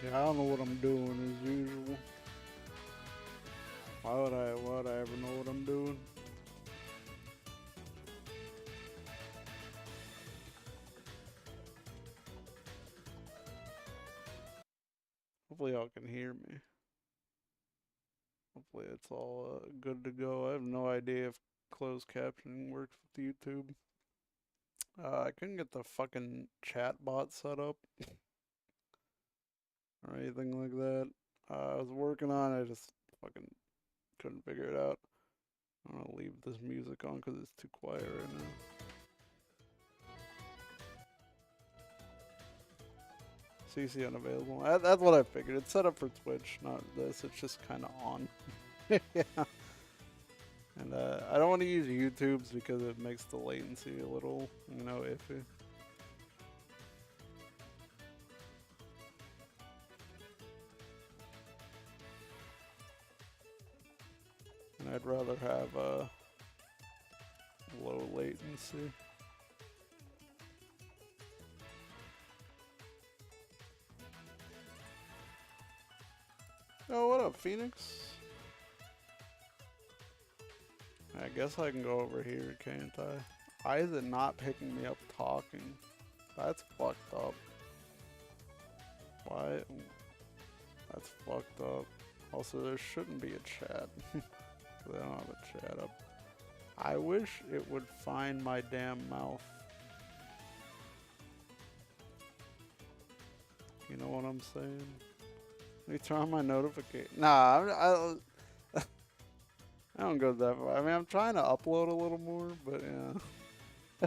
Yeah, I don't know what I'm doing as usual. Why would I ever know what I'm doing? Hopefully y'all can hear me. Hopefully it's all good to go. I have no idea if closed captioning works with YouTube. I couldn't get the fucking chat bot set up or anything like that. I was working on it, I just fucking couldn't figure it out. I'm gonna leave this music on because it's too quiet right now. CC unavailable. That's what I figured. It's set up for Twitch, not this. It's just kind of on. Yeah. And I don't want to use YouTube's because it makes the latency a little, iffy. And I'd rather have low latency. Oh, what up, Phoenix? I guess I can go over here, can't I? Why is it not picking me up talking? That's fucked up. Why? That's fucked up. Also, there shouldn't be a chat. They don't have a chat up. I wish it would find my damn mouth. You know what I'm saying? Let me turn on my notification. Nah, I don't go that far. I mean, I'm trying to upload a little more, but yeah.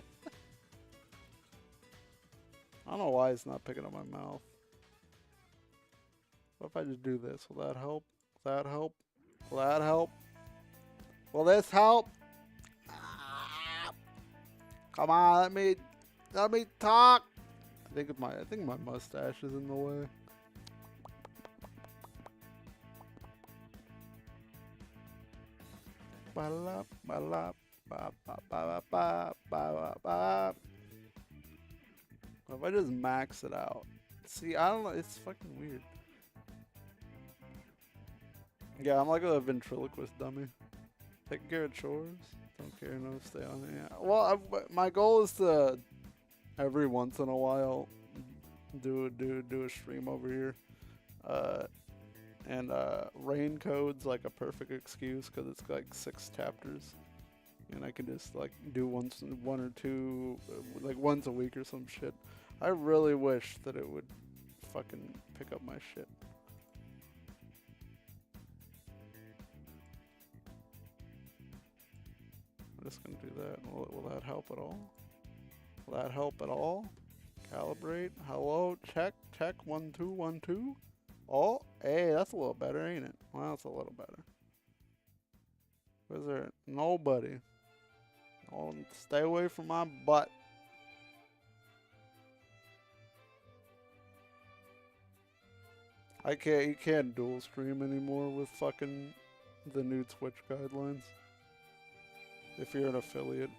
I don't know why it's not picking up my mouth. What if I just do this? Will that help? Will that help? Will that help? Will this help? Come on, let me talk. I think my mustache is in the way. Ba ba ba ba ba ba ba ba ba. What if I just max it out? See, I don't know. It's fucking weird. Yeah, I'm like a ventriloquist dummy. Taking care of chores. Don't care enough. Stay on it. Yeah. Well, my goal is to every once in a while do a stream over here. Uh, and rain code's like a perfect excuse because it's like 6 chapters, and I can just like do one or two, like once a week or some shit. I really wish that it would fucking pick up my shit. I'm just gonna do that. Will that help at all? Will that help at all? Calibrate. Hello. Check. Check. 1 2 1 2. Oh, hey, that's a little better, ain't it? Well, that's a little better. Was there nobody? Oh, stay away from my butt. I can't. You can't dual stream anymore with fucking the new Twitch guidelines. If you're an affiliate,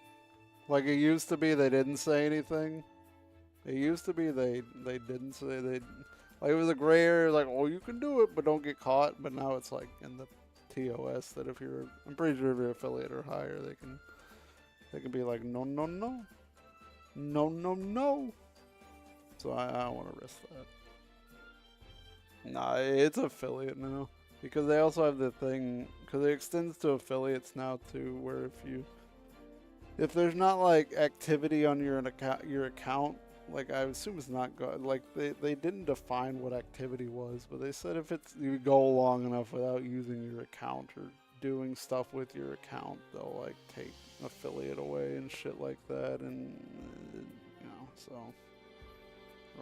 like it used to be, they didn't say anything. It used to be they didn't say they. Like it was a gray area, like oh you can do it, but don't get caught. But now it's like in the TOS that if you're, I'm pretty sure if you're affiliate or higher, they can be like no no no, no no no. So I don't want to risk that. Nah, it's affiliate now because they also have the thing because it extends to affiliates now too, where if there's not like activity on your account, like I assume it's not good. Like they didn't define what activity was, but they said if it's you go long enough without using your account or doing stuff with your account, they'll like take affiliate away and shit like that, and so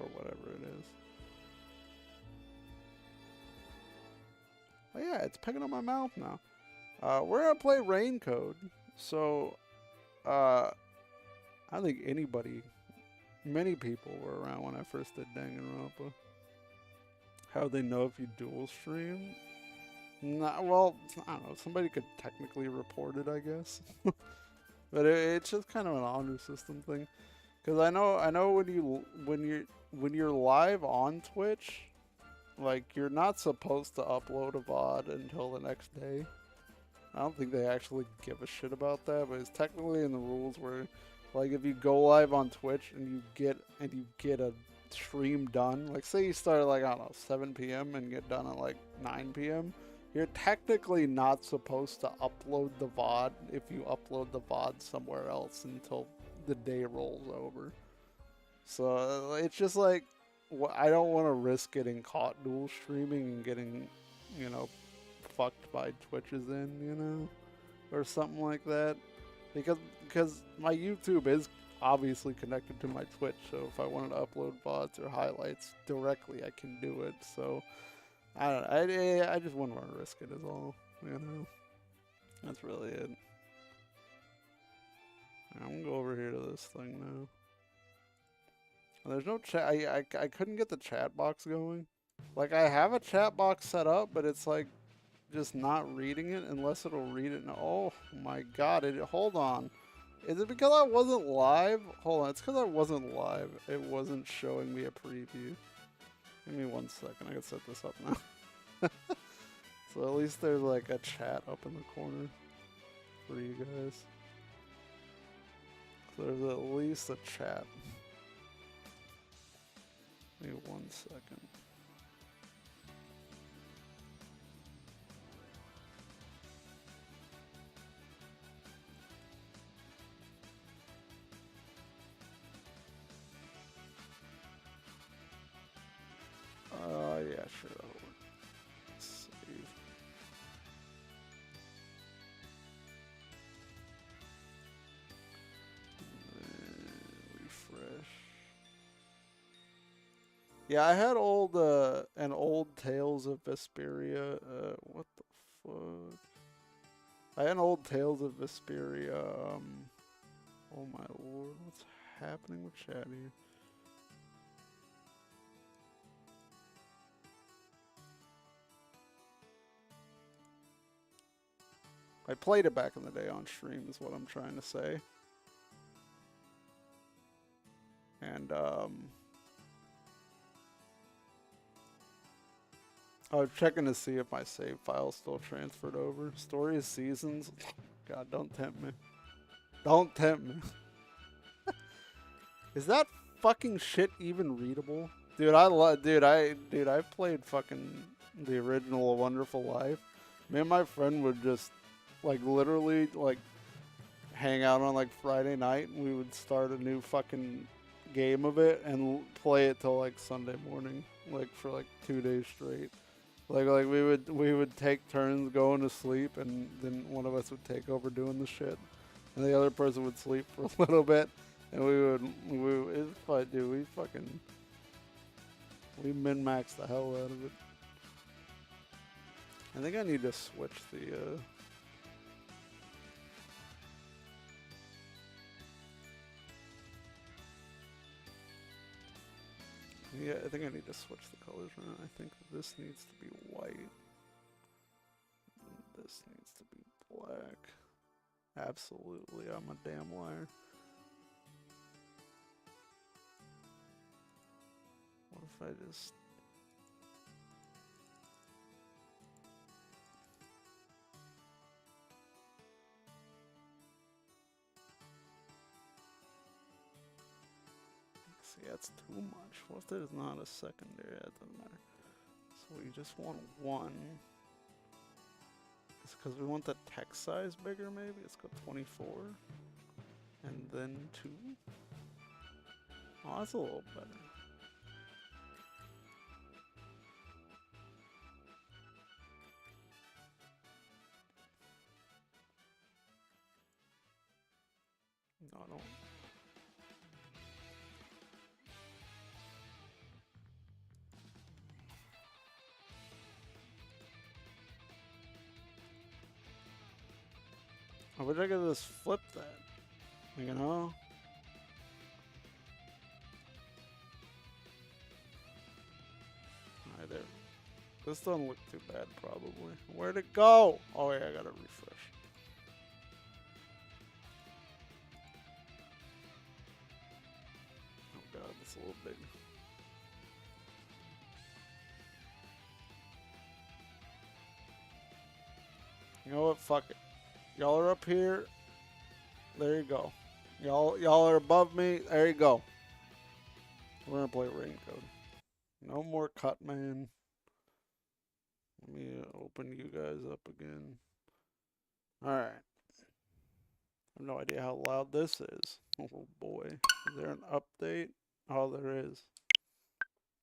or whatever it is. Oh yeah, it's picking up my mouth now. We're gonna play Rain Code. So, I think many people were around when I first did Danganronpa. How they know if you dual stream? Nah, well, I don't know. Somebody could technically report it, I guess. But it's just kind of an honor system thing. Because I know when you're live on Twitch, Like, you're not supposed to upload a VOD until the next day. I don't think they actually give a shit about that, but it's technically in the rules where, like, if you go live on Twitch and you get a stream done, like, say you start at, like, I don't know, 7 p.m. and get done at like 9 p.m., you're technically not supposed to upload the VOD if you upload the VOD somewhere else until the day rolls over. So it's just like, I don't want to risk getting caught dual streaming and getting, you know, fucked by Twitches in, you know, or something like that. Because my YouTube is obviously connected to my Twitch, so if I wanted to upload VODs or highlights directly, I can do it. So I don't know. I just wouldn't want to risk it is all, you know. That's really it. I'm gonna go over here to this thing now. There's no chat. I couldn't get the chat box going. Like, I have a chat box set up, but it's like just not reading it unless it'll read it. Oh my god! Hold on. Is it because I wasn't live? Hold on. It's because I wasn't live. It wasn't showing me a preview. Give me 1 second. I can set this up now. So at least there's like a chat up in the corner for you guys. So there's at least a chat. Give me 1 second. Yeah, sure, that'll work. Save. Refresh. Yeah, I had an old Tales of Vesperia. What the fuck? I had an old Tales of Vesperia. Oh my lord, what's happening with chat here? I played it back in the day on stream, is what I'm trying to say. And I was checking to see if my save file's still transferred over. Story of Seasons. God, don't tempt me. Don't tempt me. Is that fucking shit even readable? Dude, I played fucking the original A Wonderful Life. Me and my friend would just like literally like hang out on like Friday night and we would start a new fucking game of it and play it till like Sunday morning, like for like 2 days straight. Like we would take turns going to sleep and then one of us would take over doing the shit. And the other person would sleep for a little bit and it was fun, dude. We min-maxed the hell out of it. I think I need to switch the yeah, I think I need to switch the colors around. I think this needs to be white. And this needs to be black. Absolutely, I'm a damn liar. What if I just... See, that's too much. What if there's not a secondary? That doesn't matter. So we just want one. It's because we want the text size bigger, maybe? Let's go 24. And then 2. Oh, that's a little better. No, I don't. I wish I could just flip that. You know? Alright, there. This doesn't look too bad, probably. Where'd it go? Oh, yeah, I gotta refresh. Oh, God, that's a little big. You know what? Fuck it. Y'all are up here. There you go. Y'all are above me. There you go. We're gonna play Raincoat. No more cut, man. Let me open you guys up again. Alright. I have no idea how loud this is. Oh boy. Is there an update? Oh, there is.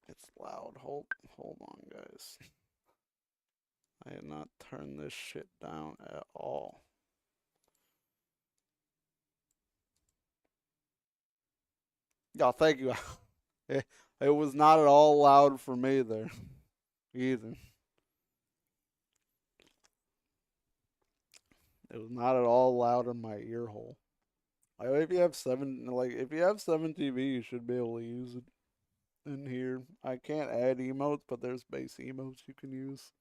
It's loud. Hold on, guys. I had not turned this shit down at all. Yeah, thank you. it was not at all loud for me there, either. It was not at all loud in my ear hole. If you have if you have 7TV, you should be able to use it in here. I can't add emotes, but there's base emotes you can use.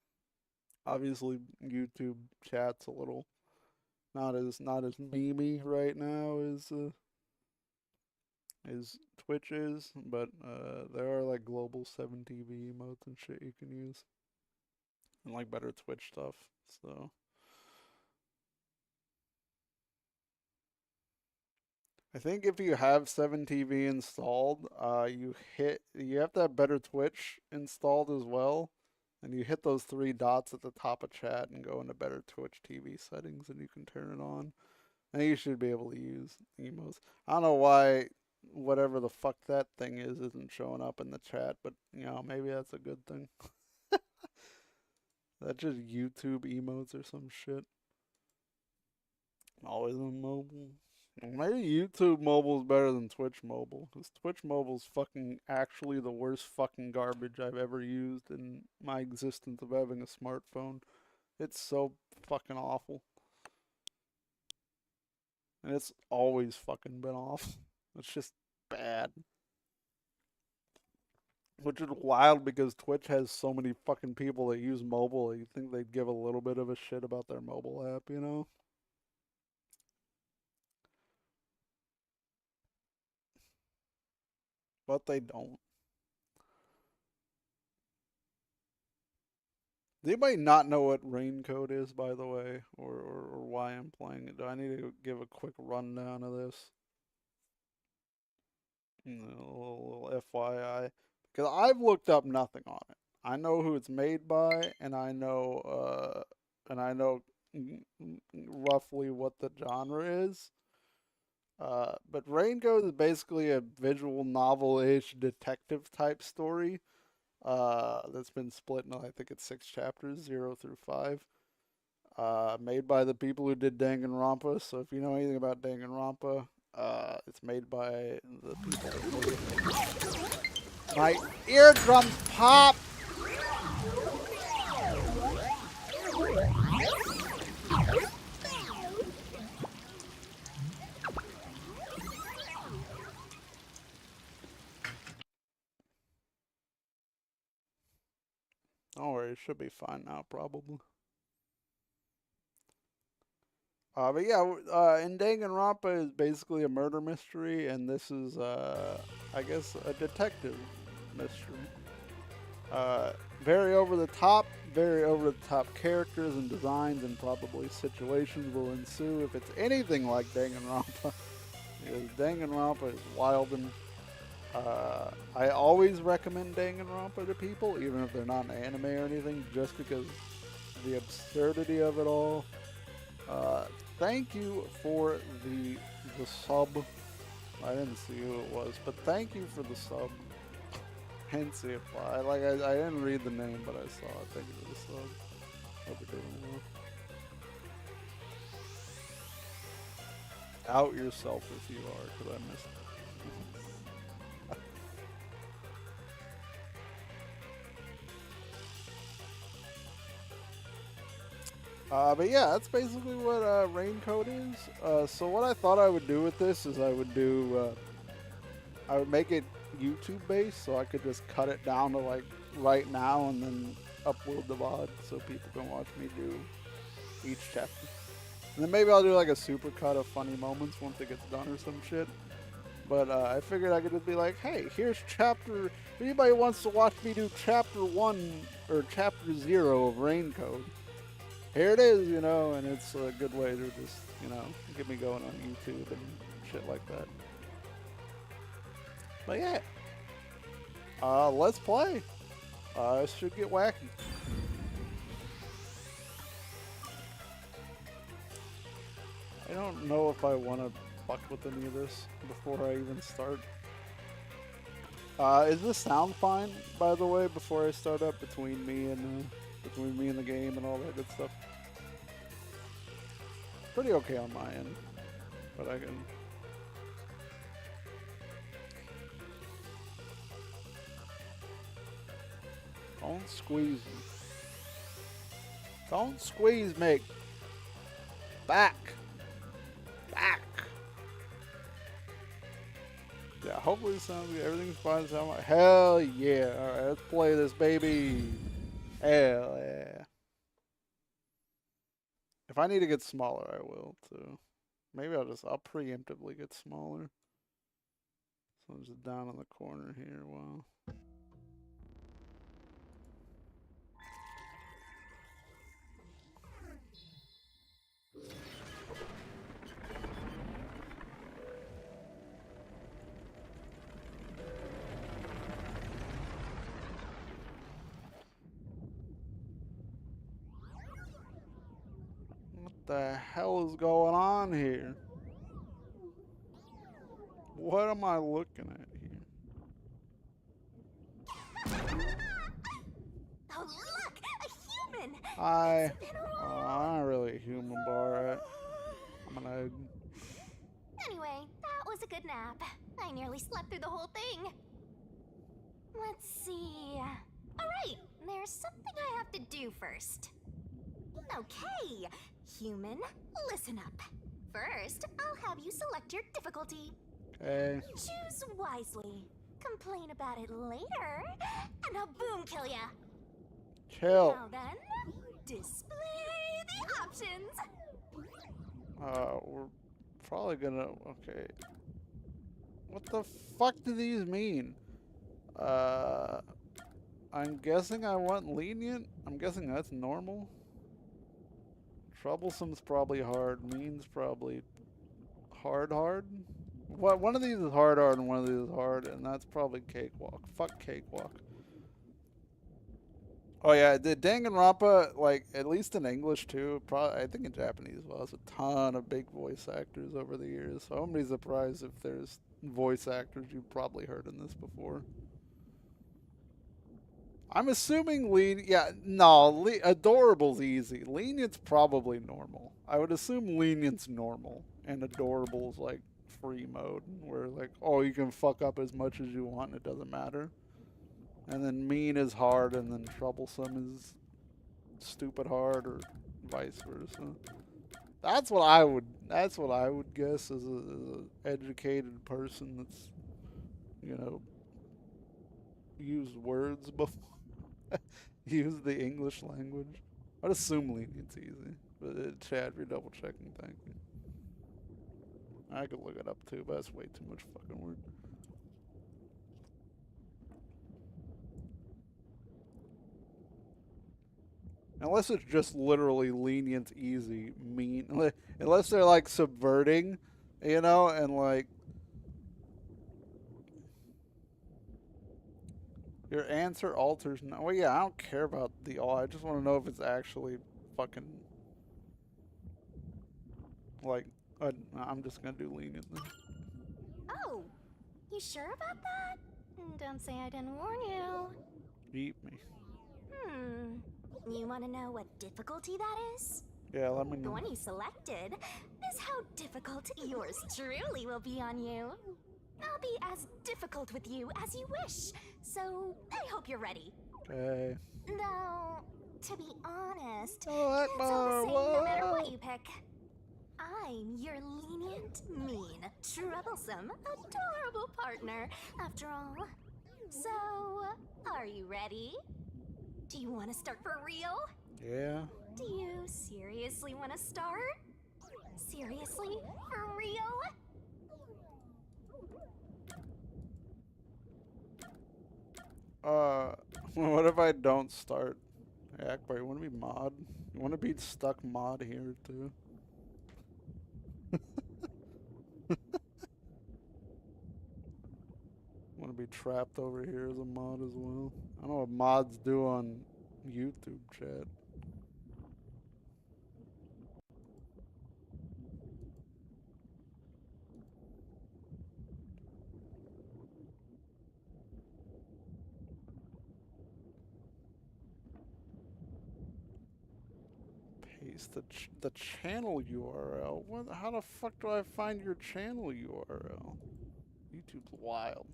Obviously, YouTube chat's a little not as memey right now as Twitch is, but there are like global 7TV emotes and shit you can use, and like better Twitch stuff. So I think if you have 7TV installed, you have to have better Twitch installed as well, and you hit those 3 dots at the top of chat and go into better Twitch TV settings, and you can turn it on. And you should be able to use emotes. I don't know why whatever the fuck that thing is isn't showing up in the chat, but you know, maybe that's a good thing. That's just YouTube emotes or some shit. Always on mobile. Maybe YouTube mobile is better than Twitch mobile, because Twitch mobile is fucking actually the worst fucking garbage I've ever used in my existence of having a smartphone. It's so fucking awful. And it's always fucking been off. It's just bad. Which is wild because Twitch has so many fucking people that use mobile that you think they'd give a little bit of a shit about their mobile app, you know? But they don't. Does anybody not know what Raincoat is, by the way? Or why I'm playing it? Do I need to give a quick rundown of this? A little FYI. Because I've looked up nothing on it. I know who it's made by, and I know roughly what the genre is. But Raincoat is basically a visual novel-ish detective type story that's been split into, I think it's 6 chapters, 0 through 5. Made by the people who did Danganronpa. So if you know anything about Danganronpa, it's made by the people who did it. My eardrums pop! Don't worry, it should be fine now, probably. But yeah, and Danganronpa is basically a murder mystery, and this is, I guess, a detective mystery. Very over the top characters and designs, and probably situations will ensue if it's anything like Danganronpa. Because Danganronpa is wild and I always recommend Danganronpa to people, even if they're not an anime or anything, just because the absurdity of it all. Thank you for the sub. I didn't see who it was, but thank you for the sub. Hence the apply. I didn't read the name, but I saw it. Thank you for the sub. Hope you're doing well. Out yourself if you are, because I missed it. But yeah, that's basically what Raincoat is. So what I thought I would do with this is I would make it YouTube based, so I could just cut it down to like right now and then upload the VOD so people can watch me do each chapter. And then maybe I'll do like a super cut of funny moments once it gets done or some shit. But I figured I could just be like, hey, here's chapter. If anybody wants to watch me do chapter 1 or chapter 0 of Raincoat, here it is, you know, and it's a good way to just, you know, get me going on YouTube and shit like that. But yeah, let's play. It should get wacky. I don't know if I want to fuck with any of this before I even start. Is the sound fine, by the way, before I start up between me and the game and all that good stuff? Pretty okay on my end, but I can. Don't squeeze me. Don't squeeze me. Back. Back. Yeah, hopefully it sounds good. Everything's fine. Sound like hell yeah. All right, let's play this, baby. Hell yeah. If I need to get smaller, I will too. Maybe I'll preemptively get smaller. So I'm just down in the corner here. Wow. What the hell is going on here? What am I looking at here? Oh, look! A human! I'm not really a human bar, right? I'm an egg. Anyway, that was a good nap. I nearly slept through the whole thing. Let's see. Alright, there's something I have to do first. Okay, human, listen up. First, I'll have you select your difficulty. Okay. Choose wisely. Complain about it later, and I'll boom kill ya. Chill. Now then, display the options. We're probably gonna. Okay. What the fuck do these mean? I'm guessing I want lenient. I'm guessing that's normal. Troublesome's probably hard. Mean's probably hard. What? One of these is hard, and one of these is hard, and that's probably cakewalk. Fuck cakewalk. Oh yeah, the Danganronpa, like at least in English too. Probably, I think in Japanese as well. There's a ton of big voice actors over the years. So I wouldn't be surprised if there's voice actors you've probably heard in this before. I'm assuming yeah, no, adorable's easy. Lenient's probably normal. I would assume lenient's normal, and adorable's like free mode, where like, oh, you can fuck up as much as you want, and it doesn't matter. And then mean is hard, and then troublesome is stupid hard, or vice versa. That's what I would. That's what I would guess as a educated person that's, you know, used words before. Use the English language. I'd assume lenient's easy, but Chad, you're double checking. Thank you. I could look it up too, but that's way too much fucking work. Unless it's just literally lenient, easy, mean. Unless they're like subverting, you know, and like your answer alters. No, well, yeah, I don't care about the all. I just want to know if it's actually fucking like. I'm just gonna do lenient then. Oh, you sure about that? Don't say I didn't warn you. Eat me. You want to know what difficulty that is? Yeah, let me know. The one you selected is how difficult yours truly will be on you. I'll be as difficult with you as you wish, so I hope you're ready. Okay. Though, to be honest, Oh, it's all the same no matter what you pick. I'm your lenient, mean, troublesome, adorable partner, after all. So, are you ready? Do you want to start for real? Yeah. Do you seriously want to start? Seriously? For real? What if I don't start? Hey, Akbar, you wanna be mod? You wanna be stuck mod here too? Wanna be trapped over here as a mod as well? I don't know what mods do on YouTube chat. Paste the channel URL. What? How the fuck do I find your channel URL? YouTube's wild.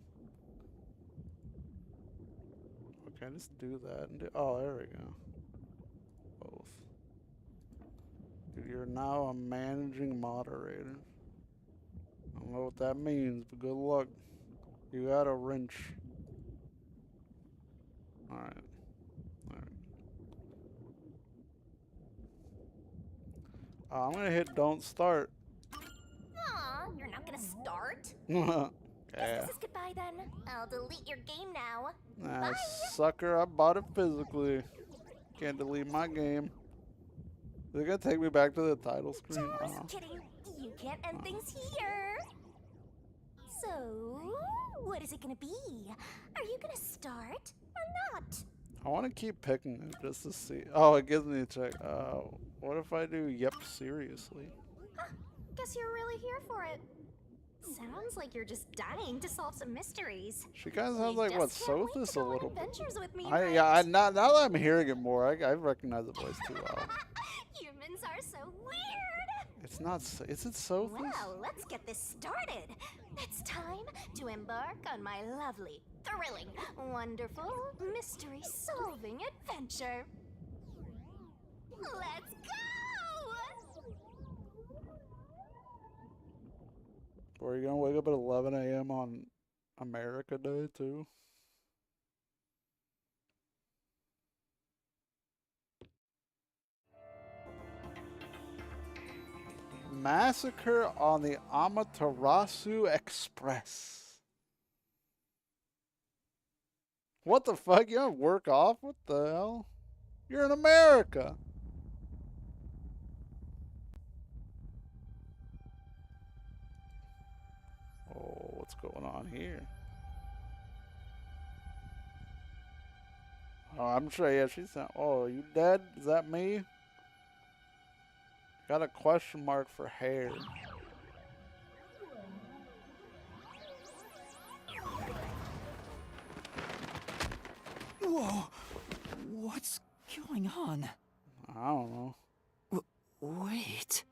Okay, just do that and do. Oh, there we go. Both. Dude, you're now a managing moderator. I don't know what that means, but good luck. You got a wrench. Alright. Alright. I'm gonna hit don't start. Aw, you're not gonna start? Yeah. Guess this is goodbye then. I'll delete your game now. Nah, Bye. sucker, I bought it physically. Can't delete my game. Is it gonna take me back to the title screen? Just kidding. You can't end things here. So, what is it gonna be? Are you gonna start or not? I want to keep picking it just to see. Oh, it gives me a check. What if I do yep, seriously? Huh, guess you're really here for it. Sounds like you're just dying to solve some mysteries. She kind of sounds You like what just can't wait to Sothis a go on little bit. adventures with me, Yeah, right? now that I'm hearing it more, I recognize the voice too well. Humans are so weird. It's not. Is it Sothis? Well, let's get this started. It's time to embark on my lovely, thrilling, wonderful, mystery-solving adventure. Let's go! Or are you gonna wake up at 11 a.m. on America Day too? Massacre on the Amaterasu Express. What the fuck? You don't work off? What the hell? You're in America. Oh, what's going on here? Oh, I'm sure, yeah, she's not. Oh, you dead? Is that me? Got a question mark for hair. Whoa! What's going on? I don't know. Wait.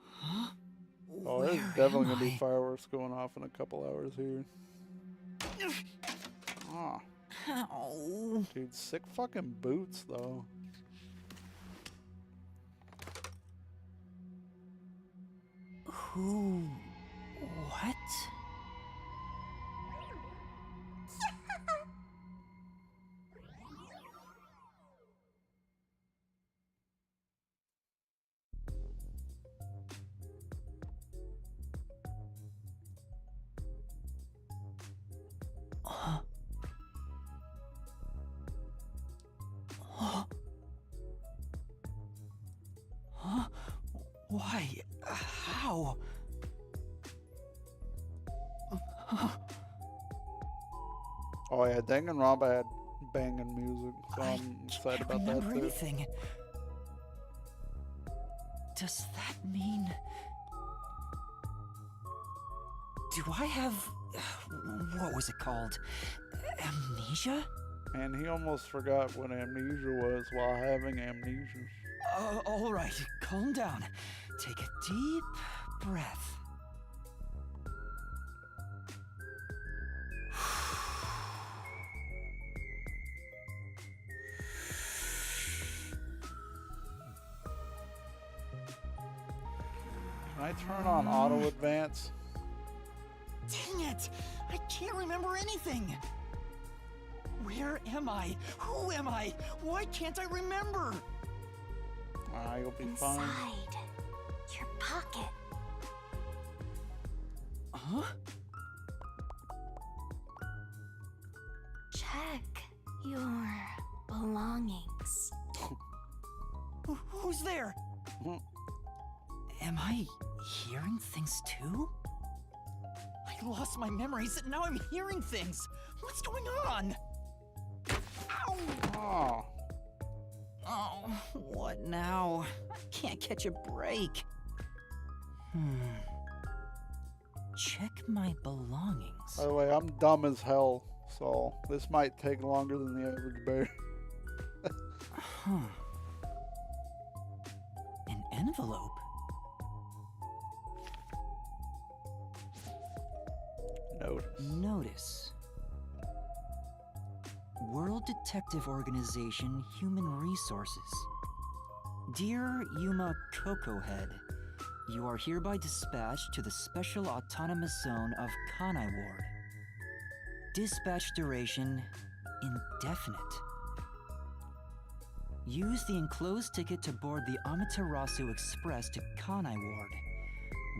Huh? Oh, there's Where definitely am gonna be I? fireworks going off in a couple hours here. Oh, Ow. dude, sick fucking boots though. Who? What? Huh? Huh? Huh? Why? How? Oh yeah, Danganronpa had banging music, so I I'm excited can't about that remember too. anything. Does that mean... Do I have... What was it called? Amnesia? And he almost forgot what amnesia was while having amnesia. All right, calm down. Take a deep breath. Can I turn on auto advance? Dang it! I can't remember anything! Where am I? Who am I? Why can't I remember? You'll be fine. Inside your pocket. Huh? Check your belongings. belongings. Who's there? Am I hearing things too? I lost my memories and now I'm hearing things. What's going on? Ow! Oh. Oh, what now? I can't catch a break. Check my belongings. By the way, I'm dumb as hell, so this might take longer than the average bear. Huh. An envelope? Notice. World Detective Organization Human Resources. Dear Yuma Cocohead, you are hereby dispatched to the Special Autonomous Zone of Kanai Ward. Dispatch duration indefinite. Use the enclosed ticket to board the Amaterasu Express to Kanai Ward.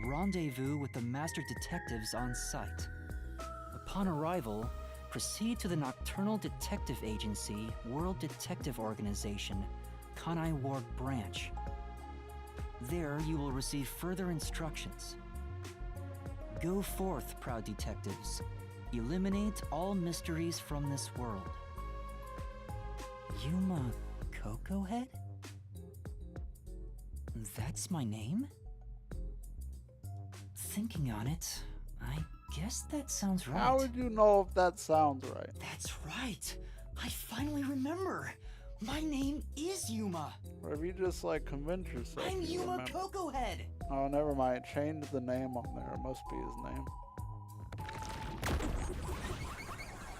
Rendezvous with the master detectives on site. Upon arrival, proceed to the Nocturnal Detective Agency, World Detective Organization, Kanai Ward Branch. There you will receive further instructions. Go forth, proud detectives. Eliminate all mysteries from this world. Yuma Cocohead? That's my name? Thinking on it, I guess that sounds right. How would you know if that sounds right? That's right. I finally remember. My name is Yuma. Or if you just like convince yourself. I'm you Yuma remember. Cocohead. Oh, never mind. Change the name on there. It must be his name.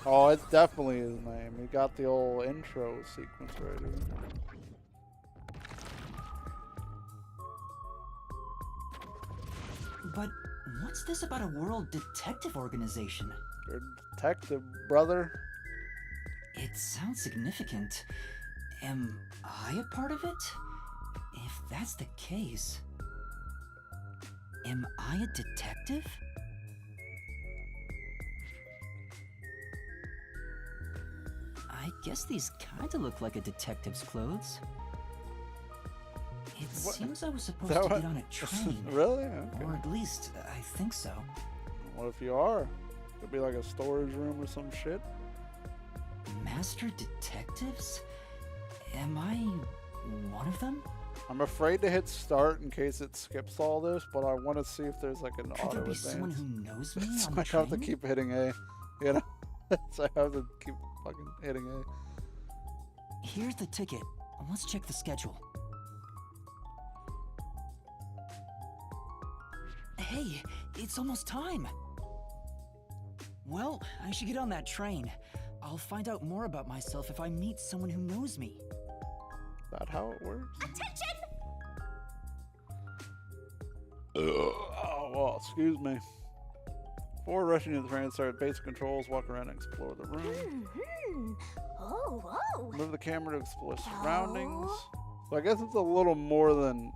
Oh, it's definitely his name. He got the old intro sequence right here. But what's this about a World Detective Organization? You're a detective, brother. It sounds significant. Am I a part of it? If that's the case, am I a detective? I guess these kinda look like a detective's clothes. It What? seems I was supposed That to what- get on a train. Really? Okay. Or at least, I think so. What if you are? Could be like a storage room or some shit. Master detectives? Am I one of them? I'm afraid to hit start in case it skips all this, but I want to see if there's like an Could auto there be advance. someone who knows me So on I the have train? to keep hitting A, you know? So I have to keep fucking hitting A. Here's the ticket. Let's check the schedule. Hey, it's almost time. Well, I should get on that train. I'll find out more about myself if I meet someone who knows me. That how it works? Attention! Oh, well, excuse me. Before rushing to the train, start basic controls, walk around and explore the room. Mm-hmm. Oh. Move the camera to explore surroundings. So I guess it's a little more than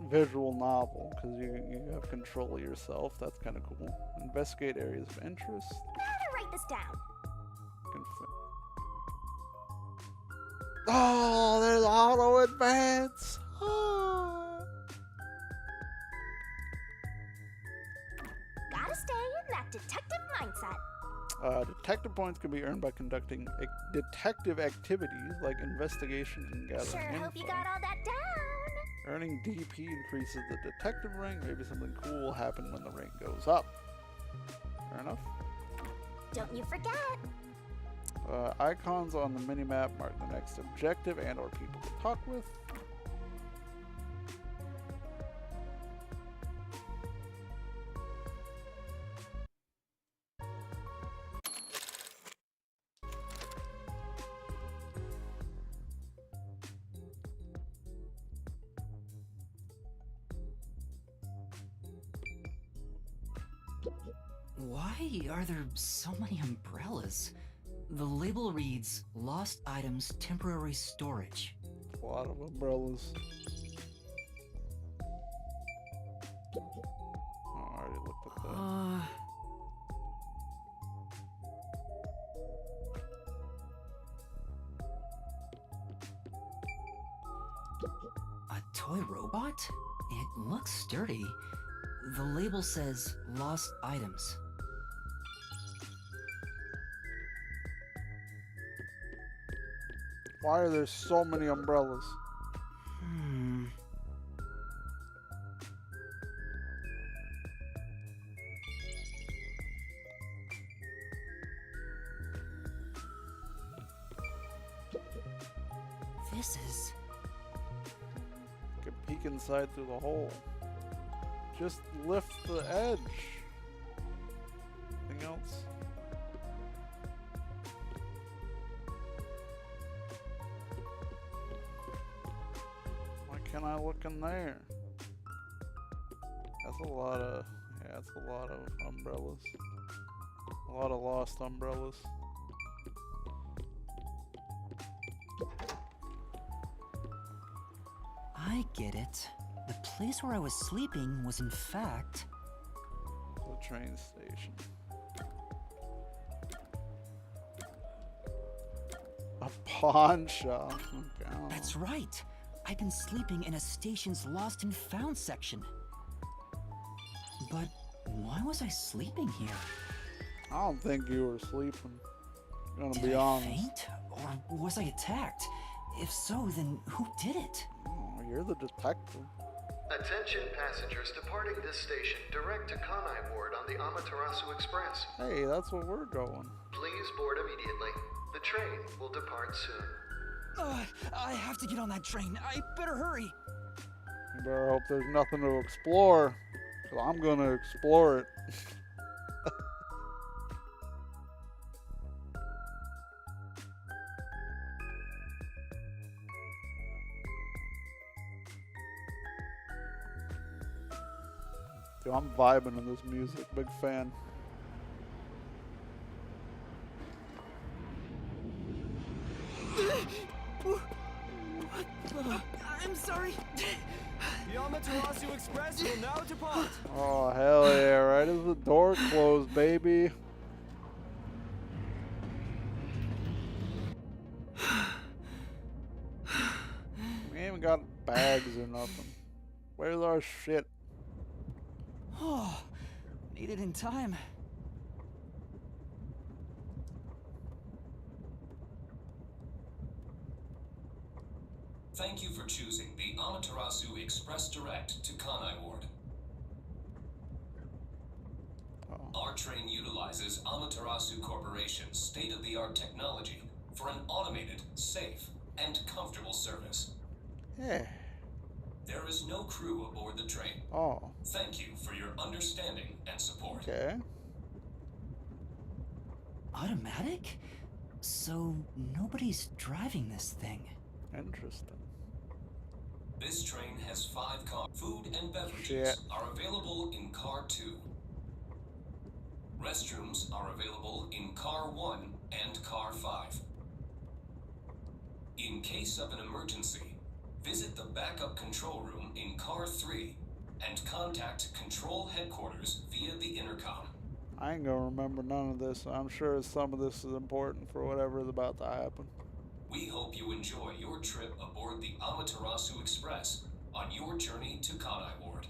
visual novel, because you have control of yourself. That's kind of cool. Investigate areas of interest. Gotta write this down. Oh, there's auto advance. Oh. Gotta stay in that detective mindset. Detective points can be earned by conducting detective activities like investigation and gathering Sure info. hope you got all that down. Earning DP increases the detective rank. Maybe something cool will happen when the rank goes up. Fair enough. Don't you forget. Icons on the minimap mark the next objective and or people to talk with. Why are there so many umbrellas? The label reads, Lost Items Temporary Storage. A lot of umbrellas. Oh, I already looked at that. toy robot? It looks sturdy. The label says lost items. Why are there so many umbrellas? This is... You can peek inside through the hole. Just lift the edge. Anything else? Why can't I look in there? That's a lot of... Yeah, that's a lot of umbrellas. A lot of lost umbrellas. I get it. The place where I was sleeping was in fact... The train station. A pawn shop. Okay. That's right. I've been sleeping in a station's lost and found section. But why was I sleeping here? I don't think you were sleeping. I'm gonna Did be I honest. faint? Or was I attacked? If so, then who did it? Oh, you're the detective. Attention passengers departing this station direct to Kanai Ward on the Amaterasu Express. Hey, that's where we're going. Please board immediately. The train will depart soon. I have to get on that train. I better hurry. You better hope there's nothing to explore. 'Cause I'm gonna explore it. Dude, I'm vibing in this music. Big fan. I'm sorry. The Amaterasu Express will now depart. Oh, hell yeah. Right as the door closed, baby. We ain't even got bags or nothing. Where's our shit? Oh, made it in time. Thank you for choosing the Amaterasu Express Direct to Kanai Ward. Oh. Our train utilizes Amaterasu Corporation's state-of-the-art technology for an automated, safe, and comfortable service. Yeah. There is no crew aboard the train. Oh. Thank you for your understanding and support. Okay. Automatic? So nobody's driving this thing. Interesting. This train has 5 cars. Food and beverages Shit. are available in Car 2. Restrooms are available in Car 1 and Car 5. In case of an emergency, visit the backup control room in Car 3 and contact Control Headquarters via the intercom. I ain't gonna remember none of this. I'm sure some of this is important for whatever is about to happen. We hope you enjoy your trip aboard the Amaterasu Express on your journey to Kanai Ward.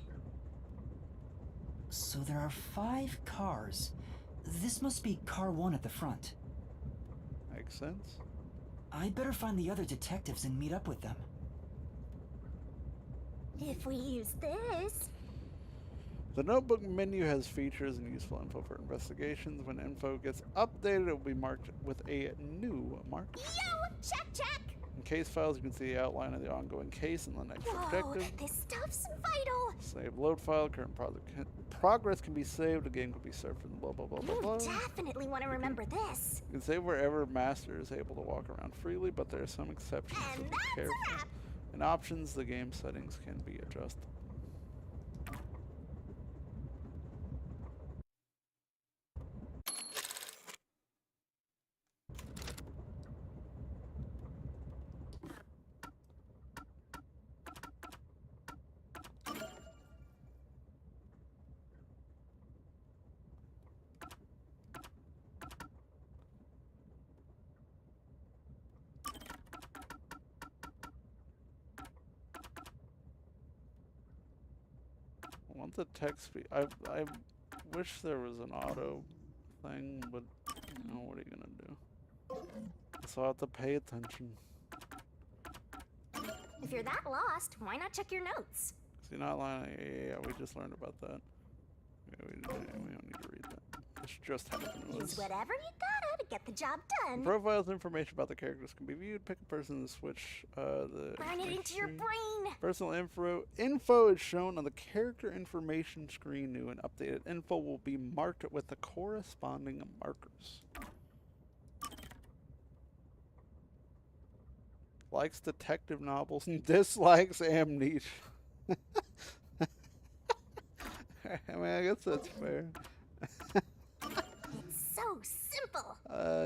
So there are 5 cars. This must be car 1 at the front. Makes sense. I better find the other detectives and meet up with them. If we use this... The notebook menu has features and useful info for investigations. When info gets updated, it will be marked with a new mark. Yo! Check, check! In case files, you can see the outline of the ongoing case and the next Whoa, objective. this stuff's vital! Save load file. Current progress can be saved. The game can be served from blah blah blah blah blah. You definitely want to remember this. You can save wherever master is able to walk around freely, but there are some exceptions, so And be that's a careful. wrap. In options, the game settings can be adjusted. want the text speed. I wish there was an auto thing, but you know, what are you gonna do? So I have to pay attention. If you're that lost, why not check your notes? See, not lying. Yeah, we just learned about that. Yeah, we don't need to read that. This just happened to Use us. whatever you gotta to get the job done. Profiles information about the characters can be viewed. Pick a person to switch the Burn it into your brain. personal info is shown on the character information screen. New and updated info will be marked with the corresponding markers. Likes detective novels and dislikes Amnesia. I mean, I guess that's fair. It's so simple.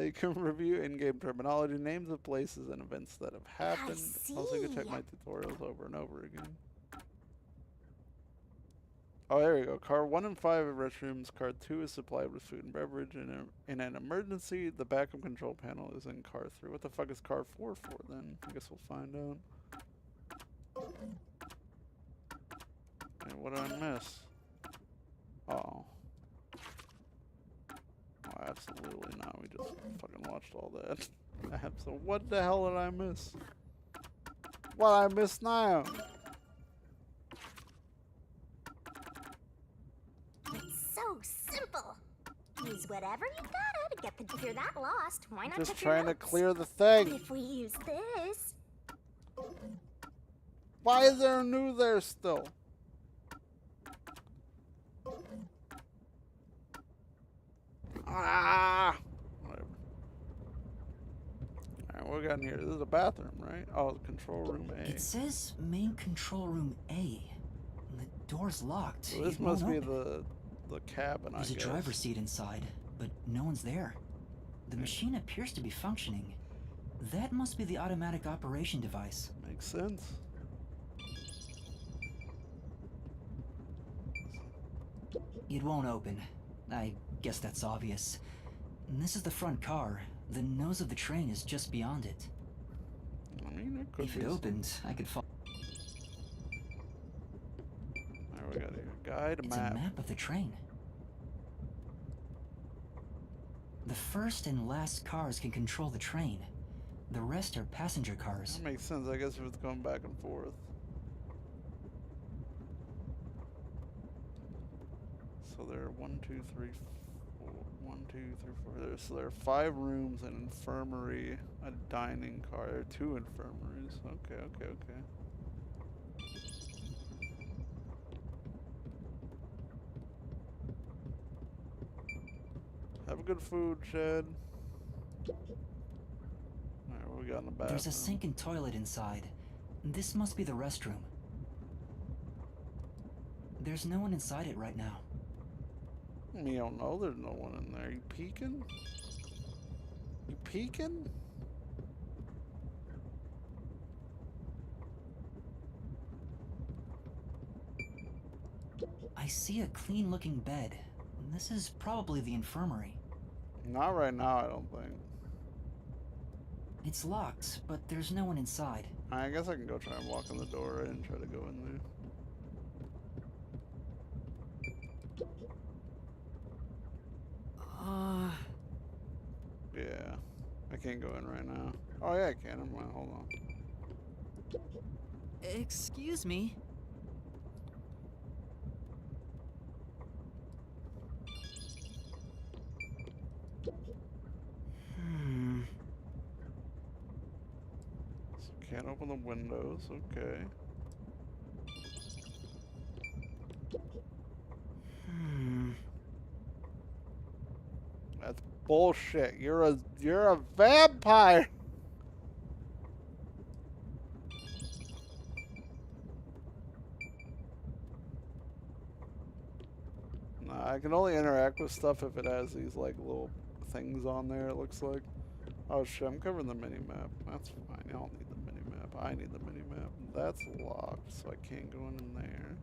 You can review in-game terminology, names of places and events that have happened. Also, you can check see. my tutorials over and over again. Oh, there we go. Car 1 and 5 have restrooms. Car 2 is supplied with food and beverage. In an emergency, the backup control panel is in Car 3. What the fuck is Car 4 for then? I guess we'll find out. And what did I miss? Oh. Oh, absolutely not. We just fucking watched all that. So what the hell did I miss? What I miss now? It's so simple. Use whatever you gotta to get the. If you're that lost, why not Just check your trying to notes? clear the thing. If we use this, Why is there a new there still? Ah! Whatever. Alright, what we got in here? This is a bathroom, right? Oh, control room A. It says main control room A. The door's locked. So this It won't must be open. the cabin, There's I a guess. driver's seat inside, but no one's there. The machine appears to be functioning. That must be the automatic operation device. Makes sense. It won't open. I guess that's obvious. And this is the front car. The nose of the train is just beyond it. I mean, it could If be. it opened, I could follow. There we got here. Guide It's a map. map of the train. The first and last cars can control the train. The rest are passenger cars. That makes sense, I guess, if it's going back and forth. So there are 1, 2, 3, 4. 1, 2, 3, 4. So there are 5 rooms, an infirmary, a dining car. There are 2 infirmaries. Okay, okay, okay. Have a good food, Shed. Alright, what we got in the bathroom? There's a sink and toilet inside. This must be the restroom. There's no one inside it right now. You don't know, there's no one in there. You peeking? You peeking? I see a clean-looking bed. This is probably the infirmary. Not right now, I don't think. It's locked, but there's no one inside. I guess I can go try and walk in the door right, and try to go in there. Yeah, I can't go in right now. Oh yeah, I can. Never mind. Hold on. Excuse me. So can't open the windows. Okay. That's bullshit. You're a vampire. Nah, I can only interact with stuff if it has these like little things on there. It looks like. Oh shit! I'm covering the mini map. That's fine. I don't need the mini map. I need the mini map. That's locked, so I can't go in there.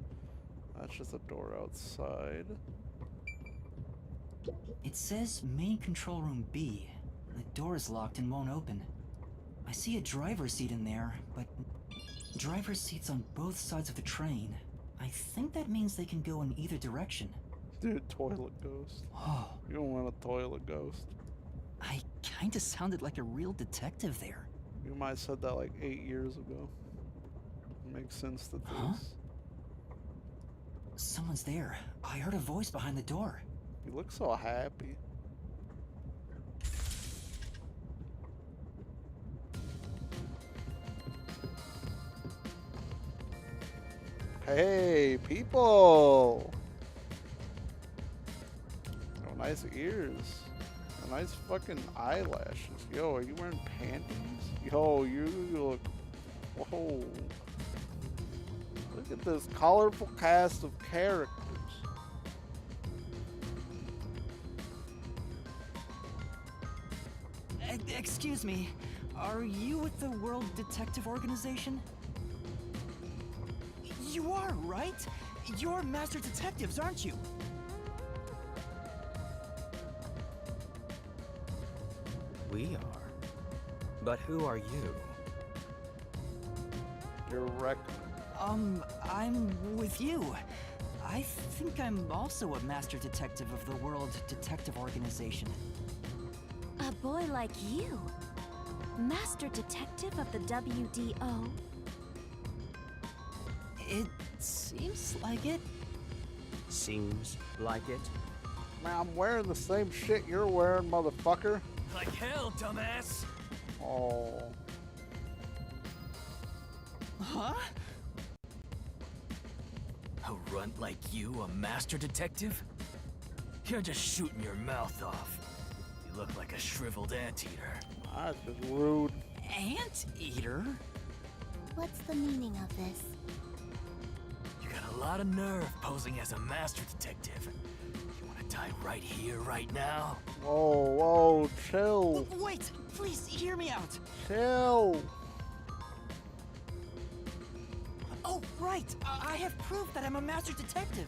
That's just a door outside. It says main control room B. The door is locked and won't open. I see a driver's seat in there, but driver's seats on both sides of the train. I I think that means they can go in either direction. Dude, toilet ghost. Oh, You don't want a toilet ghost. I kinda sounded like a real detective there. You might have said that like 8 years ago. Makes sense that Huh? this. Someone's there. I heard a voice behind the door. You look so happy. Hey, people! Oh, nice ears. Oh, nice fucking eyelashes. Yo, are you wearing panties? Yo, you look. Whoa. Look at this colorful cast of characters. Excuse me, are you with the World Detective Organization? You are, right? You're master detectives, aren't you? We are. But who are you? You're wrecked. I'm with you. I think I'm also a master detective of the World Detective Organization. A boy like you? Master Detective of the WDO? It seems like it. Seems like it. Man, I'm wearing the same shit you're wearing, motherfucker. Like hell, dumbass. Oh. Huh? A runt like you, a master detective? You're just shooting your mouth off. You look like a shriveled anteater. That's just rude. Anteater? What's the meaning of this? You got a lot of nerve posing as a master detective. You wanna die right here, right now? Whoa, whoa, chill. Wait, please hear me out. Chill. Oh, right. I have proof that I'm a master detective.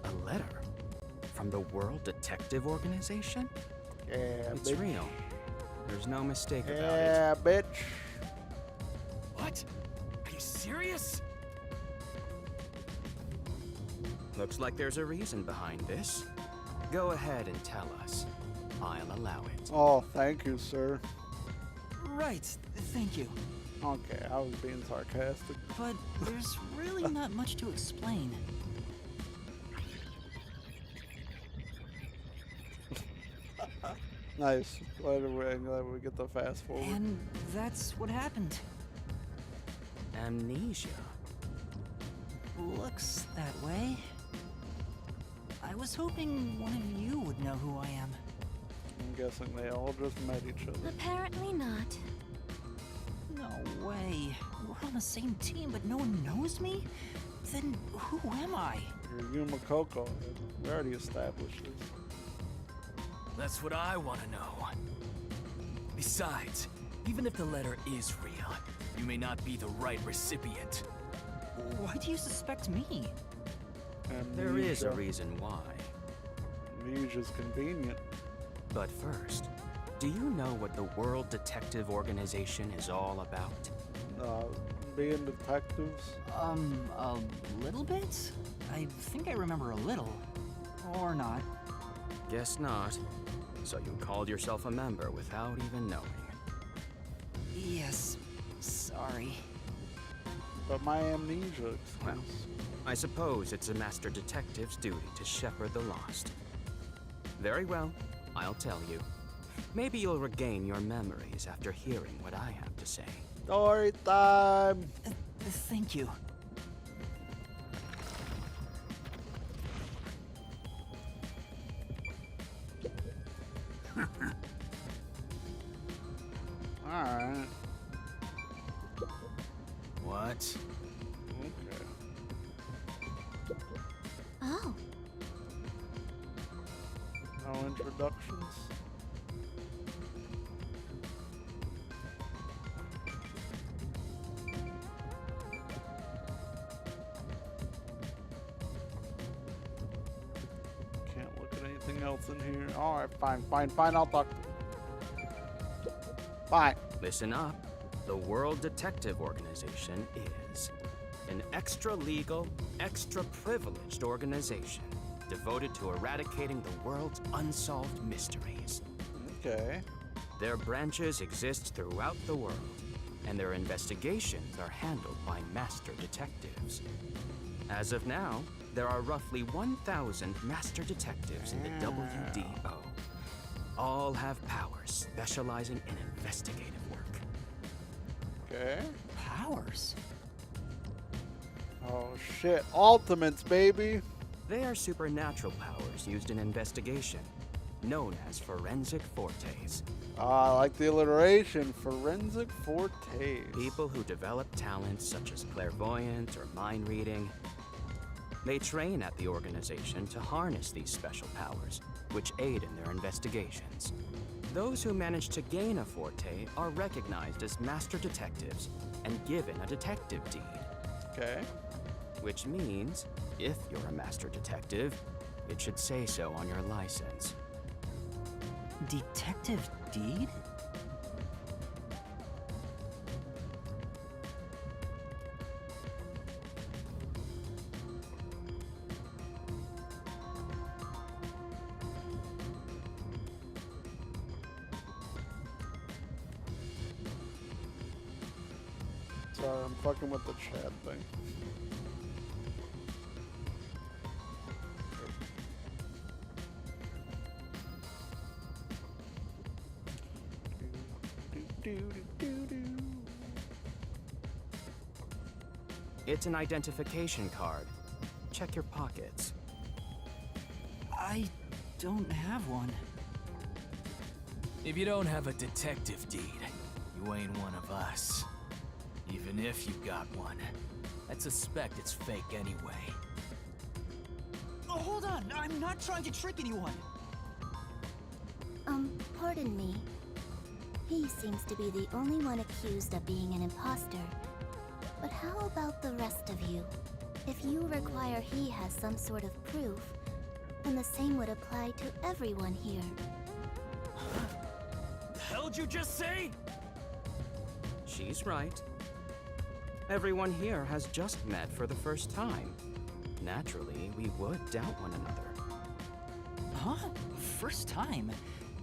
A letter? From the World Detective Organization? Yeah, It's bitch. real. There's no mistake about it. Yeah, bitch. What? Are you serious? Looks like there's a reason behind this. Go ahead and tell us. I'll allow it. Oh, thank you, sir. Right, thank you. Okay, I was being sarcastic. But there's really not much to explain. Nice. Glad we get the fast forward. And that's what happened. Amnesia. Looks that way. I was hoping one of you would know who I am. I'm guessing they all just met each other. Apparently not. No way. We're on the same team, but no one knows me? Then who am I? You're Yuma Coco. We already established this. That's what I want to know. Besides, even if the letter is real, you may not be the right recipient. Why do you suspect me? There is a Amnesia. reason why. Amnesia's convenient. But first, do you know what the World Detective Organization is all about? Being detectives. A little bit? I think I remember a little. Or not. Guess not. So you called yourself a member without even knowing. Yes. Sorry. But my amnesia. Well, I suppose it's a master detective's duty to shepherd the lost. Very well, I'll tell you. Maybe you'll regain your memories after hearing what I have to say. Story time. Thank you. Alright. What? Okay. Oh, No introductions. Can't look at anything else in here. Alright, fine, I'll talk to you. Fine. Listen up. The World Detective Organization is an extra-legal, extra-privileged organization devoted to eradicating the world's unsolved mysteries. Okay. Their branches exist throughout the world, and their investigations are handled by master detectives. As of now, there are roughly 1,000 master detectives in the WDO. All have powers specializing in investigative work. Okay. Powers? Oh shit. Ultimates, baby. They are supernatural powers used in investigation, known as forensic fortes. I like the alliteration. Forensic fortes. People who develop talents such as clairvoyance or mind reading. They train at the organization to harness these special powers, which aid in their investigations. Those who manage to gain a forte are recognized as master detectives and given a detective deed. Okay. Which means, if you're a master detective, it should say so on your license. Detective deed? Sorry, I'm fucking with the chat thing. It's an identification card. Check your pockets. I don't have one. If you don't have a detective deed, you ain't one of us. Even if you got one, I'd suspect it's fake anyway. Oh, hold on, I'm not trying to trick anyone. Pardon me. He seems to be the only one accused of being an imposter. But how about the rest of you? If you require he has some sort of proof, then the same would apply to everyone here. The hell'd you just say? She's right. Everyone here has just met for the first time. Naturally, we would doubt one another. Huh? First time?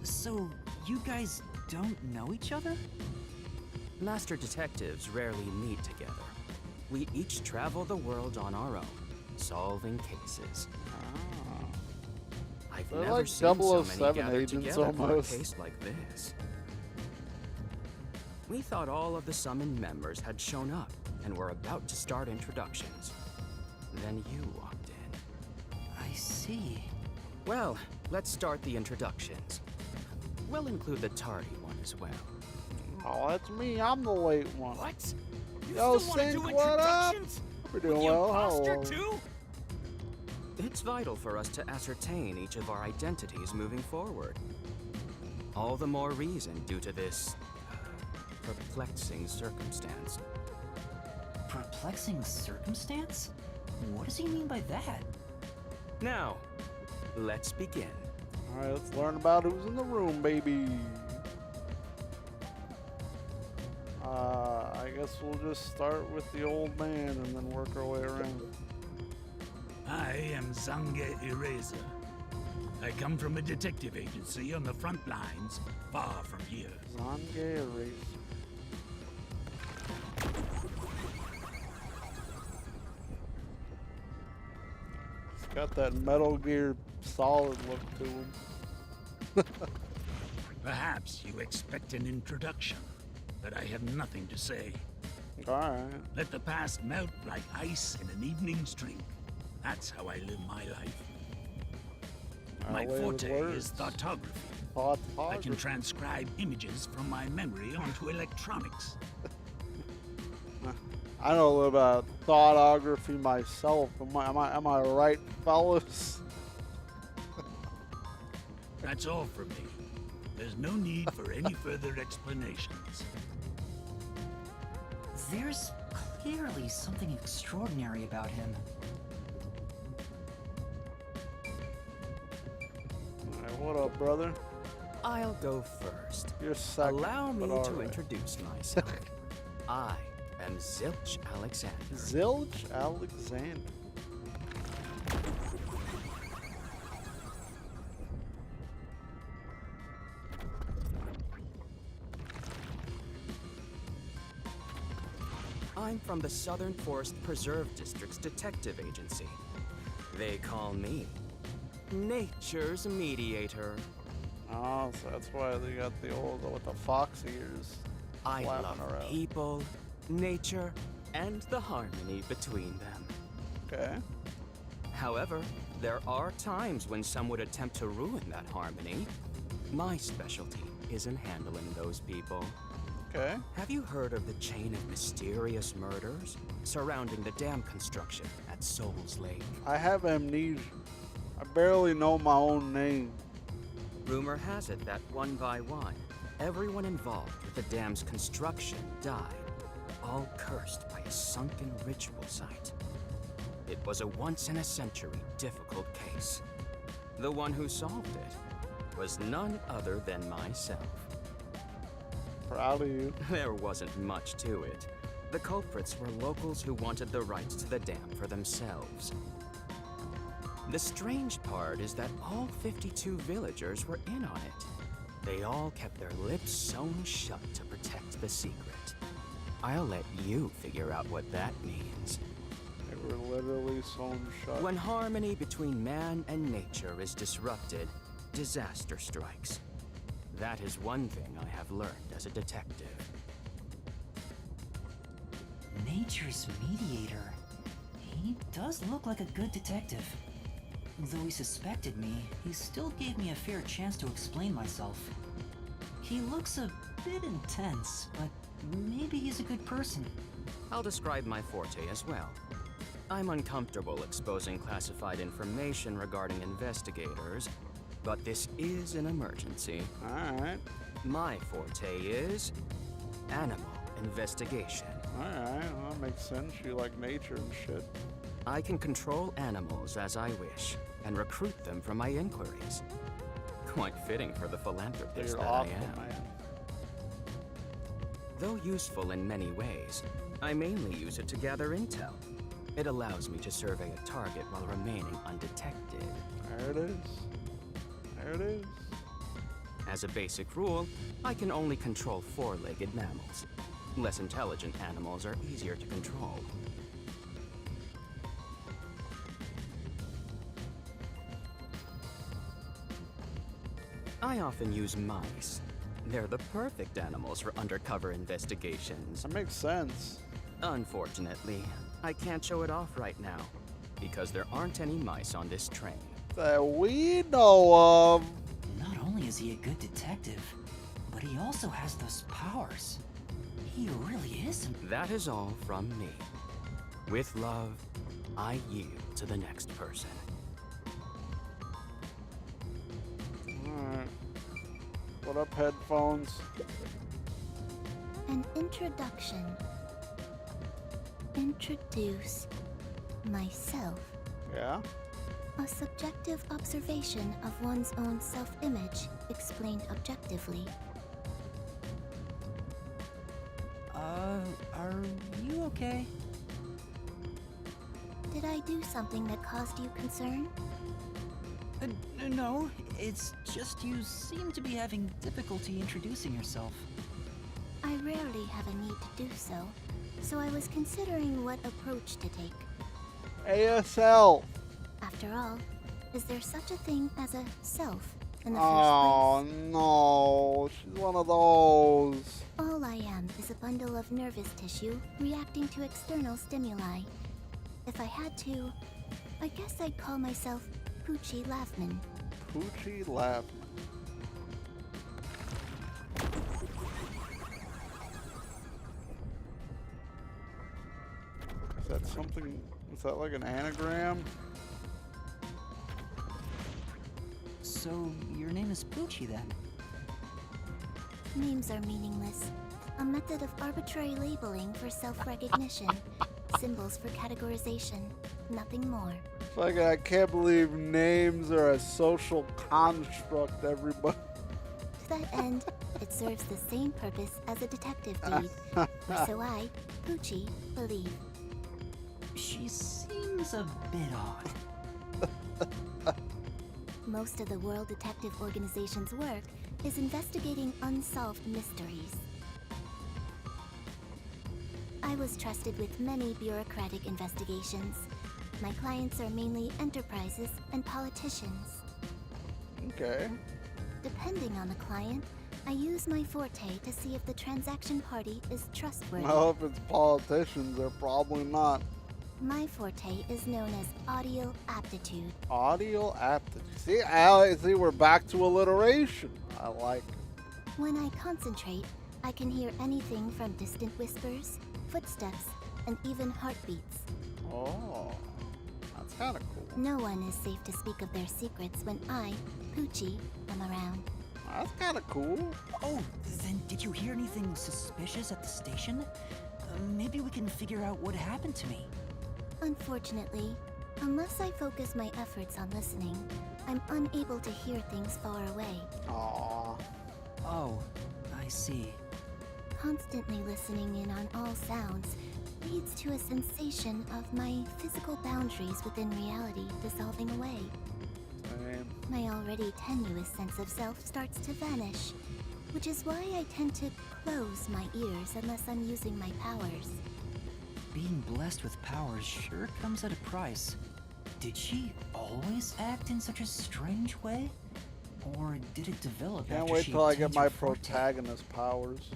So, you guys don't know each other? Master detectives rarely meet together. We each travel the world on our own, solving cases. I've They're never like seen so 007 many gathered agents together for a almost. case like this. We thought all of the summoned members had shown up and were about to start introductions. Then you walked in. I see. Well, let's start the introductions. We'll include the tardy one as well. Oh, that's me. I'm the late one. What? You Yo, still wanna Sync, do what up? introductions? We're doing With the well. imposter Hello. too? It's vital for us to ascertain each of our identities moving forward. All the more reason due to this perplexing circumstance. Perplexing circumstance? What does he mean by that? Now, let's begin. All right, let's learn about who's in the room, baby. I guess we'll just start with the old man and then work our way around. I am Zange Eraser. I come from a detective agency on the front lines, far from here. Zange Eraser. He's got that Metal Gear Solid look to him. Perhaps you expect an introduction, but I have nothing to say. Alright. Let the past melt like ice in an evening's drink. That's how I live my life. My Away with forte words. is thoughtography. I can Photography. transcribe images from my memory onto electronics. I know a little about thoughtography myself. Am I right, fellas? That's all from me. There's no need for any further explanations. There's clearly something extraordinary about him. Alright, what up, brother? I'll go first. You're second. Allow me but to alright. introduce myself. I am Zilch Alexander. Zilch Alexander. I'm from the Southern Forest Preserve District's detective agency. They call me Nature's Mediator. Oh, so that's why they got the old with the fox ears. I flapping love around. people, nature, and the harmony between them. Okay. However, there are times when some would attempt to ruin that harmony. My specialty is in handling those people. Okay. Have you heard of the chain of mysterious murders surrounding the dam construction at Souls Lake? I have amnesia. I barely know my own name. Rumor has it that one by one, everyone involved with the dam's construction died, all cursed by a sunken ritual site. It was a once-in-a-century difficult case. The one who solved it was none other than myself. Proud of you. There wasn't much to it. The culprits were locals who wanted the rights to the dam for themselves. The strange part is that all 52 villagers were in on it. They all kept their lips sewn shut to protect the secret. I'll let you figure out what that means. They were literally sewn shut. When harmony between man and nature is disrupted, disaster strikes. That is one thing I have learned as a detective. Nature's mediator. He does look like a good detective. Though he suspected me, he still gave me a fair chance to explain myself. He looks a bit intense, but maybe he's a good person. I'll describe my forte as well. I'm uncomfortable exposing classified information regarding investigators, but this is an emergency. Alright. My forte is animal investigation. Alright, well, that makes sense. You like nature and shit. I can control animals as I wish and recruit them for my inquiries. Quite fitting for the philanthropist You're that awful, I am. man. Though useful in many ways, I mainly use it to gather intel. It allows me to survey a target while remaining undetected. There it is. There it is. As a basic rule, I can only control four-legged mammals. Less intelligent animals are easier to control. I often use mice. They're the perfect animals for undercover investigations. That makes sense. Unfortunately, I can't show it off right now, because there aren't any mice on this train. That we know of. Not only is he a good detective, but he also has those powers. He really is. That is all from me. With love, I yield to the next person. Alright. What up, headphones? An introduction. Introduce myself. Yeah? A subjective observation of one's own self-image, explained objectively. Are you okay? Did I do something that caused you concern? No, it's just you seem to be having difficulty introducing yourself. I rarely have a need to do so, so I was considering what approach to take. ASL. After all, is there such a thing as a self in the Oh first no, she's one of those. place? All I am is a bundle of nervous tissue reacting to external stimuli. If I had to, I guess I'd call myself Poochie Laughman. Poochie Lab. Is that something? Is that like an anagram? So, your name is Poochie then? Names are meaningless. A method of arbitrary labeling for self-recognition. Symbols for categorization. Nothing more. Like, I can't believe names are a social construct, everybody. To that end, It serves the same purpose as a detective deed, or so I, Poochie, believe. She seems a bit odd. Most of the World Detective Organization's work is investigating unsolved mysteries. I was trusted with many bureaucratic investigations. My clients are mainly enterprises and politicians. Okay. Depending on the client, I use my forte to see if the transaction party is trustworthy. Well, if it's politicians, they're probably not. My forte is known as audio aptitude. Audio aptitude. See, we're back to alliteration. I like it. When I concentrate, I can hear anything from distant whispers, footsteps, and even heartbeats. Oh, that's kind of cool. No one is safe to speak of their secrets when I, Poochie, am around. That's kind of cool. Oh, then did you hear anything suspicious at the station? Maybe we can figure out what happened to me. Unfortunately, unless I focus my efforts on listening, I'm unable to hear things far away. Aww. Oh, I see. Constantly listening in on all sounds leads to a sensation of my physical boundaries within reality dissolving away. Same. My already tenuous sense of self starts to vanish, which is why I tend to close my ears unless I'm using my powers. Being blessed with powers sure comes at a price. Did she always act in such a strange way? Or did it develop Can't after wait she till I obtained get my her forte? protagonist powers.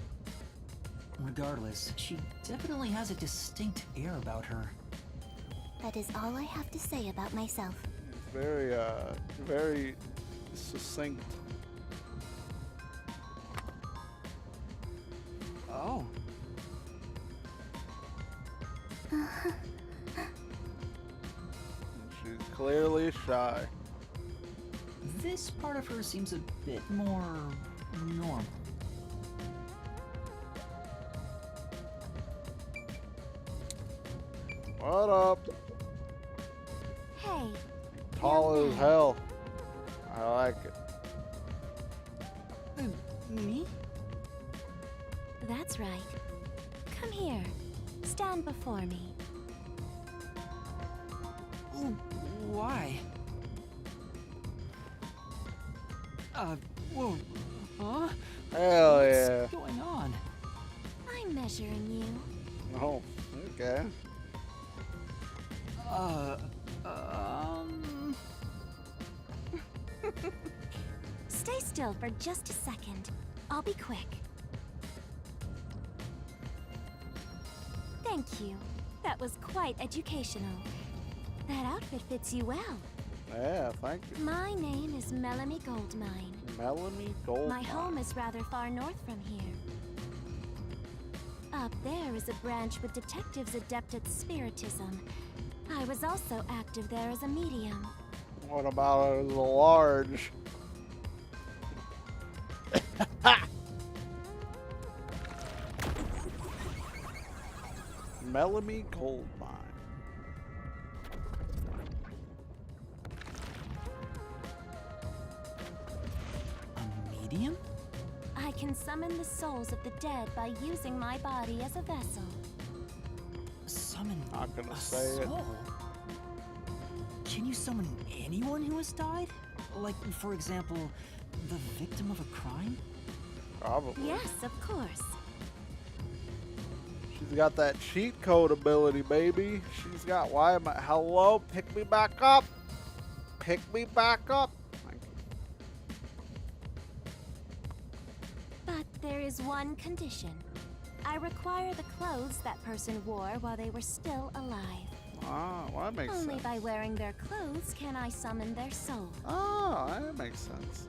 Regardless, she definitely has a distinct air about her. That is all I have to say about myself. Very succinct. Oh. She's clearly shy. This part of her seems a bit more normal. What up? Hey, Tall as hell. I like it. Me? that's right. Come here. Stand before me. Why? Whoa. Huh? Hell yeah. What's going on? I'm measuring you. Oh, okay. Stay still for just a second. I'll be quick. Thank you. That was quite educational. That outfit fits you well. Yeah, thank you. My name is Melanie Goldmine. Melanie Gold. My home is rather far north from here. Up there is a branch with detectives adept at spiritism. I was also active there as a medium. What about as a large? Melanie Goldmine. A medium? I can summon the souls of the dead by using my body as a vessel. Summon Not gonna a say it. soul? Can you summon anyone who has died? Like, for example, the victim of a crime? Probably. Yes, of course. She's got that cheat code ability, baby. She's got, why am I, hello, pick me back up. Pick me back up. Thank you. But there is one condition. I require the clothes that person wore while they were still alive. Ah, well, that makes Only sense. by wearing their clothes can I summon their soul. Oh, that makes sense.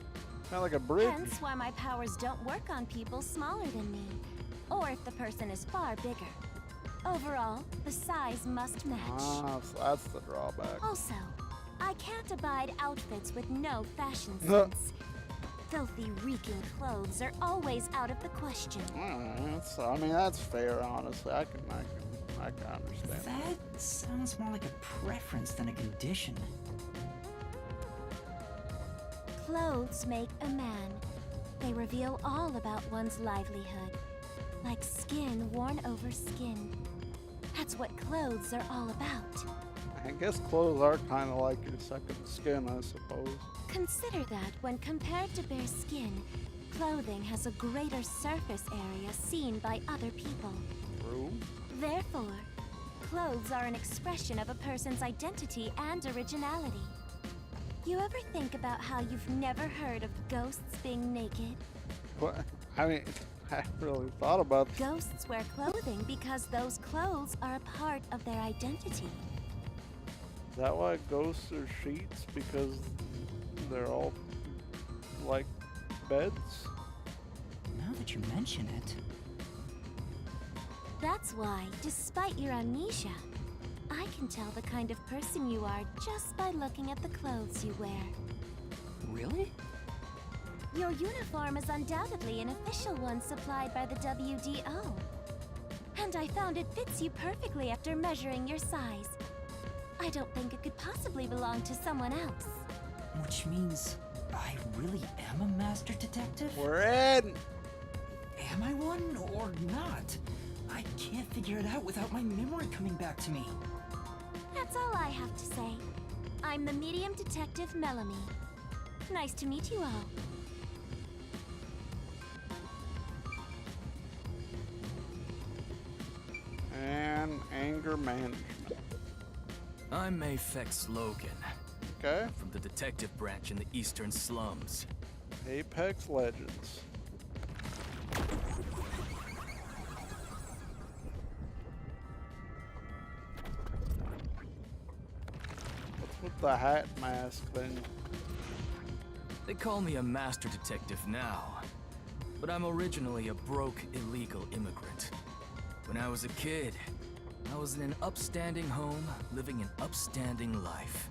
Kind of like a bridge. Hence why my powers don't work on people smaller than me, or if the person is far bigger. Overall, the size must match. Ah, so that's the drawback. Also, I can't abide outfits with no fashion sense. Filthy, reeking clothes are always out of the question. I mean, that's fair, honestly. I can understand. That sounds more like a preference than a condition. Clothes make a man. They reveal all about one's livelihood, like skin worn over skin. That's what clothes are all about. I guess clothes are kind of like your second skin, I suppose. Consider that when compared to bare skin, clothing has a greater surface area seen by other people. True. Therefore, clothes are an expression of a person's identity and originality. You ever think about how you've never heard of ghosts being naked? What? I mean, I haven't really thought about Ghosts wear clothing because those clothes are a part of their identity. Is that why ghosts are sheets? Because they're all like beds? Now that you mention it, That's why, despite your amnesia, I can tell the kind of person you are just by looking at the clothes you wear. really? Your uniform is undoubtedly an official one supplied by the WDO. And I found it fits you perfectly after measuring your size. I don't think it could possibly belong to someone else. Which means I really am a master detective? We're in! Am I one or not? I can't figure it out without my memory coming back to me. That's all I have to say. I'm the medium detective Melanie. Nice to meet you all. And anger management. I'm Mayfex Logan, Okay. from the detective branch in the eastern slums. Apex Legends. What's with the hat mask thing? They call me a master detective now, but I'm originally a broke, illegal immigrant. When I was a kid, I was in an upstanding home, living an upstanding life.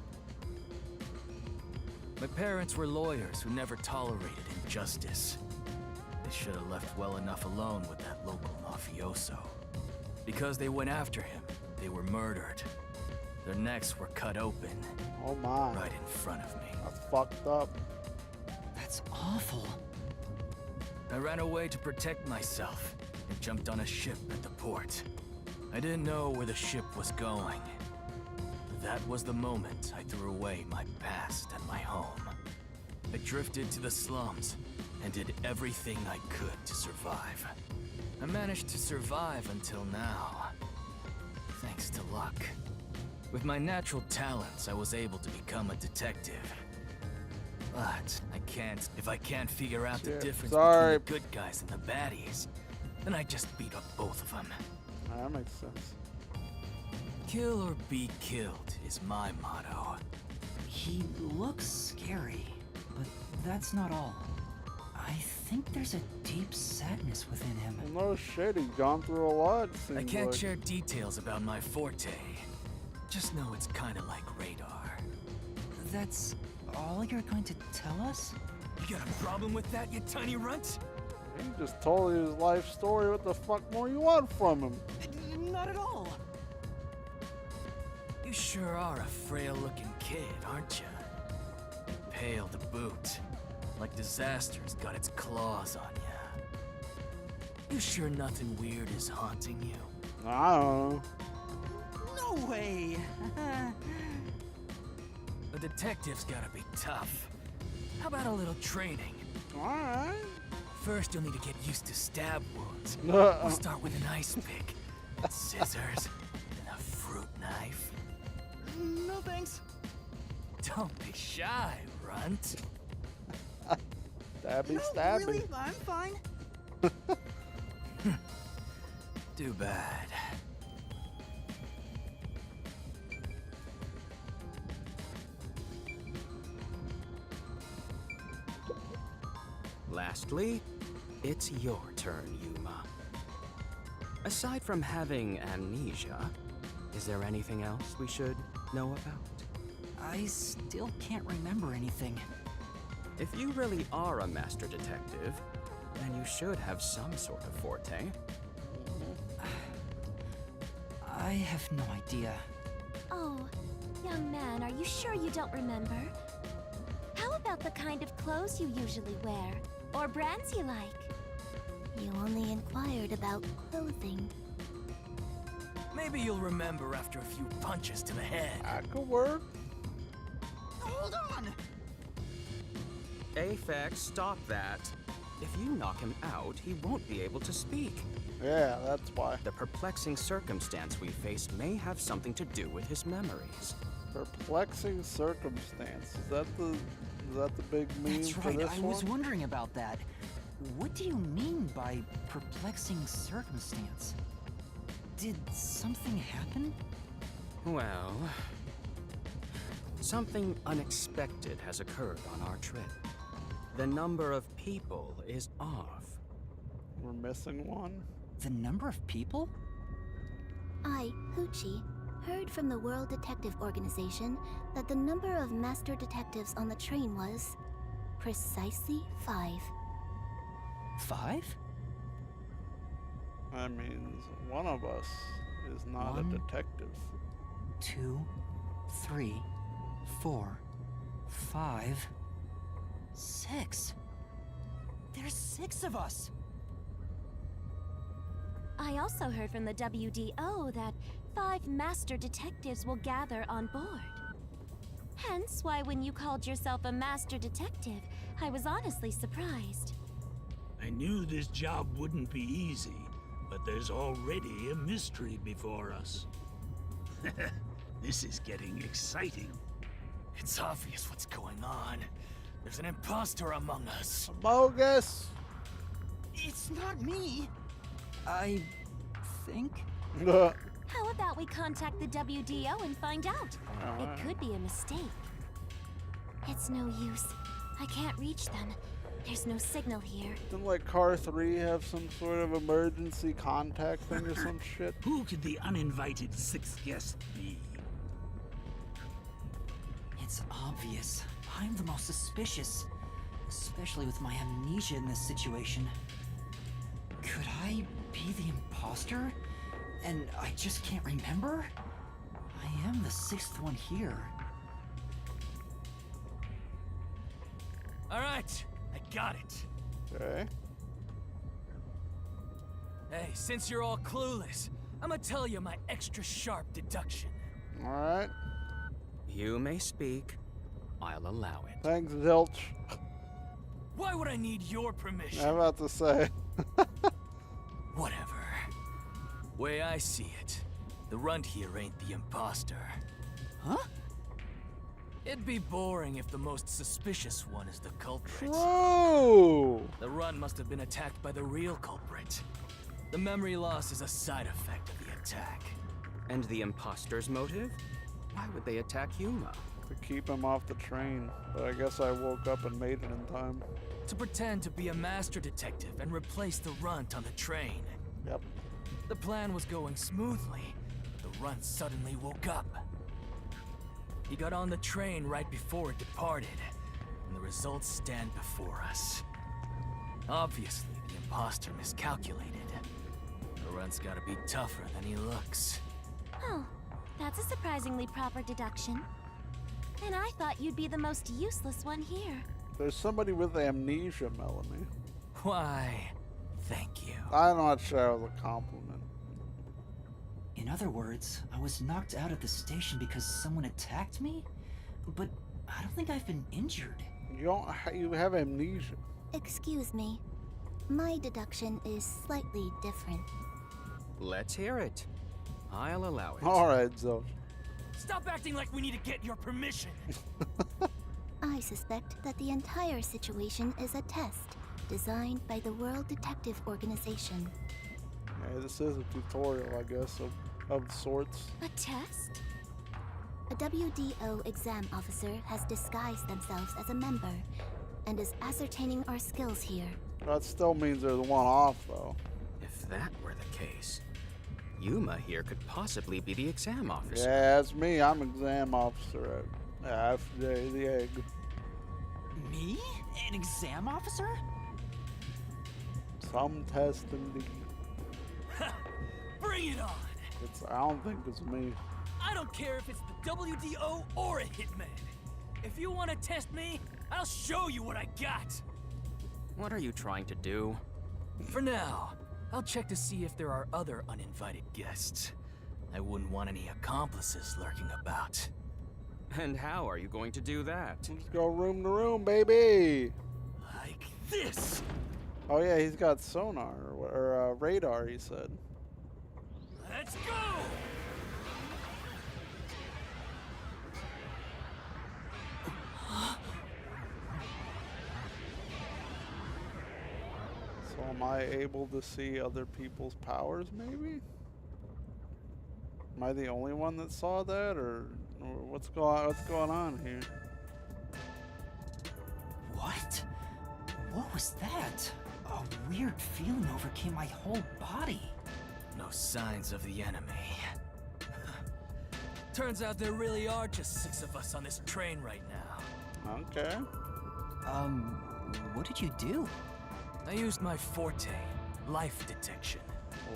My parents were lawyers who never tolerated injustice. They should have left well enough alone with that local mafioso. Because they went after him, they were murdered. Their necks were cut open, Oh my. right in front of me. That's fucked up. That's awful. I ran away to protect myself and jumped on a ship at the port. I didn't know where the ship was going. That was the moment I threw away my past and my home. I drifted to the slums and did everything I could to survive. I managed to survive until now, thanks to luck. With my natural talents, I was able to become a detective. But if I can't figure out the Shit, difference sorry. between the good guys and the baddies, then I just beat up both of them. That makes sense. Kill or be killed is my motto. He looks scary, but that's not all. I think there's a deep sadness within him. Well, no shit, he's gone through a lot. I Seems can't like. share details about my forte. Just know it's kinda like radar. That's all you're going to tell us? You got a problem with that, you tiny runt? He just told you his life story. What the fuck more you want from him? Not at all. You sure are a frail-looking kid, aren't you? Pale to boot. Like disaster's got its claws on you. You sure nothing weird is haunting you? I don't know. No way. A detective's gotta be tough. How about a little training? Alright. First, you'll need to get used to stab wounds. We'll start with an ice pick, scissors, and a fruit knife. No thanks. Don't be shy, runt. Stabby, stabby. I'm fine. Too bad. Lastly, it's your turn, Yuma. Aside from having amnesia, is there anything else we should know about? I still can't remember anything. If you really are a master detective, then you should have some sort of forte. I have no idea. Oh, young man, are you sure you don't remember? How about the kind of clothes you usually wear? or brands you like. You only inquired about clothing. Maybe you'll remember after a few punches to the head. That could work. Hold on! Aphex, stop that. If you knock him out, he won't be able to speak. Yeah, that's why. The perplexing circumstance we face may have something to do with his memories. Perplexing circumstance. Is that the big meme That's for right, this I one? was wondering about that. What do you mean by perplexing circumstance? Did something happen? Well, something unexpected has occurred on our trip. The number of people is off. We're missing one. The number of people? I, Hoochie, heard from the World Detective Organization that the number of master detectives on the train was precisely 5. 5? That means one of us is not One. a detective. 2, 3, 4, 5, 6. There's 6 of us. I also heard from the WDO that 5 master detectives will gather on board. Hence why when you called yourself a master detective, I was honestly surprised. I knew this job wouldn't be easy, but there's already a mystery before us. This is getting exciting. It's obvious what's going on. There's an imposter among us. Bogus! It's not me. I think. How about we contact the WDO and find out? It could be a mistake. It's no use. I can't reach them. There's no signal here. Didn't like Car 3 have some sort of emergency contact thing or some shit? Who could the uninvited 6th guest be? It's obvious. I'm the most suspicious. Especially with my amnesia in this situation. Could I be the imposter? And I just can't remember? I am the 6th one here. All right, I got it. Okay. Hey, since you're all clueless, I'm gonna tell you my extra sharp deduction. Alright. You may speak. I'll allow it. Thanks, Zilch. Why would I need your permission? I'm about to say. Whatever. Way I see it, the runt here ain't the imposter. Huh? It'd be boring if the most suspicious one is the culprit. Whoa! The runt must have been attacked by the real culprit. The memory loss is a side effect of the attack. And the imposter's motive? Why would they attack Yuma? To keep him off the train. But I guess I woke up and made it in time. To pretend to be a master detective and replace the runt on the train. Yep. The plan was going smoothly, but the runt suddenly woke up. He got on the train right before it departed, and the results stand before us. Obviously, the imposter miscalculated. The runt's gotta be tougher than he looks. Oh, that's a surprisingly proper deduction. And I thought you'd be the most useless one here. There's somebody with amnesia, Melanie. Why, thank you. I'm not sure it was a compliment. In other words, I was knocked out of the station because someone attacked me? But I don't think I've been injured. You have amnesia. Excuse me. My deduction is slightly different. Let's hear it. I'll allow it. Alright, Zilch. Stop acting like we need to get your permission. I suspect that the entire situation is a test designed by the World Detective Organization. Yeah, this is a tutorial, I guess, of sorts. A test? A WDO exam officer has disguised themselves as a member and is ascertaining our skills here. That still means there's one off, though. If that were the case, Yuma here could possibly be the exam officer. Yeah, that's me. I'm exam officer at FJ the Egg. Me? An exam officer? Some test indeed. Bring it on! I don't think it's me. I don't care if it's the WDO or a hitman. If you want to test me, I'll show you what I got. What are you trying to do? For now, I'll check to see if there are other uninvited guests. I wouldn't want any accomplices lurking about. And how are you going to do that? Let's go room to room, baby. Like this! Oh yeah, he's got sonar or radar. He said. Let's go! So am I able to see other people's powers? Maybe. Am I the only one that saw that, or what's going on here? What? What was that? A weird feeling overcame my whole body. No signs of the enemy. Turns out there really are just 6 of us on this train right now. Okay. What did you do? I used my forte, life detection.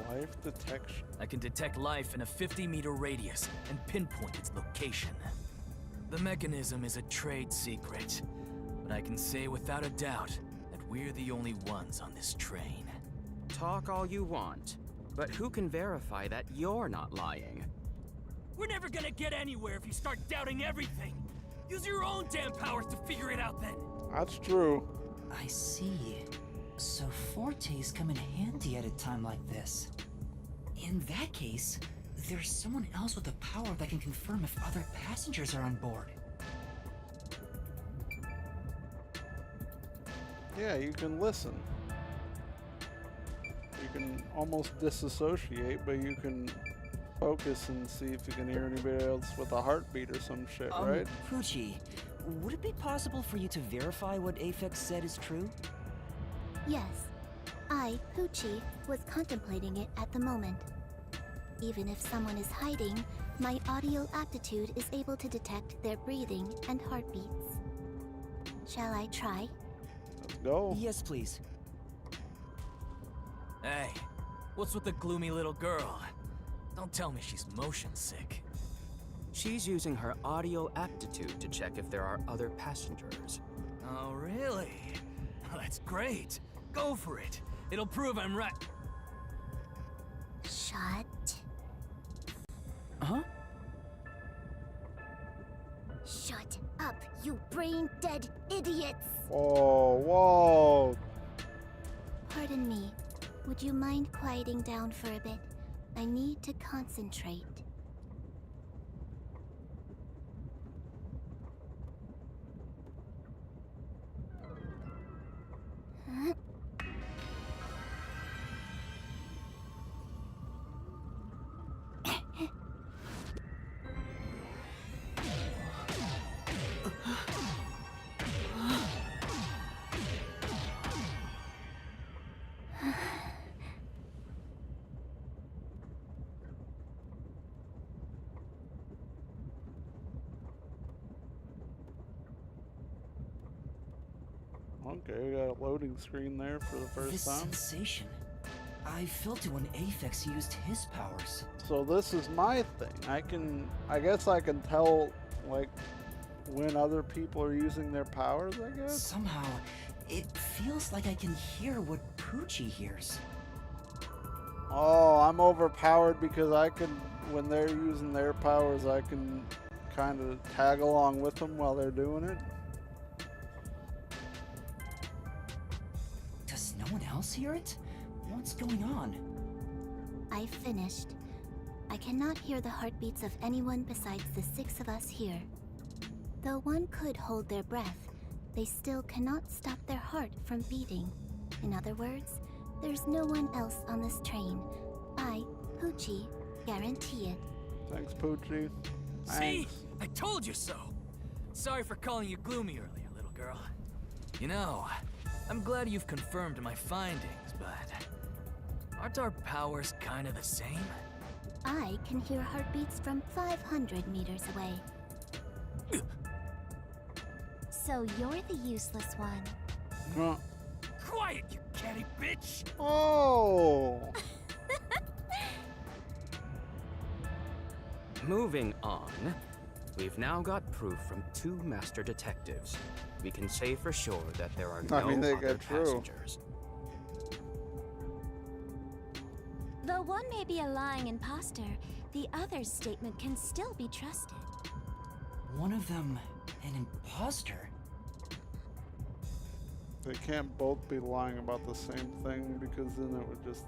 Life detection. I can detect life in a 50-meter radius and pinpoint its location. The mechanism is a trade secret, but I can say without a doubt that we're the only ones on this train. Talk all you want, but who can verify that you're not lying? We're never gonna get anywhere if you start doubting everything. Use your own damn powers to figure it out then. That's true. I see. So fortes come in handy at a time like this. In that case, there's someone else with the power that can confirm if other passengers are on board. Yeah, you can listen. You can almost disassociate, but you can focus and see if you can hear anybody else with a heartbeat or some shit, right? Poochie, would it be possible for you to verify what Aphex said is true? Yes. I, Poochie, was contemplating it at the moment. Even if someone is hiding, my audio aptitude is able to detect their breathing and heartbeats. Shall I try? Let's go. Yes, please. Hey, what's with the gloomy little girl? Don't tell me she's motion sick. She's using her audio aptitude to check if there are other passengers. Oh, really? That's great. Go for it. It'll prove I'm right. Shut. Huh? Shut up, you brain-dead idiots! Oh, whoa. Pardon me. Would you mind quieting down for a bit? I need to concentrate. Huh? Okay, we got a loading screen there for the first This time. sensation. I felt it when Aphex used his powers. So this is my thing. I guess I can tell, like, when other people are using their powers, I guess? Somehow, it feels like I can hear what Poochie hears. Oh, I'm overpowered because I can, when they're using their powers, I can kind of tag along with them while they're doing it. Does no one else hear it? What's going on? I finished. I cannot hear the heartbeats of anyone besides the 6 of us here. Though one could hold their breath, they still cannot stop their heart from beating. In other words, there's no one else on this train. I, Poochie, guarantee it. Thanks, Poochie. See? Thanks. I told you so. Sorry for calling you gloomy earlier, little girl. You know, I'm glad you've confirmed my findings, but aren't our powers kind of the same? I can hear heartbeats from 500 meters away. So you're the useless one. Huh. Quiet, you catty bitch! Oh! Moving on, we've now got proof from 2 master detectives. we can say for sure that there are I no mean, they other get through. passengers. Though one may be a lying imposter, the other's statement can still be trusted. One of them an imposter? They can't both be lying about the same thing because then it would just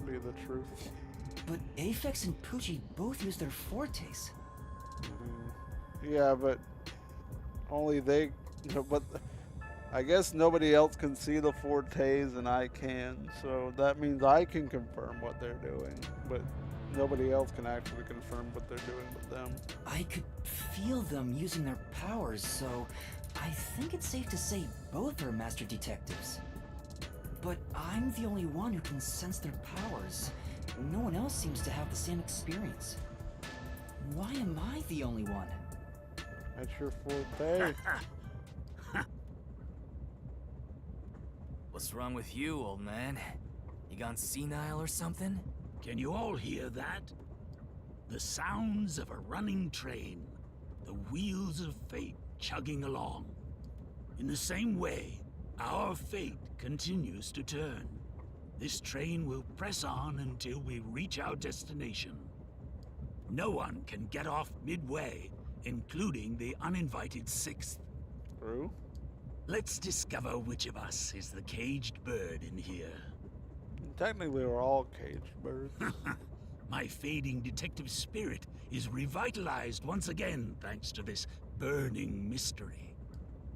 be the truth. But Aphex and Poochie both use their fortes. Yeah, but only they. But I guess nobody else can see the fortes and I can, so that means I can confirm what they're doing, but nobody else can actually confirm what they're doing with them. I could feel them using their powers, so I think it's safe to say both are master detectives. But I'm the only one who can sense their powers. No one else seems to have the same experience. Why am I the only one? That's your forte. What's wrong with you, old man? You gone senile or something? Can you all hear that? The sounds of a running train, the wheels of fate chugging along. In the same way, our fate continues to turn. This train will press on until we reach our destination. No one can get off midway, including the uninvited sixth. True. Let's discover which of us is the caged bird in here. Technically, we're all caged birds. My fading detective spirit is revitalized once again thanks to this burning mystery.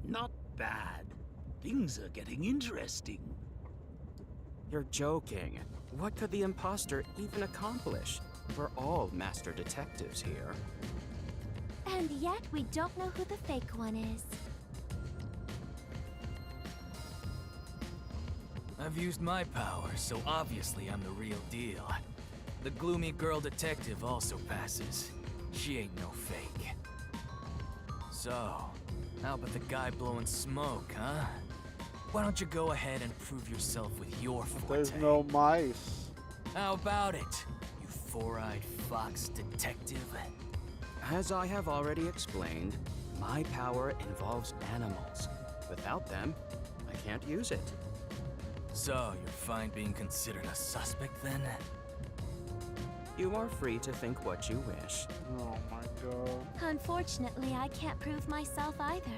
Not bad. Things are getting interesting. You're joking. What could the imposter even accomplish? We're all master detectives here. And yet we don't know who the fake one is. I've used my powers, so obviously I'm the real deal. The gloomy girl detective also passes. She ain't no fake. So, how about the guy blowing smoke, huh? Why don't you go ahead and prove yourself with your forte? There's no mice. How about it, you four-eyed fox detective? As I have already explained, my power involves animals. Without them, I can't use it. So, you're fine being considered a suspect then? You are free to think what you wish. Oh my god. Unfortunately, I can't prove myself either.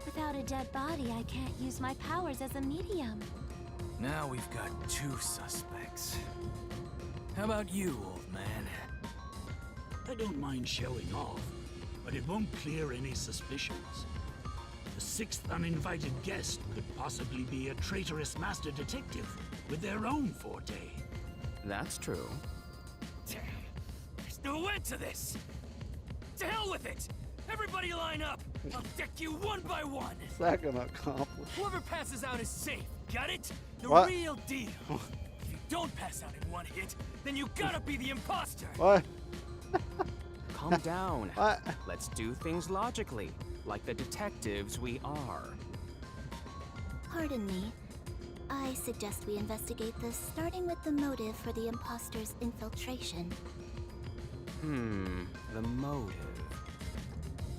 Without a dead body, I can't use my powers as a medium. Now we've got two suspects. How about you, old man? I don't mind showing off, but it won't clear any suspicions. The sixth uninvited guest could possibly be a traitorous master detective with their own forte. That's true. There's no end to this! To hell with it! Everybody line up! I'll deck you one by one! What's that gonna accomplish? Whoever passes out is safe, got it? The What? real deal! If you don't pass out in one hit, then you gotta be the imposter! What? Calm down. What? Let's do things logically, like the detectives we are. Pardon me. I suggest we investigate this, starting with the motive for the imposter's infiltration. The motive.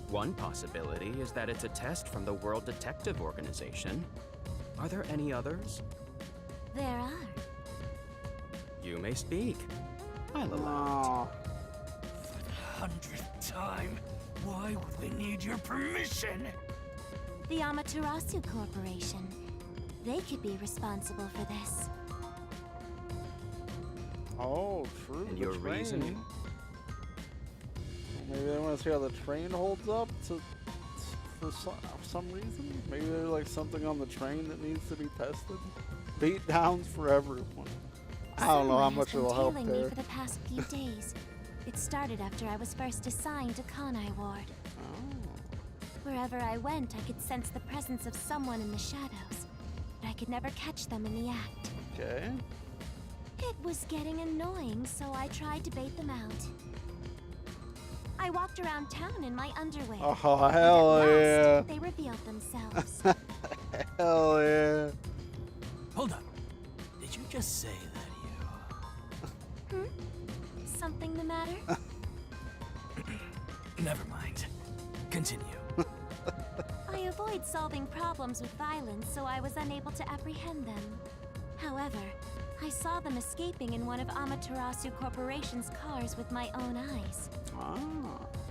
One possibility is that it's a test from the World Detective Organization. Are there any others? There are. You may speak. I'll allow Oh. 100th time, why would we need your permission? The Amaterasu Corporation. They could be responsible for this. Oh, true. it. And the your train. reasoning? Maybe they want to see how the train holds up for some reason. Maybe there's like something on the train that needs to be tested. Beat downs for everyone. I don't know how much it'll help Someone has been tailing there. me for the past few days. It started after I was first assigned to Kanai Ward. Oh. Wherever I went, I could sense the presence of someone in the shadows, but I could never catch them in the act. Okay. It was getting annoying, so I tried to bait them out. I walked around town in my underwear. Oh, and hell at yeah. last, they revealed themselves. Hell yeah. Hold up. Did you just say that you... Something the matter? Never mind. Continue. I avoided avoid solving problems with violence, so I was unable to apprehend them. However, I saw them escaping in one of Amaterasu Corporation's cars with my own eyes. Ah.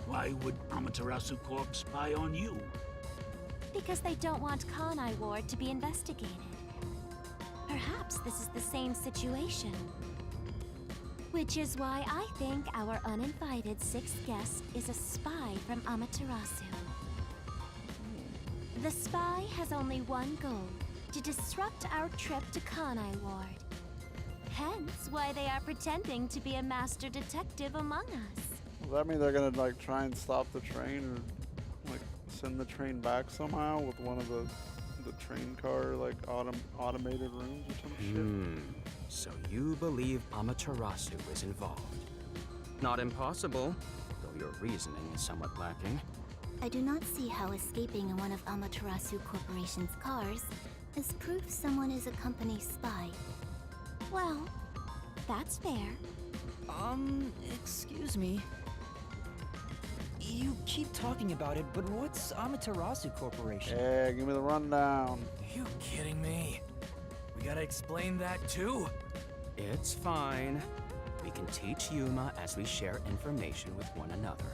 Why would Amaterasu Corp spy on you? Because they don't want Kanai Ward to be investigated. Perhaps this is the same situation. Which is why I think our uninvited sixth guest is a spy from Amaterasu. The spy has only one goal, to disrupt our trip to Kanai Ward. Hence why they are pretending to be a master detective among us. Does that mean they're gonna like try and stop the train or like send the train back somehow with one of the train car like automated rooms or some shit? So you believe Amaterasu is involved? Not impossible, though your reasoning is somewhat lacking. I do not see how escaping in one of Amaterasu Corporation's cars is proof someone is a company spy. Well, that's fair. Excuse me. You keep talking about it, but what's Amaterasu Corporation? Yeah, give me the rundown. You kidding me? We gotta explain that too? It's fine. We can teach Yuma as we share information with one another.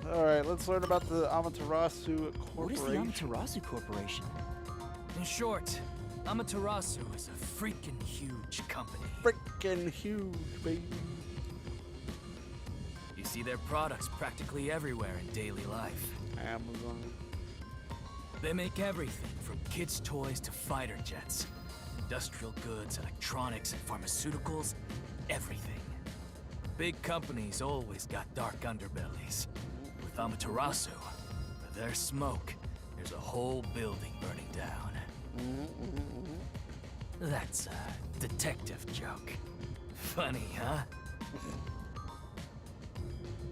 Alright, let's learn about the Amaterasu Corporation. What is the Amaterasu Corporation? In short, Amaterasu is a freaking huge company. Freaking huge, baby. You see their products practically everywhere in daily life. Amazon. They make everything from kids' toys to fighter jets, industrial goods, electronics, and pharmaceuticals, everything. Big companies always got dark underbellies. With Amaterasu, with their smoke, there's a whole building burning down. That's a detective joke. Funny, huh?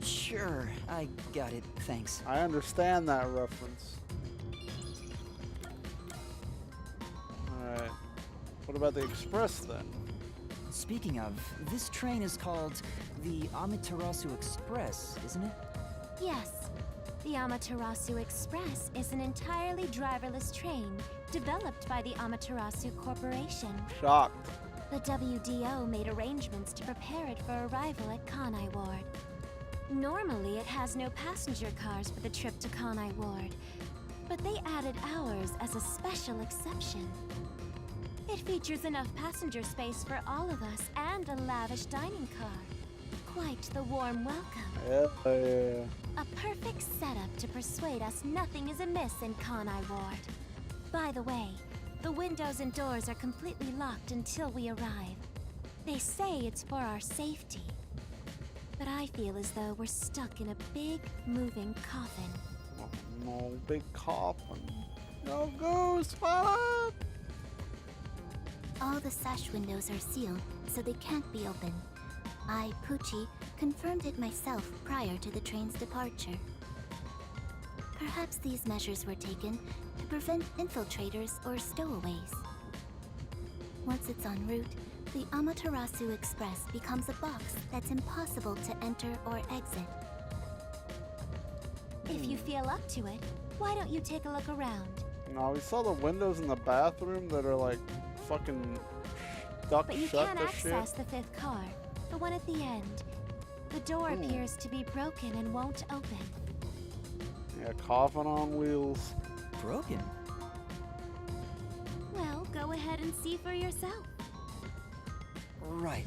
Sure, I got it, thanks. I understand that reference. Alright. What about the Express then? Speaking of, this train is called the Amaterasu Express, isn't it? Yes. The Amaterasu Express is an entirely driverless train developed by the Amaterasu Corporation. Shocked. The WDO made arrangements to prepare it for arrival at Kanai Ward. Normally, it has no passenger cars for the trip to Kanai Ward, but they added ours as a special exception. It features enough passenger space for all of us and a lavish dining car. Quite the warm welcome. Hell yeah. A perfect setup to persuade us nothing is amiss in Kanai Ward. By the way, the windows and doors are completely locked until we arrive. They say it's for our safety. But I feel as though we're stuck in a big, moving coffin. Oh, no, big coffin. No ghost, what? All the sash windows are sealed, so they can't be opened. I, Pucci, confirmed it myself prior to the train's departure. Perhaps these measures were taken to prevent infiltrators or stowaways. Once it's en route, the Amaterasu Express becomes a box that's impossible to enter or exit. If you feel up to it, why don't you take a look around? No, we saw the windows in the bathroom that are like fucking stuck But you shut can't to access shit. the fifth car, the one at the end. The door appears to be broken and won't open. Yeah, coffin on wheels. Broken? Well, go ahead and see for yourself. Right.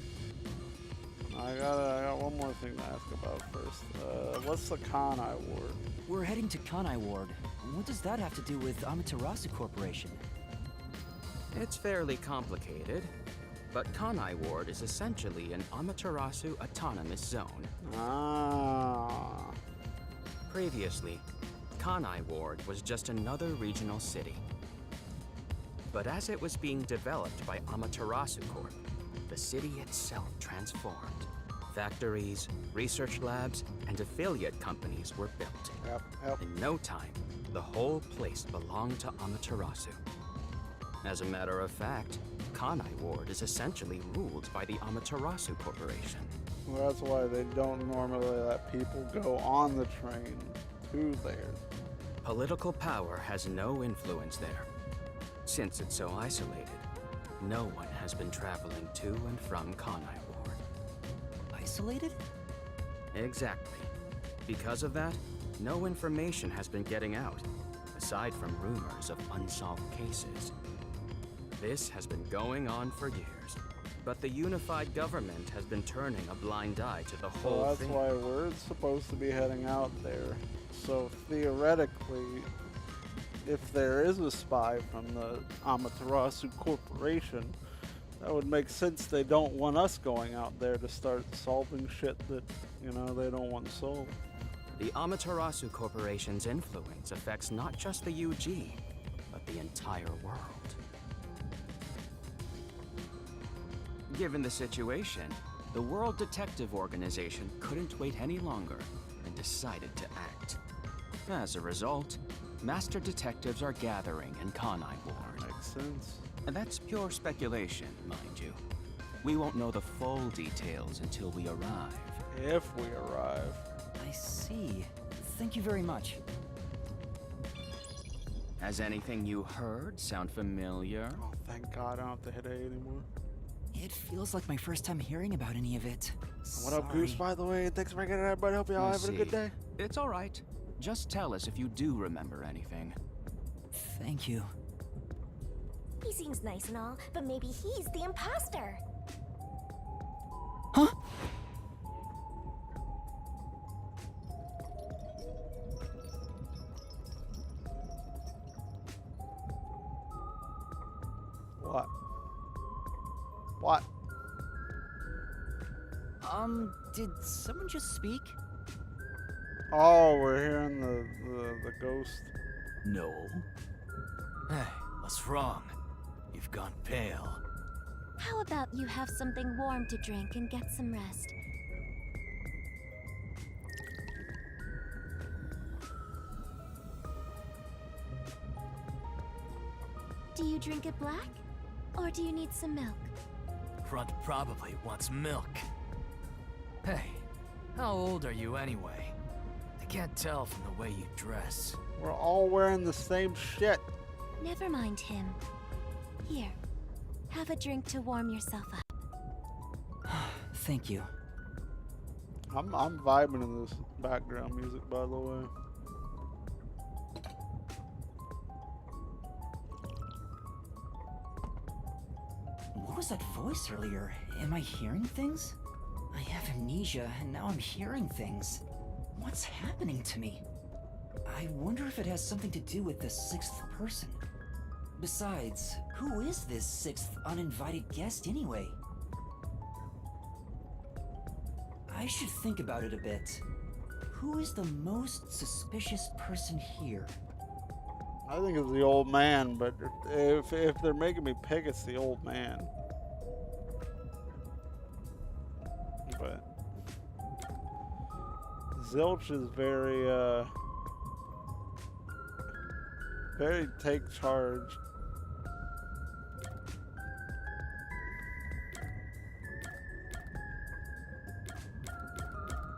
I got one more thing to ask about first. What's the Kanai Ward? We're heading to Kanai Ward. What does that have to do with Amaterasu Corporation? It's fairly complicated, but Kanai Ward is essentially an Amaterasu autonomous zone. Ah. Previously, Kanai Ward was just another regional city. But as it was being developed by Amaterasu Corp, the city itself transformed. Factories, research labs, and affiliate companies were built. Yep. In no time, the whole place belonged to Amaterasu. As a matter of fact, Kanai Ward is essentially ruled by the Amaterasu Corporation. Well, that's why they don't normally let people go on the train. to there? Political power has no influence there. Since it's so isolated, no one has been traveling to and from Conai Ward. Isolated? Exactly. Because of that, no information has been getting out, aside from rumors of unsolved cases. This has been going on for years, but the unified government has been turning a blind eye to the So whole that's thing. why we're supposed to be heading out there. So theoretically, if there is a spy from the Amaterasu Corporation, that would make sense. They don't want us going out there to start solving shit that, you know, they don't want solved. The Amaterasu Corporation's influence affects not just the UG, but the entire world. Given the situation, the World Detective Organization couldn't wait any longer and decided to act. As a result, master detectives are gathering in Conai Ward. Makes sense. And that's pure speculation, mind you. We won't know the full details until we arrive. If we arrive. I see. Thank you very much. Has anything you heard sound familiar? Oh, thank God I don't have to hit A anymore. It feels like my first time hearing about any of it. What up, Goose, by the way? Thanks for getting everybody. Hope you all I having a good see. day. It's all right. Just tell us if you do remember anything. Thank you. He seems nice and all, but maybe he's the imposter. Huh? What? What? Did someone just speak? Oh, we're hearing the ghost. No. Hey, what's wrong? You've gone pale. How about you have something warm to drink and get some rest? Do you drink it black? Or do you need some milk? Front probably wants milk. Hey, how old are you anyway? I can't tell from the way you dress. We're all wearing the same shit. Never mind him. Here, have a drink to warm yourself up. Thank you. I'm vibing to this background music, by the way. What was that voice earlier? Am I hearing things? I have amnesia, and now I'm hearing things. What's happening to me? I wonder if it has something to do with the sixth person. Besides, who is this sixth uninvited guest anyway? I should think about it a bit. Who is the most suspicious person here? I think it's the old man, but if they're making me pick, it's the old man. But Zilch is very take charge.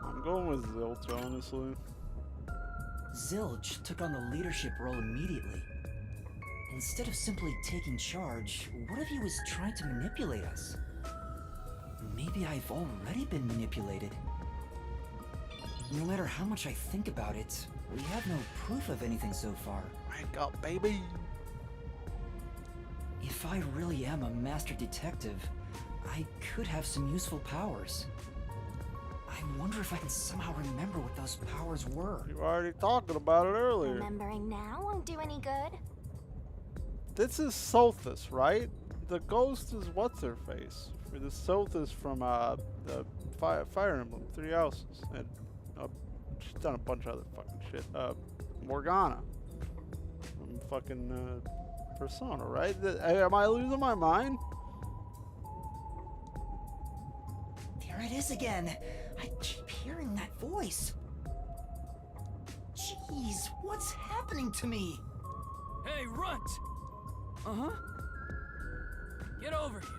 I'm going with Zilch, honestly. Zilch took on the leadership role immediately. Instead of simply taking charge, what if he was trying to manipulate us? Maybe I've already been manipulated. No matter how much I think about it, we have no proof of anything so far. Wake up, baby! If I really am a master detective, I could have some useful powers. I wonder if I can somehow remember what those powers were. You were already talking about it earlier. Remembering now won't do any good. This is Sothis, right? The ghost is what's her face. For the Sothis from the Fire Emblem, Three Houses, and she's done a bunch of other fucking shit. Morgana from fucking Persona, right? Am I losing my mind? There it is again. I keep hearing that voice. Jeez, what's happening to me? Hey, Runt! Uh-huh. Get over here.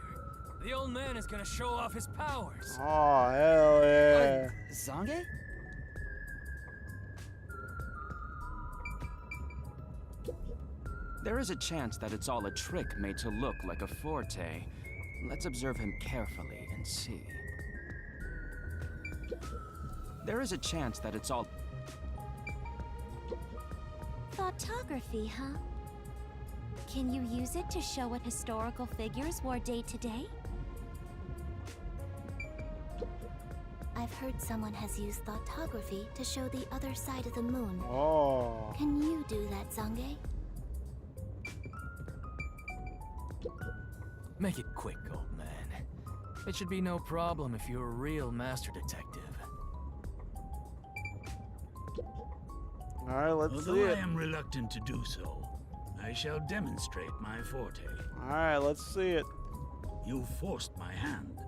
The old man is gonna show off his powers. Oh, hell yeah. Zange? There is a chance that it's all a trick made to look like a forte. Let's observe him carefully and see. There is a chance that it's all... Thoughtography, huh? Can you use it to show what historical figures wore day to day? I've heard someone has used thoughtography to show the other side of the moon. Oh. Can you do that, Zange? Make it quick, old man. It should be no problem if you're a real master detective. Alright, let's see Although I it. am reluctant to do so, I shall demonstrate my forte. Alright, let's see it. You forced my hand.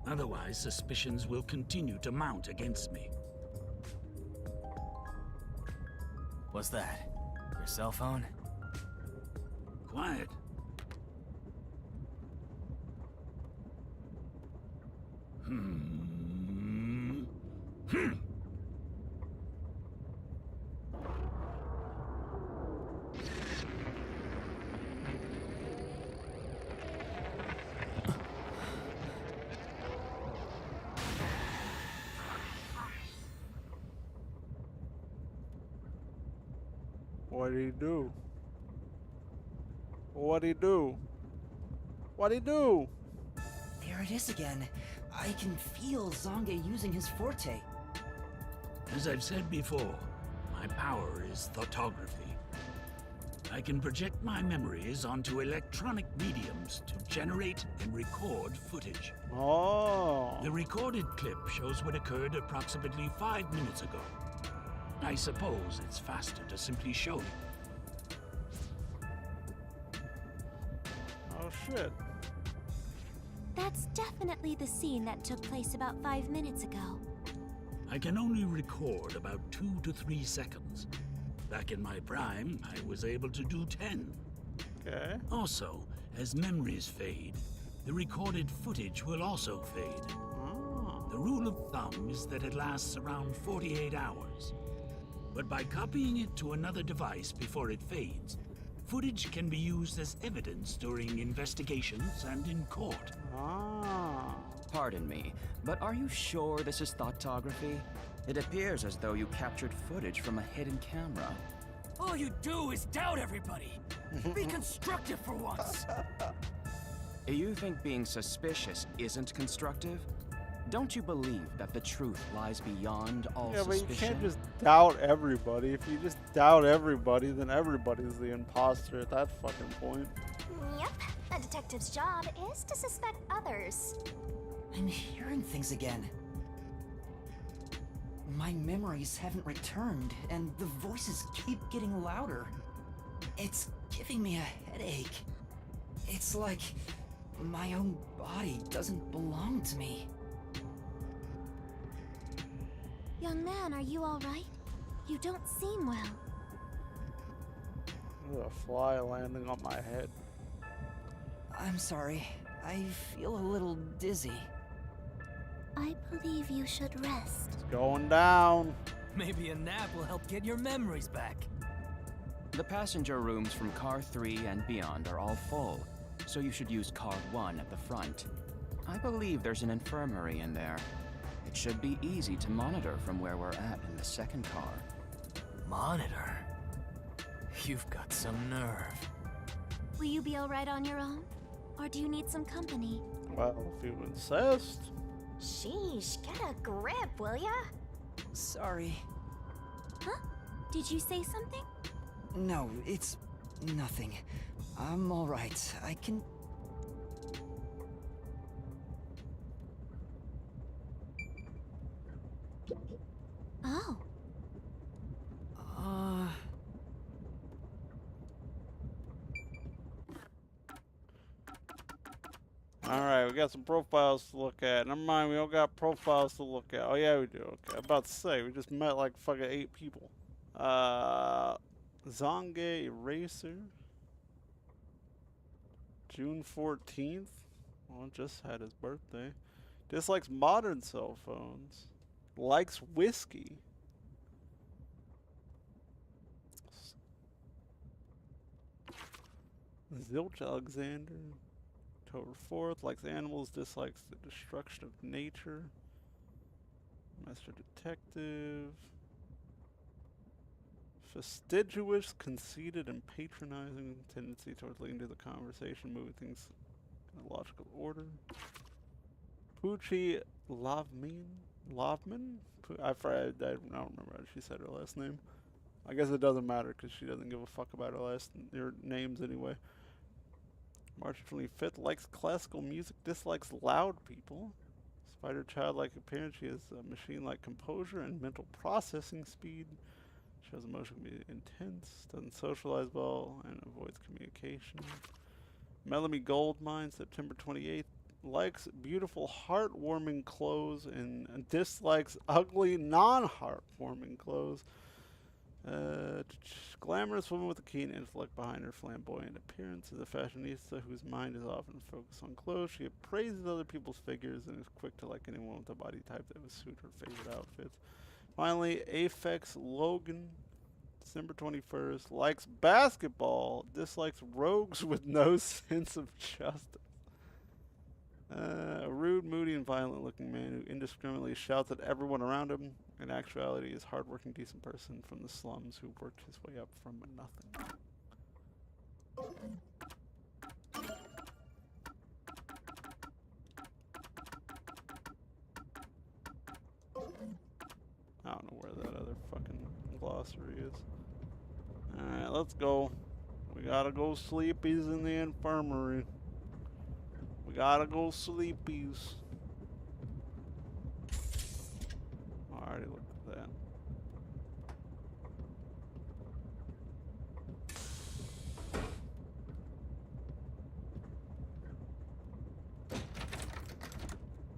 Otherwise, suspicions will continue to mount against me. What's that? Your cell phone? Quiet. What'd he do? What'd he do? What'd he do? There it is again. I can feel Zange using his forte. As I've said before, my power is thoughtography. I can project my memories onto electronic mediums to generate and record footage. Oh. The recorded clip shows what occurred approximately 5 minutes ago. I suppose it's faster to simply show you. Oh shit. That's definitely the scene that took place about 5 minutes ago. I can only record about 2 to 3 seconds. Back in my prime, I was able to do 10. Okay. Also, as memories fade, the recorded footage will also fade. Oh. The rule of thumb is that it lasts around 48 hours. But by copying it to another device before it fades, footage can be used as evidence during investigations and in court. Ah. Pardon me, but are you sure this is thoughtography? It appears as though you captured footage from a hidden camera. All you do is doubt everybody. Be constructive for once. You think being suspicious isn't constructive? Don't you believe that the truth lies beyond all Yeah, but you suspicion? can't just doubt everybody. If you just doubt everybody, then everybody's the imposter at that fucking point. Yep, a detective's job is to suspect others. I'm hearing things again. My memories haven't returned, and the voices keep getting louder. It's giving me a headache. It's like my own body doesn't belong to me. Young man, are you all right? You don't seem well. There's a fly landing on my head. I'm sorry. I feel a little dizzy. I believe you should rest. It's going down. Maybe a nap will help get your memories back. The passenger rooms from Car 3 and beyond are all full, so you should use Car 1 at the front. I believe there's an infirmary in there. It should be easy to monitor from where we're at in the second car. Monitor? You've got some nerve. Will you be all right on your own? Or do you need some company? Well, if you insist. Sheesh, get a grip, will ya? Sorry. Huh? Did you say something? No, it's nothing. I'm all right. I can... Oh. Alright, we got some profiles to look at. Never mind, we don't got profiles to look at. Oh yeah, we do. Okay, I'm about to say, we just met like fucking 8 people. Zange Eraser. June 14th. Well, just had his birthday. Dislikes modern cell phones. Likes whiskey. Zilch Alexander. October 4th. Likes animals, dislikes the destruction of nature. Master Detective. Fastidious, conceited, and patronizing tendency towards leading to the conversation, moving things in a logical order. Poochie Lavman? I don't remember how she said her last name. I guess it doesn't matter because she doesn't give a fuck about her names anyway. March 25th, likes classical music, dislikes loud people. Spider childlike appearance, she has machine-like composure and mental processing speed. Shows emotion can be intense, doesn't socialize well, and avoids communication. Melanie Goldmine, September 28th, likes beautiful, heartwarming clothes and dislikes ugly, non-heartwarming clothes. Glamorous woman with a keen intellect behind her flamboyant appearance is a fashionista whose mind is often focused on clothes. She appraises other people's figures and is quick to like anyone with a body type that would suit her favorite outfits. Finally, Aphex Logan, December 21st, likes basketball, dislikes rogues with no sense of justice. A rude, moody, and violent-looking man who indiscriminately shouts at everyone around him. In actuality, is a hard-working, decent person from the slums who worked his way up from nothing. I don't know where that other fucking glossary is. Alright, let's go. We gotta go sleepies in the infirmary. We gotta go sleepies. I already looked at that.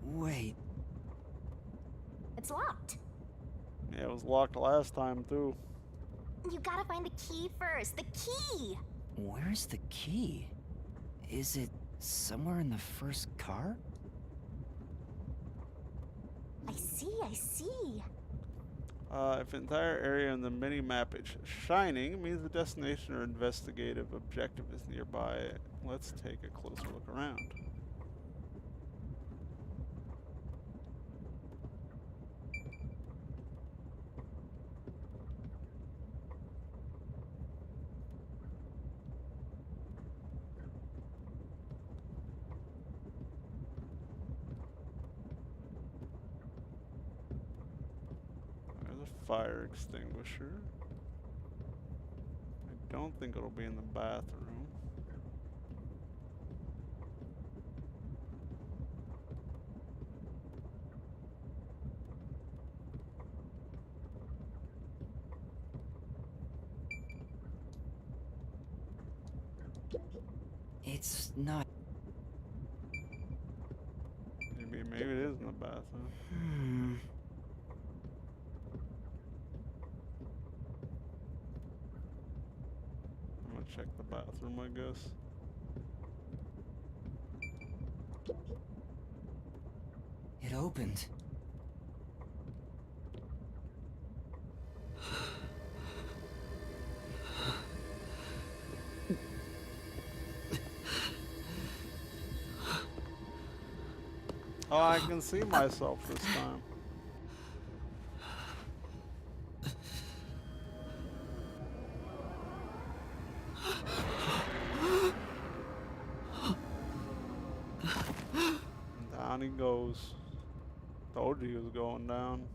Wait. It's locked. Yeah, it was locked last time too. You gotta find the key first. The key! Where's the key? Is it somewhere in the first car? I see. If the entire area in the mini-map is shining, it means the destination or investigative objective is nearby. Let's take a closer look around. Fire extinguisher. I don't think it'll be in the bathroom. It's not. Maybe it is in the bathroom. Check the bathroom, I guess. It opened. Oh, I can see myself this time. Down he goes. Told you he was going down.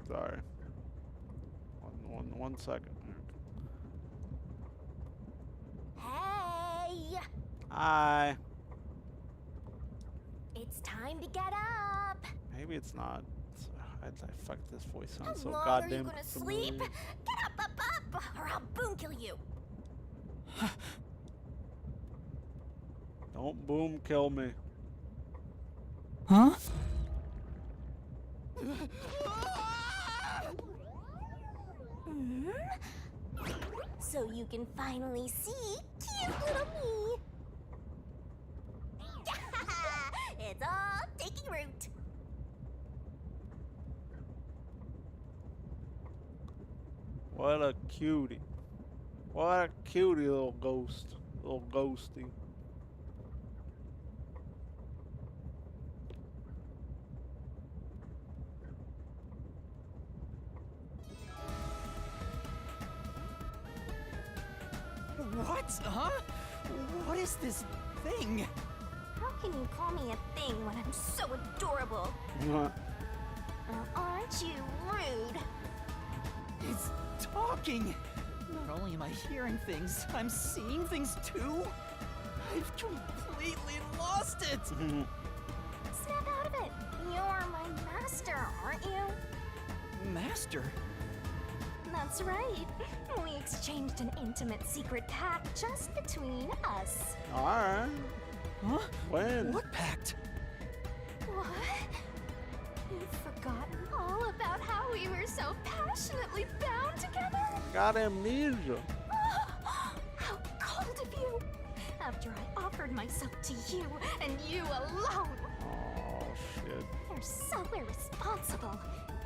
Sorry. One second. Hey! Hi. It's time to get up. Maybe it's not. I fuck this voice sounds so How long goddamn are you gonna familiar. sleep? Get up, or I'll boom kill you. Don't boom kill me. Huh? so you can finally see cute little me. It's all taking root. What a cutie. What a cutie little ghost. Little ghosty. What? Huh? What is this thing? How can you call me a thing when I'm so adorable? Aren't you rude? It's talking. Not only am I hearing things, I'm seeing things too. I've completely lost it. Snap out of it. You're my master, aren't you? Master? That's right. We exchanged an intimate secret pact just between us. Alright. Huh? When? What pact? What? You've forgotten all about how we were so passionately bound together? Got amnesia. How cold of you! After I offered myself to you and you alone. Oh shit. You're so irresponsible.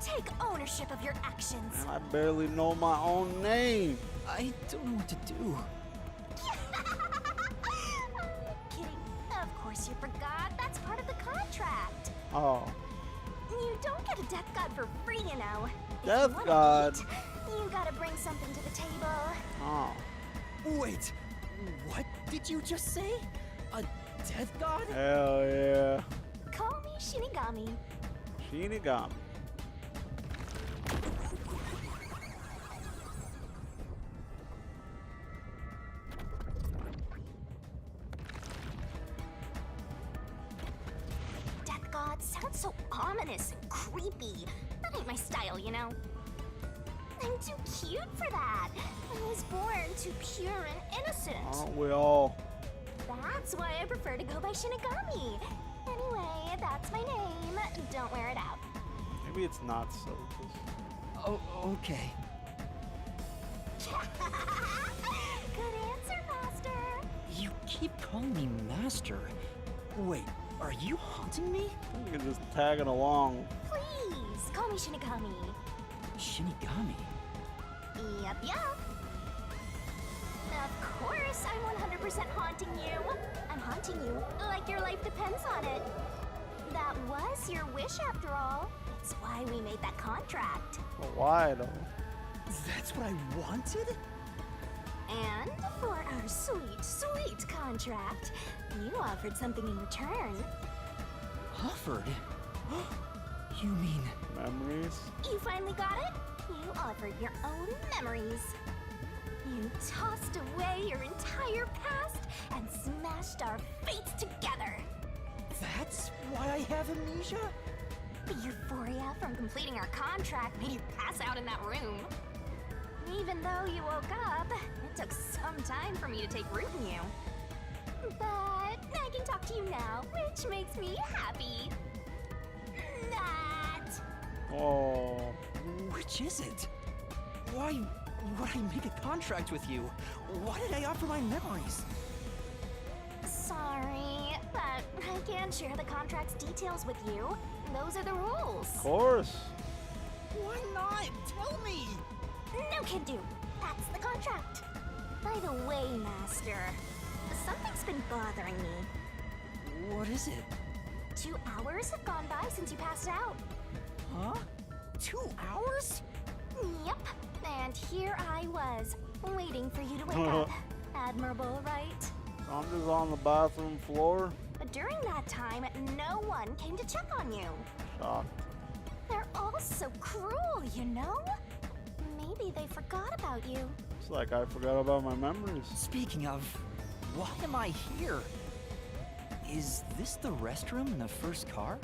Take ownership of your actions. Man, I barely know my own name. I don't know what to do. Kidding. Of course you forgot. That's part of the contract. Oh. You don't get a death god for free, you know. If you Death wanna god? eat, you gotta bring something to the table. Oh. Wait, what did you just say? A death god? Hell yeah. Call me Shinigami. Shinigami. Death god sounds so ominous and creepy. That ain't my style, you know. I'm too cute for that. I was born too pure and innocent. Aren't we all? That's why I prefer to go by Shinigami. Anyway, that's my name. Don't wear it out. Maybe it's not so. Oh, okay. Good answer, Master. You keep calling me master. Wait, are you haunting me? You can just tagging along. Please, call me Shinigami. Shinigami? Yep. Of course, I'm 100% haunting you. I'm haunting you like your life depends on it. That was your wish after all. It's why we made that contract. But why though? That's what I wanted? And for our sweet, sweet contract, you offered something in return. Offered? You mean... Memories? You finally got it? You offered your own memories. You tossed away your entire past and smashed our fates together. That's why I have amnesia? The euphoria from completing our contract made you pass out in that room. Even though you woke up, it took some time for me to take root in you. But I can talk to you now, which makes me happy. That. Oh. Which is it? Why would I make a contract with you? Why did I offer my memories? Sorry, but I can't share the contract's details with you. Those are the rules. Of course. Why not? Tell me! No can do. That's the contract. By the way, Master, something's been bothering me. What is it? 2 hours have gone by since you passed out. Huh? 2 hours? Yep. And here I was, waiting for you to wake up. Admirable, right? I'm just on the bathroom floor. But during that time, no one came to check on you. Shocked. They're all so cruel, you know? Maybe they forgot about you. It's like I forgot about my memories. Speaking of, why am I here? Is this the restroom in the first car?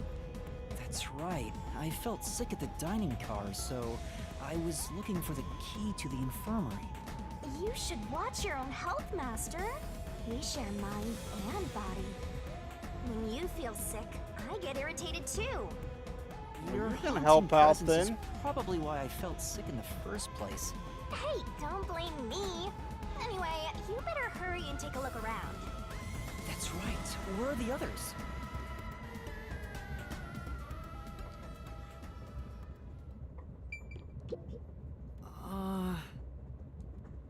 That's right. I felt sick at the dining car, so I was looking for the key to the infirmary. You should watch your own health, Master. We share mind and body. When you feel sick, I get irritated too. Your you can haunting help out presence is then. probably why I felt sick in the first place. Hey, don't blame me. Anyway, you better hurry and take a look around. That's right. Where are the others?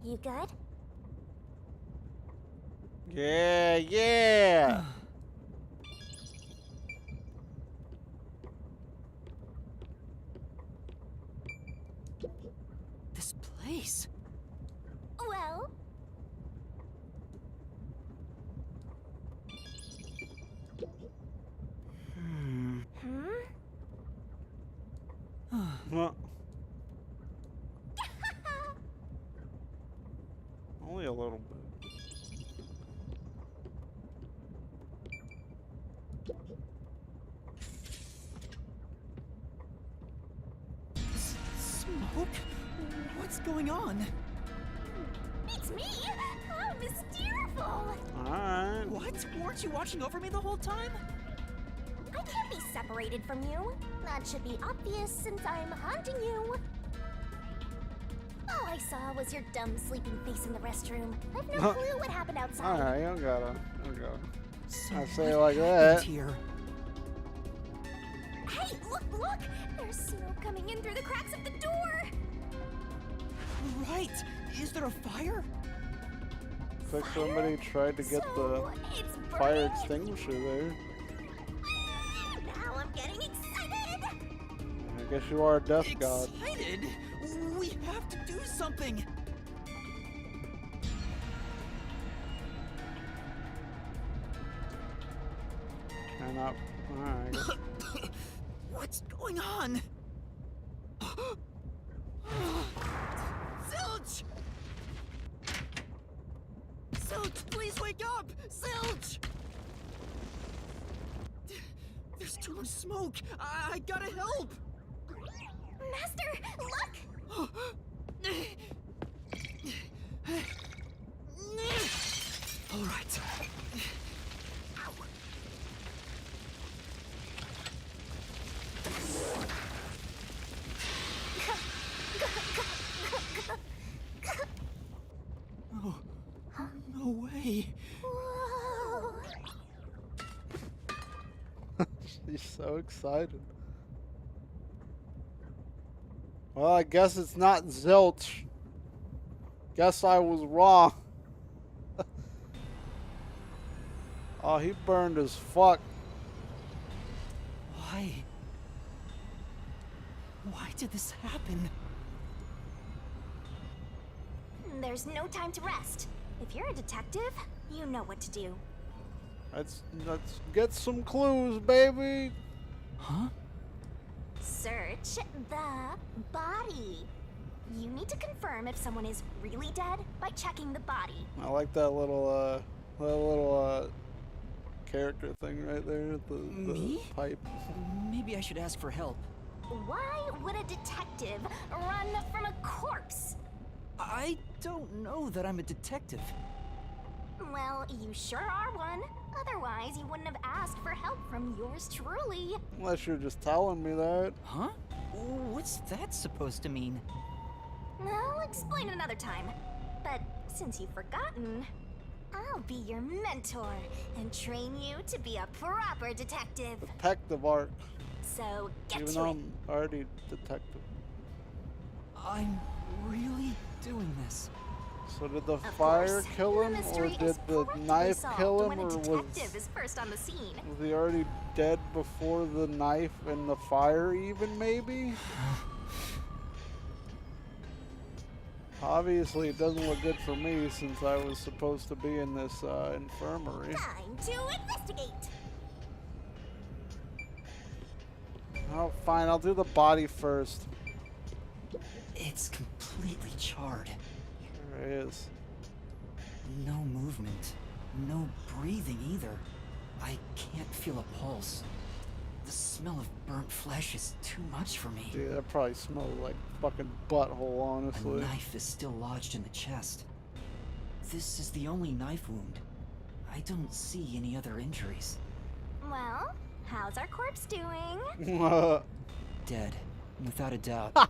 You good? Yeah, yeah. This place. Well, Hmm. Huh. Only a little bit. Smoke? What's going on? it's me! How mysteriful! Alright. What? Weren't you watching over me the whole time? I can't be separated from you. That should be obvious since I'm haunting you. All I saw was your dumb sleeping face in the restroom. I've no clue what happened outside. Alright, you don't gotta. You don't gotta. So I say it what like happened that. Here? Hey, look! There's smoke coming in through the cracks of the door! Right. Is there a fire? Looks like somebody tried to get So, it's fire burning? extinguisher there. Now I'm getting excited! I guess you are a death god. Excited? We have to do something. Cannot. Alright. What's going on? Zilch! Zilch, please wake up! Zilch! There's too much smoke. I gotta help. Master, look! All right. Oh, no way. Whoa. She's so excited. Well, I guess it's not Zilch. Guess I was wrong. Oh, he burned as fuck. Why? Why did this happen? There's no time to rest. If you're a detective, you know what to do. Let's get some clues, baby. Huh? Search the body. You need to confirm if someone is really dead by checking the body. I like that little character thing right there. The Me? pipe. Maybe I should ask for help. Why would a detective run from a corpse? I don't know that I'm a detective. Well, you sure are one. Otherwise, you wouldn't have asked for help from yours truly. Unless you're just telling me that. Huh? What's that supposed to mean? I'll explain another time. But since you've forgotten, I'll be your mentor and train you to be a proper detective. Detective art. So get Even to though it. I'm already detective. I'm really doing this. So did the Of fire course, kill him, or mystery did is the correctly knife solved kill him, when or a was detective is first on the scene? he already dead before the knife and the fire even, maybe? Obviously, it doesn't look good for me since I was supposed to be in this infirmary. Time to investigate. Oh, fine, I'll do the body first. It's completely charred. Sure is. No movement. No breathing either. I can't feel a pulse. The smell of burnt flesh is too much for me. Dude, that probably smells like fucking butthole, A honestly. knife is still lodged in the chest. This is the only knife wound. I don't see any other injuries. Well, how's our corpse doing? Dead, without a doubt.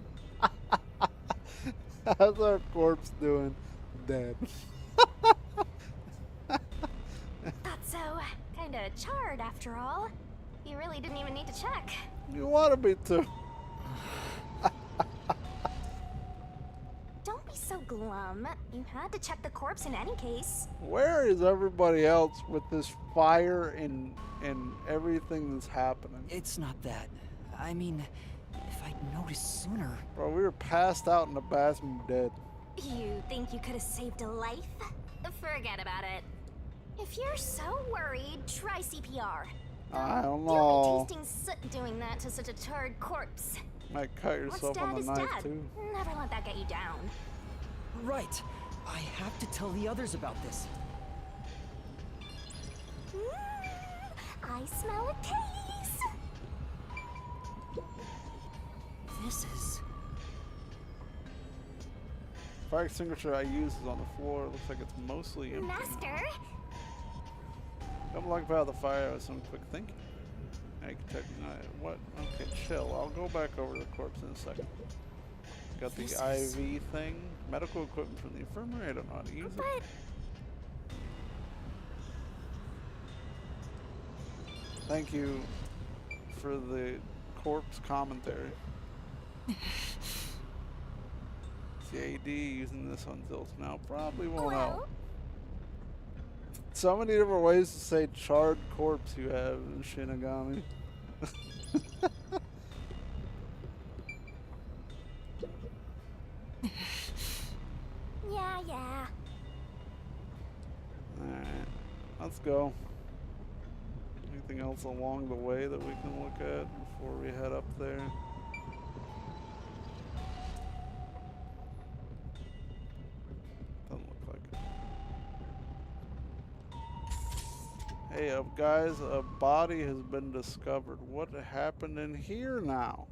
How's our corpse doing? dead. Thought so. Kinda charred after all. You really didn't even need to check. You wanted me to. Don't be so glum. You had to check the corpse in any case. Where is everybody else with this fire and everything that's happening? It's not that. I mean, if I'd noticed sooner. Bro, we were passed out in the bathroom dead. You think you could have saved a life? Forget about it. If you're so worried, try CPR. I don't You'll know. be tasting soot doing that to such a charred corpse. Might cut What's yourself dead on is the knife dead. too. Never let that get you down. Right. I have to tell the others about this. I smell a case. This is... Fire extinguisher I use is on the floor. Looks like it's mostly empty. Master. Don't lock out the fire with some quick thinking. What? Okay, chill. I'll go back over to the corpse in a second. Got the IV thing. Medical equipment from the infirmary. I don't know how to use it. But Thank you for the corpse commentary. CAD using this on Zilch now probably won't help. So many different ways to say charred corpse you have in Shinigami. yeah. Alright, let's go. Anything else along the way that we can look at before we head up there? Doesn't look like it. Hey guys, a body has been discovered. What happened in here now?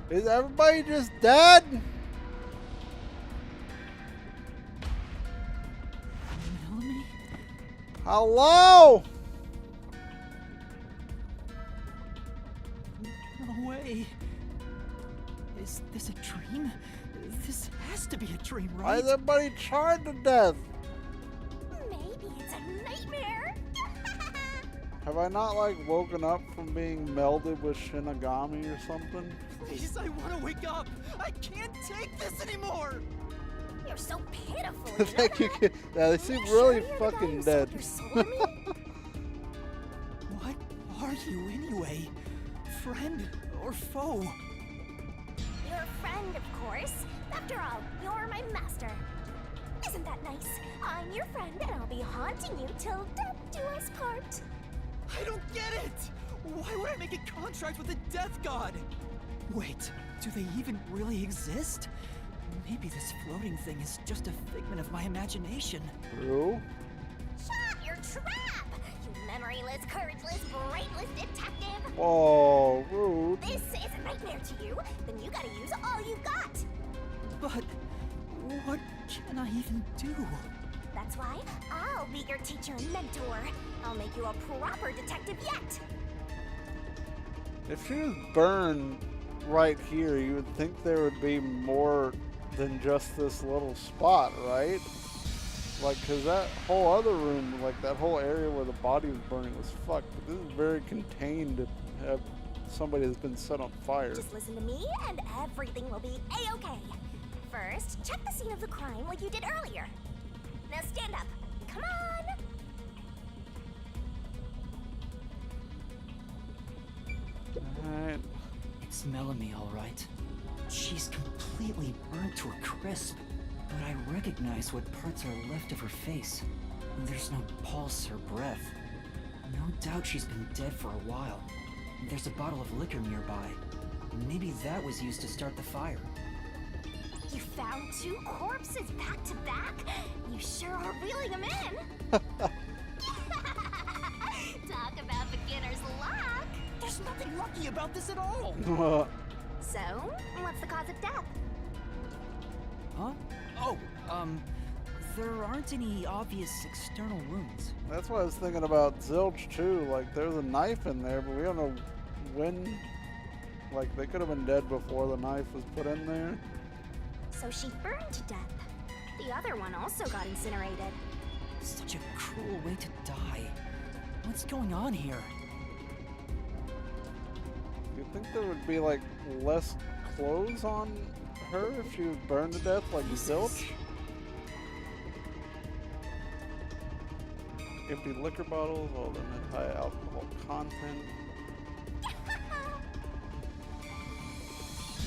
Is everybody just dead? Melanie? Hello? No way. Is this a dream? This has to be a dream, Why right? is everybody charred to death? Maybe it's a nightmare. Have I not like woken up from being melded with Shinigami or something? Please, I want to wake up. I can't take this anymore. You're so pitiful. You know Thank you. that? Yeah, they seem Sure really you're the guy fucking who dead. sold your soul to me? What are you anyway? Friend or foe? Your friend, of course. After all, you're my master. Isn't that nice? I'm your friend, and I'll be haunting you till death do us part. I don't get it! Why would I make a contract with the Death God? Wait, do they even really exist? Maybe this floating thing is just a figment of my imagination. True. Shut your trap! You memoryless, courageless, brainless detective! Whoa, rude. This is a nightmare to you, then you gotta use all you've got! But what can I even do? That's why I'll be your teacher and mentor. I'll make you a proper detective yet! If she was burned right here, you would think there would be more than just this little spot, right? Like, cause that whole other room, like that whole area where the body was burning was fucked. But this is very contained to have somebody that's been set on fire. Just listen to me and everything will be a-okay. First, check the scene of the crime like you did earlier. Now stand up. Come on! Alright. It's Melanie, all right. She's completely burnt to a crisp, but I recognize what parts are left of her face. There's no pulse or breath. No doubt she's been dead for a while. There's a bottle of liquor nearby. Maybe that was used to start the fire. You found two corpses back to back? You sure are reeling them in! Talk about beginner's luck! There's nothing lucky about this at all! So, what's the cause of death? Huh? Oh, there aren't any obvious external wounds. That's what I was thinking about Zilch too. Like, there's a knife in there, but we don't know when Like, they could have been dead before the knife was put in there. So she burned to death. The other one also got incinerated. Such a cruel way to die. What's going on here? You'd think there would be, like, less clothes on her if she was burned to death like Zilch? Empty liquor bottles, well then had high alcohol content.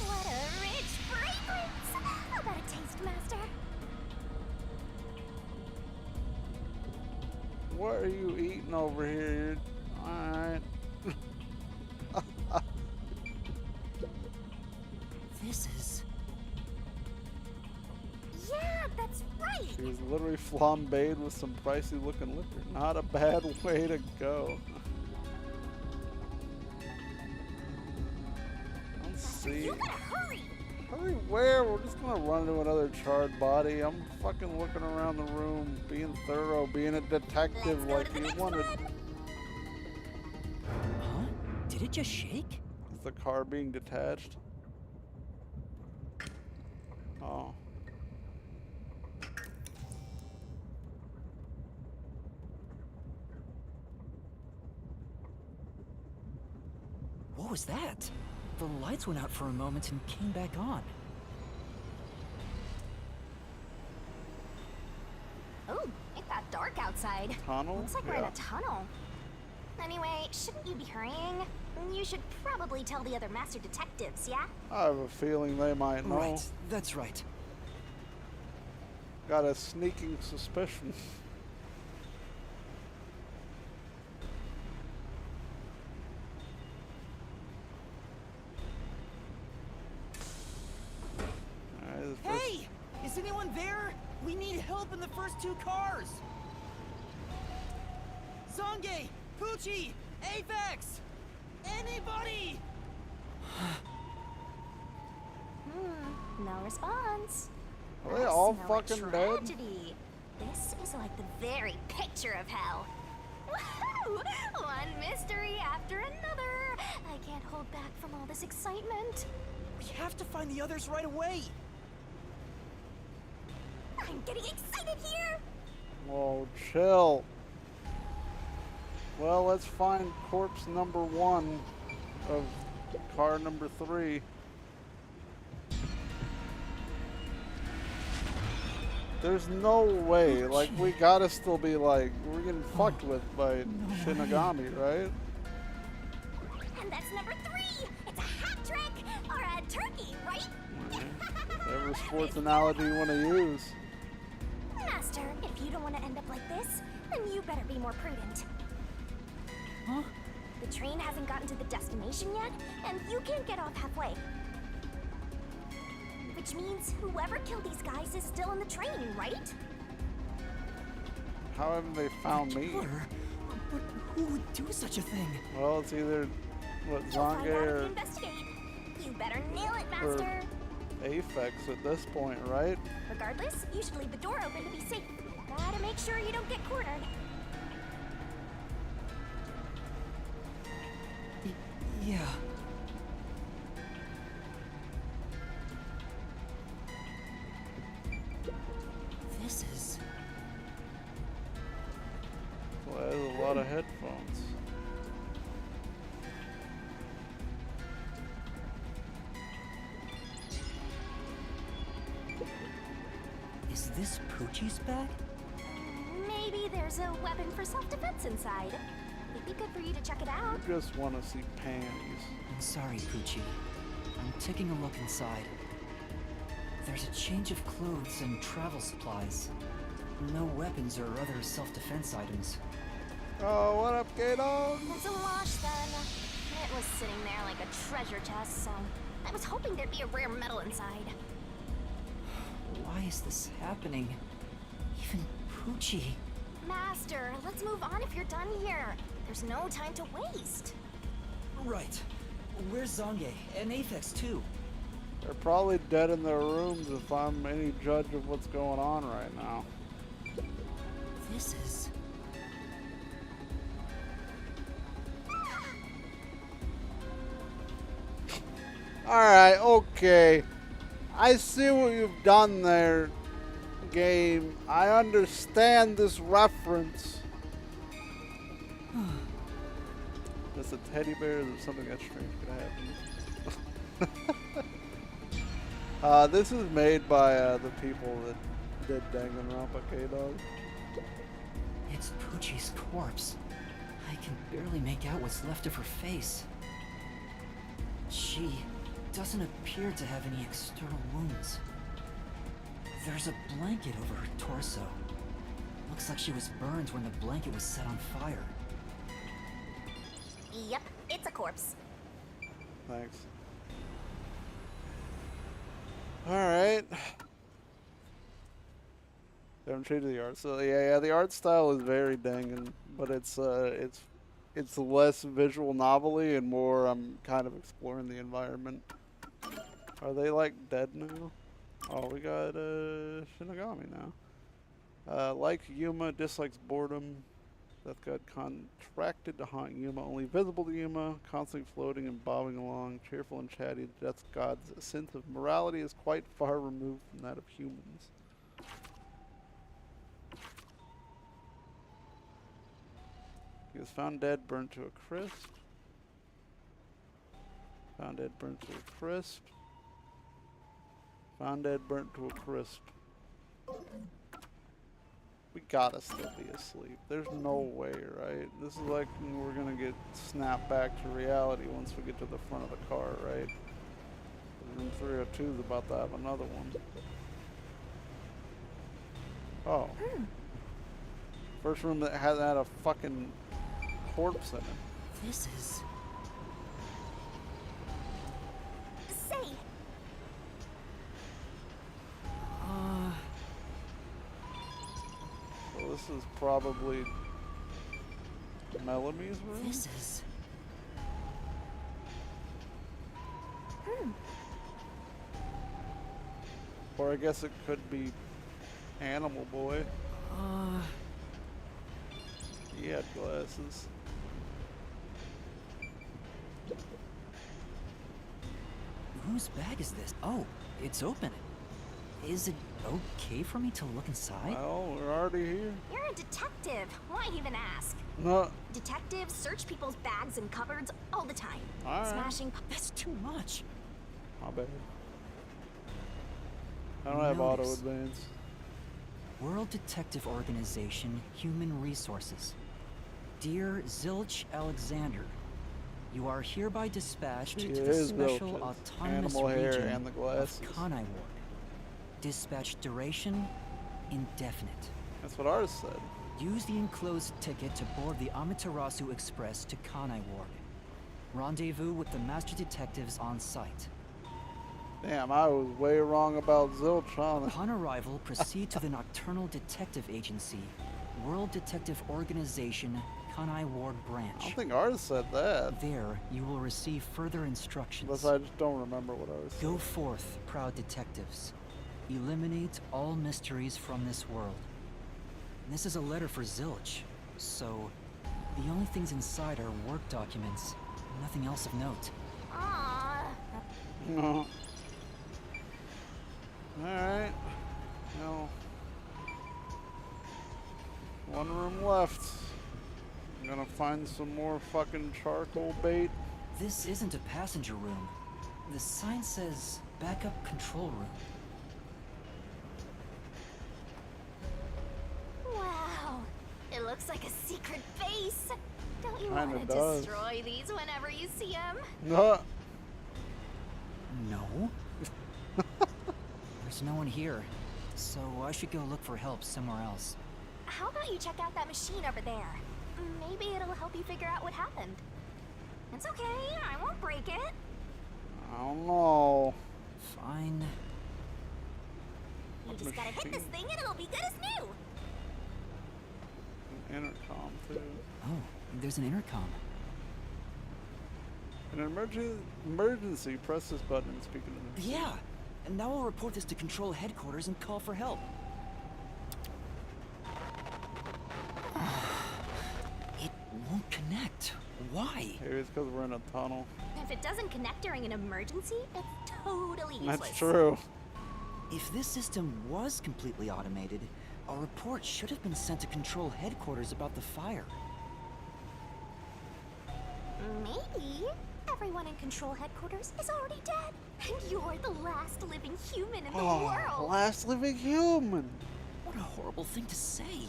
What a rich fragrance! How about a taste, Master? What are you eating over here? Alright. This is... Yeah, that's right! She was literally flambéed with some pricey looking liquor. Not a bad way to go. Let's see. You gotta hurry! Hurry where? We're just gonna run into another charred body. I'm fucking looking around the room, being thorough, being a detective like you wanted. Huh? Did it just shake? Is the car being detached? Oh. What was that? The lights went out for a moment and came back on. Ooh, it got dark outside. Tunnel? Looks like we're in Yeah. a tunnel. Anyway, shouldn't you be hurrying? You should probably tell the other master detectives, yeah? I have a feeling they might know. Right, that's right. Got a sneaking suspicion. Alright, this first- Hey! Is anyone there? We need help in the first two cars! Zange! Poochie! Apex! Anybody! No response. Are they I all smell a fucking dead? tragedy. This is like the very picture of hell. Woohoo! One mystery after another. I can't hold back from all this excitement. We have to find the others right away! I'm getting excited here. Whoa, chill. Well, let's find corpse number 1 of car number 3. There's no way, like, we gotta still be like, we're getting fucked with by Shinigami, right? And that's number 3. It's a hat trick or a turkey, right? Whatever sports analogy you want to use. Master, if you don't want to end up like this, then you better be more prudent. Huh? The train hasn't gotten to the destination yet, and you can't get off halfway. Which means whoever killed these guys is still on the train, right? How haven't they found me? Killer? But who would do such a thing? Well, it's either, what, You'll find Zange out if you or investigate. You better nail it, Master. Aphex at this point, right? Regardless, you should leave the door open to be safe. Gotta make sure you don't get cornered. Yeah. This is... Well, that is a lot of headphones. Is this Poochie's bag? Maybe there's a weapon for self-defense inside. It'd be good for you to check it out. I just want to see panties. I'm sorry, Poochie. I'm taking a look inside. There's a change of clothes and travel supplies. No weapons or other self-defense items. Oh, what up, Gato? It's a wash then. It was sitting there like a treasure chest, so I was hoping there'd be a rare metal inside. Why is this happening? Even Poochie. Master, let's move on if you're done here. There's no time to waste. Right. Where's Zange? And Aphex, too. They're probably dead in their rooms if I'm any judge of what's going on right now. This is... Alright, okay. I see what you've done there, game. I understand this reference. Just a teddy bear, or something that strange could happen. This is made by the people that did Danganronpa K-Dog. It's Poochie's corpse. I can barely make out what's left of her face. She doesn't appear to have any external wounds. There's a blanket over her torso. Looks like she was burned when the blanket was set on fire. Yep, it's a corpse. Thanks. Alright. They haven't changed the art. So yeah, the art style is very Dangan, but it's less visual novelty and more I'm kind of exploring the environment. Are they like dead now? Oh, we got Shinigami now. Like Yuma, dislikes boredom. Death God contracted to haunt Yuma, only visible to Yuma, constantly floating and bobbing along, cheerful and chatty. Death God's sense of morality is quite far removed from that of humans. He was found dead, burnt to a crisp. Found dead, burnt to a crisp. Found dead, burnt to a crisp. We gotta still be asleep. There's no way, right? This is like when we're gonna get snapped back to reality once we get to the front of the car, right? Room 302 is about to have another one. Oh. First room that hasn't had a fucking corpse in it. This is... Say, So this is probably Melamie's room? This is... Or I guess it could be Animal Boy. He had glasses. Whose bag is this? Oh, it's open. Is it okay for me to look inside? Well, we're already here. you're a detective. Why even ask? No. Detectives search people's bags and cupboards all the time. Alright. Smashing. That's too much. My bad. I don't have auto Notice. advance. World Detective Organization, Human Resources. Dear Zilch Alexander, you are hereby dispatched She to the is Special Zilch's. Autonomous Animal hair Region and the glasses. of Kanai Ward. Dispatch duration, indefinite. That's what ours said. Use the enclosed ticket to board the Amaterasu Express to Kanai Ward. Rendezvous with the Master Detectives on site. Damn, I was way wrong about Zilch, huh? Upon arrival, proceed to the Nocturnal Detective Agency, World Detective Organization, Kanai Ward I Branch. don't think ours said that. There, you will receive further instructions. Unless I just don't remember what ours said. Go forth, proud detectives. Eliminate all mysteries from this world. This is a letter for Zilch, so the only things inside are work documents, nothing else of note. Aww. No. Alright. Well. One room left. I'm gonna find some more fucking charcoal bait. This isn't a passenger room. The sign says backup control room. Wow. It looks like a secret base. Don't you Kinda want to does. destroy these whenever you see them? No. No? There's no one here, so I should go look for help somewhere else. How about you check out that machine over there? Maybe it'll help you figure out what happened. It's okay, I won't break it. I don't know. Fine. You What just gotta hit this machine? thing and it'll be good as new. An intercom too. Oh, there's an intercom. In an emergency, press this button and speak in the Yeah, and now I'll report this to Control Headquarters and call for help. It won't connect. Why? Maybe it's because we're in a tunnel. If it doesn't connect during an emergency, it's totally useless. That's true. If this system was completely automated, a report should have been sent to Control Headquarters about the fire. Maybe. Everyone in Control Headquarters is already dead. And you're the last living human in the world. Last living human. What a horrible thing to say.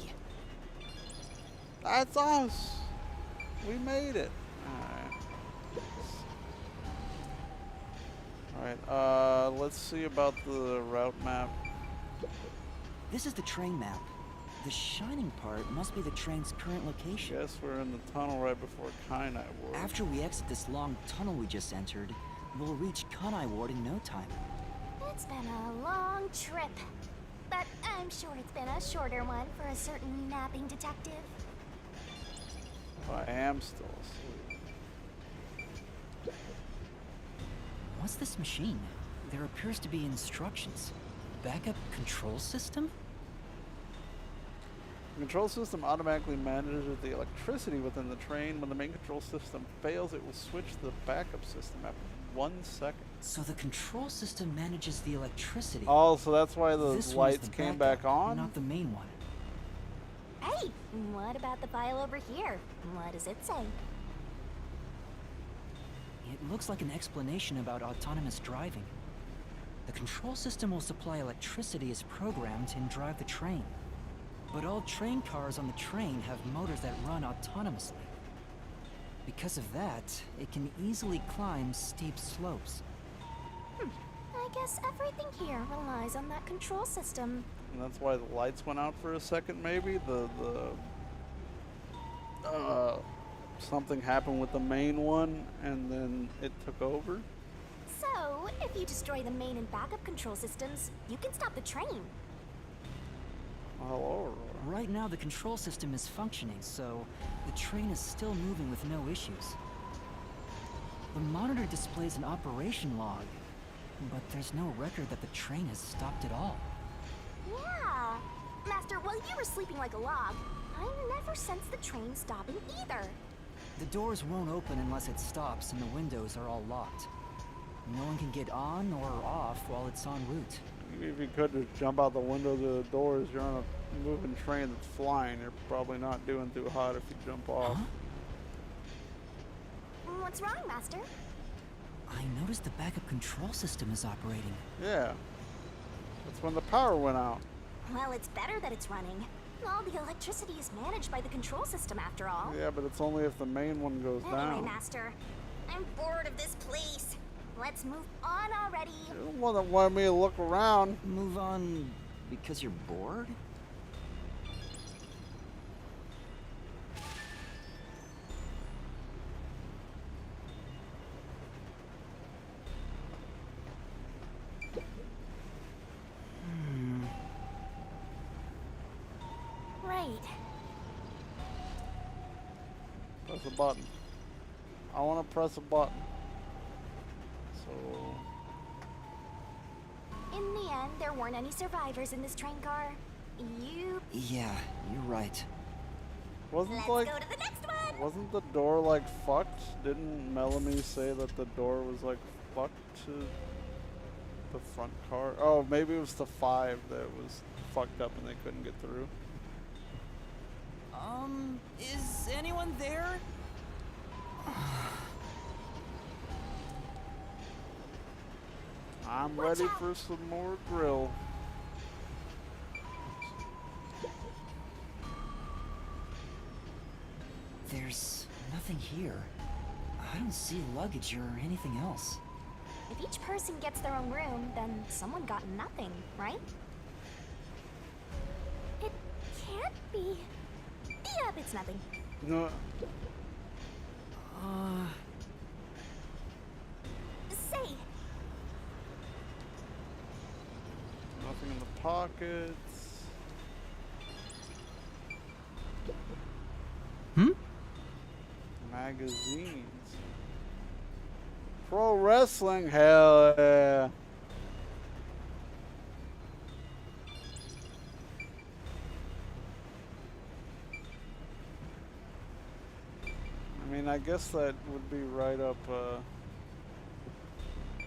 That's us. We made it. Alright, let's see about the route map. This is the train map. The shining part must be the train's current location. Guess we're in the tunnel right before Kainai Ward. After we exit this long tunnel we just entered, we'll reach Kainai Ward in no time. It's been a long trip. But I'm sure it's been a shorter one for a certain napping detective. I am still asleep. What's this machine? There appears to be instructions. Backup control system? The control system automatically manages the electricity within the train. When the main control system fails, it will switch to the backup system after 1 second. So the control system manages the electricity. Oh, so that's why the This one's lights the came backup, back on? not the main one. Hey, what about the file over here? What does it say? It looks like an explanation about autonomous driving. The control system will supply electricity as programmed and drive the train. But all train cars on the train have motors that run autonomously. Because of that, it can easily climb steep slopes. I guess everything here relies on that control system. And that's why the lights went out for a second, maybe? Something happened with the main one, and then it took over? So, if you destroy the main and backup control systems, you can stop the train. Hello, Aurora. Right now, the control system is functioning, so the train is still moving with no issues. The monitor displays an operation log, but there's no record that the train has stopped at all. Yeah. Master, while you were sleeping like a log, I never sensed the train stopping either. The doors won't open unless it stops, and the windows are all locked. No one can get on or off while it's en route. If you could just jump out the window to the doors, you're on a moving train that's flying. You're probably not doing too hot if you jump off. Huh? What's wrong, Master? I noticed the backup control system is operating. Yeah. That's when the power went out. Well, it's better that it's running. All the electricity is managed by the control system after all. Yeah, but it's only if the main one goes Anyway, down. Master, I'm bored of this place. Let's move on already. You're the one that wanted me to look around. Move on because you're bored? Right. Press a button. I want to press a button. So, In the end, there weren't any survivors in this train car. You... Yeah, you're right. wasn't Let's like go to the next one! wasn't the door like fucked? Didn't Melanie say that the door was like fucked to the front car? Oh, maybe it was the 5 that was fucked up and they couldn't get through. Is anyone there? I'm Watch ready out. for some more grill. There's nothing here. I don't see luggage or anything else. If each person gets their own room, then someone got nothing, right? It can't be. Yep, it's nothing. No, Say, nothing in the pockets. Magazines. Pro wrestling, hell yeah. I mean, I guess that would be right up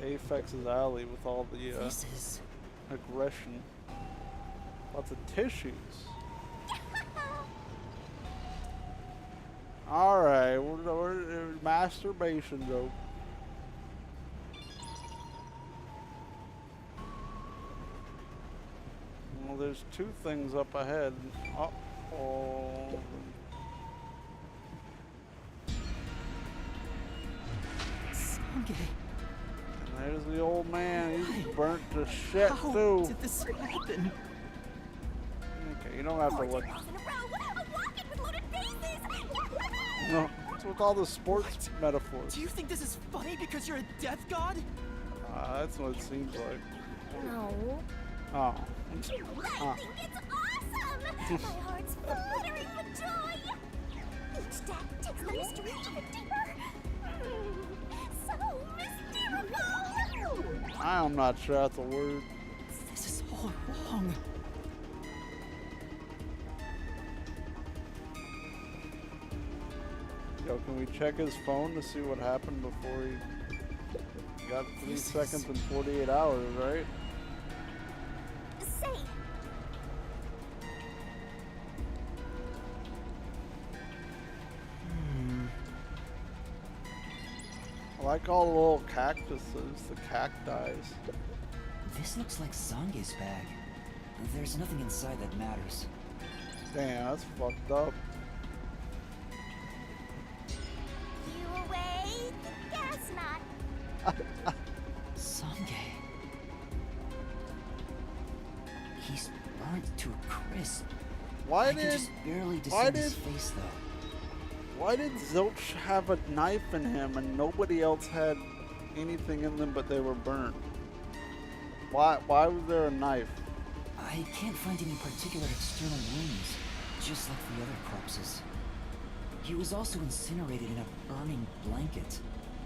Aphex's alley with all the This is... aggression. Lots of tissues. Alright, we're masturbation joke. Well, there's two things up ahead. Uh-oh. Sange, And there's the old man. He's burnt to shit, how too. did this happen? Okay, you don't have to Four look. girls in a row, a rocket with loaded bases. No, it's with all the sports metaphors. Do you think this is funny because you're a death god? That's what it seems like. No. Oh. I think it's awesome. My heart's fluttering with joy. Each step takes the mystery even deeper. So mystical. I'm not sure that's a word. This is all wrong. Yo, can we check his phone to see what happened before he got 3 This seconds is- and 48 hours, right? Say, I like all the little cactuses, the cacti. This looks like Zange's bag. There's nothing inside that matters. Damn, that's fucked up. you away the gas knot. Sange. He's burnt to a crisp. Why I can did just barely discern his did- face, though. why did Zilch have a knife in him and nobody else had anything in them but they were burnt? Why was there a knife? I can't find any particular external wounds, just like the other corpses. He was also incinerated in a burning blanket,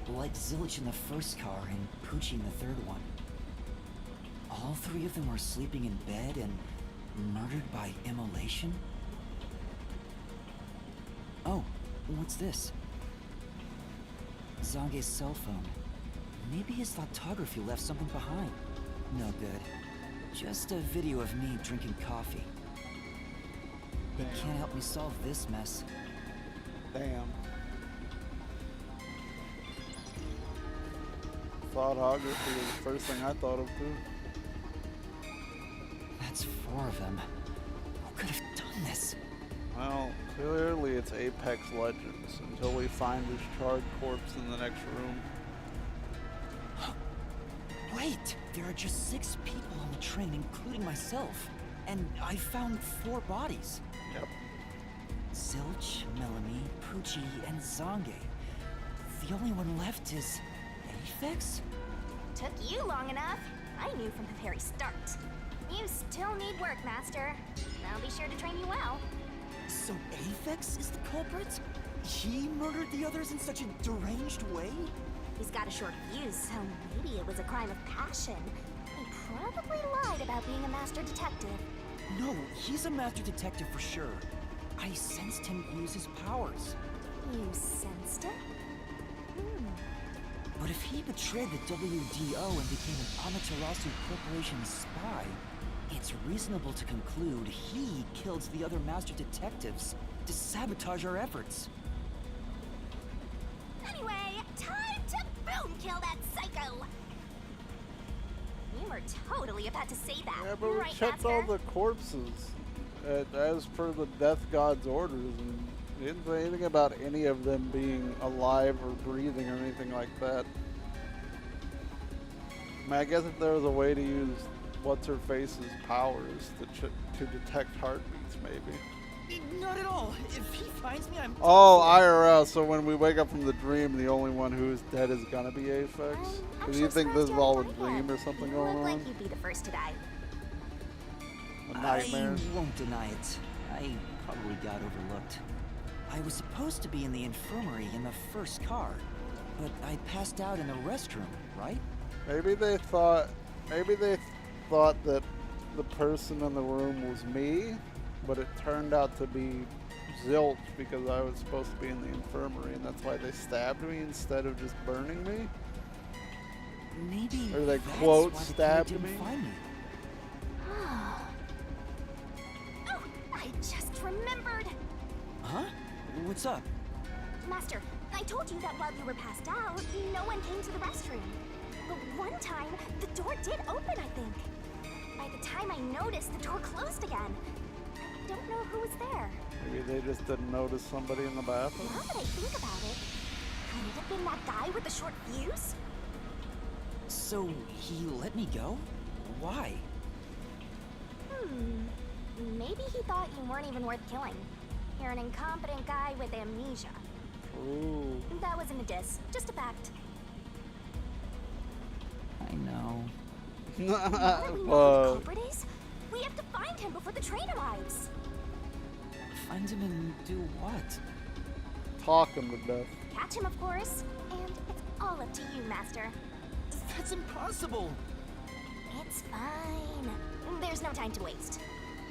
like Zilch in the first car and Poochie in the third one. All three of them were sleeping in bed and murdered by immolation? Oh, what's this? Zange's cell phone. Maybe his lithography left something behind. No good. Just a video of me drinking coffee. It can't help me solve this mess. Damn. Photography was the first thing I thought of too. That's 4 of them. Who could have done this? Well, clearly it's Apex Legends until we find his charred corpse in the next room. Wait! There are just 6 people on the train, including myself. And I found 4 bodies. Yep. Zilch, Melanie, Poochie, and Zange. The only one left is... Apex? Took you long enough. I knew from the very start. You still need work, Master. I'll be sure to train you well. So Apex is the culprit? He murdered the others in such a deranged way? He's got a short fuse, so maybe it was a crime of passion. He probably lied about being a master detective. No, he's a master detective for sure. I sensed him use his powers. You sensed it? But if he betrayed the WDO and became an Amaterasu Corporation spy, it's reasonable to conclude he killed the other master detectives to sabotage our efforts. Anyway, time to boom kill that psycho! You were totally about to say that, Yeah, but we right, checked Master? all the corpses as per the Death God's orders, and he didn't say anything about any of them being alive or breathing or anything like that. I mean, I guess if there was a way to use What's-Her-Face's powers to detect heartbeats, maybe. Not at all. If he finds me, I'm... Oh, IRL, so when we wake up from the dream, the only one who's dead is gonna be Apex? I'm Do you so think this surprised is you all a haven't died dream yet. or something You going look on? like you'd be the first to die. A nightmare? I won't deny it. I probably got overlooked. I was supposed to be in the infirmary in the first car, but I passed out in the restroom, right? Maybe they thought that the person in the room was me, but it turned out to be Zilch because I was supposed to be in the infirmary, and that's why they stabbed me instead of just burning me. Maybe Or they that's quote why the killer stabbed didn't me? find me. Oh, I just remembered. Huh? What's up? Master, I told you that while you were passed out, no one came to the restroom. But one time, the door did open, I think. By the time I noticed, the door closed again. I don't know who was there. Maybe they just didn't notice somebody in the bathroom. Now that I think about it, could it have been that guy with the short fuse? So he let me go? Why? Maybe he thought you weren't even worth killing. You're an incompetent guy with amnesia. Ooh. That wasn't a diss, just a fact. I know. Now that we know who the culprit is, we have to find him before the train arrives. Find him and do what? Talk him to death. Catch him, of course. And it's all up to you, Master. That's impossible! It's fine. There's no time to waste.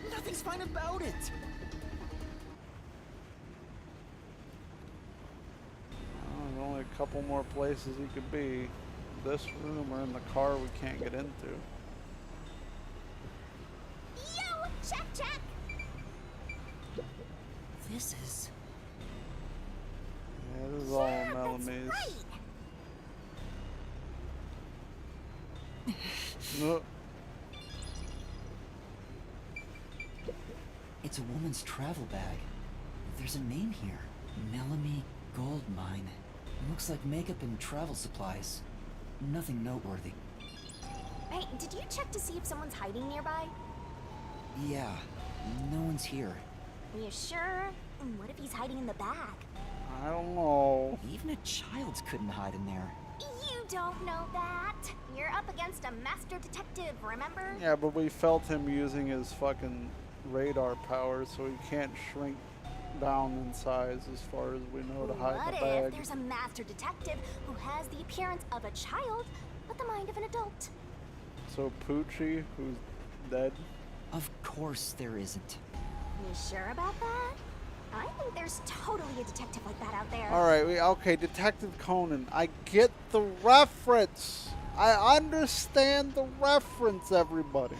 Nothing's fine about it! There's only a couple more places he could be. This room or in the car we can't get into. Yo! Check, check! This is... Yeah, this is all Yeah, that's Melamies. right. No. It's a woman's travel bag. There's a name here. Melanie Gold Mine. Looks like makeup and travel supplies. Nothing noteworthy. Hey, did you check to see if someone's hiding nearby? Yeah, no one's here. Are you sure? What if he's hiding in the bag? I don't know. Even a child couldn't hide in there. You don't know that. You're up against a master detective, remember? Yeah, but we felt him using his fucking radar powers, so he can't shrink down in size as far as we know to hide What the bag. if there's a master detective who has the appearance of a child, but the mind of an adult? So Poochie, who's dead. Of course there isn't. You sure about that? I think there's totally a detective like that out there. All right, okay, Detective Conan. I get the reference. I understand the reference, everybody.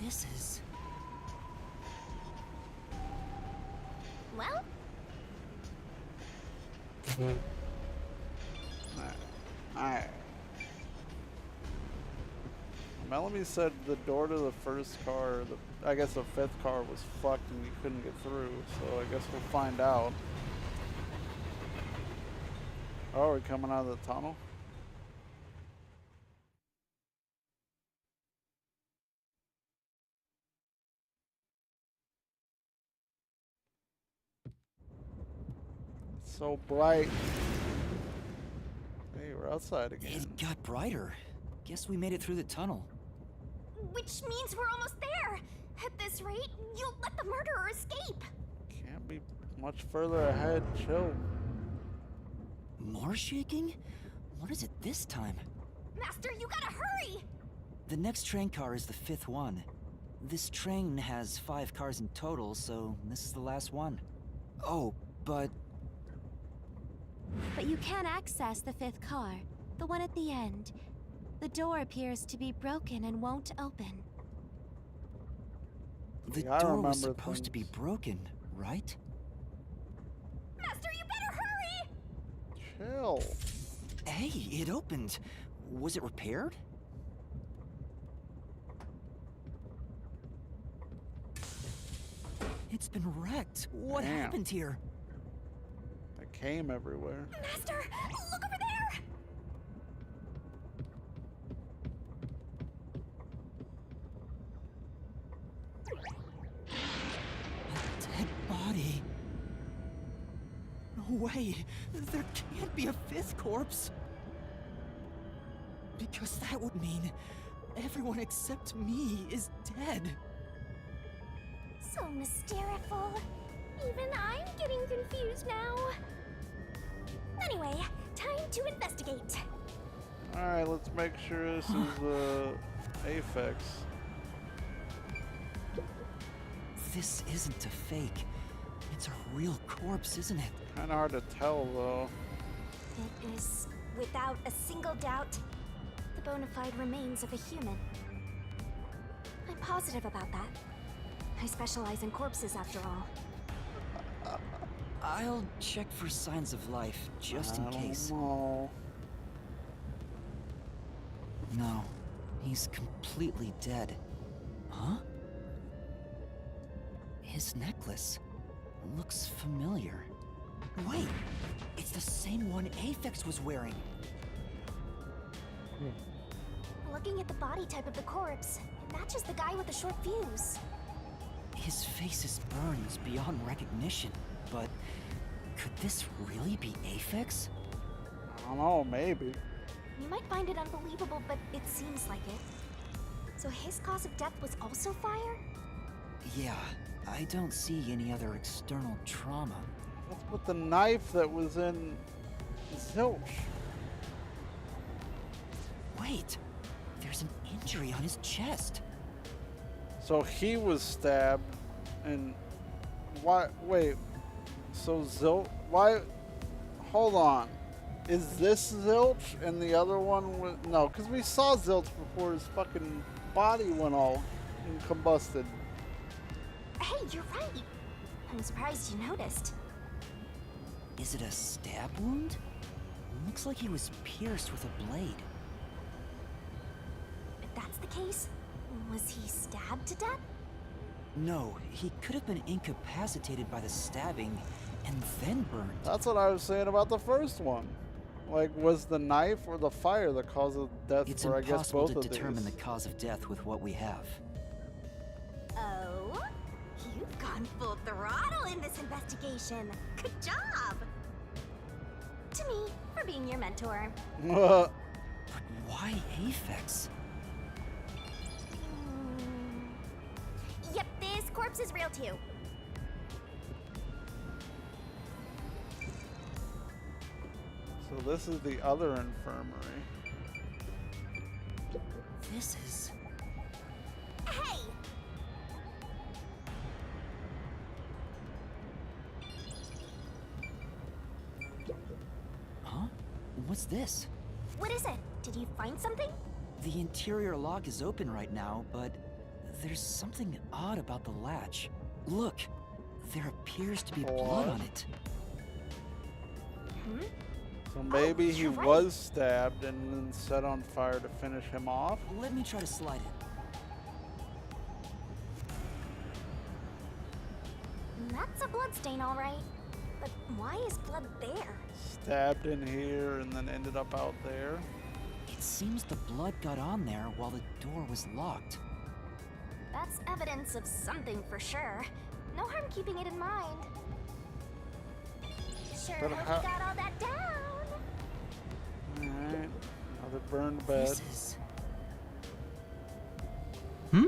This is... Well, Alright. Melanie said the door to the first car, I guess the fifth car was fucked and you couldn't get through, so I guess we'll find out. Oh, we're coming out of the tunnel? It's so bright. Hey, we're outside again. It got brighter. Guess we made it through the tunnel. which means we're almost there. At this rate, you'll let the murderer escape. Can't be much further ahead. Chill. More shaking? What is it this time? Master, you gotta hurry! The next train car is the fifth one. This train has 5 cars in total, so this is the last one. Oh, but... But you can access the fifth car, the one at the end. The door appears to be broken and won't open. The Yeah, I door was remember supposed to be things. broken, right? Master, you better hurry! Chill. Hey, it opened. Was it repaired? It's been wrecked. What Damn. happened here? It came everywhere. Master, look over there! A dead body. No way. There can't be a fifth corpse. Because that would mean everyone except me is dead. So mysteriful. Even I'm getting confused now. Anyway, time to investigate. Alright, let's make sure this is Aphex. This isn't a fake. It's a real corpse, isn't it? Kind of hard to tell, though. It is, without a single doubt, the bona fide remains of a human. I'm positive about that. I specialize in corpses, after all. I'll check for signs of life, just in case. No. No, he's completely dead. Huh? His necklace looks familiar. Wait, it's the same one Aphex was wearing. Looking at the body type of the corpse, it matches the guy with the short fuse. His face is burned beyond recognition, but could this really be Aphex? I don't know, maybe. You might find it unbelievable, but it seems like it. So his cause of death was also fire? Yeah, I don't see any other external trauma. What's with the knife that was in Zilch? Wait, there's an injury on his chest. So he was stabbed, and why? Wait, so Zilch? Why? Hold on. Is this Zilch and the other one was no? Because we saw Zilch before his fucking body went all combusted. Hey, you're right. I'm surprised you noticed. Is it a stab wound? Looks like he was pierced with a blade. If that's the case, was he stabbed to death? No, he could have been incapacitated by the stabbing and then burned. That's what I was saying about the first one. Like, was the knife or the fire the cause of death It's for, I guess, impossible both to of determine these? the cause of death with what we have. Oh? You've gone full throttle in this investigation. Good job! To me, for being your mentor. But why Aphex? Yep, this corpse is real too. So this is the other infirmary. This is... Hey! Huh? What's this? What is it? Did you find something? The interior lock is open right now, but there's something odd about the latch. Look, there appears to be blood on it. Hmm? So maybe he you're right. was stabbed and then set on fire to finish him off. Let me try to slide it. That's a bloodstain, all right. But why is blood there? Stabbed in here and then ended up out there. It seems the blood got on there while the door was locked. That's evidence of something for sure. No harm keeping it in mind. Sure But hope how- you got all that down. Alright. Another burned bed. This is... Hmm?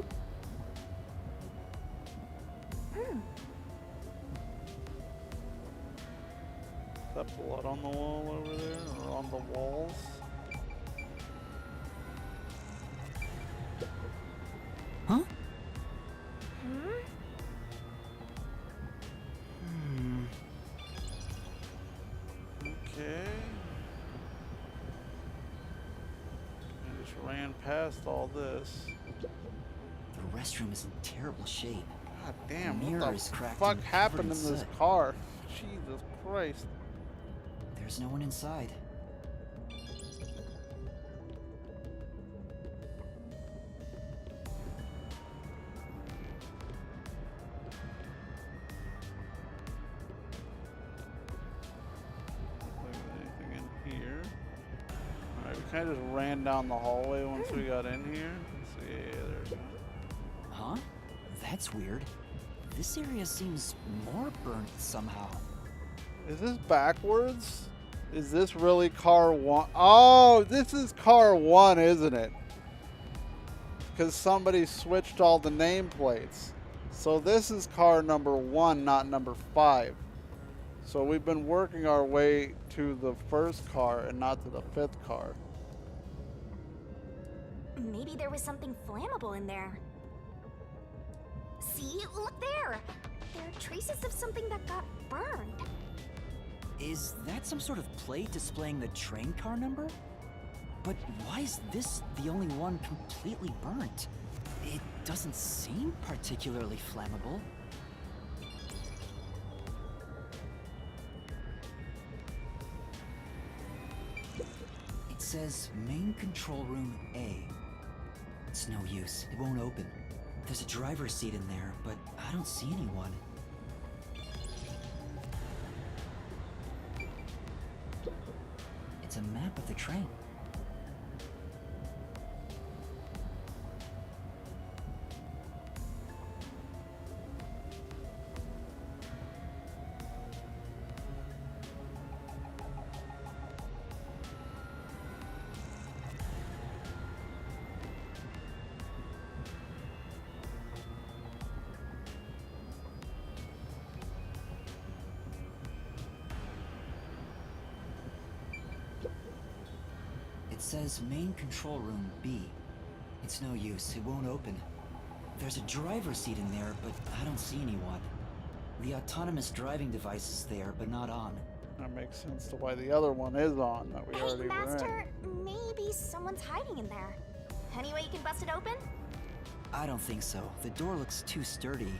Is that blood on the wall over there? Or on the walls? Huh? Hmm? Okay. I just ran past all this. The restroom is in terrible shape. God damn, Mirror what is the cracked fuck and happened in covered in this soot. car? Jesus Christ. There's no one inside. Don't think there's anything in here. Alright, we kind of just ran down the hallway once we got in here. Let's see, yeah, there's one. Huh? That's weird. This area seems more burnt somehow. Is this backwards? Is this really car one? Oh, this is car one, isn't it? Because somebody switched all the nameplates. So this is car number 1, not number 5. So we've been working our way to the first car and not to the 5th car. Maybe there was something flammable in there. See? Look there! There are traces of something that got burned. Is that some sort of plate displaying the train car number? But why is this the only one completely burnt? It doesn't seem particularly flammable. It says main control room A. It's no use. It won't open. There's a driver's seat in there, but I don't see anyone. It's a map of the train. It says main control room B. It's no use, it won't open. There's a driver's seat in there, but I don't see anyone. The autonomous driving device is there, but not on. That makes sense to why the other one is on that we Hey, already were Master, in. maybe someone's hiding in there. Any way you can bust it open? I don't think so. The door looks too sturdy.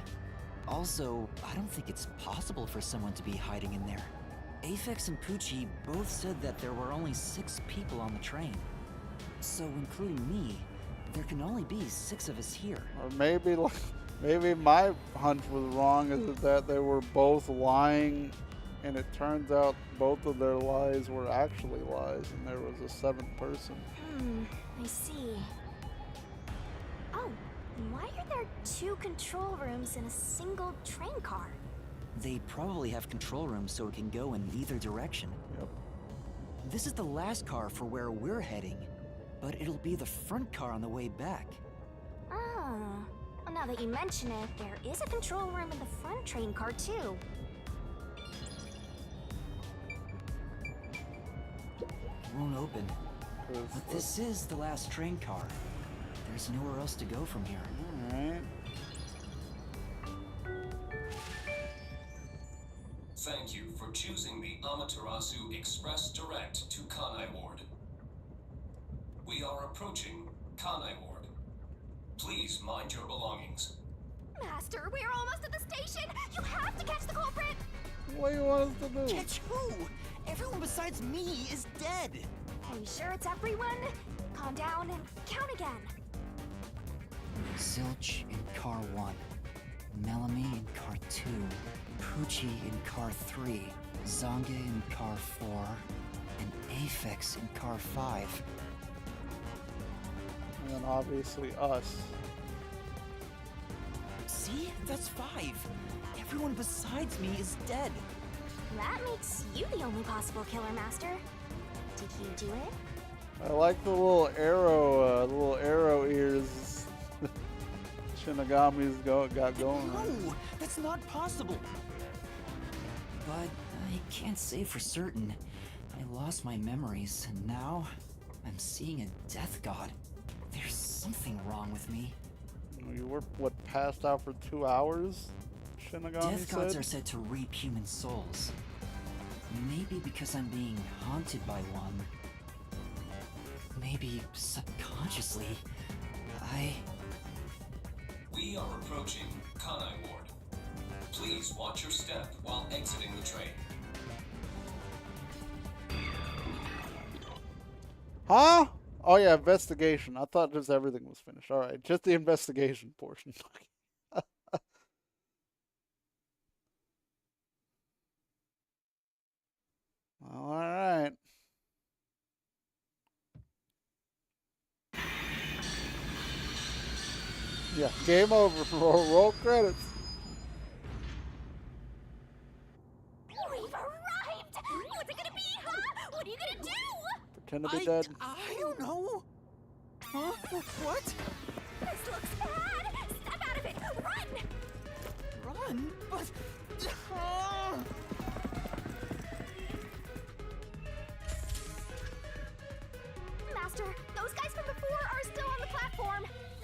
Also, I don't think it's possible for someone to be hiding in there. Aphex and Poochie both said that there were only 6 people on the train. So, including me, there can only be 6 of us here. Or maybe, like, maybe my hunch was wrong, is that they were both lying, and it turns out both of their lies were actually lies, and there was a 7th person. I see. Oh, why are there 2 control rooms in a single train car? They probably have control rooms so it can go in either direction. Yep. This is the last car for where we're heading, but it'll be the front car on the way back. Oh, well, now that you mention it, there is a control room in the front train car too. It won't open. But this is the last train car. There's nowhere else to go from here. Alright. Thank you for choosing the Amaterasu Express Direct to Kanai Ward. We are approaching Kanai Ward. Please mind your belongings. Master, we're almost at the station! You have to catch the culprit! What do you want us to do? Catch who? Everyone besides me is dead! Are you sure it's everyone? Calm down and count again. Zilch in car 1. Melanie in car 2. Poochie in car 3. Zonga in car 4. And Aphex in car 5. And then obviously us. See? That's 5. Everyone besides me is dead. That makes you the only possible killer, Master. Did you do it? I like the little arrow ears Shinigami's got going. No, that's not possible. But I can't say for certain. I lost my memories, and now I'm seeing a death god. There's something wrong with me. You were, what, passed out for 2 hours? Shinigami Death gods said? are said to reap human souls. Maybe because I'm being haunted by one. Maybe subconsciously, We are approaching Kanai Ward. Please watch your step while exiting the train. Huh? Oh yeah, investigation. I thought just everything was finished. Alright, just the investigation portion. Alright. Yeah, game over. Roll credits. We've arrived! What's it gonna be, huh? What are you gonna do? Pretend to be dead. I don't know. Huh? What? This looks bad! Step out of it! Run! Run? But... Master, those guys from before are still on the platform.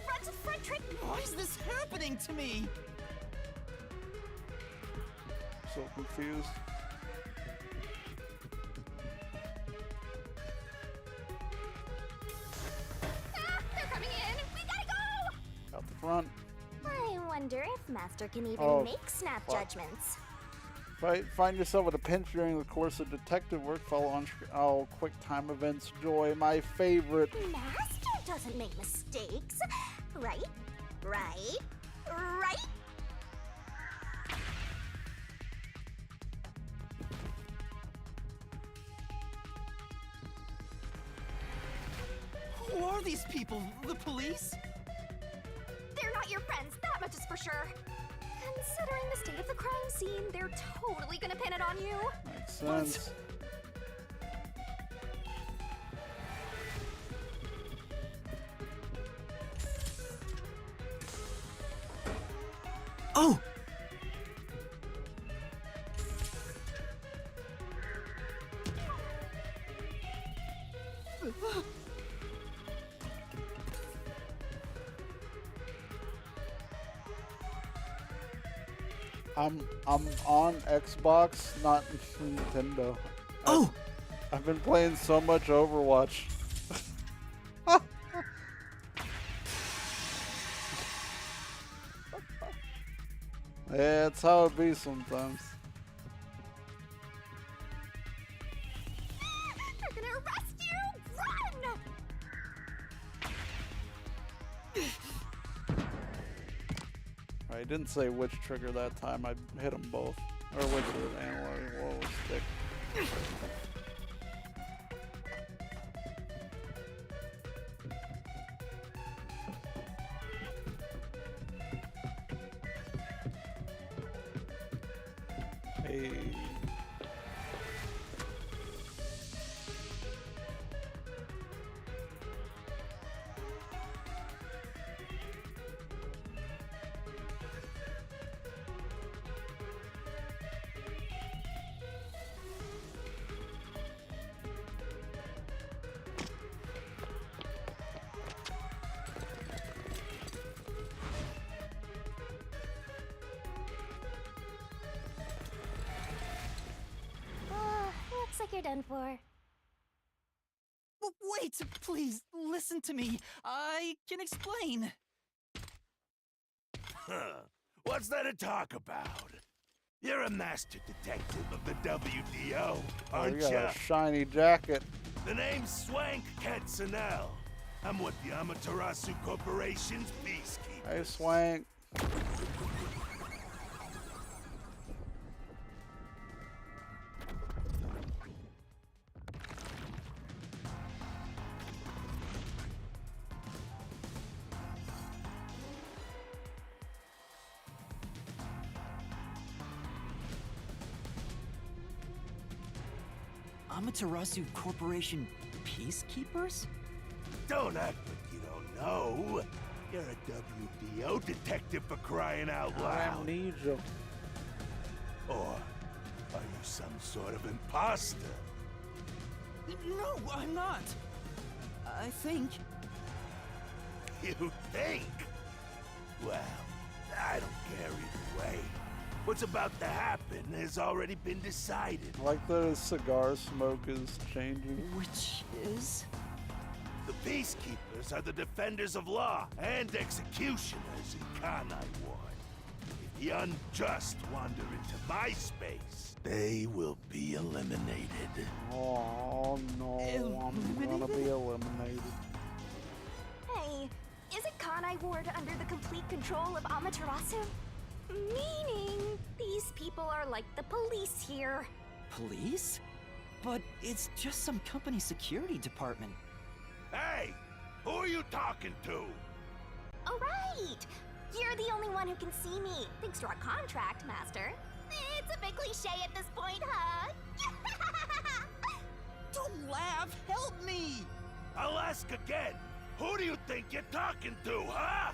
Run to the front train. Why is this happening to me? so confused. Ah, they're coming in! We gotta go! Out the front. I wonder if Master can even Oh, make snap fuck. judgments. Find yourself in a pinch during the course of detective work. Follow on screen. Oh, quick time events. Joy, my favorite. Master doesn't make mistakes. Right? Right? Right? Who are these people? The police? They're not your friends, that much is for sure. Considering the state of the crime scene, they're totally gonna pin it on you. Makes sense. Oh! I'm on Xbox, not Nintendo. Oh! I've been playing so much Overwatch. Yeah, it's how it be sometimes. They're gonna arrest you! Run! I didn't say which trigger that time. I hit them both. Or which analog stick. Hey. Looks like you're done for. Wait, please, listen to me. I can explain. Huh. What's there to talk about? You're a master detective of the WDO, Oh, aren't you got ya? a shiny jacket. The name's Swank Katsunel. I'm with the Amaterasu Corporation's peacekeeper. Hey, Swank. Amaterasu Corporation peacekeepers? Don't act like you don't know. You're a WDO detective for crying out loud. Amnesia. Or are you some sort of imposter? No, I'm not. I think. You think? Well, I don't care either way. What's about to happen has already been decided. I like the cigar smoke is changing. Which is? The peacekeepers are the defenders of law and executioners in Kanai Ward. If the unjust wander into my space, they will be eliminated. Oh no, I'm gonna be eliminated. Hey, isn't Kanai Ward under the complete control of Amaterasu? Meaning, these people are like the police here. Police? But it's just some company security department. Hey! Who are you talking to? Oh, right! You're the only one who can see me, thanks to our contract, Master. It's a bit cliche at this point, huh? Don't laugh! Help me! I'll ask again. Who do you think you're talking to, huh?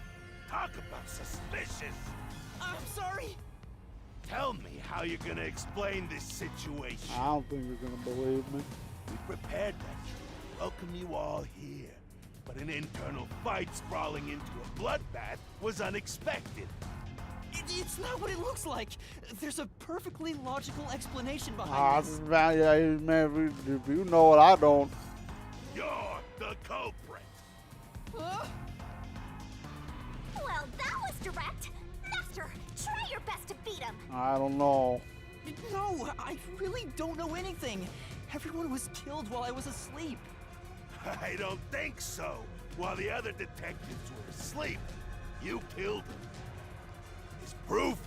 Talk about suspicious. I'm sorry! Tell me how you're gonna explain this situation. I don't think you're gonna believe me. We prepared that trip to welcome you all here. But an internal fight sprawling into a bloodbath was unexpected. It's not what it looks like. There's a perfectly logical explanation behind this. Man, yeah, man, you know what I don't. You're the culprit. Huh? Well, that was direct. Master, try your best to beat him. I don't know. No, I really don't know anything. Everyone was killed while I was asleep. I don't think so. While the other detectives were asleep, you killed them. As proof,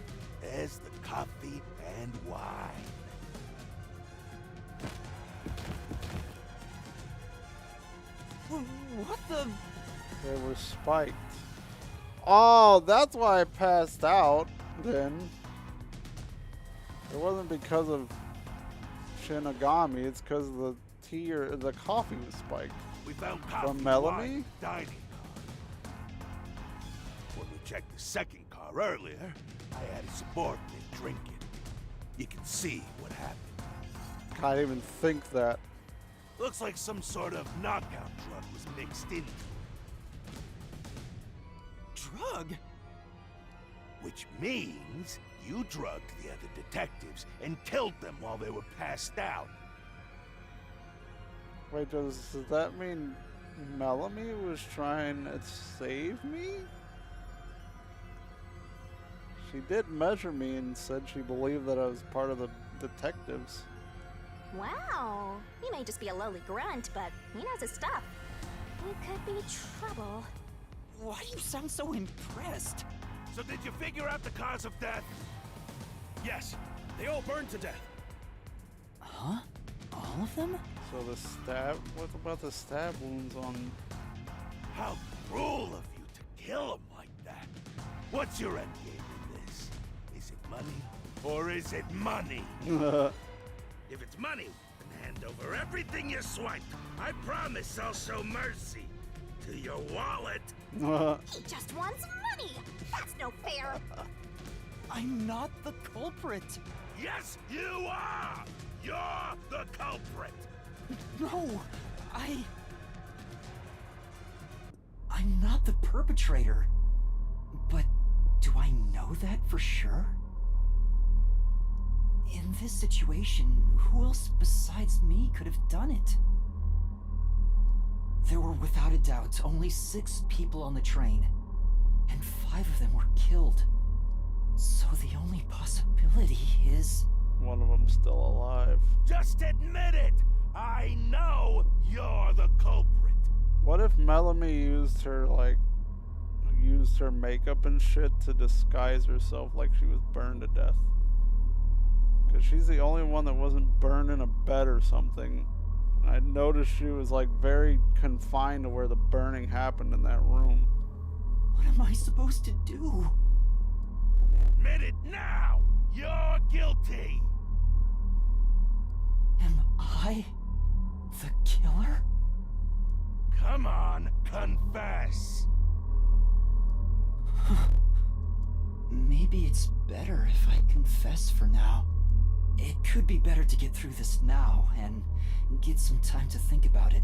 there's the coffee and wine. What the? They were spiked. Oh, that's why I passed out then. It wasn't because of Shinigami, it's because the tea or the coffee was spiked. We found coffee From and Melanie? wine in the dining car. When we checked the second car earlier, I had a subordinate drink it. You can see what happened. Can't even think that. Looks like some sort of knockout drug was mixed in. Drug? Which means you drugged the other detectives and killed them while they were passed out. Wait, does that mean Melanie was trying to save me? She did measure me and said she believed that I was part of the detectives. Wow. He may just be a lowly grunt, but he knows his stuff. He could be trouble. Why do you sound so impressed? So did you figure out the cause of death? Yes, they all burned to death. Huh? All of them? So the stab, what about the stab wounds on... How cruel of you to kill him like that. What's your end game in this? Is it money or is it money? If it's money, then hand over everything you swiped. I promise I'll show mercy to your wallet. He just wants money. That's no fair. I'm not the culprit. Yes, you are! You're the culprit! No, I'm not the perpetrator. But do I know that for sure? In this situation, who else besides me could have done it? There were without a doubt only 6 people on the train, and 5 of them were killed. So the only possibility is... One of them's still alive. Just admit it! I know you're the culprit! What if Melanie used her, like, used her makeup and shit to disguise herself like she was burned to death? Because she's the only one that wasn't burned in a bed or something. I noticed she was, like, very confined to where the burning happened in that room. What am I supposed to do? Admit it now! You're guilty! Am I the killer? Come on, confess! Maybe it's better if I confess for now. It could be better to get through this now and get some time to think about it.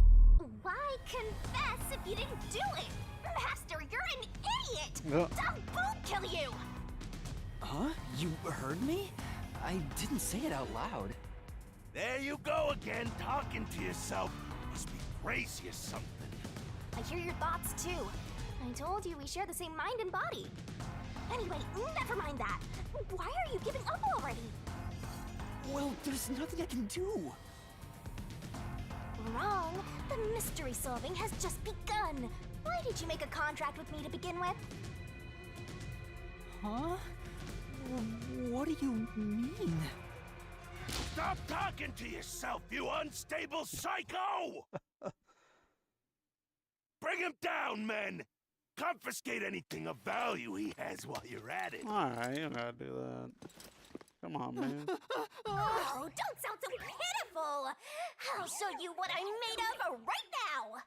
Why confess if you didn't do it? Master, you're an idiot! Yeah. Dumb won't kill you! Huh? You heard me? I didn't say it out loud. There you go again, talking to yourself. Must be crazy or something. I hear your thoughts too. I told you we share the same mind and body. Anyway, never mind that. Why are you giving up already? Well, there's nothing I can do. Wrong. The mystery solving has just begun. Why did you make a contract with me to begin with? Huh? What do you mean? Stop talking to yourself, you unstable psycho! Bring him down, men! Confiscate anything of value he has while you're at it. Alright, you don't gotta do that. Come on, man. Oh, don't sound so pitiful! I'll show you what I'm made of right now!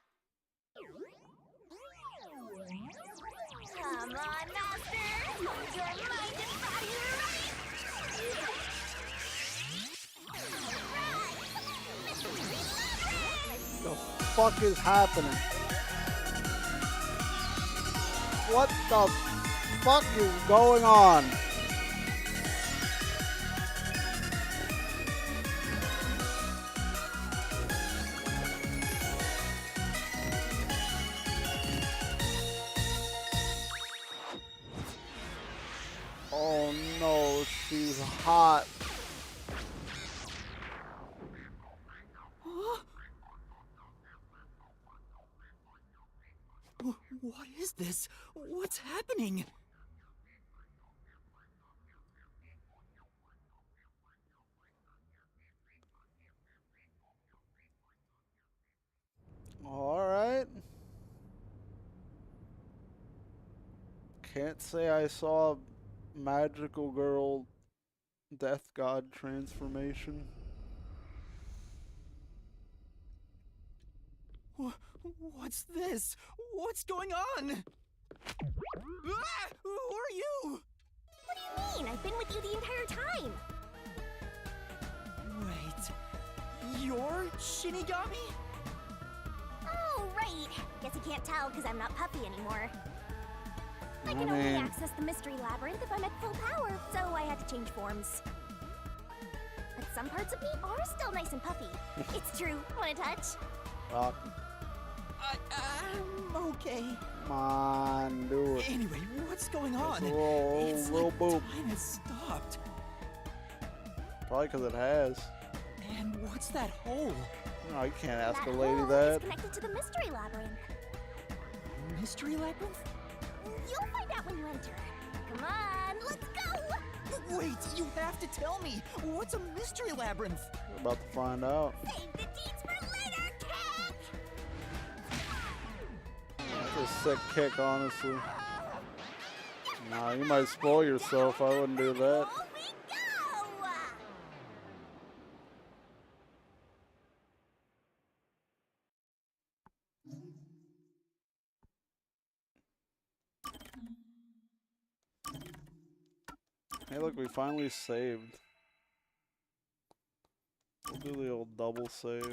Come on, Master! Your mind and body ready! The fuck is happening? What the fuck is going on? Oh no, she's hot. What is this? What's happening? Alright. Can't say I saw magical girl death god transformation. What's this? What's going on? Ah! Who are you? What do you mean? I've been with you the entire time. Wait, you're Shinigami? Oh, right. Guess you can't tell because I'm not Puffy anymore. I can I only mean- access the Mystery Labyrinth if I'm at full power, so I had to change forms. But some parts of me are still nice and puffy. It's true. Want a touch? Rock. I'm okay. Come on, do it. Anyway, what's going on? It's a little like boob. time has stopped. Probably because it has. And what's that hole? No, you can't ask That a lady hole that. is connected to the Mystery Labyrinth. Mystery Labyrinth? You'll find out when you enter. Come on, let's go! Wait, you have to tell me. What's a Mystery Labyrinth? We're about to find out. Save the deeds for later, kid! That's a sick kick, honestly. Nah, you might spoil yourself. I wouldn't do that. Here we go! Hey, look, we finally saved. We'll do the old double save.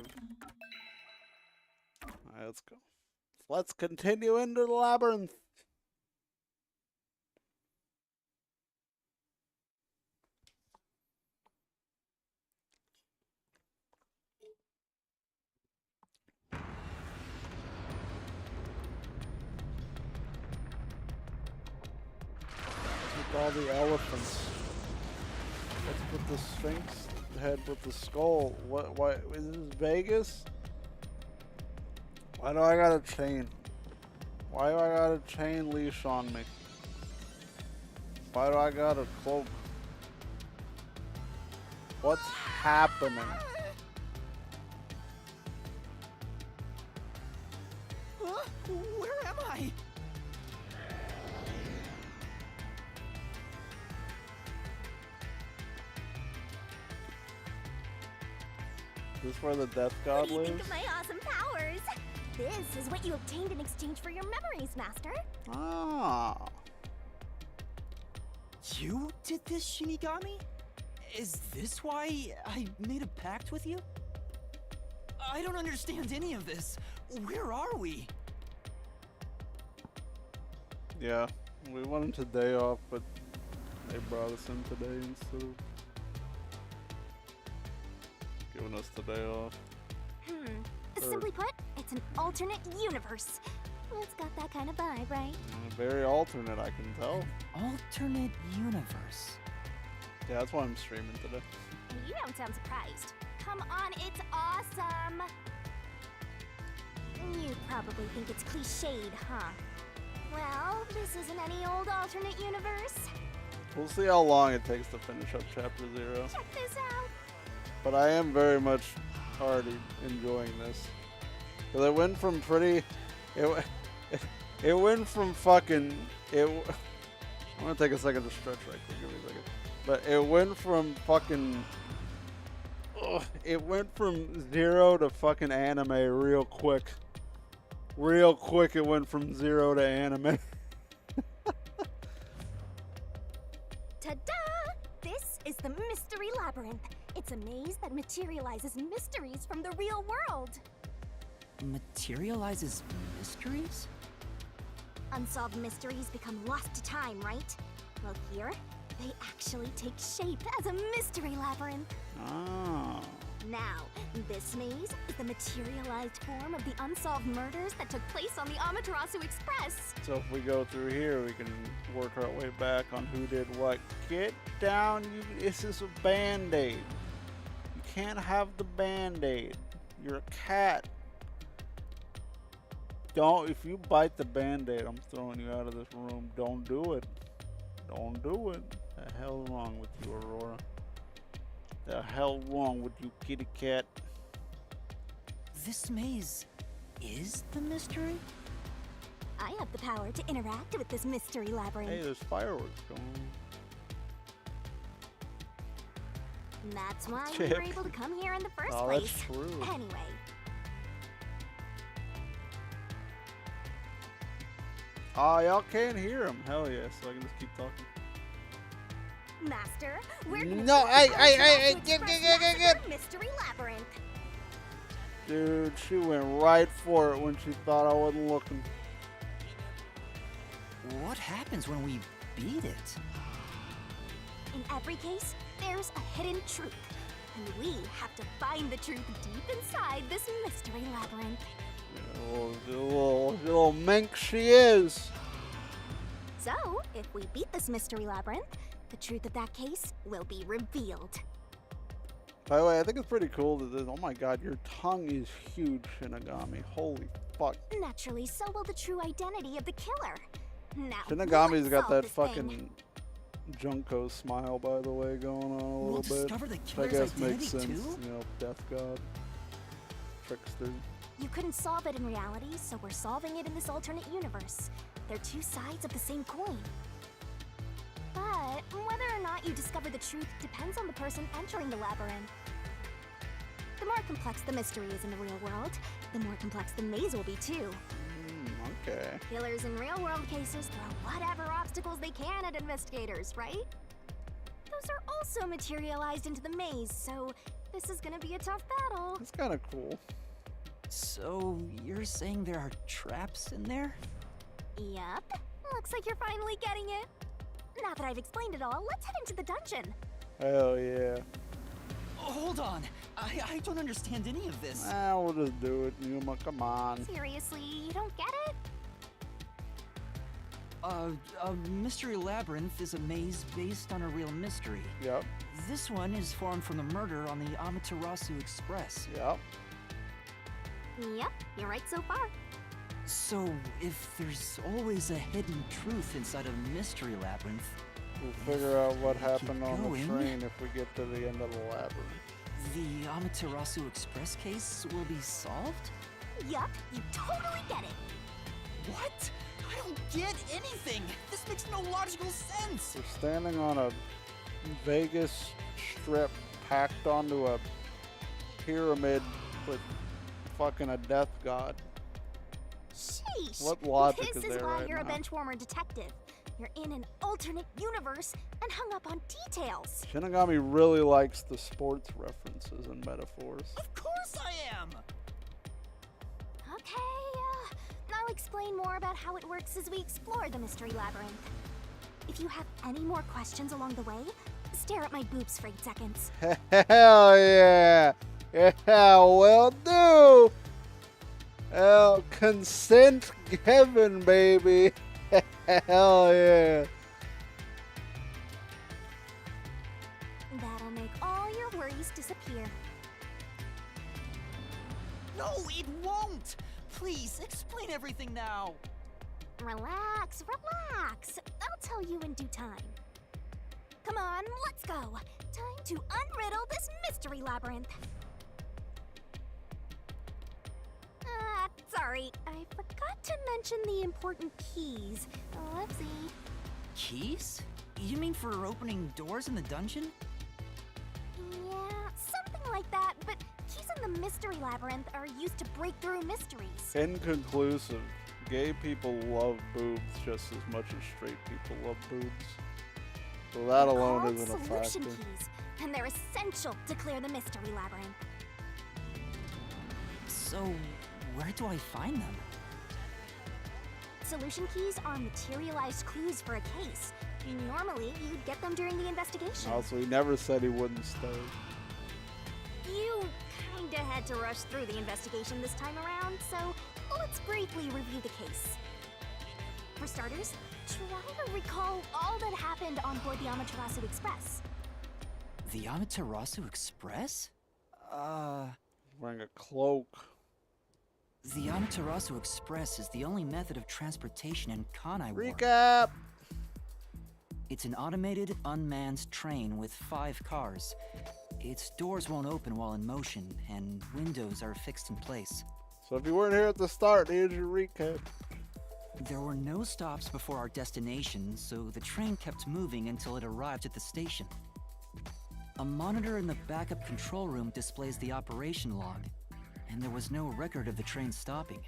Alright, let's go. Let's continue into the labyrinth. With all the elephants. Let's put the Sphinx head with the skull. Why is this Vegas? Why do I got a chain? Why do I got a chain leash on me? Why do I got a cloak? What's happening? Huh? Where am I? Is this where the death What god do you think lives? of my awesome powers? This is what you obtained in exchange for your memories, Master. Ah. You did this, Shinigami? Is this why I made a pact with you? I don't understand any of this. Where are we? Yeah, we wanted today off, but they brought us in today instead of giving us the day off. Simply put, it's an alternate universe. It's got that kind of vibe, right? Very alternate, I can tell. Alternate universe. Yeah, that's why I'm streaming today. You don't sound surprised. Come on, it's awesome! You probably think it's cliched, huh? Well, this isn't any old alternate universe. We'll see how long it takes to finish up Chapter 0. Check this out. But I am very much already enjoying this. Because it went from pretty... It went from fucking... I'm gonna take a second to stretch right quick. Give me a second. But it went from fucking... it went from 0 to fucking anime real quick. Real quick it went from 0 to anime. Ta-da! This is the Mystery Labyrinth. It's a maze that materializes mysteries from the real world. Materializes mysteries? Unsolved mysteries become lost to time, right? Well, here, they actually take shape as a mystery labyrinth. Oh. Now, this maze is the materialized form of the unsolved murders that took place on the Amaterasu Express. So if we go through here, we can work our way back on who did what. Get down, this is a band-aid. You can't have the band-aid. You're a cat. Don't, if you bite the band-aid, I'm throwing you out of this room. Don't do it. Don't do it. The hell's wrong with you, Aurora? The hell wrong with you, kitty cat? This maze is the mystery? I have the power to interact with this mystery labyrinth. Hey, there's fireworks going on. That's why we were able to come here in the first Oh, place. that's true. Anyway. Oh, y'all can't hear him. Hell yeah, so I can just keep talking. Master, we're gonna No, hey, get. mystery labyrinth. Dude, she went right for it when she thought I wasn't looking. What happens when we beat it? In every case, there's a hidden truth. And we have to find the truth deep inside this mystery labyrinth. Little mink she is. So, if we beat this mystery labyrinth, the truth of that case will be revealed. By the way, I think it's pretty cool that this, oh my god, your tongue is huge, Shinigami. Holy fuck. Naturally, so will the true identity of the killer. Now, Shinigami's let's got solve that this fucking thing. Junko smile, by the way, going on a We'll little bit. discover the Which I killer's guess identity makes sense. too? You know, Death God. Trickster. You couldn't solve it in reality, so we're solving it in this alternate universe. They're two sides of the same coin. But whether or not you discover the truth depends on the person entering the labyrinth. The more complex the mystery is in the real world, the more complex the maze will be too. Okay. Killers in real world cases throw whatever obstacles they can at investigators, right? Those are also materialized into the maze, so this is gonna be a tough battle. That's kind of cool. So, you're saying there are traps in there? Yep. Looks like you're finally getting it. Now that I've explained it all, let's head into the dungeon. Hell yeah. Oh, hold on. I don't understand any of this. Ah, we'll just do it, Numa. Come on. Seriously, you don't get it? A mystery labyrinth is a maze based on a real mystery. Yep. This one is formed from the murder on the Amaterasu Express. Yep. Yep, you're right so far. So, if there's always a hidden truth inside a mystery labyrinth, We'll figure out what keep happened on the going. train if we get to the end of the labyrinth. the Amaterasu Express case will be solved? Yup, you totally get it. What? I don't get anything! This makes no logical sense! We're standing on a Vegas strip packed onto a pyramid with fucking a death god. Sheesh. What logic this is there why right you're now? a benchwarmer detective. You're in an alternate universe and hung up on details. Shinigami really likes the sports references and metaphors. Of course I am! Okay, I'll explain more about how it works as we explore the Mystery Labyrinth. If you have any more questions along the way, stare at my boobs for 8 seconds. Hell yeah! Yeah, will do! Hell, consent given, baby! Hell yeah! That'll make all your worries disappear. No, it won't! Please, explain everything now! Relax, relax. I'll tell you in due time. Come on, let's go. Time to unriddle this mystery labyrinth. Sorry, I forgot to mention the important keys. Whoopsie. Keys? You mean for opening doors in the dungeon? Yeah, something like that, but keys in the mystery labyrinth are used to break through mysteries. Inconclusive. Gay people love boobs just as much as straight people love boobs. So that They're alone called isn't a solution factor. keys, and they're essential to clear the mystery labyrinth. So, where do I find them? Solution keys are materialized clues for a case. Normally, you'd get them during the investigation. Also, he never said he wouldn't stay. You kinda had to rush through the investigation this time around, so let's briefly review the case. For starters, try to recall all that happened on board the Amaterasu Express. The Amaterasu Express? Wearing a cloak. The Amaterasu Express is the only method of transportation in Kanai Ward. Recap! It's an automated, unmanned train with 5 cars. Its doors won't open while in motion, and windows are fixed in place. So if you weren't here at the start, here's your recap. There were no stops before our destination, so the train kept moving until it arrived at the station. A monitor in the backup control room displays the operation log, and there was no record of the train stopping.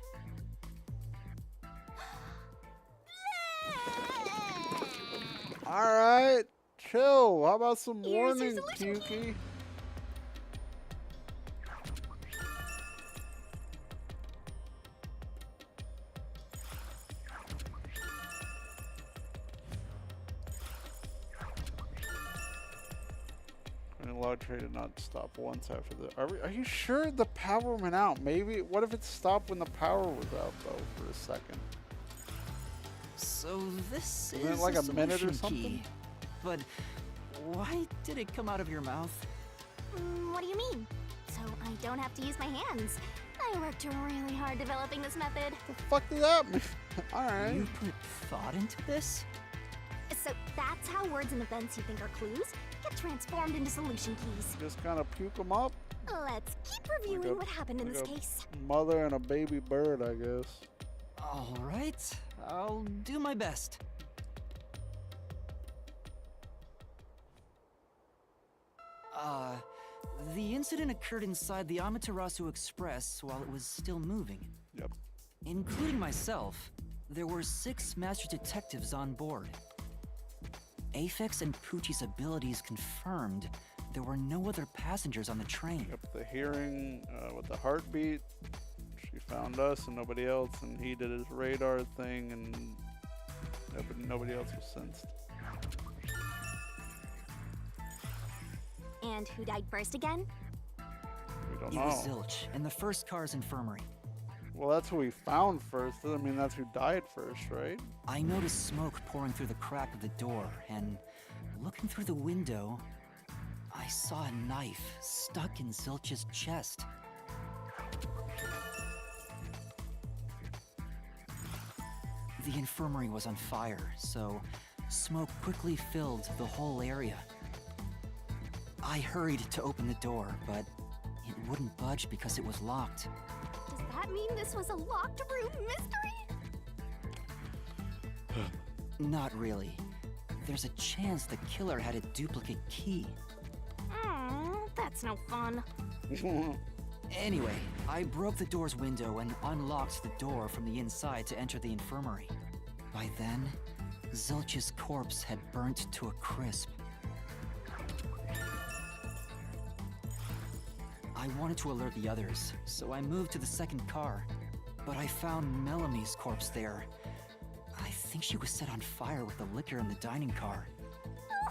Alright, chill. How about some Here's your warning, solution key. Kyuki? Log train did not stop once after the. Are you sure the power went out? Maybe. What if it stopped when the power was out though for a second? So this Isn't it is like a minute or solution something? key. But why did it come out of your mouth? What do you mean? So I don't have to use my hands. I worked really hard developing this method. The fuck did that mean? Alright. You put thought into this? So that's how words and events you think are clues get transformed into solution keys. Just kind of puke them up. Let's keep reviewing what happened in this like a case. Mother and a baby bird, I guess. All right, I'll do my best. The incident occurred inside the Amaterasu Express while it was still moving. Yep. Including myself, there were 6 master detectives on board. Aphex and Poochie's abilities confirmed, there were no other passengers on the train. Yep, the hearing with the heartbeat. She found us and nobody else, and he did his radar thing, and nobody else was sensed. And who died first again? We don't It know. was Zilch, in the first car's infirmary. Well, that's who we found first. Doesn't mean that's who died first, right? I noticed smoke pouring through the crack of the door, and looking through the window, I saw a knife stuck in Zilch's chest. The infirmary was on fire, so smoke quickly filled the whole area. I hurried to open the door, but it wouldn't budge because it was locked. Does that mean this was a locked room mystery? Not really. There's a chance the killer had a duplicate key. That's no fun. Anyway, I broke the door's window and unlocked the door from the inside to enter the infirmary. By then, Zilch's corpse had burnt to a crisp. I wanted to alert the others, so I moved to the second car. But I found Melamie's corpse there. I think she was set on fire with the liquor in the dining car.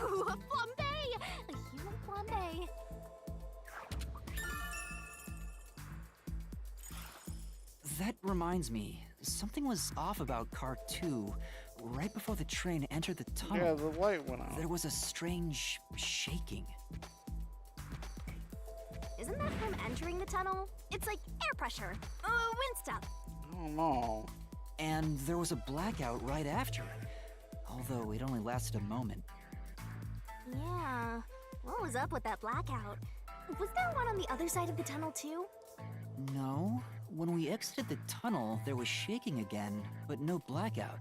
Ooh, a flambe! A human flambe. That reminds me, something was off about car 2 right before the train entered the tunnel. Yeah, the light went out. There was a strange shaking. Isn't that from entering the tunnel? It's like air pressure. Wind stuff. I don't know. And there was a blackout right after, although it only lasted a moment. Yeah. What was up with that blackout? Was there one on the other side of the tunnel too? No, when we exited the tunnel, there was shaking again, but no blackout.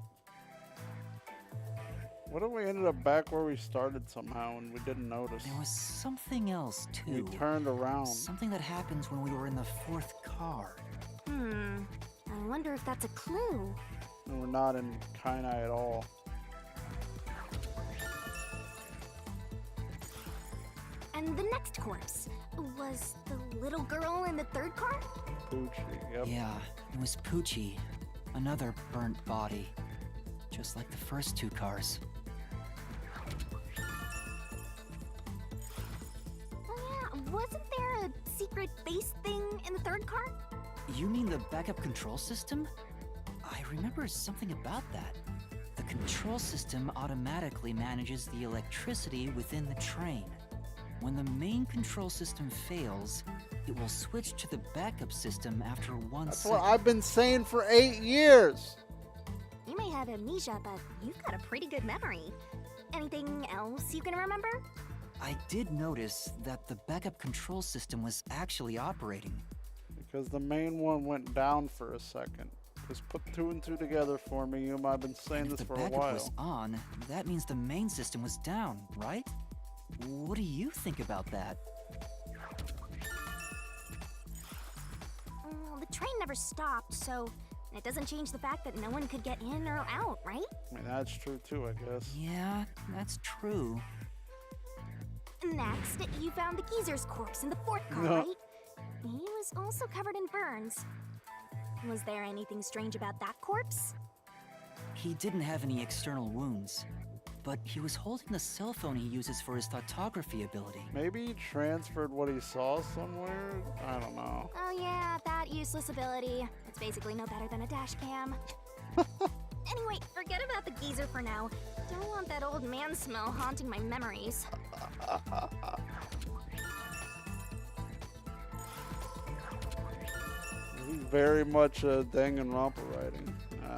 What if we ended up back where we started somehow and we didn't notice? There was something else We too. turned around. Something that happened when we were in the 4th car. I wonder if that's a clue. And we're not in Kainai at all. And the next corpse was the little girl in the 3rd car? Poochie, yep. Yeah, it was Poochie, another burnt body, just like the first 2 cars. Oh yeah, wasn't there a secret base thing in the third car? You mean the backup control system? I remember something about that. The control system automatically manages the electricity within the train. When the main control system fails, it will switch to the backup system after 1 That's second. what I've been saying for 8 years. You may have amnesia, but you've got a pretty good memory. Anything else you can remember? I did notice that the backup control system was actually operating. Because the main one went down for a second. Just put 2 and 2 together for me. You might have been saying If this the for a backup while. was on, that means the main system was down, right? What do you think about that? Well, the train never stopped, so it doesn't change the fact that no one could get in or out, right? I mean, that's true too, I guess. Yeah, that's true. Next, you found the geezer's corpse in the fourth car, No. right? He was also covered in burns. Was there anything strange about that corpse? He didn't have any external wounds, but he was holding the cell phone he uses for his photography ability. Maybe he transferred what he saw somewhere? I don't know. Oh yeah, that useless ability. It's basically no better than a dash cam. Anyway, forget about the geezer for now. Don't want that old man smell haunting my memories. This is very much Danganronpa writing.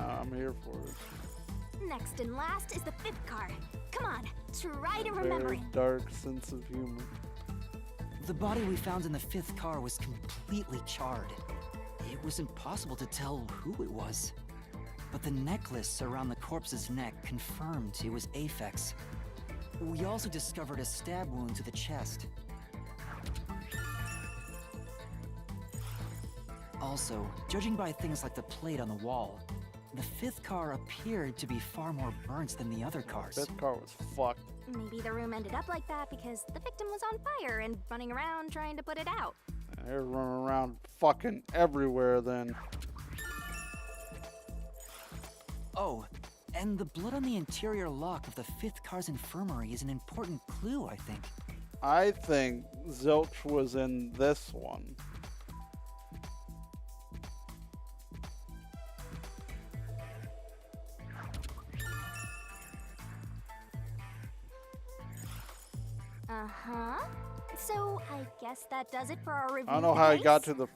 I'm here for it. Next and last is the fifth car. Come on, try to remember Very it. dark sense of humor. The body we found in the fifth car was completely charred. It was impossible to tell who it was. But the necklace around the corpse's neck confirmed it was Aphex. We also discovered a stab wound to the chest. Also, judging by things like the plate on the wall, the fifth car appeared to be far more burnt than the other cars. That car was fucked. Maybe the room ended up like that because the victim was on fire and running around trying to put it out. They're running around fucking everywhere then. Oh, and the blood on the interior lock of the fifth car's infirmary is an important clue, I think. I think Zilch was in this one. Uh-huh. So, I guess that does it for our review. I don't know of the how he case. got to the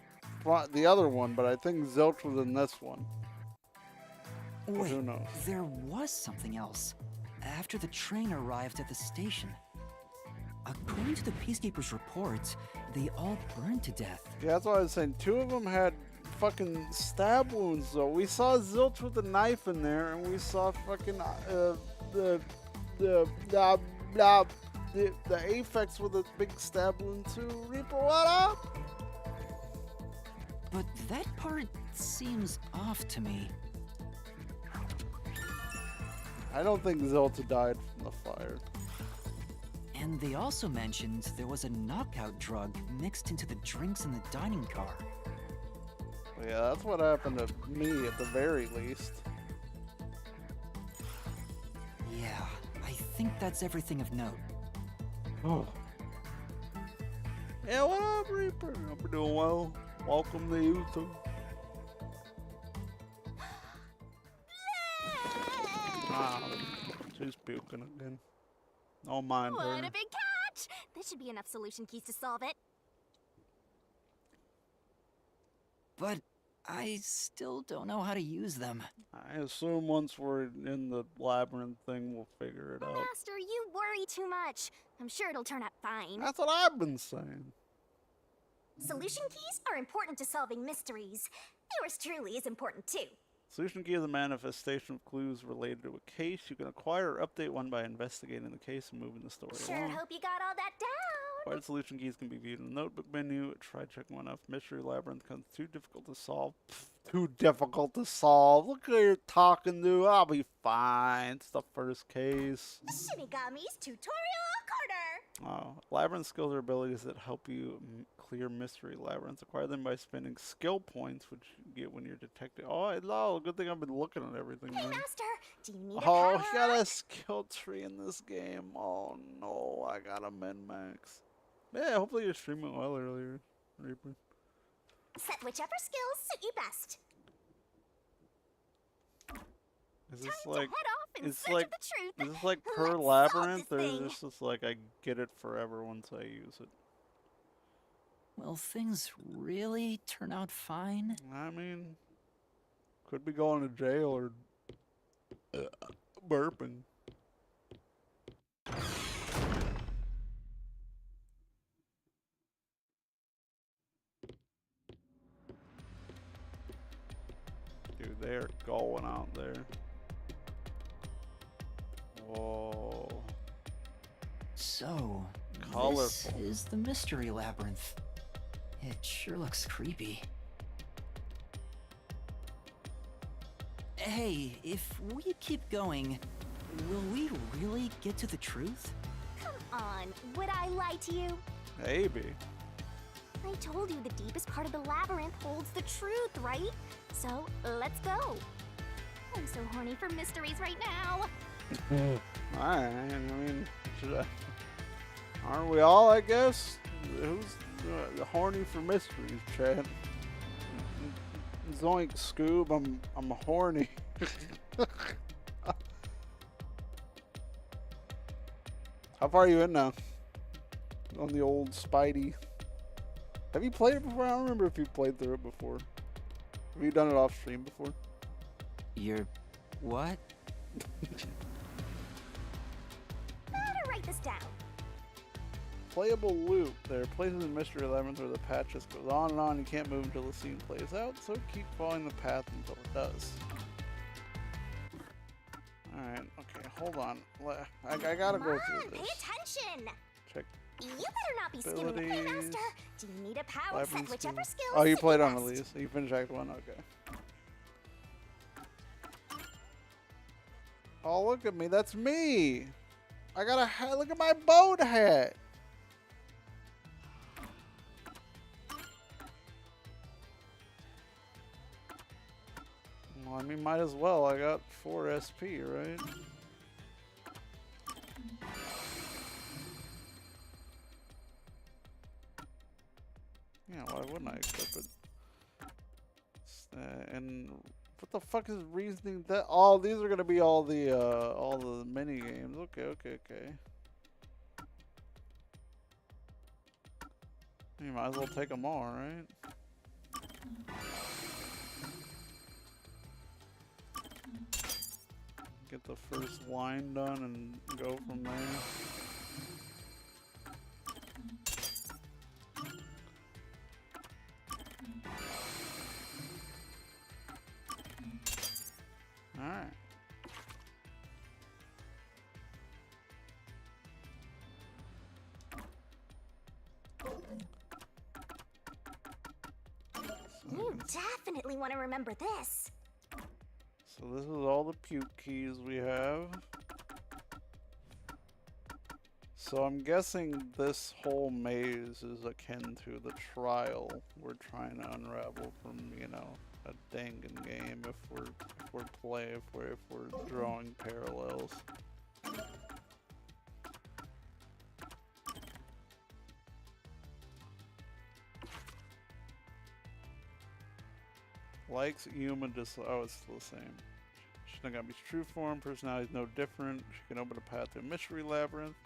front, the other one, but I think Zilch was in this one. But Wait, who knows? there was something else. After the train arrived at the station. According to the Peacekeeper's report, they all burned to death. Yeah, that's what I was saying. 2 of them had fucking stab wounds, though. We saw Zilch with a knife in there, and we saw fucking the Aphex with a big stab wound too. Reaper, what up? But that part seems off to me. I don't think Zelda died from the fire. And they also mentioned there was a knockout drug mixed into the drinks in the dining car. Yeah, that's what happened to me at the very least. Yeah, I think that's everything of note. Oh. Yeah, what up, Reaper? I'm doing well. Welcome to YouTube. Ah, she's puking again. Don't mind What her. a big catch! This should be enough solution keys to solve it. But I still don't know how to use them. I assume once we're in the labyrinth thing, we'll figure it out. Master, you worry too much. I'm sure it'll turn out fine. That's what I've been saying. Solution keys are important to solving mysteries. Yours truly is important too. Solution key is a manifestation of clues related to a case. You can acquire or update one by investigating the case and moving the story Sure along. hope you got all that down. Acquired solution keys can be viewed in the notebook menu. Try checking one off. Mystery labyrinth becomes too difficult to solve. Pfft, too difficult to solve. Look who you're talking to. I'll be fine. It's the first case. Shinigami's Tutorial Corner. Oh, labyrinth skills are abilities that help you clear mystery labyrinths. Acquire them by spending skill points, which you get when you're detecting. Oh, no, good thing I've been looking at everything. Hey, Then. Master, do you need a Oh, power he got up? a skill tree in this game. Oh no, I got a min-max. Yeah, hopefully you're streaming well earlier, Reaper. Set whichever skills suit you best. Is Time this to like, head off in it's search like, of the truth. is this like per Let's solve labyrinth, this or is thing. this just like I get it forever once I use it? Will things really turn out fine? I mean, could be going to jail or burping. Dude, they're going out there. Whoa. So, Colorful. this is the mystery labyrinth. It sure looks creepy. Hey, if we keep going, will we really get to the truth? Come on, would I lie to you? Maybe. I told you the deepest part of the labyrinth holds the truth, right? So, let's go. I'm so horny for mysteries right now. Alright, I mean, should I? Aren't we all, I guess? Who's horny for mysteries, Chad? Zoink, Scoob, I'm horny. How far are you in now? On the old Spidey. Have you played it before? I don't remember if you played through it before. Have you done it off stream before? You're... what? Better write this down. Playable loop. There are places in Mystery Labyrinth where the path just goes on and on. You can't move until the scene plays out, so keep following the path until it does. Alright, okay, hold on. I gotta go through Pay this. attention. Check. You better not be skimming away, Abilities. Master. Do you need a power Labyrinth set whichever skills. skills Oh, you suit played on best? release. You finished Act 1? Okay. Oh, look at me. That's me. I got a hat. Look at my boat hat. Well, I mean, might as well. I got 4 SP, right? Yeah, why wouldn't I equip it? And what the fuck is reasoning that? Oh, these are gonna be all the mini games. Okay, okay, okay. You might as well take them all, right? Get the first line done and go from there. Alright. You definitely want to remember this. So this is all the puke keys we have. So I'm guessing this whole maze is akin to the trial we're trying to unravel from, you know, a Dangan game if we're drawing parallels. Likes Yuma just oh, it's still the same. Shinigami's true form, personality is no different. She can open a path to a mystery labyrinth.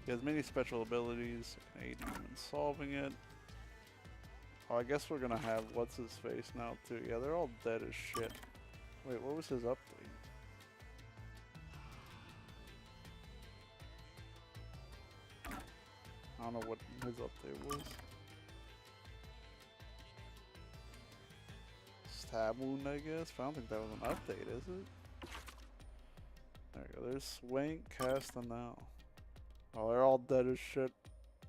She has many special abilities. Can aid him in solving it. Oh, I guess we're gonna have what's his face now too. Yeah, they're all dead as shit. Wait, what was his update? I don't know what his update was. Stab wound, I guess. I don't think that was an update, is it? There you go. There's Swank, Cast, and now. Oh, they're all dead as shit.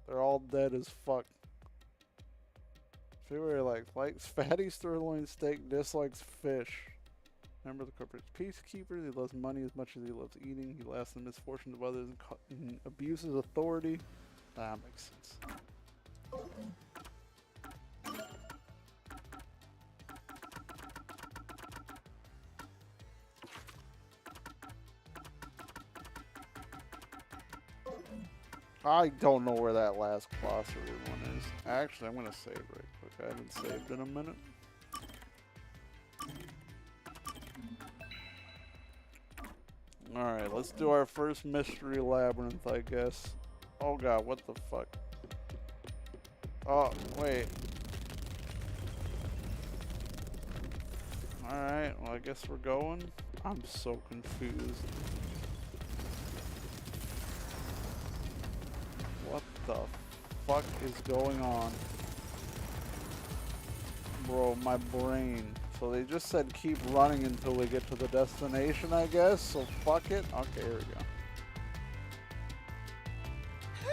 They're all dead as fuck. February likes fatty sirloin steak, dislikes fish. Member of the corporate peacekeepers. He loves money as much as he loves eating. He laughs at the misfortunes of others and abuses authority. That makes sense. I don't know where that last glossary one is. Actually, I'm gonna save right quick. I haven't saved in a minute. Alright, let's do our first mystery labyrinth, I guess. Oh god, what the fuck? Oh, wait. Alright, well I guess we're going. I'm so confused. What the fuck is going on? Bro, my brain. So they just said keep running until we get to the destination, I guess. So fuck it. Okay, here we go.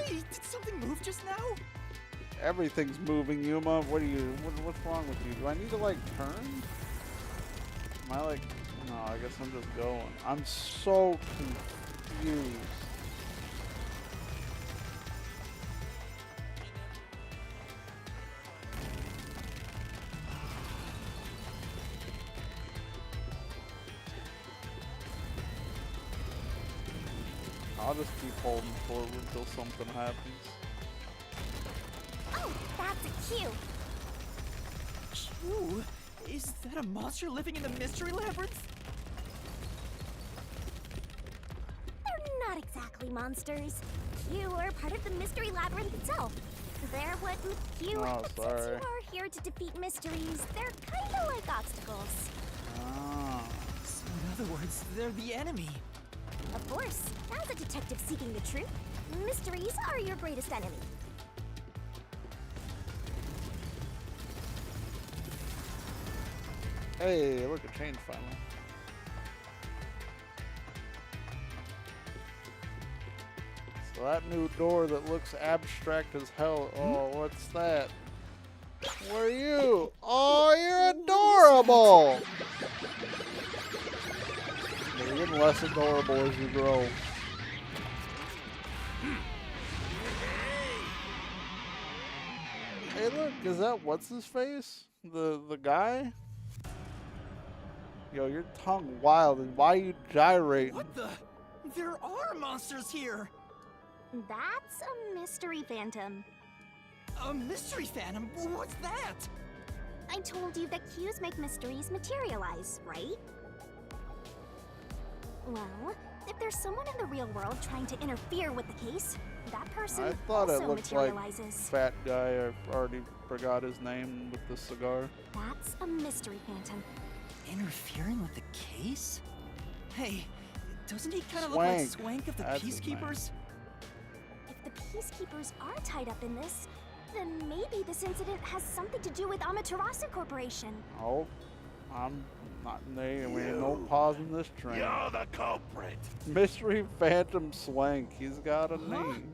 Hey, did something move just now? Everything's moving, Yuma. What are you? What's wrong with you? Do I need to like turn? Am I like? No, I guess I'm just going. I'm so confused. I'll just keep holding forward until something happens. Oh, that's a Q. Q? Is that a monster living in the mystery labyrinth? They're not exactly monsters. Q are part of the mystery labyrinth itself. They're what Q. Oh, Since sorry. you are here to defeat mysteries, they're kinda like obstacles. Ah. So in other words, they're the enemy. Of course, as a detective seeking the truth, mysteries are your greatest enemy. Hey, look, a change finally. So that new door that looks abstract as hell. Oh, what's that? Where are you? Oh, you're adorable! You're getting less adorable as you grow. Hey, look, is that what's his face? The guy? Yo, your tongue wild, and why are you gyrating? What the? There are monsters here! That's a mystery phantom. A mystery phantom? What's that? I told you that Qs make mysteries materialize, right? Well, if there's someone in the real world trying to interfere with the case, that person I thought also it looked like materializes. fat guy. I already forgot his name with the cigar. That's a mystery phantom. Interfering with the case? Hey, doesn't he kind of look like Swank. Swank of the That's his name. Peacekeepers? If the Peacekeepers are tied up in this, then maybe this incident has something to do with Amaterasu Corporation. Oh, I'm not. We ain't no pausing this train. You're the culprit. Mystery Phantom Swank. He's got a name.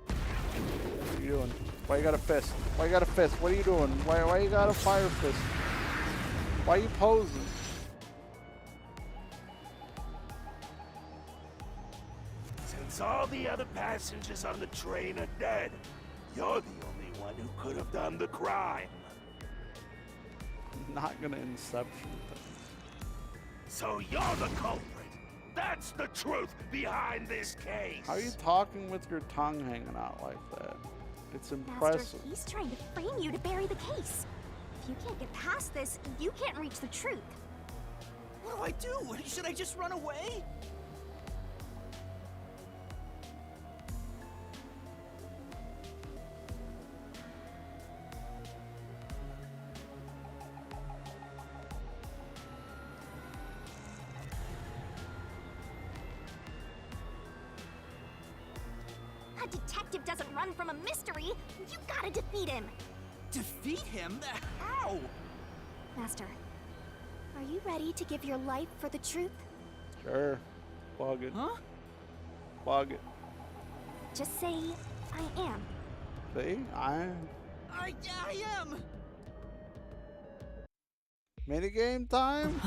What are you doing? Why you got a fist? Why you got a fist? What are you doing? Why you got a fire fist? Why you posing? Since all the other passengers on the train are dead, you're the only one who could have done the crime. I'm not gonna Inception thing. So you're the culprit. That's the truth behind this case. How are you talking with your tongue hanging out like that? It's Master, impressive. he's trying to frame you to bury the case. If you can't get past this, you can't reach the truth. What do I do? Should I just run away? A detective doesn't run from a mystery. You gotta defeat him. Defeat him? How? Master, are you ready to give your life for the truth? Sure. Plug it. Huh? Plug it. Just say, I am. See? I am! Minigame time?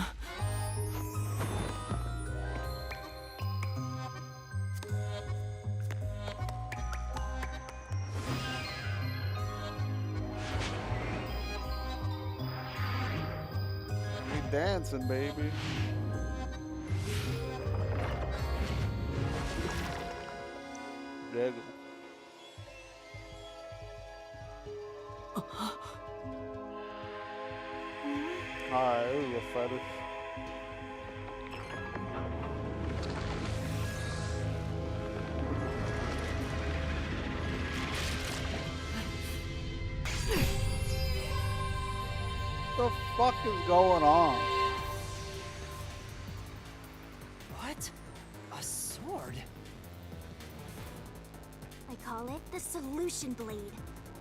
We dancing, baby. Diego. Alright, it was a fetish. What the fuck is going on? What? A sword? I call it the Solution Blade.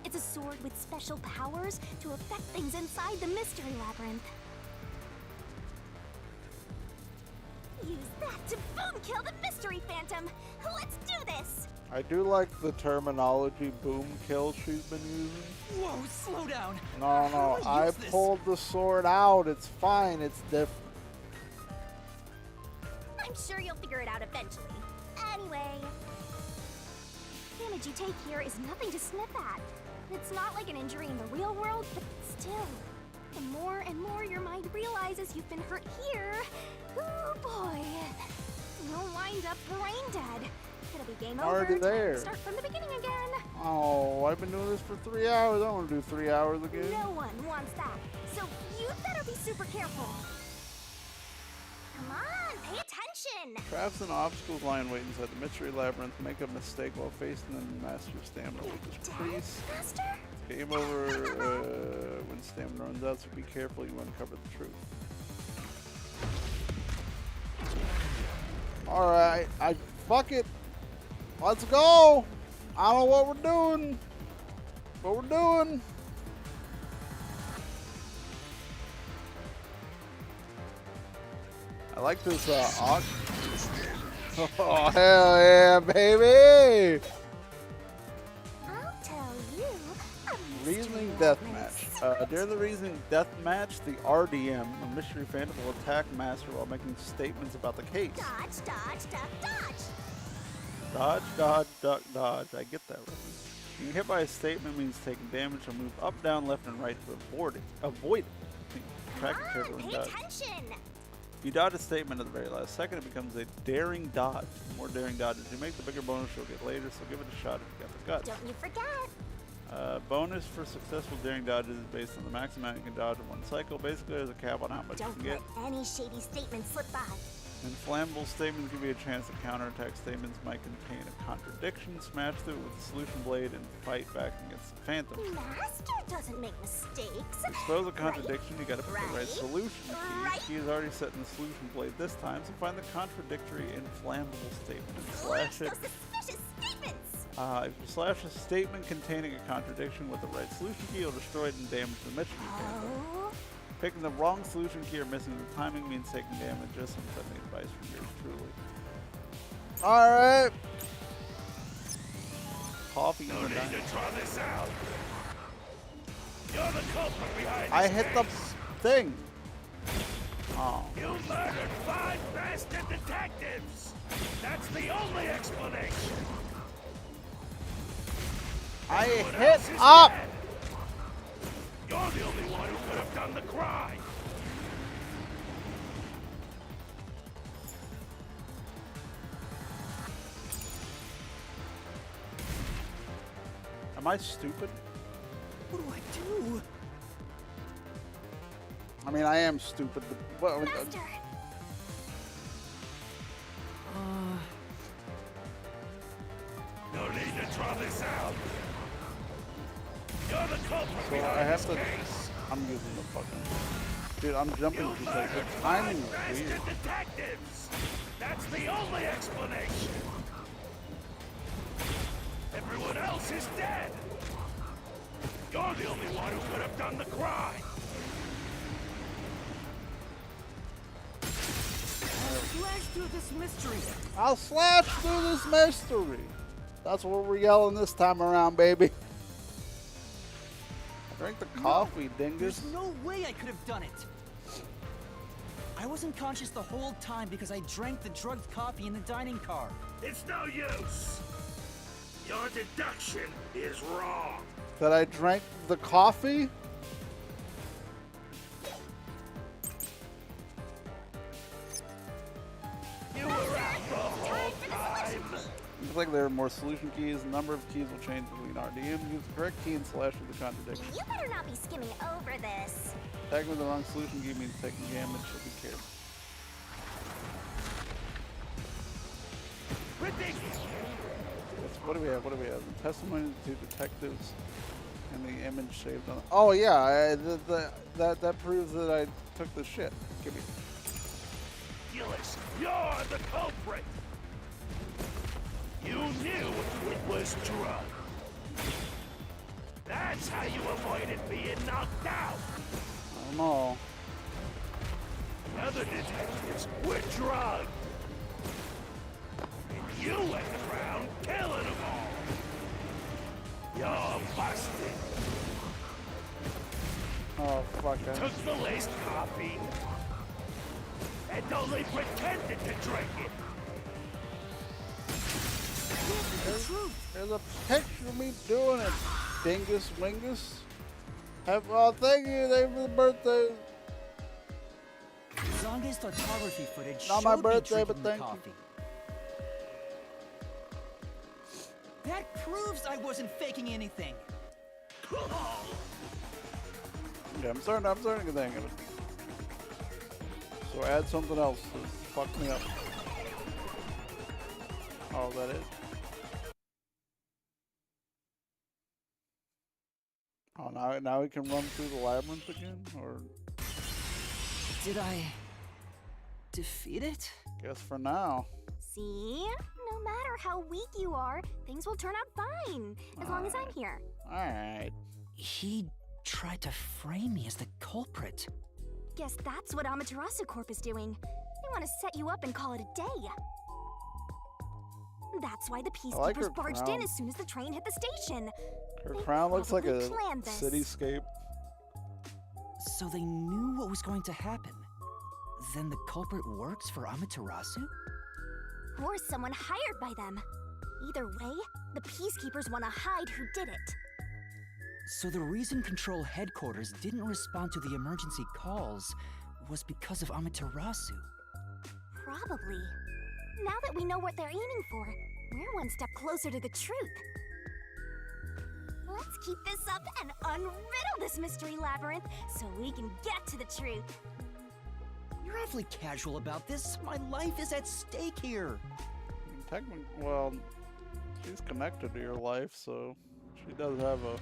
It's a sword with special powers to affect things inside the Mystery Labyrinth. Use that to boom kill the Mystery Phantom! Let's do this! I do like the terminology boom kill she's been using. Whoa, slow down. No, How no, do I I use this? pulled the sword out. It's fine. It's different. I'm sure you'll figure it out eventually. Anyway, damage you take here is nothing to snip at. It's not like an injury in the real world, but still. The more and more your mind realizes you've been hurt here, oh boy, you'll wind up brain dead. It'll be game over. Already time to there. Start from the beginning again. Oh, I've been doing this for 3 hours. I don't want to do 3 hours again. No one wants that. So you'd better be super careful. Come on, pay attention. Traps and obstacles lie in wait inside the mystery labyrinth. Make a mistake while facing them and master your stamina with this priest. Master? Game over when stamina runs out, so be careful you uncover the truth. Alright, fuck it. Let's go! I don't know what we're doing. I like this oh hell yeah, baby! I'll tell you. Reasoning Deathmatch. During the Reasoning Deathmatch, the RDM, a mystery phantom, will attack Master while making statements about the case. Dodge, dodge, duck, dodge. Dodge, dodge, duck, dodge. I get that reference. Being hit by a statement means taking damage and move up, down, left, and right to avoid it. Track it carefully and dodge. Attention. If you dodge a statement at the very last second, it becomes a daring dodge. The more daring dodges you make, the bigger bonus you'll get later, so give it a shot if you got the guts. Don't you forget. Bonus for successful daring dodges is based on the max amount you can dodge in one cycle. Basically, there's a cap on how much you Don't can get. let any shady statement slip by. Inflammable statements give you a chance to counterattack. Statements might contain a contradiction. Smash through it with the Solution Blade and fight back against the Phantom. Master doesn't make mistakes. To expose a contradiction, you gotta pick the right solution key. Right. The key is already set in the Solution Blade this time, so find the contradictory inflammable statement and slash it. Those suspicious statements. If you slash a statement containing a contradiction with the right solution key, you'll destroy it and damage the mystery phantom. Oh. Picking the wrong solution key or missing the timing means taking damage. Just some friendly advice from yours truly. Alright. Coffee in the diner. Try this out. You're the culprit behind I hit the thing. Oh. You murdered 5 bastard detectives. That's the only explanation. I Everyone hit else is up. dead. You're the only one who could have done the crime. Am I stupid? What do I do? I mean, I am stupid. But Master. No need to try this out. You're the culprit so behind I have this to. case. I'm using the fucking. Dude, I'm jumping You because murdered the 5 timing is bastard weird. detectives. That's the only explanation. Everyone else is dead. You're the only one who could have done the crime. Slash through this mystery. I'll slash through this mystery. That's what we're yelling this time around, baby. Drink the coffee, dingus. There's no way I could have done it. I wasn't conscious the whole time because I drank the drugged coffee in the dining car. It's no use. Your deduction is wrong. That I drank the coffee? You were out the whole time. Looks like there are more solution keys. The number of keys will change between RDM. Use the correct key and slash through the contradiction. You better not be skimming over this. Attacking with the wrong solution key means taking damage. Should be careful. What do we have? What do we have? The testimony to detectives and the image saved on. Oh yeah, that proves that I took the shit. Give me. Gillis, you're the culprit. You knew it was drug. That's how you avoided being knocked out. I don't know. The other detectives were drugged. And you went around killing them all. You're busted. Oh fuck! Took the laced coffee and only pretended to drink it. There's a picture of me doing it, dingus wingus. Thank you, thank you for the birthday. Zonge's photography footage Not my showed me birthday, drinking but the thank you. coffee. That proves I wasn't faking anything. Yeah, I'm starting to get the hang of it. So add something else to fuck me up. Oh, that is. Oh, now we can run through the labyrinth again, or Did I defeat it? guess for now. See? No matter how weak you are, things will turn out fine. As long as I'm here. All right. He tried to frame me as the culprit. Guess that's what Amaterasu Corp is doing. They want to set you up and call it a day. That's why the like peacekeepers her barged crown. in as soon as the train hit the station. Her They crown looks like a probably planned this. cityscape. So they knew what was going to happen. Then the culprit works for Amaterasu? Or someone hired by them. Either way, the peacekeepers want to hide who did it. So the reason Control Headquarters didn't respond to the emergency calls was because of Amaterasu. Probably. Now that we know what they're aiming for, we're one step closer to the truth. Let's keep this up and unriddle this mystery labyrinth so we can get to the truth. You're awfully casual about this. My life is at stake here. Technically, well, she's connected to your life, so she does have a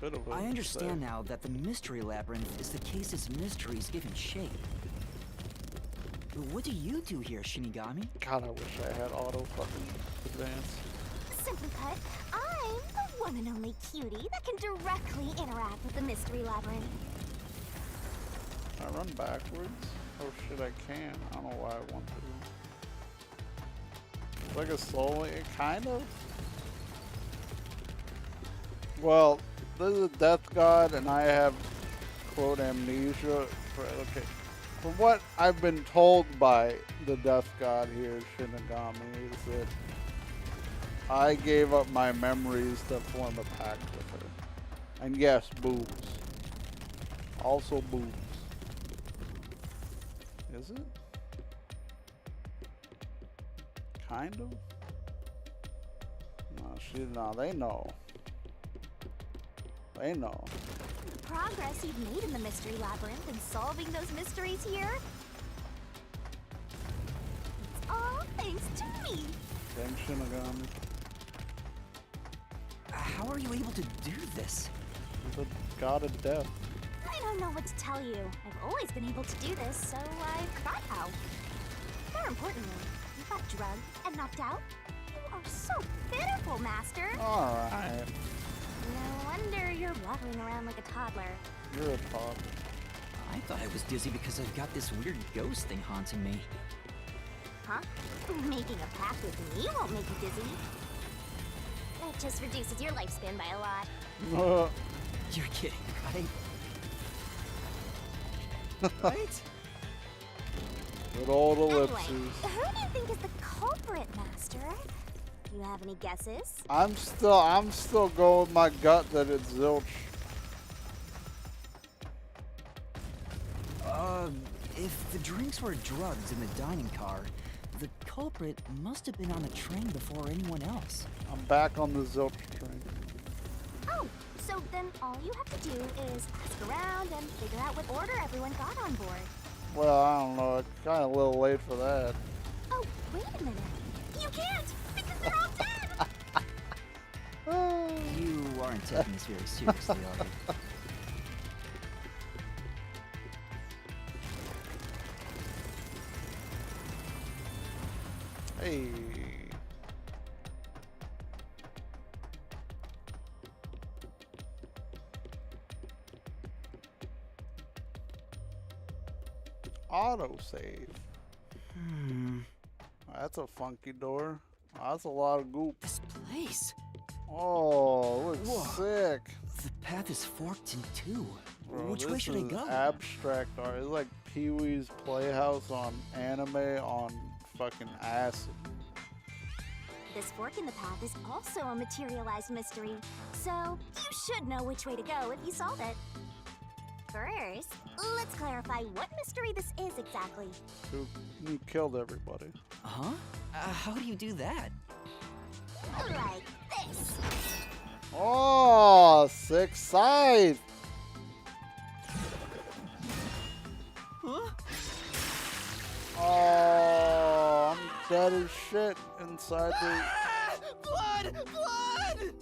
bit of a I understand say. now that the mystery labyrinth is the case's mysteries given shape. What do you do here, Shinigami? God, I wish I had auto fucking advance. Simply put, I'm the one and only cutie that can directly interact with the mystery labyrinth. Can I run backwards? Oh shit, I can. I don't know why I want to. It's like a soul, kind of. Well, this is a death god, and I have quote amnesia. Okay, from what I've been told by the death god here, Shinigami, is that I gave up my memories to form a pact with her. And yes, boobs. Also boobs. Is it? Kind of? No, they know. They know. The progress you've made in the mystery labyrinth and solving those mysteries here. It's all thanks to me. Thanks, Shinigami. How are you able to do this? The god of death. I don't know what to tell you. I've always been able to do this, so I forgot how. More importantly, you got drugged and knocked out. You are so pitiful, Master. Alright. No wonder you're waddling around like a toddler. You're a toddler. I thought I was dizzy because I've got this weird ghost thing haunting me. Huh? Making a pact with me won't make you dizzy. That just reduces your lifespan by a lot. You're kidding, right? Right? Good old Anyway, ellipses. who do you think is the culprit, Master? Do you have any guesses? I'm still going with my gut that it's Zilch. If the drinks were drugs in the dining car, the culprit must have been on the train before anyone else. I'm back on the Zilch train. Oh, so then all you have to do is ask around and figure out what order everyone got on board. Well, I don't know. It's kind of a little late for that. Oh, wait a minute. You can't, because they're all dead! You aren't taking this very seriously, are you? Hey. Autosave. That's a funky door. That's a lot of goop. This place. Oh, looks Whoa. sick. The path is forked in two. Bro, Which way this should I is go? Abstract art. It's like Pee-wee's Playhouse on anime on fucking acid. This fork in the path is also a materialized mystery, so you should know which way to go if you solve it. First, let's clarify what mystery this is exactly. You killed everybody. Huh? How do you do that? Like this. Oh, 6 scythe. Huh? Oh, I'm dead as shit inside the... Blood! Blood!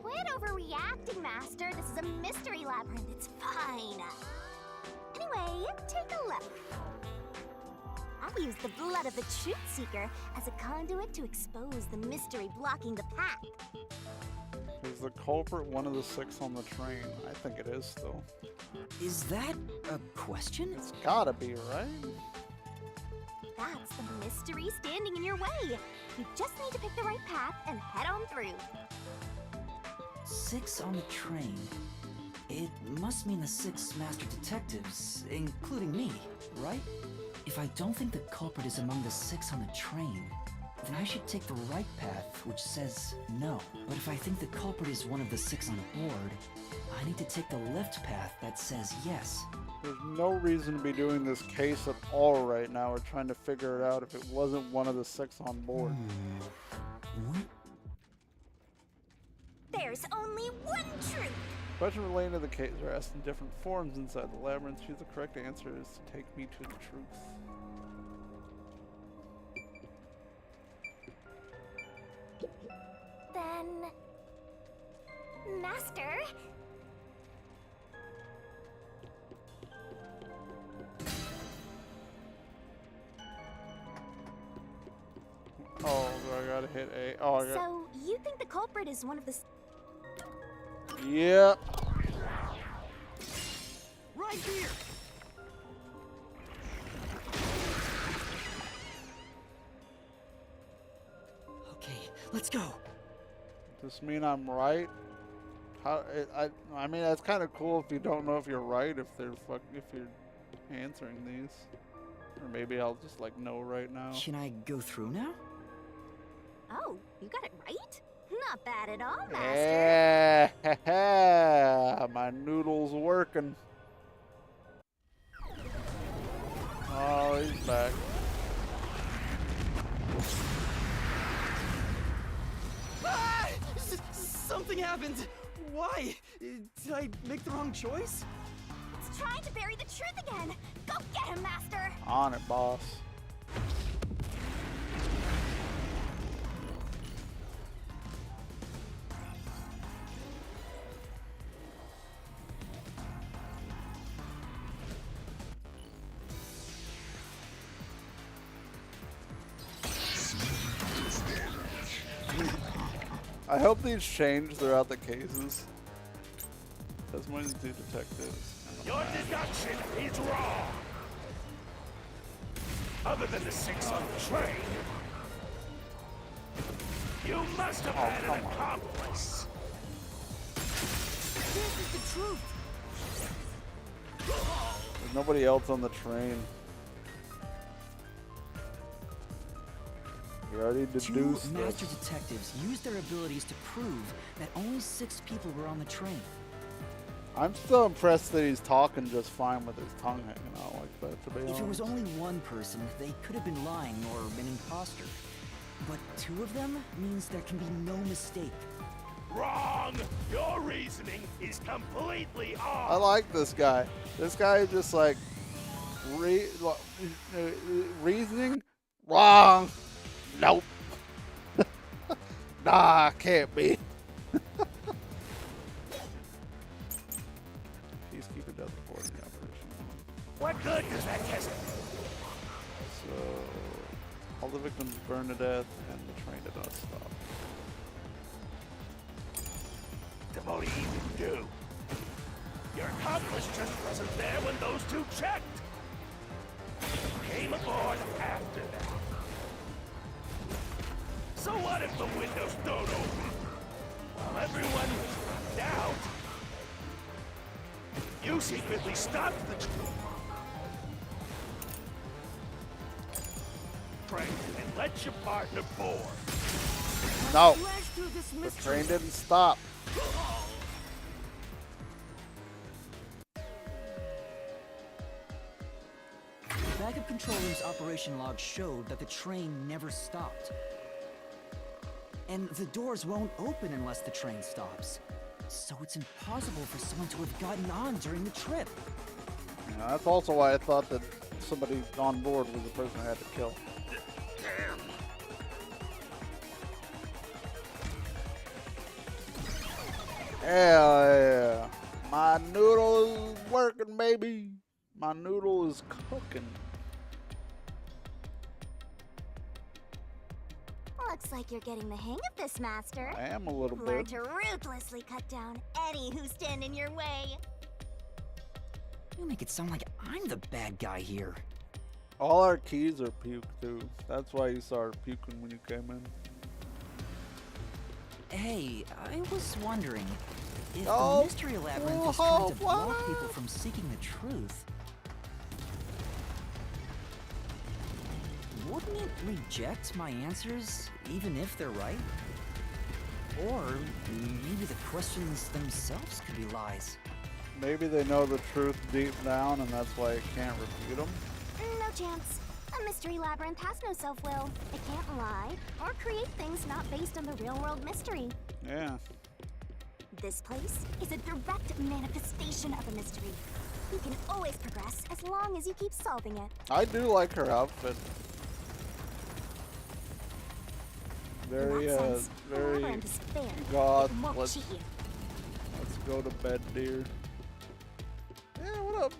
Quit overreacting, Master. This is a mystery labyrinth. It's fine. Anyway, take a look. I'll use the blood of the Truth Seeker as a conduit to expose the mystery blocking the path. Is the culprit one of the 6 on the train? I think it is still. Is that a question? It's gotta be, right? That's the mystery standing in your way. You just need to pick the right path and head on through. 6 on the train. It must mean the 6 master detectives, including me, right? If I don't think the culprit is among the 6 on the train, then I should take the right path, which says no. But if I think the culprit is one of the 6 on board, I need to take the left path that says yes. There's no reason to be doing this case at all right now. We're trying to figure it out if it wasn't one of the 6 on board. What? There's only one truth. Questions relating to the case are asked in different forms inside the labyrinth. Choose the correct answer is to take me to the truth. Then... Master? Oh, I gotta hit A. Oh, I got... So, you think the culprit is one of the... Yep. Right here! Okay, let's go. Does this mean I'm right? How? I mean, that's kind of cool if you don't know if you're right, if you're answering these. Or maybe I'll just like know right now. Can I go through now? Oh, you got it right? Not bad at all, Master. Yeah, my noodle's working. Oh, he's back. Ah! Something happened! Why? Did I make the wrong choice? It's trying to bury the truth again. Go get him, Master. On it, boss. I hope these change throughout the cases. That's when the detectives. Your deduction is wrong. Other than the 6 on the train, you must have had an accomplice. This is the truth. There's nobody else on the train. You already deduced Two this. master detectives used their abilities to prove that only 6 people were on the train. I'm still impressed that he's talking just fine with his tongue hanging out like but to be If it was honest. only one person, they could have been lying or an imposter. But two of them means there can be no mistake. Wrong! Your reasoning is completely off! I like this guy. This guy is just like reasoning wrong. Nope. Nah, can't be. Peacekeeper does report the operation. What good does that test? So all the victims burned to death and the train did not stop. What do you even do? Your accomplice just wasn't there when those two checked. Came aboard after that. So what if the windows don't open? While everyone was out, you secretly stopped the train and let your partner board. No, the train didn't stop. The backup control room's operation log showed that the train never stopped. And the doors won't open unless the train stops. So it's impossible for someone to have gotten on during the trip. Yeah, that's also why I thought that somebody on board was the person I had to kill. Hell yeah. My noodle is working, baby. My noodle is cooking. Looks like you're getting the hang of this, Master. I am a little Learn bit. to ruthlessly cut down any who stand in your way. You make it sound like I'm the bad guy here. All our keys are puke too. That's why you started puking when you came in. Hey, I was wondering if Oh, the mystery labyrinth is trying to block people from seeking the truth. Wouldn't it reject my answers, even if they're right? Or maybe the questions themselves could be lies. Maybe they know the truth deep down and that's why it can't refute them. No chance. A mystery labyrinth has no self-will. It can't lie or create things not based on the real-world mystery. Yeah. This place is a direct manifestation of a mystery. You can always progress as long as you keep solving it. I do like her outfit. Very, In that sense, the very labyrinth is fair. God. It won't Let's cheat you. go to bed, dear. Yeah, what up,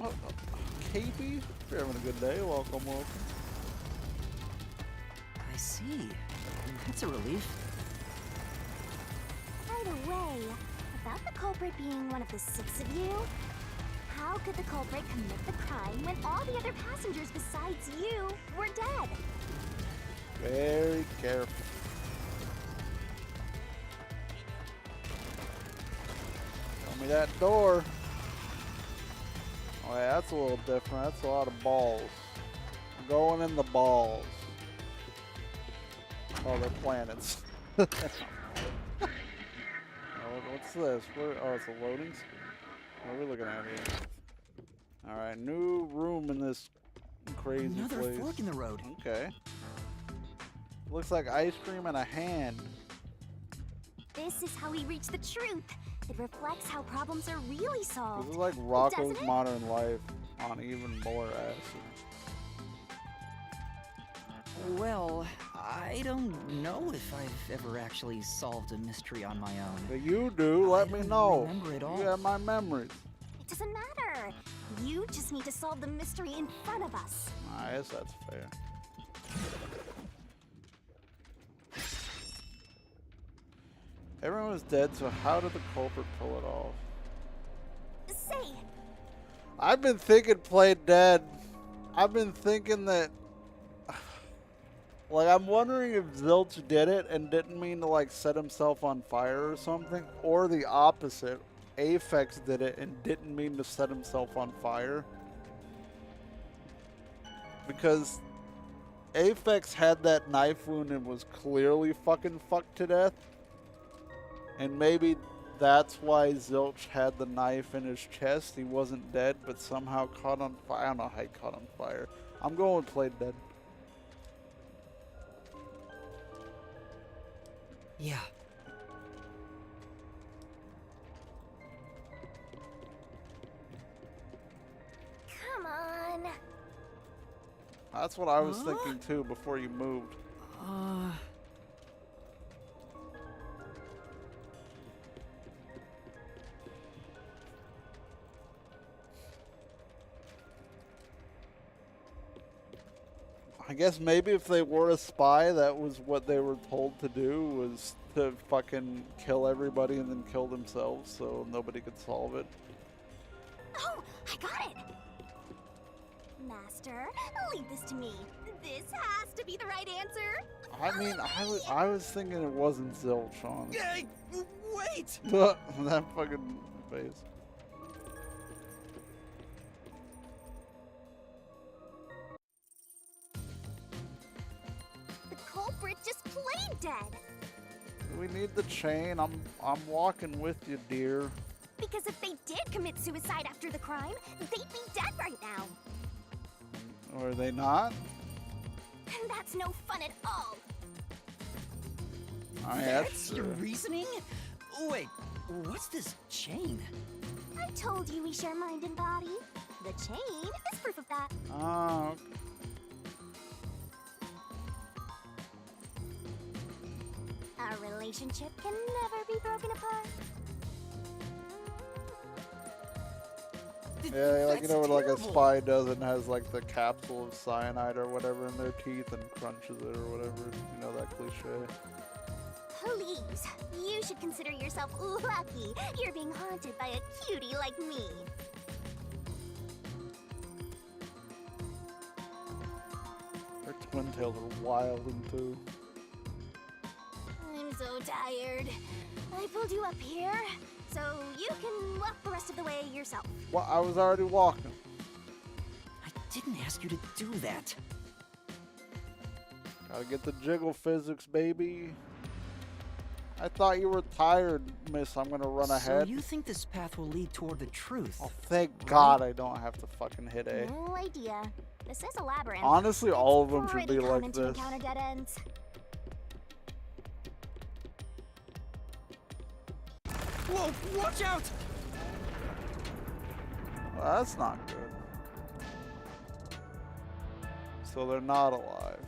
Katie? If you're having a good day, welcome. I see. That's a relief. By the way, about the culprit being one of the six of you, how could the culprit commit the crime when all the other passengers besides you were dead? Very careful. Show me that door. Oh yeah, that's a little different. That's a lot of balls. Going in the balls. Oh, they're planets. Oh, what's this? Oh, it's a loading screen. What are we looking at here? Alright, new room in this crazy Another place. fork in the road. Okay. Looks like ice cream and a hand. This is how we reach the truth. It reflects how problems are really This solved. is like Rocco's Doesn't it? Modern Life on even more acid. Well, I don't know if I've ever actually solved a mystery on my own. But you do, let me don't know. remember it all. You have my memories. It doesn't matter. You just need to solve the mystery in front of us. I guess that's fair. Everyone was dead, so how did the culprit pull it off? Say, I've been thinking play dead. I've been thinking that like I'm wondering if Zilch did it and didn't mean to like set himself on fire or something, or the opposite. Aphex did it and didn't mean to set himself on fire. Because Aphex had that knife wound and was clearly fucking fucked to death. And maybe that's why Zilch had the knife in his chest. He wasn't dead, but somehow caught on fire. I don't know how he caught on fire. I'm going with played dead. Yeah. Come on. That's what I was thinking too before you moved. I guess maybe if they were a spy, that was what they were told to do, was to fucking kill everybody and then kill themselves so nobody could solve it. Oh, I got it! Master, leave this to me. This has to be the right answer. I mean, I was thinking it wasn't Zilch, honestly. Hey, wait! That fucking face. The culprit just played dead. We need the chain. I'm walking with you, dear. Because if they did commit suicide after the crime, they'd be dead right now. Or are they not? And that's no fun at all. I mean, That's your reasoning? Wait, what's this chain? I told you we share mind and body. The chain is proof of that. Oh, okay. Our relationship can never be broken apart. Yeah, like, you know what, like a terrible. spy does and has like the capsule of cyanide or whatever in their teeth and crunches it or whatever. You know that cliche. Please, you should consider yourself lucky you're being haunted by a cutie like me. Their twin tails are wild and too. I'm so tired. I pulled you up here, so you can walk the rest of the way yourself. Well, I was already walking. I didn't ask you to do that. Gotta get the jiggle physics, baby. I thought you were tired, miss. I'm gonna run ahead. So you think this path will lead toward the truth? Oh, thank God I don't have to fucking hit A. No idea. This is a labyrinth. Honestly, all of them It's should pretty be common like to this. encounter dead ends. Whoa, watch out! Well, that's not good. So they're not alive.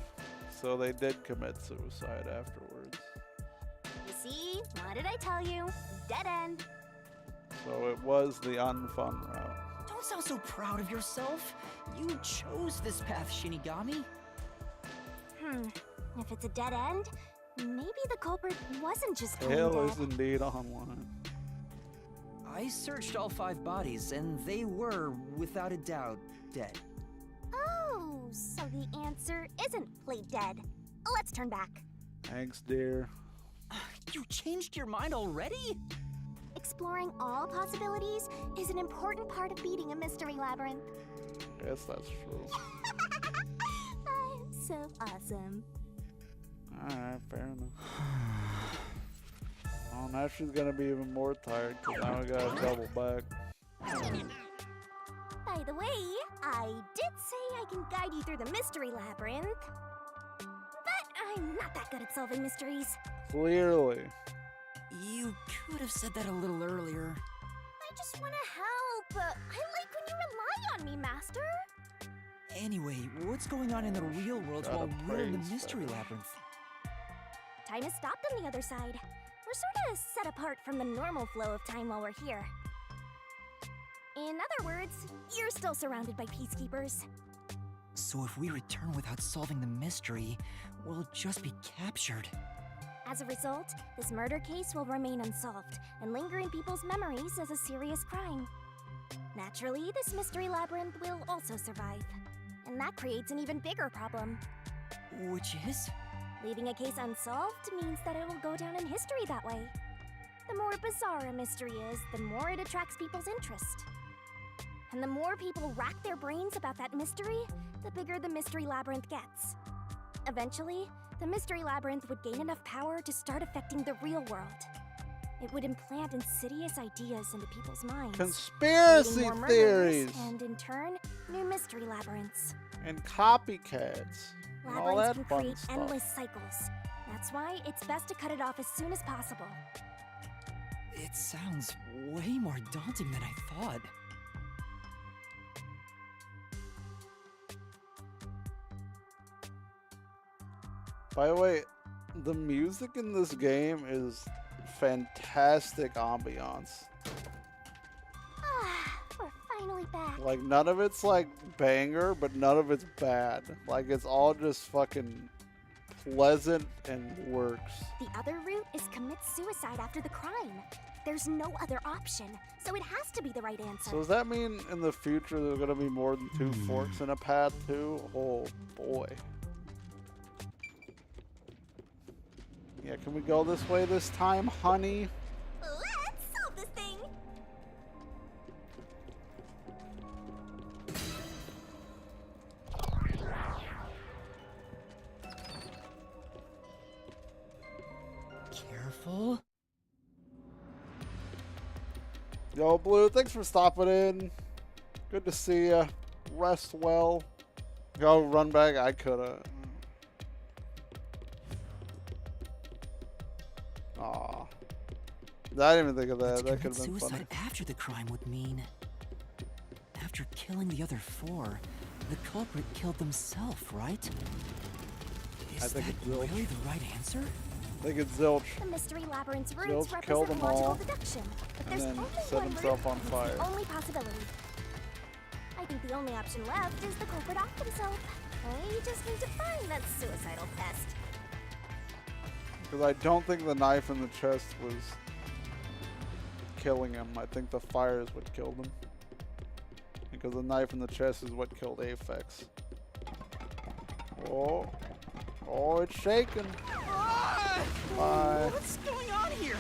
So they did commit suicide afterwards. You see? What did I tell you? Dead end. So it was the unfun route. Don't sound so proud of yourself. You chose this path, Shinigami. If it's a dead end, maybe the culprit wasn't just plain Hell dead. is indeed online. I searched all 5 bodies, and they were, without a doubt, dead. Oh, so the answer isn't played dead. Let's turn back. Thanks, dear. You changed your mind already? Exploring all possibilities is an important part of beating a mystery labyrinth. Guess that's true. I'm so awesome. Alright, fair enough. Oh, now she's gonna be even more tired because now we gotta double back. By the way, I did say I can guide you through the mystery labyrinth. But I'm not that good at solving mysteries. Clearly. You could have said that a little earlier. I just want to help. I like when you rely on me, Master. Anyway, what's going on in the real world Gotta while we're in the praise mystery that. labyrinth? Time has stopped on the other side. We're sort of set apart from the normal flow of time while we're here. In other words, you're still surrounded by peacekeepers. So if we return without solving the mystery, we'll just be captured. As a result, this murder case will remain unsolved and linger in people's memories as a serious crime. Naturally, this mystery labyrinth will also survive. And that creates an even bigger problem. Which is? Leaving a case unsolved means that it will go down in history that way. The more bizarre a mystery is, the more it attracts people's interest. And the more people rack their brains about that mystery, the bigger the mystery labyrinth gets. Eventually, the mystery labyrinth would gain enough power to start affecting the real world. It would implant insidious ideas into people's minds. Conspiracy creating more murders, theories and in turn, new mystery labyrinths. and copycats and all Labyrinths that can fun create stuff. endless cycles. That's why it's best to cut it off as soon as possible. It sounds way more daunting than I thought. By the way, the music in this game is fantastic ambiance. We're finally back. Like, none of it's like banger, but none of it's bad. Like, it's all just fucking pleasant and works. The other route is commit suicide after the crime. There's no other option, so it has to be the right answer. So does that mean in the future there's gonna be more than two forks in a path too? Oh boy. Yeah, can we go this way this time, honey? Let's solve this thing! Careful. Yo, Blue, thanks for stopping in. Good to see ya. Rest well. Go run back. I coulda. Aw. I didn't even think of that. That could have been Suicide funny. after the crime would mean, after killing the other four, the culprit killed themselves, right? I Is think that it's Zilch. really the right answer? I think it's Zilch. The mystery labyrinth's roots Zilch killed represent them logical all, deduction, but and there's then only set one himself route, on and it's fire. the only possibility. I think the only option left is the culprit off himself. I just need to find that suicidal pest. Because I don't think the knife in the chest was killing him. I think the fire is what killed him. Because the knife in the chest is what killed Aphex. Oh. Oh, it's shaking. Bye. What's going on here?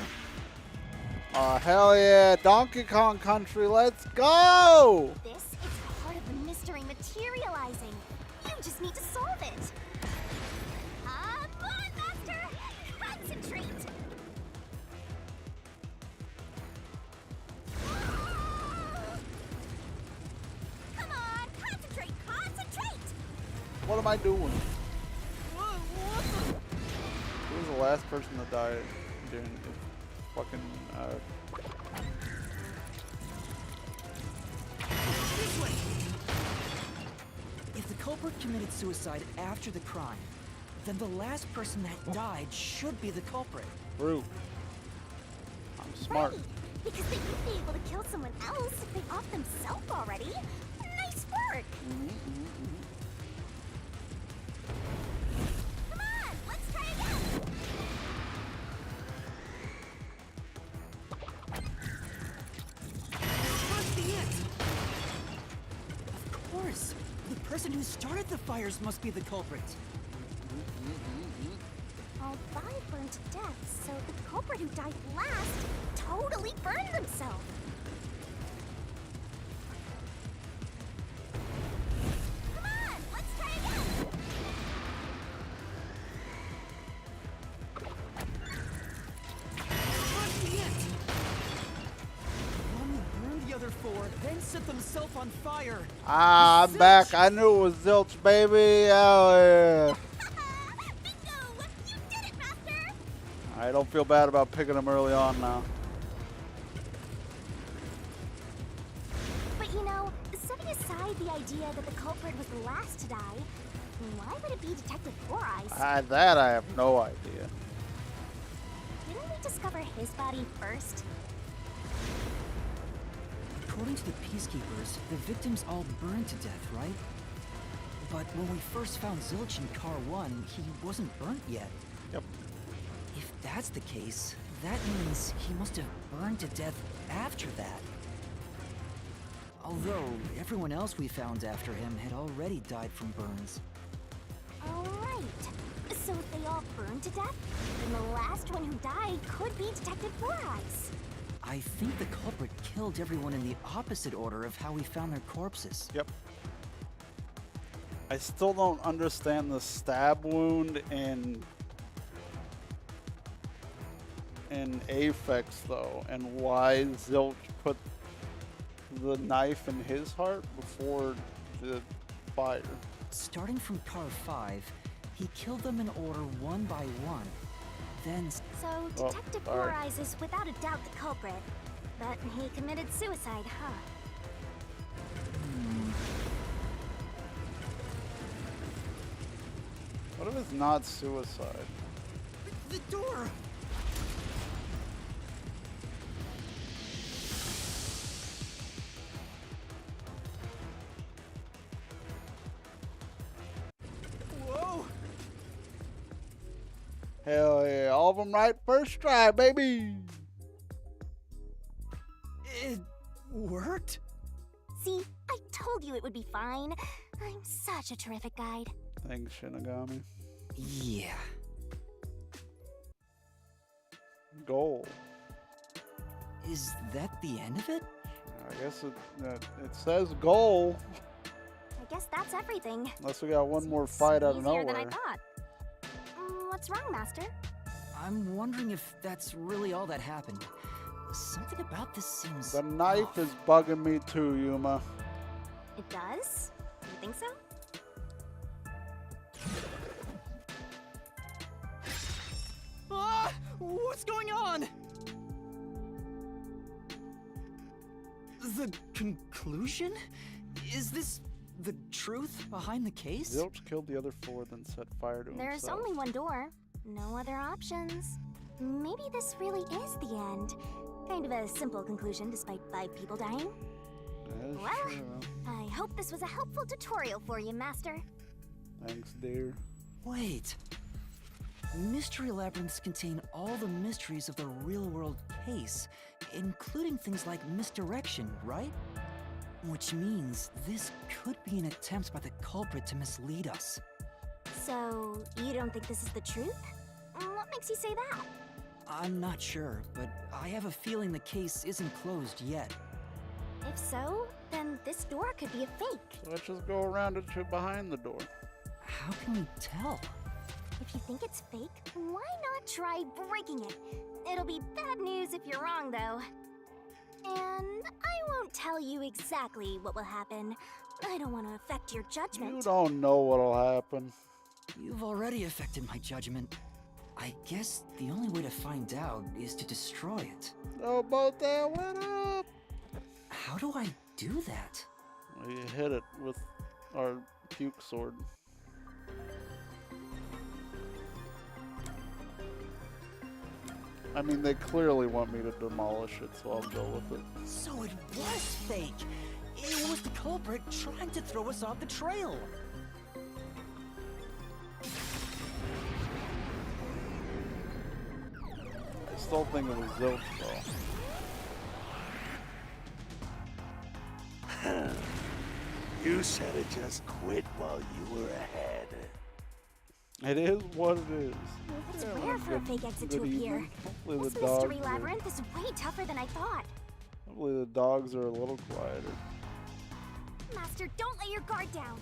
Hell yeah. Donkey Kong Country, let's go! This is part of the mystery materializing. You just need to solve it. Come on, Master! Concentrate! Come on, concentrate, concentrate! What am I doing? Who was the last person to die during the fucking, If the culprit committed suicide after the crime, then the last person that died should be the culprit. True. I'm smart. Right, because they would be able to kill someone else if they off themselves already. Nice work! Come on, let's try again! Must be it. Of course. The person who started the fires must be the culprit. All five burned to death, so the culprit who died last totally burned themselves. Come on, let's try again! Must be it. The one who burned the other four, then set themselves on fire. Ah, I'm back. I knew it was Zilch, baby. Oh, yeah. I don't feel bad about picking him early on now. But you know, setting aside the idea that the culprit was the last to die, why would it be Detective Four Eyes? That I have no idea. Didn't we discover his body first? According to the Peacekeepers, the victims all burned to death, right? But when we first found Zilch in Car 1, he wasn't burnt yet. Yep. If that's the case, that means he must have burned to death after that. Although, everyone else we found after him had already died from burns. Alright. So if they all burned to death, then the last one who died could be Detective Four Eyes. I think the culprit killed everyone in the opposite order of how we found their corpses. Yep. I still don't understand the stab wound in in Aphex though, and why Zilch put the knife in his heart before the fire. Starting from car 5, he killed them in order one by one. Then So, Oh, Detective sorry. Four Eyes is without a doubt the culprit. But he committed suicide, huh? What if it's not suicide? The door! Whoa! Hell yeah, all of them right first try, baby. It worked? See, I told you it would be fine. I'm such a terrific guide. Thanks, Shinigami. yeah. Goal. Is that the end of it? I guess it says goal. I guess that's everything. Unless we got one more fight out of Easier than I nowhere. thought. What's wrong, Master? I'm wondering if that's really all that happened. Something about this seems The knife off. is bugging me too, Yuma. It does? You think so? Ah! What's going on? The conclusion? Is this the truth behind the case? Zilch killed the other 4, then set fire to There's himself. only one door. No other options. Maybe this really is the end. Kind of a simple conclusion despite 5 people dying. That is Well, true. I hope this was a helpful tutorial for you, Master. Thanks, dear. Wait. Mystery labyrinths contain all the mysteries of the real-world case, including things like misdirection, right? Which means this could be an attempt by the culprit to mislead us. So, you don't think this is the truth? What makes you say that? I'm not sure, but I have a feeling the case isn't closed yet. If so, then this door could be a fake. So let's just go around it to behind the door. How can we tell? If you think it's fake, why not try breaking it? It'll be bad news if you're wrong, though. And I won't tell you exactly what will happen. I don't want to affect your judgment. You don't know what'll happen. You've already affected my judgment. I guess the only way to find out is to destroy it. No boat there went up. How do I do that? We hit it with our puke sword. I mean, they clearly want me to demolish it, so I'll go with it. So it was fake! It was the culprit trying to throw us off the trail! I still think it was Zilch, though. You said it just quit while you were ahead. It is what it is. It's Yeah, rare for a fake exit to good appear. evening. Hopefully This the dogs mystery are, labyrinth is way tougher than I thought. hopefully the dogs are a little quieter. Master, don't let your guard down.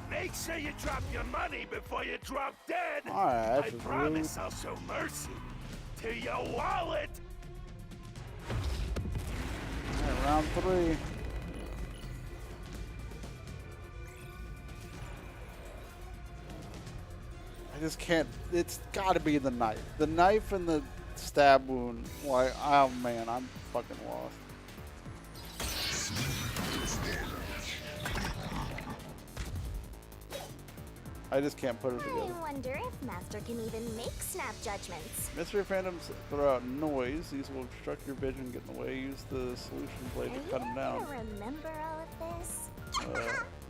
Make sure you drop your money before you drop dead. Alright, I that's just promise I'll show mercy to your wallet. Alright, round 3. I just can't. It's got to be the knife. The knife and the stab wound. Why? Oh man, I'm fucking lost. I just can't put it I together. wonder if Master can even make snap judgments. Mystery phantoms throw out noise. These will obstruct your vision, get in the way. Use the solution blade Are to you cut them down. gonna remember all of this?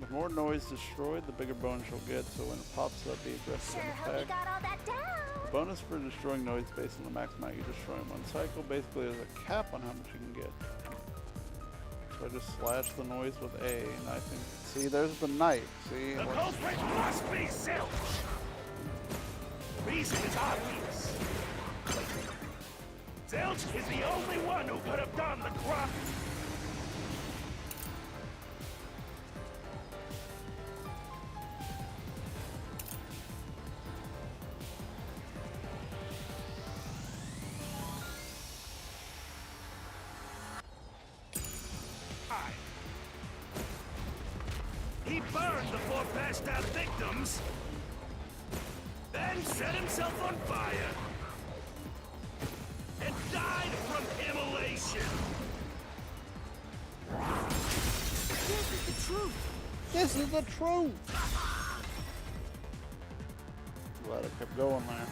The more noise destroyed, the bigger bonus you'll get, so when it pops up, be aggressive Sure and hope you attack. got all that down. Bonus for destroying noise based on the max amount you destroy in one cycle. Basically, there's a cap on how much you can get. So I just slash the noise with A, and I think... See, there's the knife. See? The culprit must be Zilch. Reason is obvious. Zilch is the only one who could have done the crime. burned the 4 passed out victims, then set himself on fire, and died from immolation. This is the truth. This is the truth. Glad I kept going there.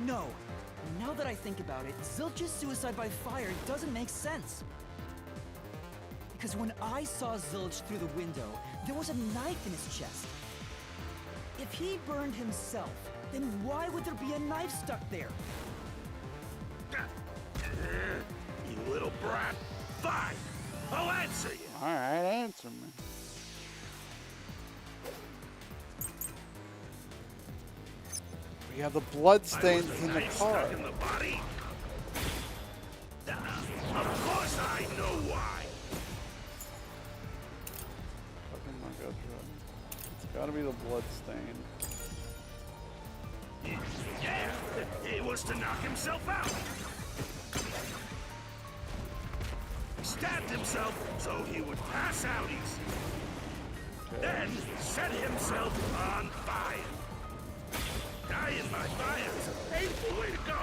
No. Now that I think about it, Zilch's suicide by fire doesn't make sense. Because when I saw Zilch through the window, there was a knife in his chest. If he burned himself, then why would there be a knife stuck there? You little brat. Fine. I'll answer you. Alright, answer me. We have the bloodstains in the car. Stuck in the body? Of course I know why. Fucking my God, it's gotta be the bloodstain. Yeah, it was to knock himself out. He stabbed himself so he would pass out easy. Then set himself on fire. Dying by fire is a painful way to go.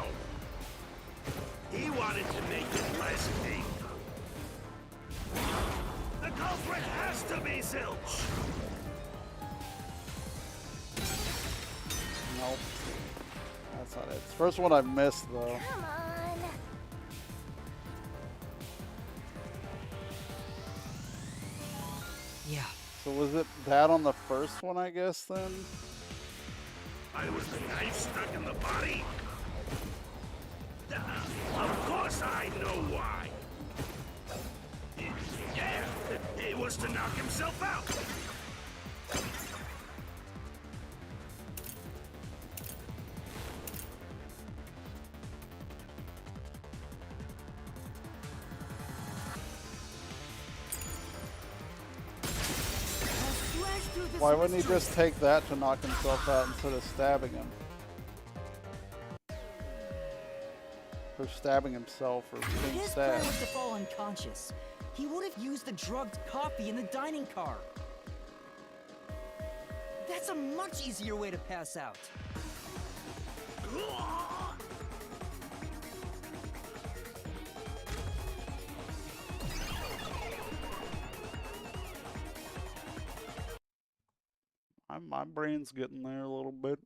He wanted to make it less painful. The culprit has to be Zilch. Nope. That's not it. It's the first one I missed, though. Come on. Yeah. So was it that on the first one, I guess, then? I was the knife stuck in the body? Of course I know why. Yeah, it was to knock himself out. Why wouldn't he just take that to knock himself out instead of stabbing him? Or stabbing himself or being His plan stabbed. was to fall unconscious. He would have used the drugged coffee in the dining car. That's a much easier way to pass out. My brain's getting there a little bit.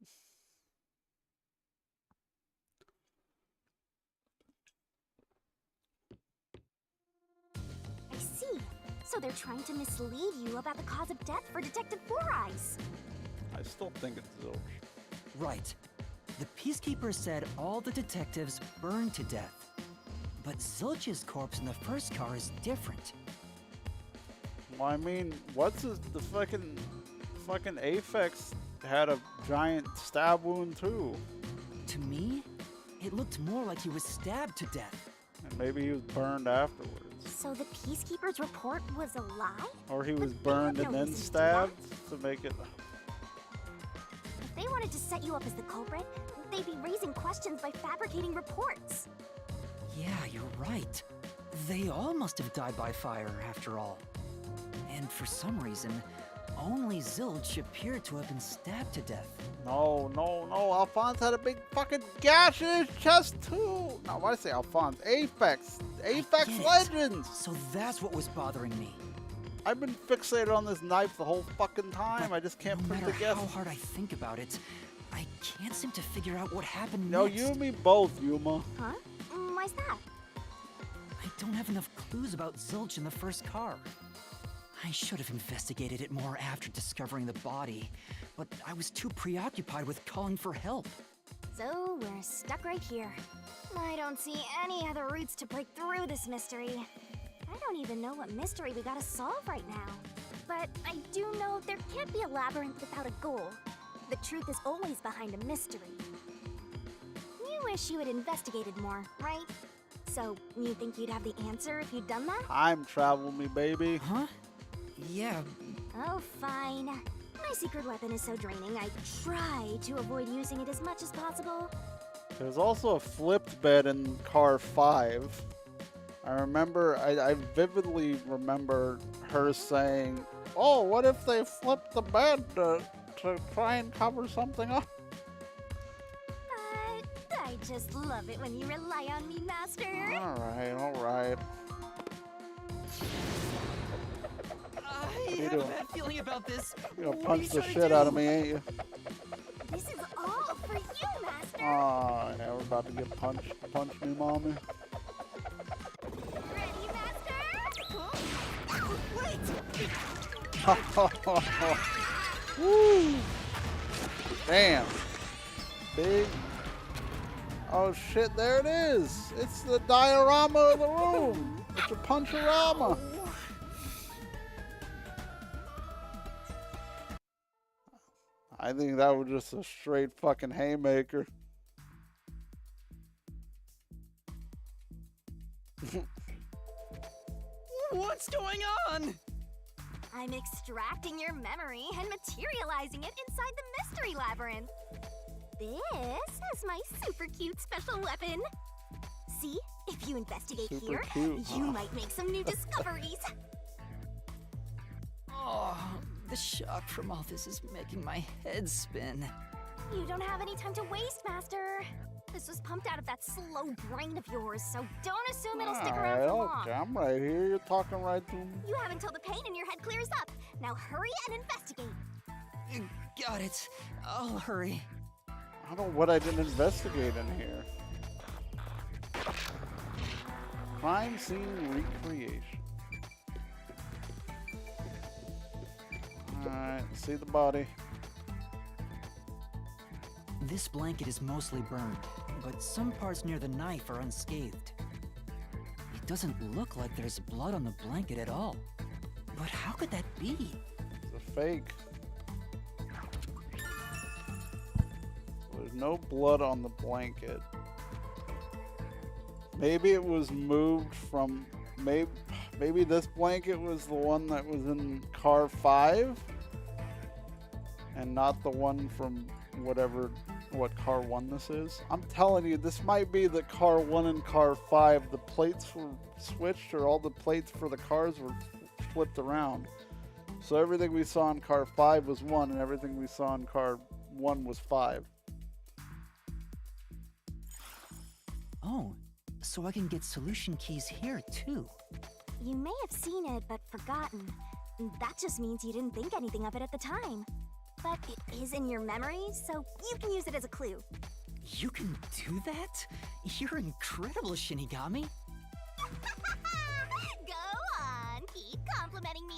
I see. So they're trying to mislead you about the cause of death for Detective Four Eyes. I still think it's Zilch. Right. The Peacekeeper said all the detectives burned to death. But Zilch's corpse in the first car is different. Well, I mean, the fucking Aphex had a giant stab wound too. To me, it looked more like he was stabbed to death. And maybe he was burned afterwards. So the Peacekeeper's report was a lie? Or he was But they had burned no and then reason to do stabbed to make it... If they wanted to set you up as the culprit, they'd be raising questions by fabricating reports. Yeah, you're right. They all must have died by fire, after all. And for some reason, only Zilch appeared to have been stabbed to death. No. Alphonse had a big fucking gash in his chest too. No, why did I say Alphonse? Aphex. Aphex Legends. So that's what was bothering me. I've been fixated on this knife the whole fucking time. I just can't No put matter together. how hard I think about it, I can't seem to figure out what happened No, next. you and me both, Yuma. Huh? Why's that? I don't have enough clues about Zilch in the first car. I should have investigated it more after discovering the body, but I was too preoccupied with calling for help. So we're stuck right here. I don't see any other routes to break through this mystery. I don't even know what mystery we gotta solve right now. But I do know there can't be a labyrinth without a goal. The truth is always behind a mystery. You wish you had investigated more, right? So, you think you'd have the answer if you'd done that? Time travel me, baby. Huh? Yeah. Oh, fine. My secret weapon is so draining, I try to avoid using it as much as possible. There's also a flipped bed in car 5. I vividly remember her saying, "Oh, what if they flip the bed to try and cover something up?" I just love it when you rely on me, Master. All right. I have a bad feeling about this. You're gonna What are punch you the trying to shit do? out of me, ain't you? This is all for you, Master. Oh, yeah, we're about to get punched. Punch me, mommy. Ready, Master? Woo! Damn. Big. Oh shit, there it is. It's the diorama of the room. It's a punch-orama. I think that was just a straight fucking haymaker. What's going on? I'm extracting your memory and materializing it inside the mystery labyrinth. This is my super cute special weapon. See, if you investigate Super here, cute, you huh? might make some new discoveries. Oh, the shock from all this is making my head spin. You don't have any time to waste, Master. This was pumped out of that slow brain of yours, so don't assume it'll stick around for long. Okay, I'm right here. You're talking right to me. You have until the pain in your head clears up. Now hurry and investigate. Got it. I'll hurry. I don't know what I didn't investigate in here. Crime scene recreation. Alright, see the body. This blanket is mostly burned, but some parts near the knife are unscathed. It doesn't look like there's blood on the blanket at all. But how could that be? It's a fake. There's no blood on the blanket. Maybe it was moved from... Maybe this blanket was the one that was in car 5? And not the one from what car 1 this is. I'm telling you, this might be the car 1 and car 5. The plates were switched, or all the plates for the cars were flipped around. So everything we saw in car 5 was 1, and everything we saw in car 1 was 5. Oh, so I can get solution keys here too. You may have seen it, but forgotten. That just means you didn't think anything of it at the time. But it is in your memory, so you can use it as a clue. You can do that? You're incredible, Shinigami. Go on, keep complimenting me.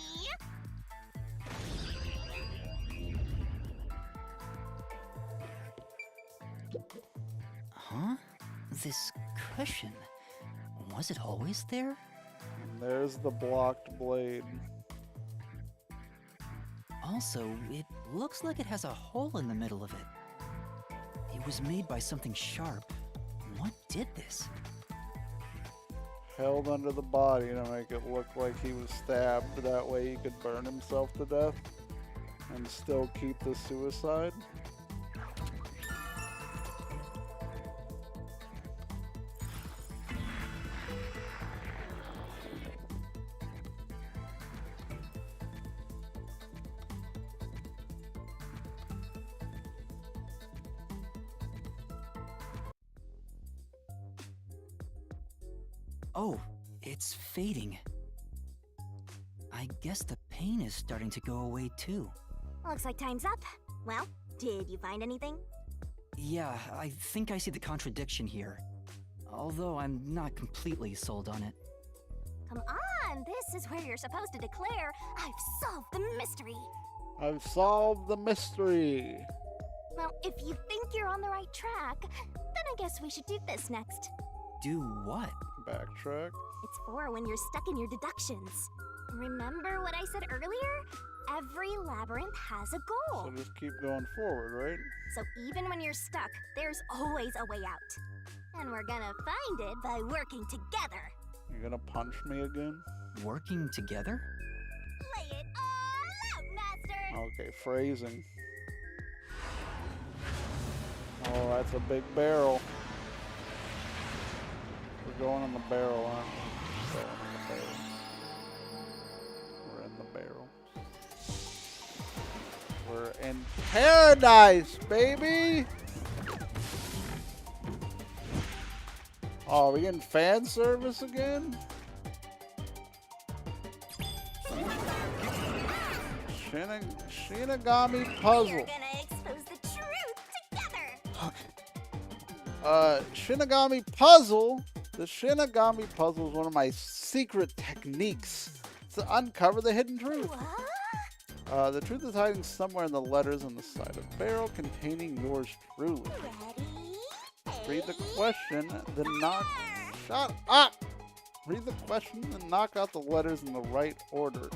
Huh? This cushion, was it always there? And there's the blocked blade. Also, it looks like it has a hole in the middle of it. It was made by something sharp. What did this? Held under the body to make it look like he was stabbed. That way he could burn himself to death and still keep the suicide. Oh, it's fading. I guess the pain is starting to go away too. Looks like time's up. Well, did you find anything? Yeah, I think I see the contradiction here. Although I'm not completely sold on it. Come on, this is where you're supposed to declare, I've solved the mystery. I've solved the mystery. Well, if you think you're on the right track, then I guess we should do this next. Do what? Backtrack. It's for when you're stuck in your deductions. Remember what I said earlier? Every labyrinth has a goal. So just keep going forward, right? So even when you're stuck, there's always a way out. And we're gonna find it by working together. You're gonna punch me again? Working together? Lay it all out, Master! Okay, phrasing. Oh, that's a big barrel. We're going on the barrel, aren't we? in paradise, baby! Oh, are we getting fan service again? Shinigami puzzle. We're gonna expose the truth together. Shinigami puzzle. The Shinigami puzzle is one of my secret techniques to uncover the hidden truth. The truth is hiding somewhere in the letters on the side of barrel containing yours truly. Read the question, then knock. Shut up! Read the question, then knock out the letters in the right order.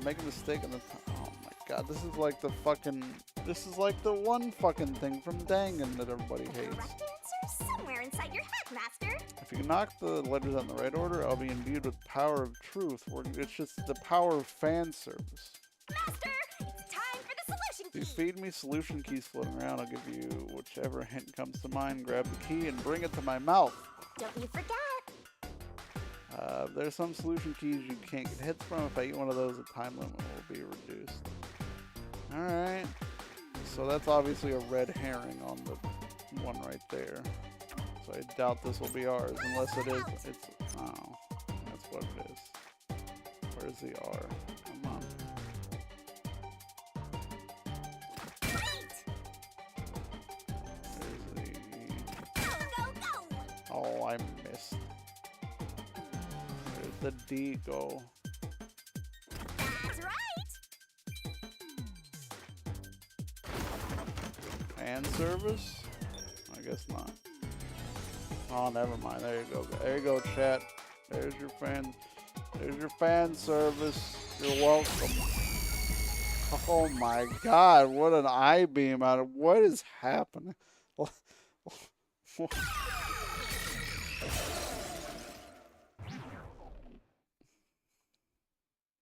Make a mistake in the. Oh my god, this is like the fucking. This is like the one fucking thing from Dangan that everybody hates. Correct answer somewhere inside your head, Master. If you can knock the letters out in the right order, I'll be imbued with power of truth. Or it's just the power of fan service. Master, it's time for the solution key. If you feed me solution keys floating around, I'll give you whichever hint comes to mind. Grab the key and bring it to my mouth. Don't you forget. There's some solution keys you can't get hits from. If I eat one of those, the time limit will be reduced. Alright. So that's obviously a red herring on the one right there. So I doubt this will be ours, unless it is. It's. Oh. That's what it is. Where's the R? Come on. Oh, I missed. Where's the D go? That's right. Fan service? I guess not. Oh, never mind. There you go. There you go, chat. There's your fan. There's your fan service. You're welcome. Oh my god, what an eye beam out of what is happening?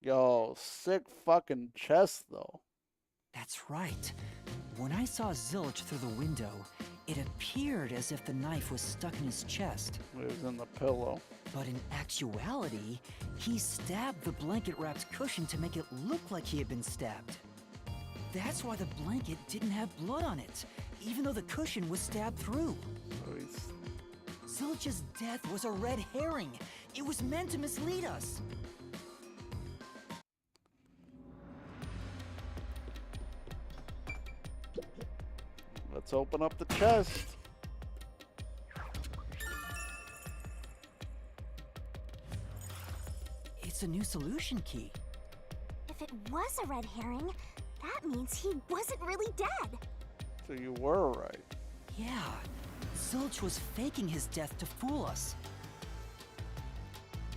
Yo, sick fucking chest though. That's right. When I saw Zilch through the window, it appeared as if the knife was stuck in his chest. It was in the pillow. But in actuality, he stabbed the blanket-wrapped cushion to make it look like he had been stabbed. That's why the blanket didn't have blood on it, even though the cushion was stabbed through. Zilch's death was a red herring. It was meant to mislead us. Let's open up the chest. It's a new solution key. If it was a red herring, that means he wasn't really dead. So you were right. Yeah, Zilch was faking his death to fool us.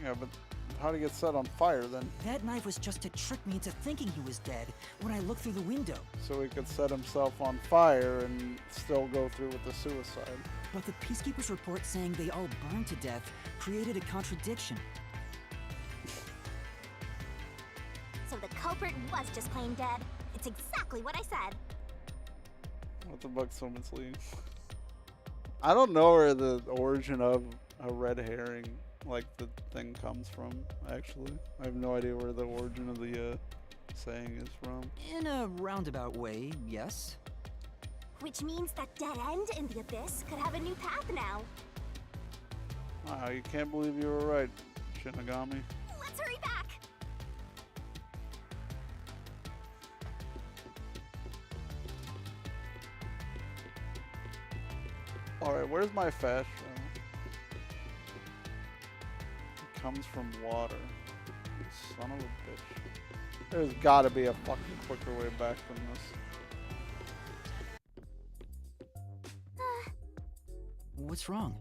Yeah, but how did he get set on fire then? That knife was just to trick me into thinking he was dead when I looked through the window. So he could set himself on fire and still go through with the suicide. But the Peacekeepers' report saying they all burned to death created a contradiction. So the culprit was just plain dead. It's exactly what I said. What the fuck's so misleading? I don't know where the origin of a red herring, like the thing, comes from, actually. I have no idea where the origin of the saying is from. In a roundabout way, yes. Which means that dead end in the abyss could have a new path now. Wow, you can't believe you were right, Shinigami. Let's hurry back. Alright, where's my fast travel? It comes from water. Son of a bitch. There's gotta be a fucking quicker way back from this. What's wrong?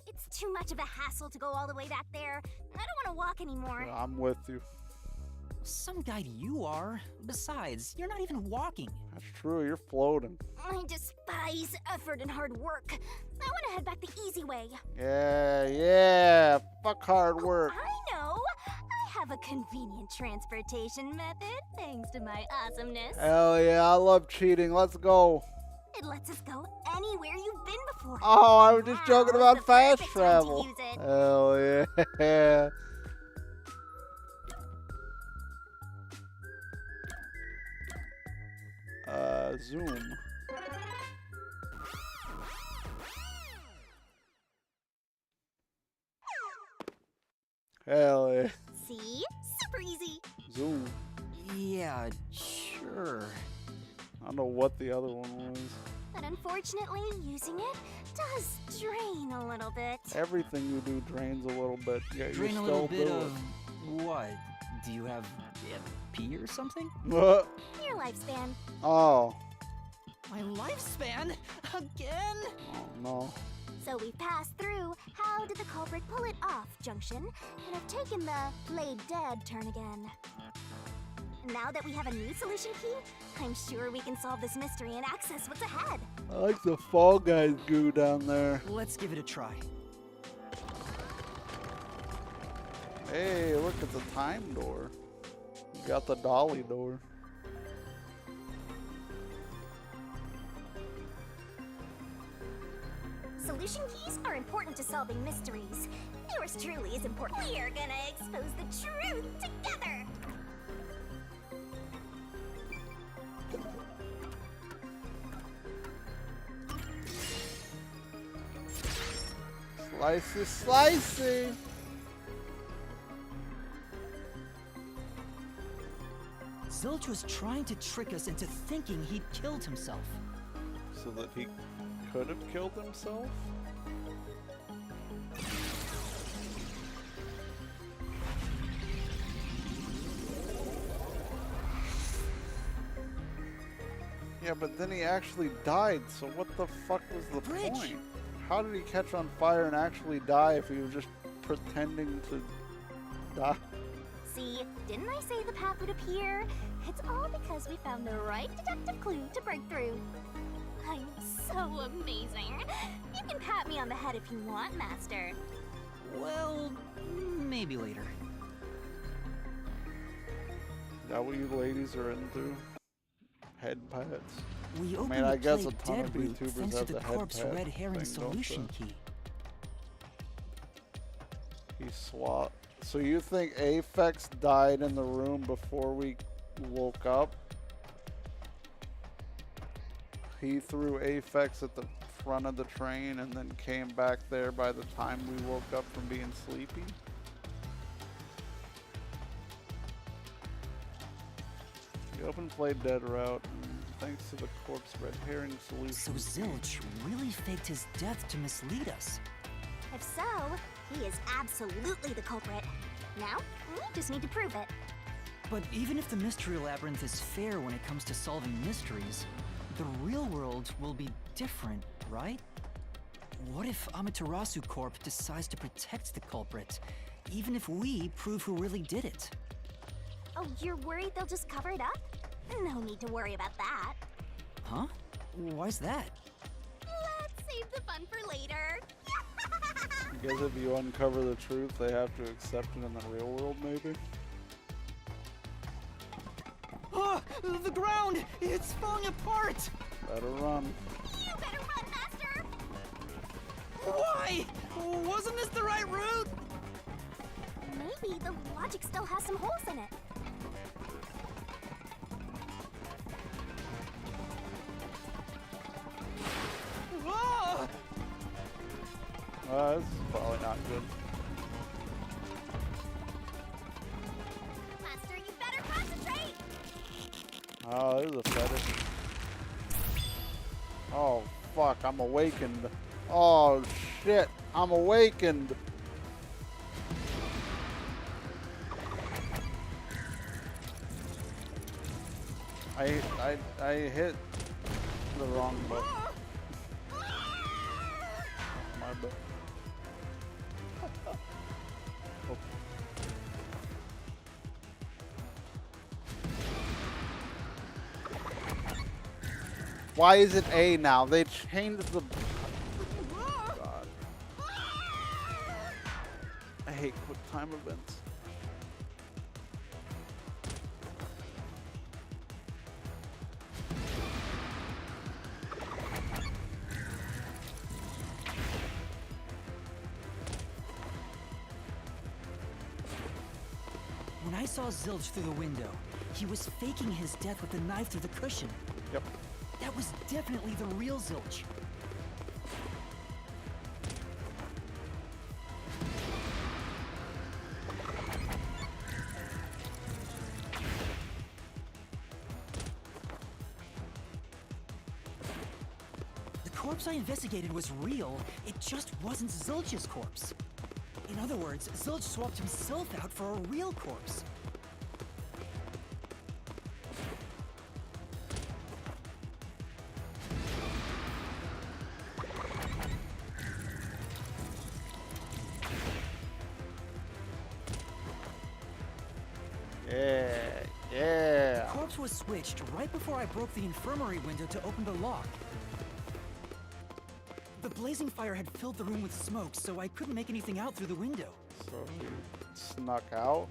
It's too much of a hassle to go all the way back there. I don't want to walk anymore. I'm with you. Some guide you are. Besides, you're not even walking. That's true, you're floating. I despise effort and hard work. I want to head back the easy way. Yeah, fuck hard work. I know. I have a convenient transportation method, thanks to my awesomeness. Hell yeah, I love cheating. Let's go. It lets us go anywhere you've been before. Oh, I was just joking Now's about the fast perfect time to travel. use it. Hell yeah. Yeah, zoom. Hell yeah. See? Super easy. Zoom. Yeah, sure. I don't know what the other one was. But unfortunately, using it does drain a little bit. Everything you do drains a little bit. Yeah, Drain you a still little bit do of what? Do you have pee or something? it. What? Your lifespan. Oh. My lifespan? Again? Oh no. So we've passed through how did the culprit pull it off junction and have taken the played dead turn again. Now that we have a new solution key, I'm sure we can solve this mystery and access what's ahead. I like the Fall Guys goo down there. Let's give it a try. Hey, look, it's a time door. You got the dolly door. Solution keys are important to solving mysteries. Yours truly is important. We are gonna expose the truth together! Slicey, slicey! Zilch was trying to trick us into thinking he'd killed himself. So that he could have killed himself? Yeah, but then he actually died, so what the fuck was the Bridge. point? How did he catch on fire and actually die if he was just pretending to die? See, didn't I say the path would appear? It's all because we found the right deductive clue to break through. I'm so amazing. You can pat me on the head if you want, Master. Well, maybe later. Is that what you ladies are into? Head pats? We opened I the guess Play a ton Dead of route VTubers thanks to have the the head corpse pad red herring thing, don't solution they? key. He swapped. So you think Aphex died in the room before we woke up? He threw Aphex at the front of the train and then came back there by the time we woke up from being sleepy? We opened Play Dead route and thanks to the corpse red herring solution. So Zilch really faked his death to mislead us. If so, he is absolutely the culprit. Now, we just need to prove it. But even if the Mystery Labyrinth is fair when it comes to solving mysteries, the real world will be different, right? What if Amaterasu Corp decides to protect the culprit, even if we prove who really did it? Oh, you're worried they'll just cover it up? No need to worry about that. Huh? Why's that? Let's save the fun for later. I guess if you uncover the truth, they have to accept it in the real world, maybe? Oh, the ground! It's falling apart! Better run. You better run, Master! Why? Wasn't this the right route? Maybe the logic still has some holes in it. Oh! This is probably not good. Master, you better concentrate! Oh, this is a fetish. Oh, fuck, I'm awakened. Oh, shit, I'm awakened. I hit the wrong button. My bad. Oh. Why is it A now? They changed the... God. I hate quick time events. When I saw Zilch through the window, he was faking his death with a knife through the cushion. Yep. That was definitely the real Zilch. The corpse I investigated was real, it just wasn't Zilch's corpse. In other words, Zilch swapped himself out for a real corpse. Yeah. The corpse was switched right before I broke the infirmary window to open the lock. The blazing fire had filled the room with smoke, so I couldn't make anything out through the window. So he snuck out.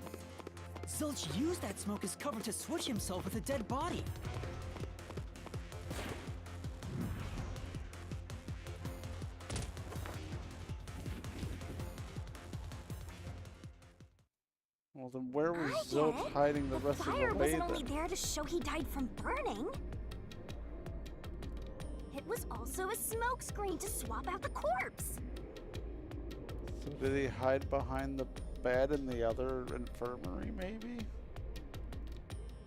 Zilch used that smoke as cover to switch himself with a dead body. Well, then where was I get Zilch it. hiding the rest fire of the wasn't way only then? there to show he died from burning. It was also a smoke screen to swap out the corpse. So did he hide behind the bed in the other infirmary, maybe?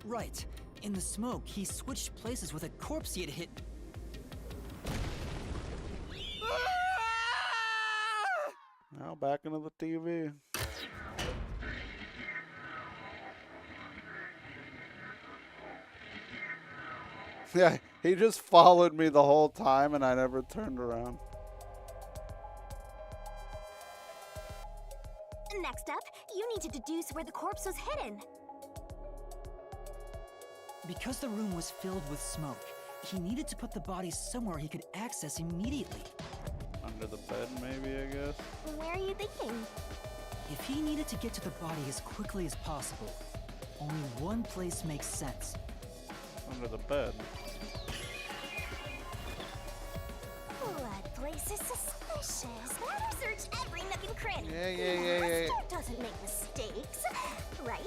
Right. In the smoke, he switched places with a corpse he had hit. Now back into the TV. Yeah, he just followed me the whole time and I never turned around. Next up, you need to deduce where the corpse was hidden. Because the room was filled with smoke, he needed to put the body somewhere he could access immediately. Under the bed, maybe, I guess. Where are you thinking? If he needed to get to the body as quickly as possible, only one place makes sense. Under the bed. That place is suspicious. Better search every nook and cranny. Yeah. Monster doesn't make mistakes. Right?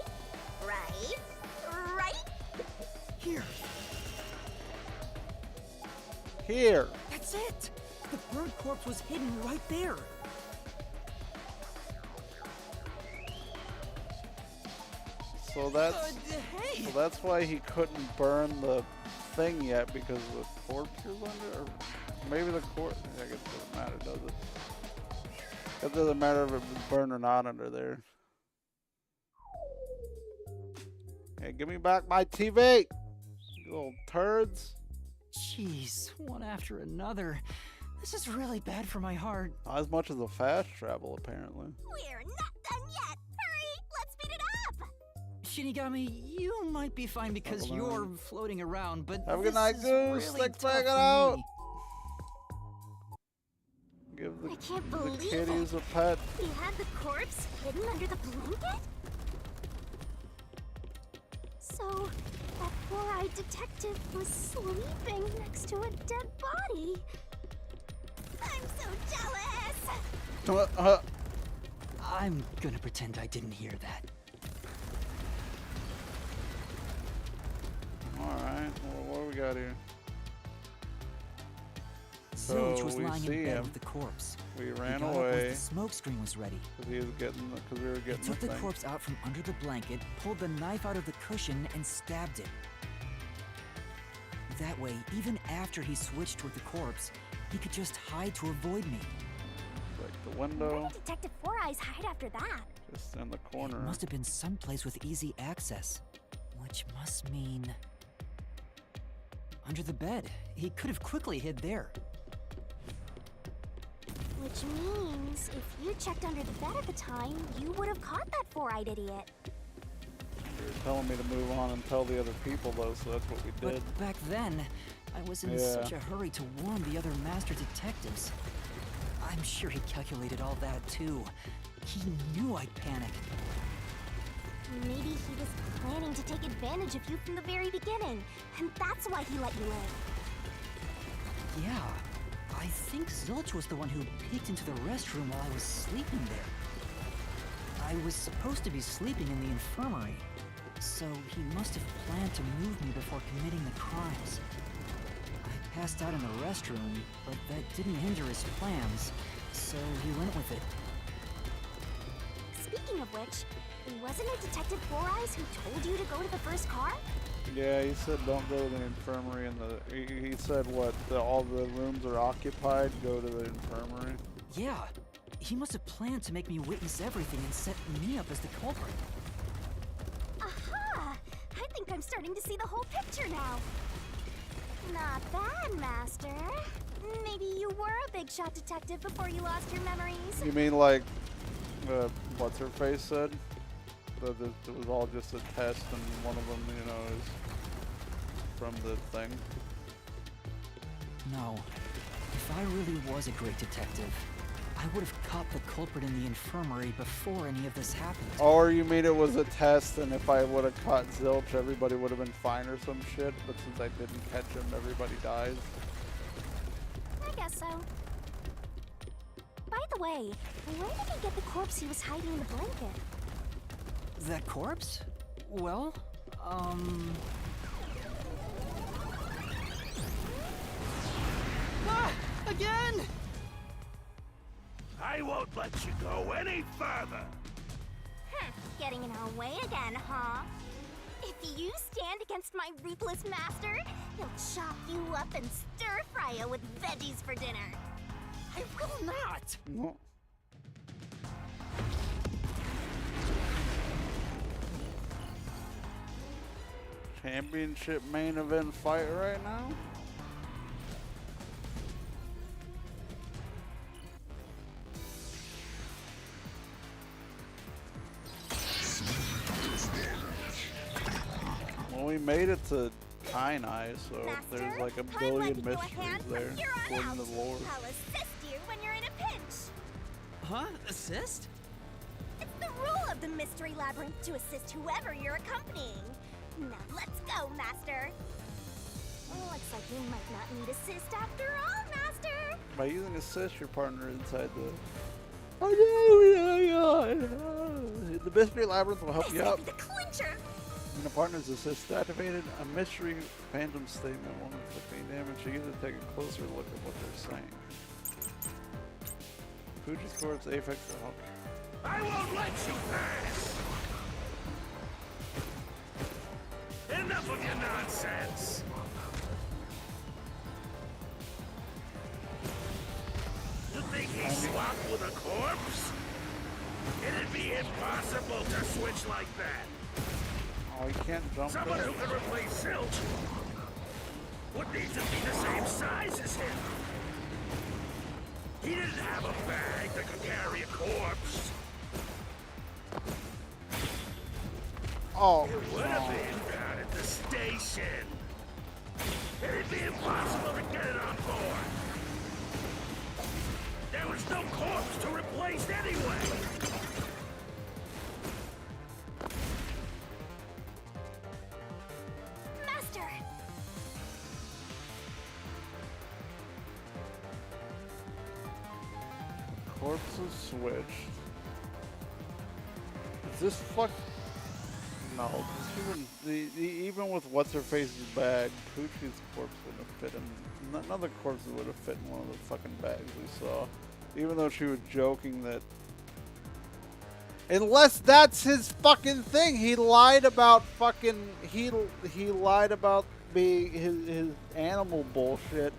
Here. Here. That's it! The burnt corpse was hidden right there. So that's hey! so that's why he couldn't burn the thing yet, because the corpse was under, or maybe the corpse. I guess it doesn't matter, does it? It doesn't matter if it was burned or not under there. Hey, give me back my TV, you little turds. Jeez, one after another. This is really bad for my heart. Not as much as a fast travel, apparently. We're not done yet. Hurry, let's speed it up. Shinigami, you might be fine because Hold you're on. floating around, but Have a this good night, is Goose. really Let's tough back it for out. me. Give I can't the believe kitties it. a pet. We had the corpse hidden under the blanket? So, that four-eyed detective was sleeping next to a dead body. I'm so jealous! I'm gonna pretend I didn't hear that. Alright, well, what do we got here? Zilch So was we lying in see bed him. with the corpse. We He ran got up away. once the smoke screen was ready. Because he was getting, because we were He getting took the thing. corpse out from under the blanket, pulled the knife out of the cushion, and stabbed it. That way, even after he switched with the corpse, he could just hide to avoid me. Like the Where window, did Detective Four Eyes hide after that? just in the It corner. must have been someplace with easy access, which must mean under the bed. He could have quickly hid there. Which means, if you checked under the bed at the time, you would have caught that four-eyed idiot. You were telling me to move on and tell the other people, though, so that's what we did. But back then, I was in Yeah. such a hurry to warn the other master detectives. I'm sure he calculated all that too. He knew I'd panic. Maybe he was planning to take advantage of you from the very beginning, and that's why he let you in. Yeah, I think Zilch was the one who peeked into the restroom while I was sleeping there. I was supposed to be sleeping in the infirmary, so he must have planned to move me before committing the crimes. passed out in the restroom, but that didn't hinder his plans, so he went with it. Speaking of which, wasn't it Detective Four Eyes who told you to go to the first car? Yeah, he said don't go to the infirmary, and he said what, all the rooms are occupied, go to the infirmary. Yeah, he must have planned to make me witness everything and set me up as the culprit. Aha! I think I'm starting to see the whole picture now. Not bad, Master. Maybe you were a big shot detective before you lost your memories. You mean like, what's her face said? That it was all just a test, and one of them, you know, is from the thing. No. If I really was a great detective, I would have caught the culprit in the infirmary before any of this happened. Or you mean it was a test, and if I would have caught Zilch, everybody would have been fine or some shit, but since I didn't catch him, everybody dies? I guess so. By the way, where did he get the corpse he was hiding in the blanket? That corpse? Well, Ah! Again! I won't let you go any further. Getting in our way again, huh? If you stand against my ruthless master, he'll chop you up and stir-fry you with veggies for dinner. I will not! No. Championship main event fight right now? Well, we made it to Kainai, so there's like a billion mysteries there, according to the lore. I'll assist you when you're in a pinch. Huh? Assist? It's the rule of the Mystery Labyrinth to assist whoever you're accompanying. Now let's go, Master. Looks like you might not need assist after all, Master. By using assist, your partner inside the... The Mystery Labyrinth will help you out. The clincher. When a partner's assist is activated, a mystery phantom statement won't inflict any damage. You get to take a closer look at what they're saying. Fuji's corpse, Apex, I won't let you pass! Enough of your nonsense! You think he swapped with a corpse? It'd be impossible to switch like that. Oh, he can't jump Someone there. who can replace Zilch would need to be the same size as him. He didn't have a bag that could carry a corpse. Oh, It would have been down at the station. It'd be impossible to get it on board. There was no corpse to replace anyway. Master. corpses switched. Is this fuck? No, she wouldn't. Even with what's her face's bag, Poochie's corpse wouldn't have fit in. None of the corpses would have fit in one of the fucking bags we saw. Even though she was joking that. Unless that's his fucking thing, he lied about fucking. He lied about being his animal bullshit.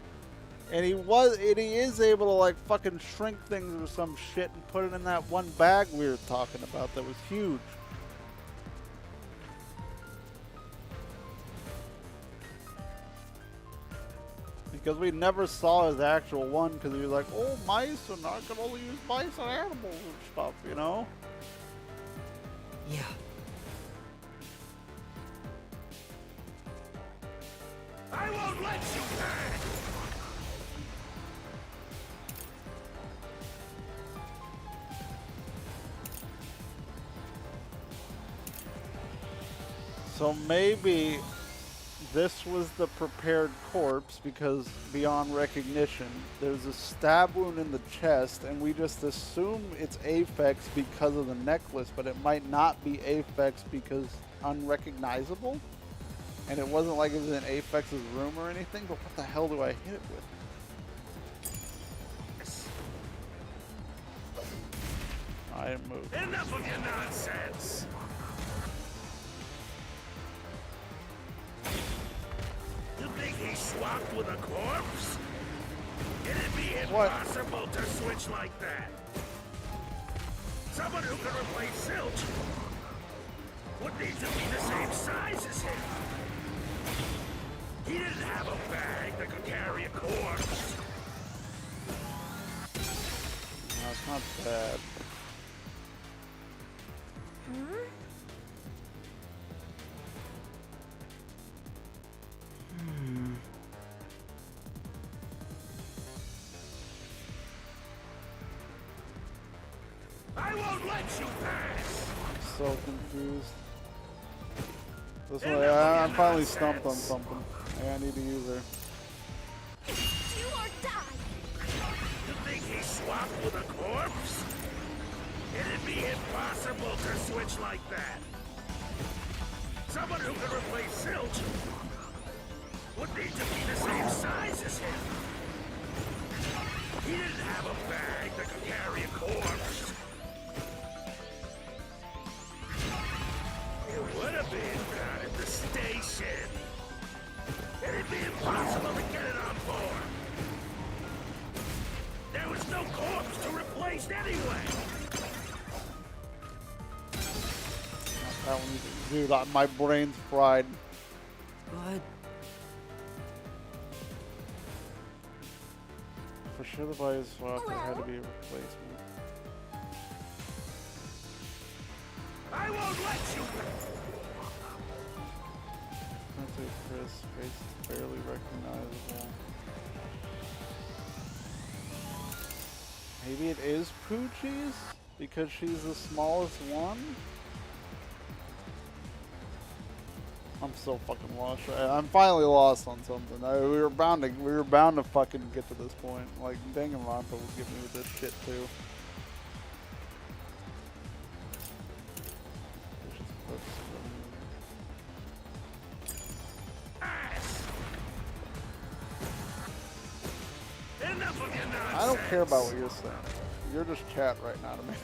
And he is able to like fucking shrink things or some shit and put it in that one bag we were talking about that was huge. Because we never saw his actual one because he was like, oh, mice, and I can only use mice and animals and stuff, you know? Yeah. I won't let you back! So maybe this was the prepared corpse because beyond recognition, there's a stab wound in the chest and we just assume it's Aphex because of the necklace, but it might not be Aphex because unrecognizable? And it wasn't like it was in Aphex's room or anything, but what the hell do I hit it with? I didn't move. Enough of your nonsense! You think he swapped with a corpse? It'd be impossible to switch like that. Someone who can replace Zilch would need to be the same size as him. He didn't have a bag that could carry a corpse. No, it's not bad. I won't let you pass. I'm so confused. This way, I'm finally stumped on something. Maybe I need to use her. Do or die! You think he swapped with a corpse? It'd be impossible to switch like that. Someone who can replace Zilch would need to be the same size as him. He didn't have a bag that could carry a corpse. It would have been down at the station. It'd be impossible to get it on board. There was no corpse to replace anyway. That one, dude, my brain's fried. But For sure the body is swapped, there had to be a replacement. I won't let you. That's Chris, face is barely recognizable. Maybe it is Poochie's? Because she's the smallest one? I'm so fucking lost. I'm finally lost on something. We were bound to fucking get to this point. Like Danganronpa will get me with this shit too. I don't care about what you're saying. You're just chat right now to me.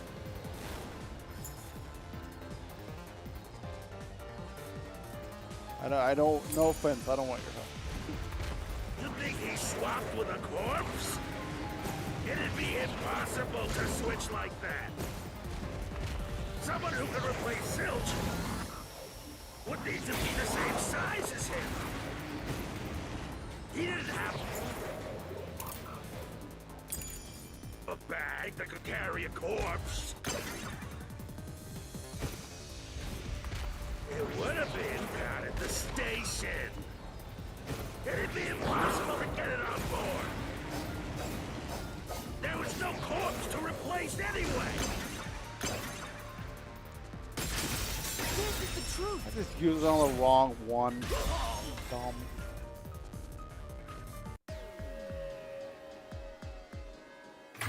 I don't, no offense, I don't want your help. You think he swapped with a corpse? It'd be impossible to switch like that. Someone who could replace Zilch would need to be the same size as him. He didn't have a bag that could carry a corpse. It would have been down at the station. It'd be impossible to get it on board. There was no corpse to replace anyway. This is the truth. I just used it on the wrong one. Dumb.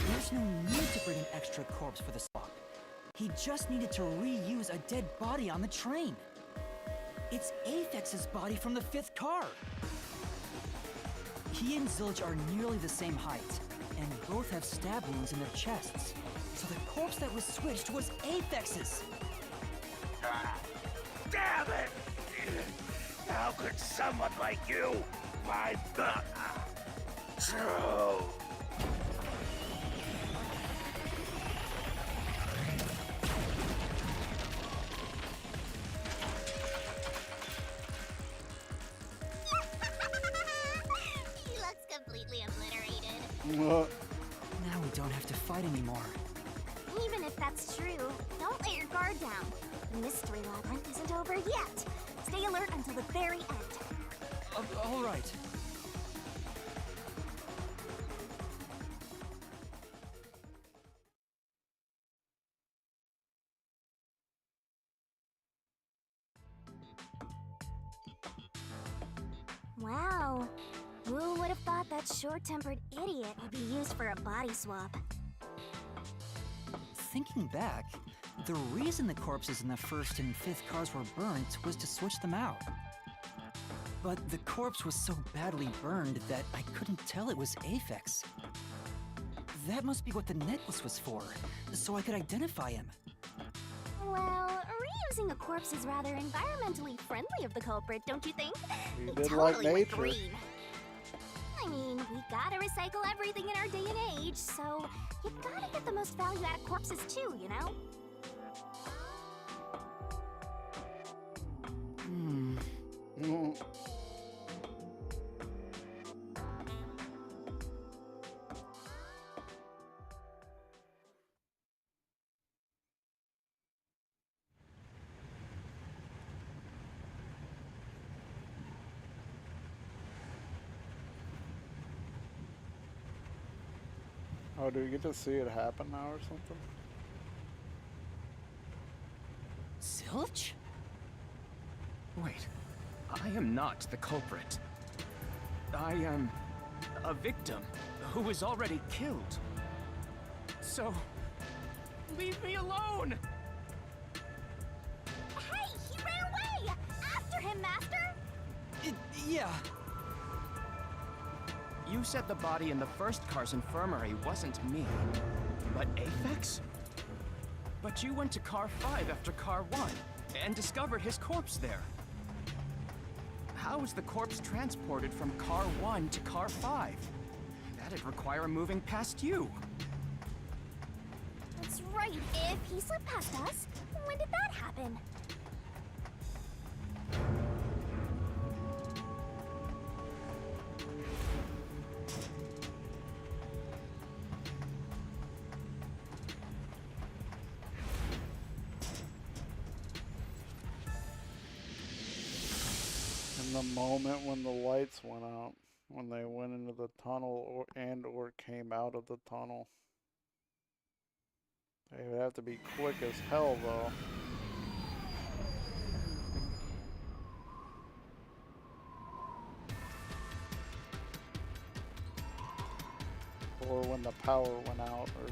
There's no need to bring an extra corpse for the swap. He just needed to reuse a dead body on the train. It's Aphex's body from the 5th car. He and Zilch are nearly the same height, and both have stab wounds in their chests. So the corpse that was switched was Aphex's. Damn it! How could someone like you find the truth? He looks completely obliterated. What? Now we don't have to fight anymore. Even if that's true, don't let your guard down. The mystery labyrinth isn't over yet. Stay alert until the very end. All right. Wow. Who would have thought that short-tempered idiot would be used for a body swap? Thinking back, the reason the corpses in the 1st and 5th cars were burnt was to switch them out. But the corpse was so badly burned that I couldn't tell it was Aphex. That must be what the necklace was for, so I could identify him. Well, reusing a corpse is rather environmentally friendly of the culprit, don't you think? He They did like totally went nature. green. I mean, we gotta recycle everything in our day and age, so you gotta get the most value out of corpses too, you know? Mm. Oh, do we get to see it happen now or something? Zilch? Wait, I am not the culprit. I am a victim who was already killed. So, leave me alone! Hey, he ran away! After him, Master! Yeah. You said the body in the first car's infirmary wasn't me, but Aphex? But you went to car 5 after car 1 and discovered his corpse there. How was the corpse transported from car 1 to car 5? That'd require moving past you. That's right, if he slipped past us, when did that happen? In the moment when the lights went out, when they went into the tunnel or came out of the tunnel. They would have to be quick as hell though. Or when the power went out, or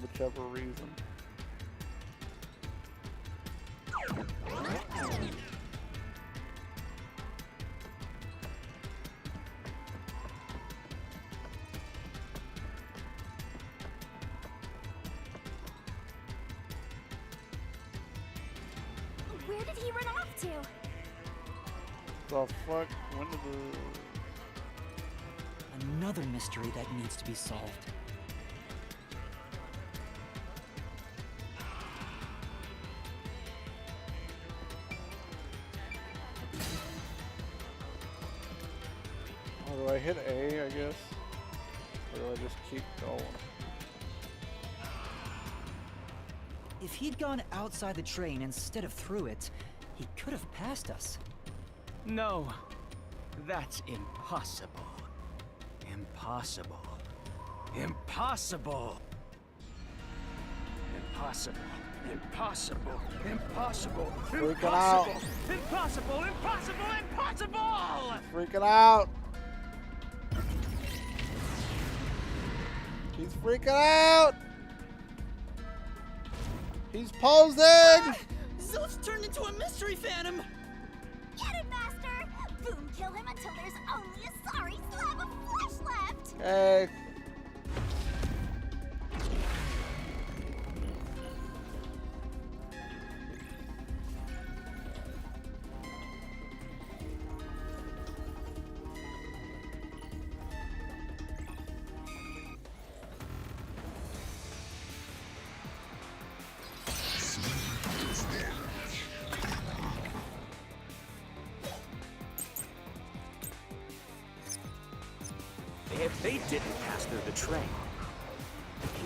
whichever reason. Where did he run off to? The fuck? When did the... Another mystery that needs to be solved. Oh, do I hit A, I guess? Or do I just keep going? If he'd gone outside the train instead of through it, he could have passed us. No, that's impossible. Impossible. Impossible. Impossible. Impossible. Impossible. Freaking out. Impossible. Impossible. Impossible. Freaking out! He's freaking out! He's posing! Zilch turned into a mystery phantom! Get him, Master! Boom, kill him until there's only a sorry slab of flesh left! Hey. If they didn't pass through the train,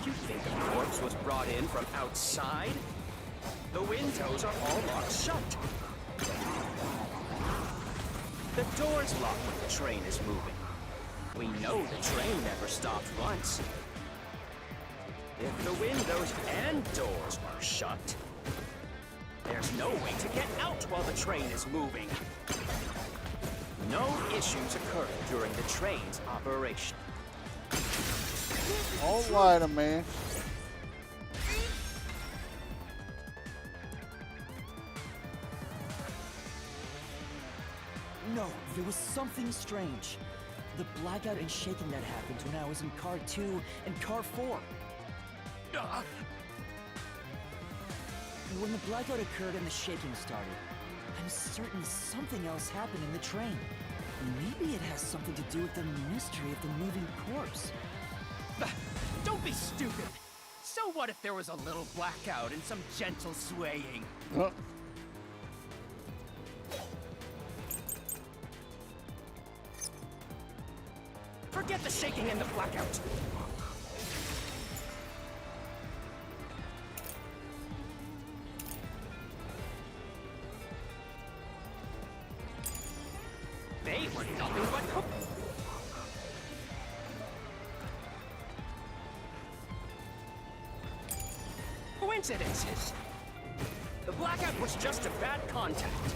do you think the corpse was brought in from outside? The windows are all locked shut. The door's locked when the train is moving. We know the train never stopped once. If the windows and doors are shut, there's no way to get out while the train is moving. No issues occurred during the train's operation. Don't lie to me. No, there was something strange. The blackout and shaking that happened when I was in Car 2 and Car 4. When the blackout occurred and the shaking started, I'm certain something else happened in the train. Maybe it has something to do with the mystery of the moving corpse. Don't be stupid. So what if there was a little blackout and some gentle swaying? Forget the shaking and the blackout. They were nothing but coincidences. The blackout was just a bad contact.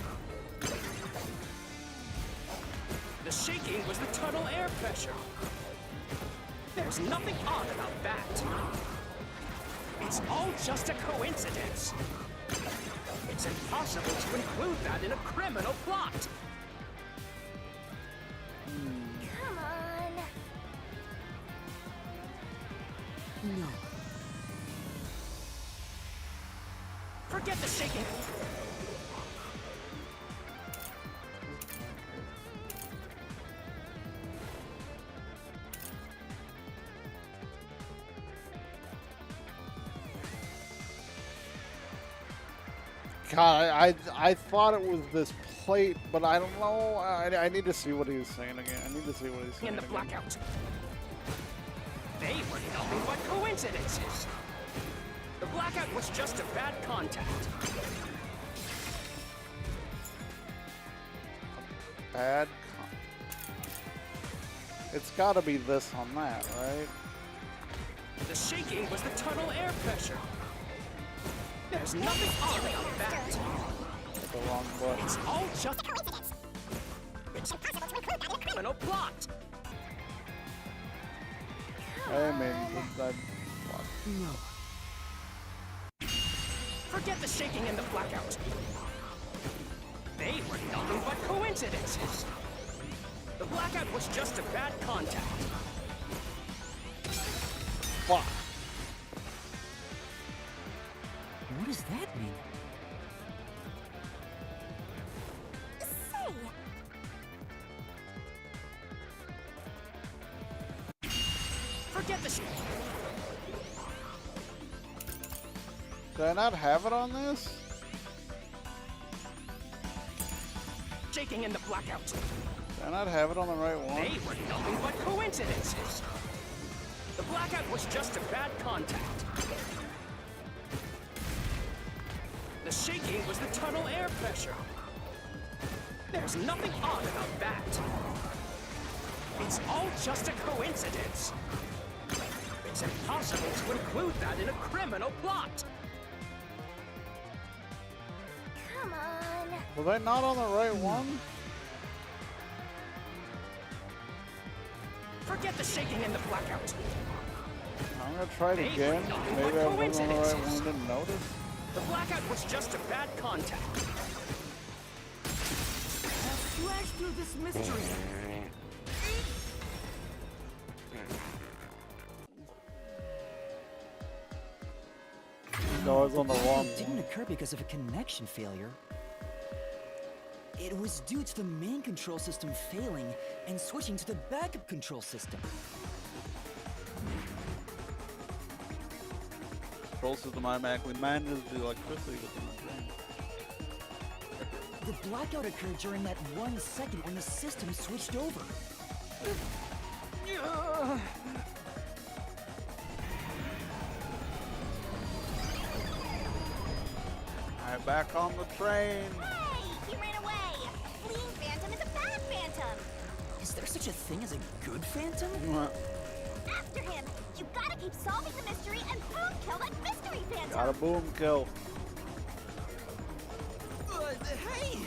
The shaking was the tunnel air pressure. There's nothing odd about that. It's all just a coincidence. It's impossible to include that in a criminal plot. Come on. No. Forget the shaking. God, I thought it was this plate, but I don't know. I need to see what he was saying again. I need to see what he's saying In the again. blackout. They were nothing but coincidences. The blackout was just a bad contact. Bad. It's got to be this on that, right? The shaking was the tunnel air pressure. There's nothing odd about that. The wrong button. It's all just coincidence. It's impossible to include that in a criminal plot. I mean, No. Forget the shaking and the blackout. They were nothing but coincidences. The blackout was just a bad contact. Fuck. What does that mean? Say, Forget the Did I not have it on this? shaking and the blackout. Did I not have it on the right one? They were nothing but coincidences. The blackout was just a bad contact. The shaking was the tunnel air pressure. There's nothing odd about that. It's all just a coincidence. It's impossible to include that in a criminal plot. come on. Was I not on the right one? Forget the shaking and the blackout. I'm gonna try it again. Maybe I wasn't on the right one and didn't notice. The blackout was just a bad contact. Slash through this mystery. No, I was on the wrong It didn't occur because of a connection failure. It was due to the main control system failing and switching to the backup control system. control system automatically manages the electricity within the train. The blackout occurred during that 1 second when the system switched over. Alright, back on the train. Hey, he ran away. Fleeing phantom is a bad phantom. Is there such a thing as a good phantom? After him, you gotta keep solving the mystery and boom kill that mystery phantom. Gotta boom kill. Hey!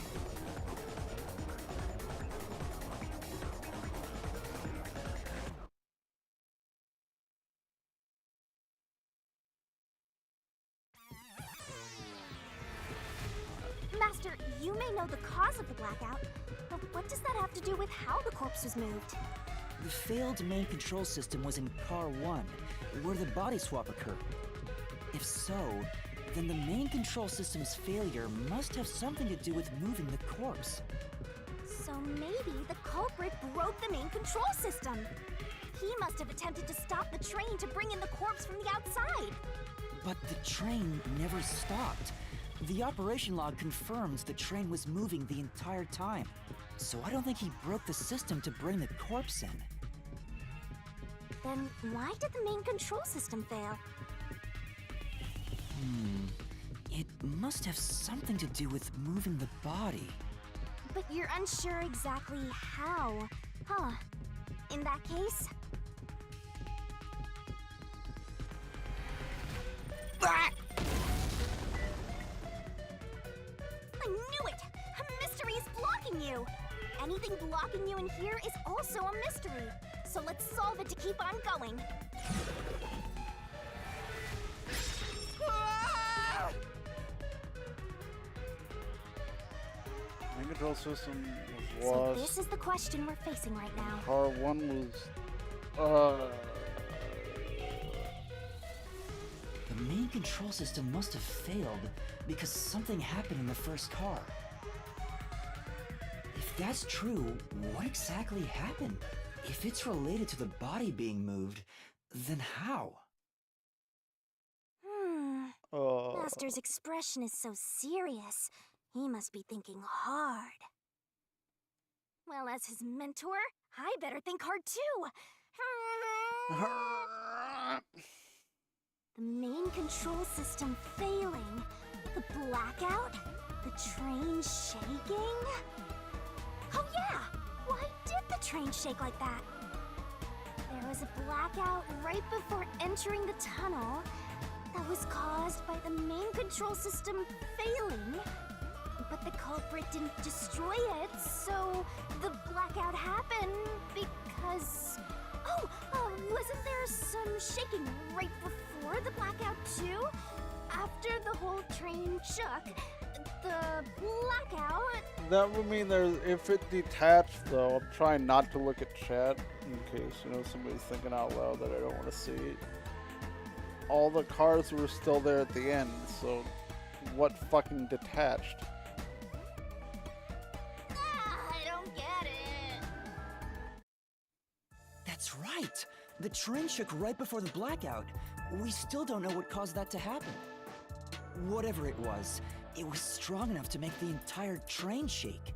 Master, you may know the cause of the blackout, but what does that have to do with how the corpse was moved? The failed main control system was in Car 1, where the body swap occurred. If so, then the main control system's failure must have something to do with moving the corpse. So maybe the culprit broke the main control system. He must have attempted to stop the train to bring in the corpse from the outside. But the train never stopped. The operation log confirms the train was moving the entire time. So I don't think he broke the system to bring the corpse in. Then why did the main control system fail? It must have something to do with moving the body. But you're unsure exactly how, huh? In that case... I knew it! A mystery is blocking you! Anything blocking you in here is also a mystery. So let's solve it to keep on going. Main control system was So lost. this is the question we're facing right now. Car 1 was... The main control system must have failed because something happened in the first car. If that's true, what exactly happened? If it's related to the body being moved, then how? Master's expression is so serious. He must be thinking hard. Well, as his mentor, I better think hard too. The main control system failing, the blackout, the train shaking. Oh yeah! Why did the train shake like that? There was a blackout right before entering the tunnel that was caused by the main control system failing. But the culprit didn't destroy it, so the blackout happened because... Oh, wasn't there some shaking right before the blackout too? After the whole train shook, the blackout... That would mean there's... If it detached, though, I'm trying not to look at chat in case, you know, somebody's thinking out loud that I don't want to see it. All the cars were still there at the end, so what fucking detached? I don't get it. That's right! The train shook right before the blackout. We still don't know what caused that to happen. Whatever it was strong enough to make the entire train shake.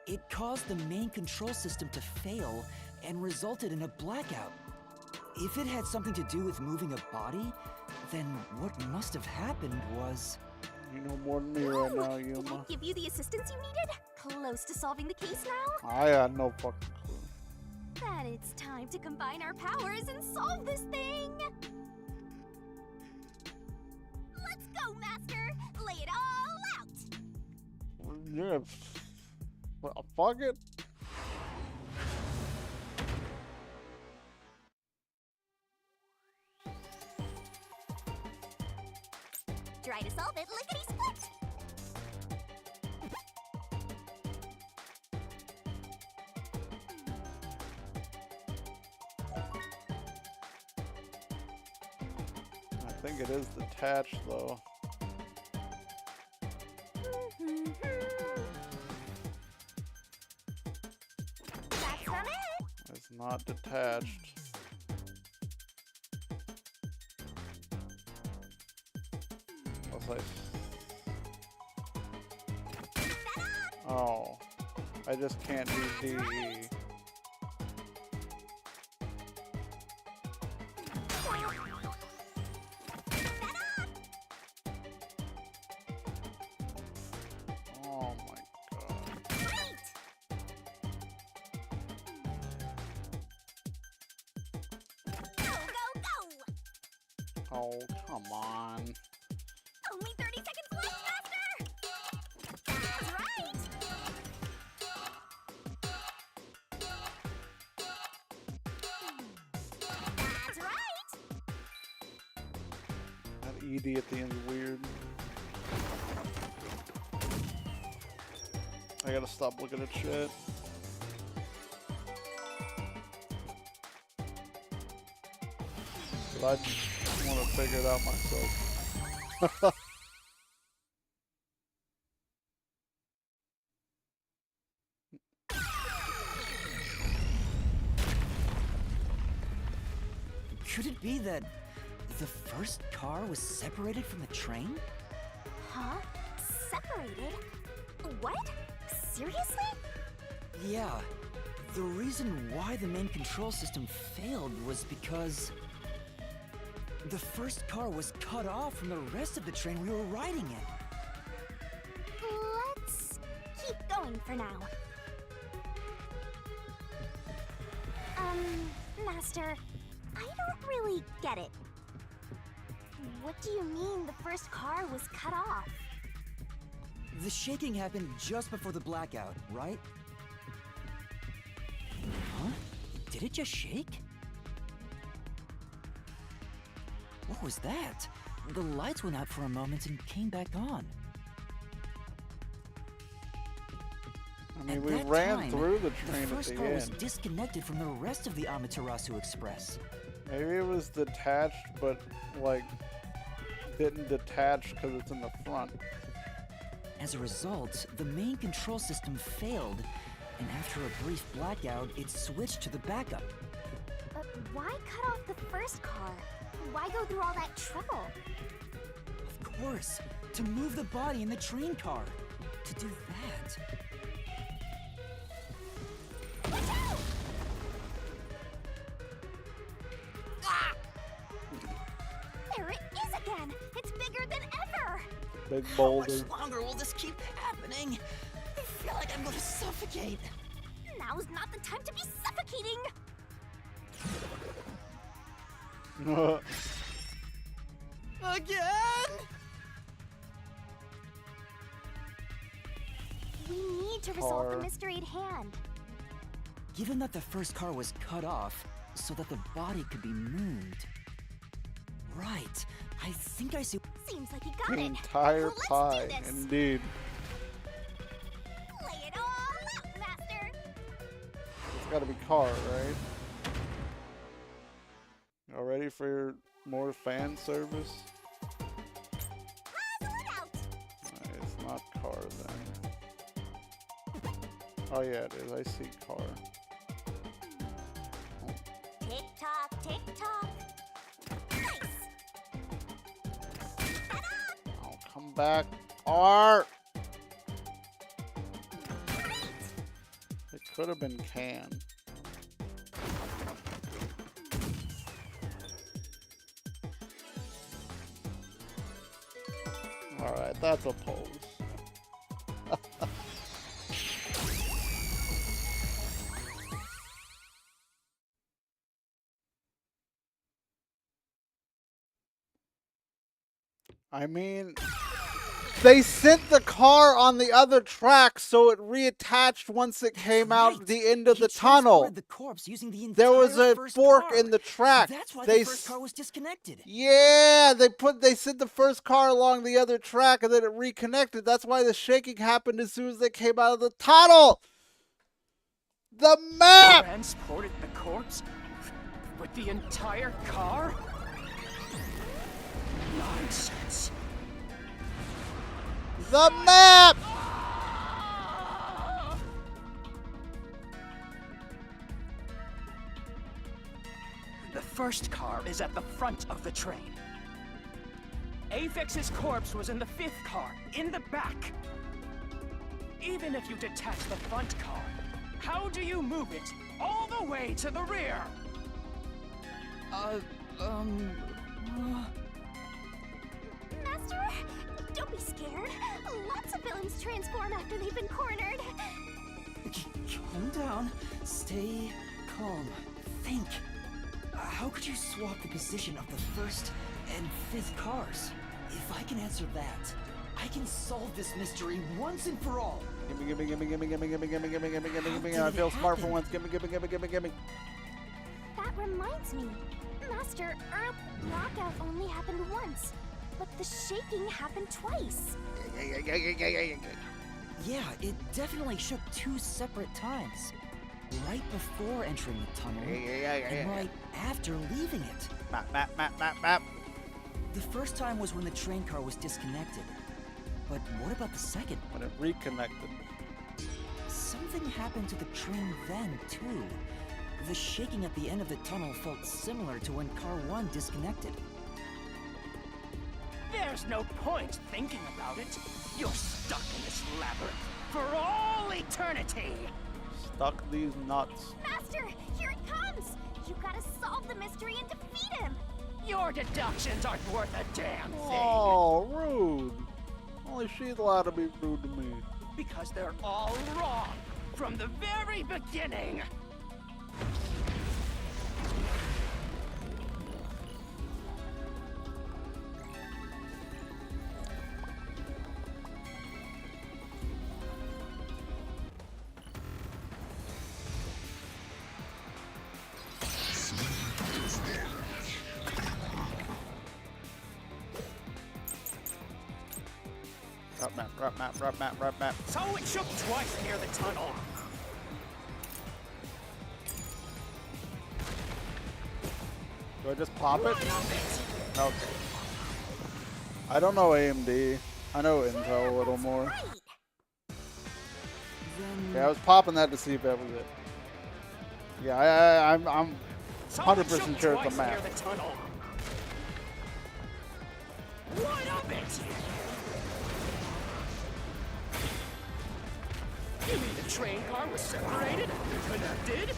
It caused the main control system to fail and resulted in a blackout. If it had something to do with moving a body, then what must have happened was... You know more than me right now, Did I Yuma. give you the assistance you needed? Close to solving the case now? I had no fucking clue. Then it's time to combine our powers and solve this thing! Let's go, Master! Lay it all out! Yeah, well, fuck it. Try to solve it, lickety-split! I think it is detached, though. That's not it! It's not detached. Unless Oh. I just can't do DE. Oh my god. Oh, come on. Only 30 seconds left, Master! That's right! That's right! That ED at the end is weird. I gotta stop looking at shit. But I just want to figure it out myself. Could it be that the first car was separated from the train? Huh? Separated? What? Seriously? Yeah. The reason why the main control system failed was because the first car was cut off from the rest of the train we were riding in. Let's keep going for now. Master, I don't really get it. What do you mean the first car was cut off? The shaking happened just before the blackout, right? Huh? Did it just shake? What was that? The lights went out for a moment and came back on. I mean, At we that ran time, through the train the at first the car was end. disconnected from the rest of the Amaterasu Express. Maybe it was detached, but like didn't detach because it's in the front. As a result, the main control system failed, and after a brief blackout, it switched to the backup. Why cut off the first car? Why go through all that trouble? Of course, to move the body in the train car. To do that. Watch out! Ah! There it is again! It's bigger than ever! Big How boulder. much longer will this keep happening? I feel like I'm gonna suffocate. Now's not the time to be suffocating! Again? We need to resolve the Car. mystery at hand. Given that the first car was cut off so that the body could be moved. Right. I think I see. Seems like you got The it. entire Let's do pie, this. indeed. Lay it all out, Master! It's gotta be car, right? Y'all ready for more fan service? Hustle it out! It's not car then. Oh yeah, it is. I see car. Tick tock, tick tock. Nice! Oh, come back. Art! It could have been can. Alright, that's a pose. I mean, they sent the car on the other track so it reattached once it came out Right. the end of He the tunnel. transported the corpse using the There was entire a first fork car. in the track. That's why They the first s- car was disconnected. Yeah, they sent the first car along the other track and then it reconnected. That's why the shaking happened as soon as they came out of the tunnel. The map! Transported the corpse? With the entire car? Nonsense. The map! The first car is at the front of the train. Avex's corpse was in the fifth car, in the back. Even if you detach the front car, how do you move it all the way to the rear? Master, don't be scared. Lots of villains transform after they've been cornered. Calm down. Stay calm. Think. How could you swap the position of the first and fifth cars? If I can answer that, I can solve this mystery once and for all. Gimme, gimme, gimme, gimme, gimme, gimme, gimme, gimme, gimme, gimme, How gimme. did I it feel smart for happen? once. Gimme, gimme, gimme, gimme, gimme. That reminds me. Master, blackout only happened once, but the shaking happened twice. Yeah, it definitely shook 2 separate times. Right before entering the tunnel, and right after leaving it. Map. The first time was when the train car was disconnected. But what about the second? When it reconnected. Something happened to the train then, too. The shaking at the end of the tunnel felt similar to when Car 1 disconnected. There's no point thinking about it. You're stuck in this labyrinth for all eternity. Stuck these nuts. Master, here it comes! You gotta solve the mystery and defeat him! Your deductions aren't worth a damn thing. Oh, rude. Only she's allowed to be rude to me. Because they're all wrong from the very beginning. Rough map. So it shook twice near the tunnel. Do I just pop it? Okay. I don't know AMD. I know Intel a little more. Yeah, I was popping that to see if that was it. Yeah, I'm 100% sure it's a map. Light up it! You mean the train car was separated and connected?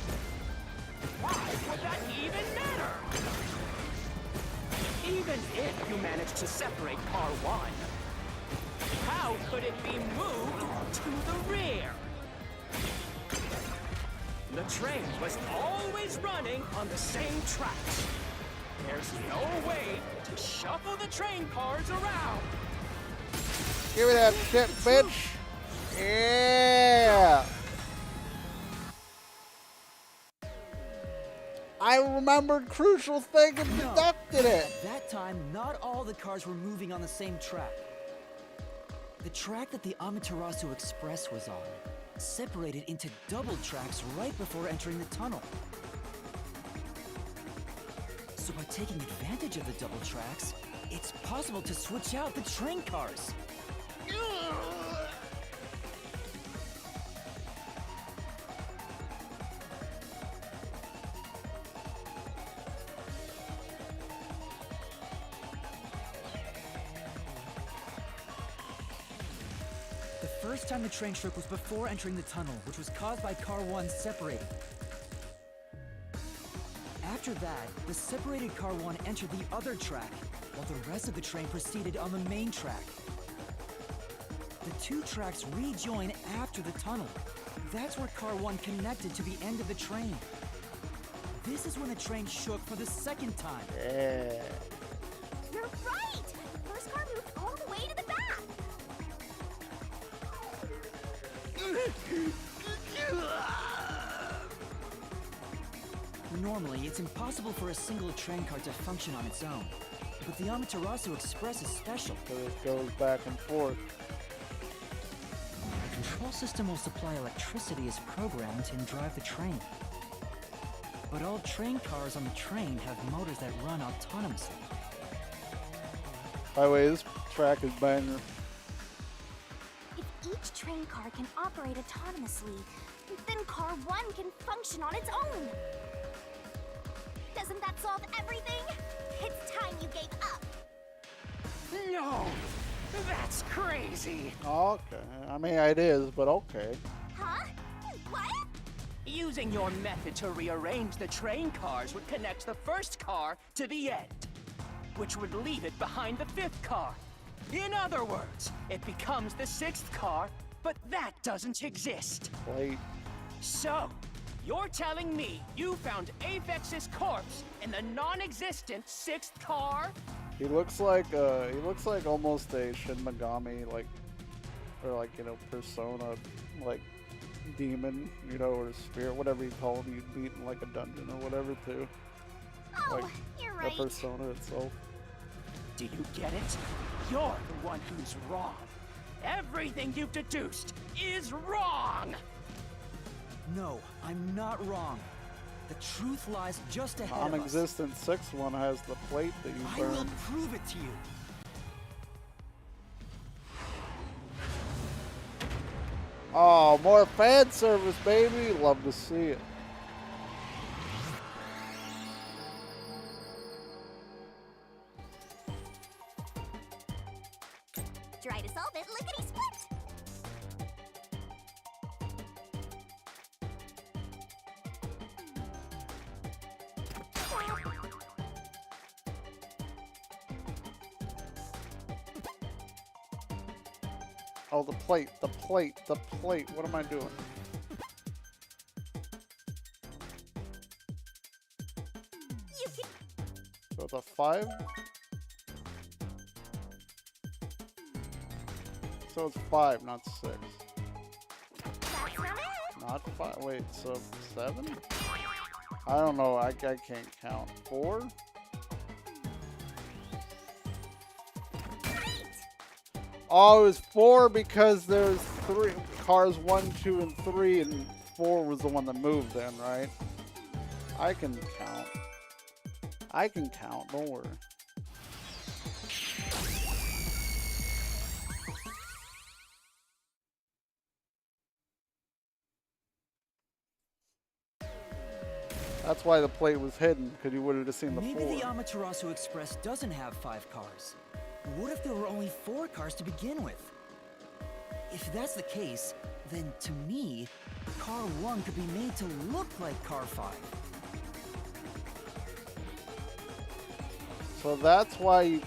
Why would that even matter? Even if you managed to separate car 1, how could it be moved to the rear? The train was always running on the same tracks. There's no way to shuffle the train cars around. Give me that shit, bitch! Yeah! I remembered Crucial Thing and deducted it! At that time, not all the cars were moving on the same track. The track that the Amaterasu Express was on separated into double tracks right before entering the tunnel. So by taking advantage of the double tracks, it's possible to switch out the train cars. The first time the train shook was before entering the tunnel, which was caused by Car 1 separating. After that, the separated Car 1 entered the other track, while the rest of the train proceeded on the main track. The two tracks rejoin after the tunnel. That's where Car 1 connected to the end of the train. This is when the train shook for the second time. Yeah. You're right! The first car moved all the way to the back! Normally, it's impossible for a single train car to function on its own. But the Amaterasu Express is special. So it goes back and forth. The control system will supply electricity as programmed and drive the train. But all train cars on the train have motors that run autonomously. By the way, this track is banger. If each train car can operate autonomously, then car 1 can function on its own! Doesn't that solve everything? It's time you gave up! No! That's crazy! Okay. I mean, it is, but okay. Huh? What? Using your method to rearrange the train cars would connect the first car to the end, which would leave it behind the fifth car. In other words, it becomes the sixth car, but that doesn't exist. Wait. So, you're telling me you found Aphex's corpse in the non-existent sixth car? He looks like almost a Shin Megami, or persona, demon, or spirit, whatever you call him, you beat in a dungeon or whatever too. Oh, you're right. The persona itself. Do you get it? You're the one who's wrong. Everything you've deduced is wrong! No, I'm not wrong. The truth lies just ahead of us. Non-existent 6-1 has the plate that you I will burned. prove it to you. Oh, more fan service, baby. Love to see it. Try to solve it, lickety split! Oh, the plate, the plate, the plate. What am I doing? So it's a 5? So it's 5, not 6. That's not it! Not 5. Wait, so 7? I don't know. I can't count. 4? Oh, it was 4 because there's 3 cars 1, 2, and 3, and 4 was the one that moved then, right? I can count. I can count, don't worry. That's why the plate was hidden, because you would have just seen the 4. Maybe the Amaterasu Express doesn't have 5 cars. What if there were only 4 cars to begin with? If that's the case, then to me, Car 1 could be made to look like Car 5. So that's why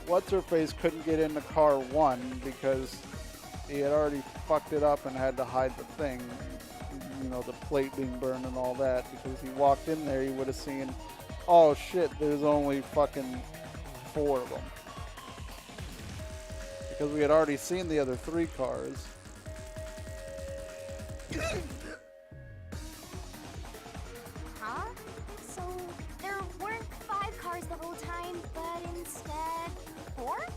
What's-Her-Face couldn't get into Car 1, because he had already fucked it up and had to hide the thing. You know, the plate being burned and all that, because he walked in there, he would have seen, oh shit, there's only fucking 4 of them. Because we had already seen the other 3 cars. Huh? So there weren't 5 cars the whole time, but instead 4?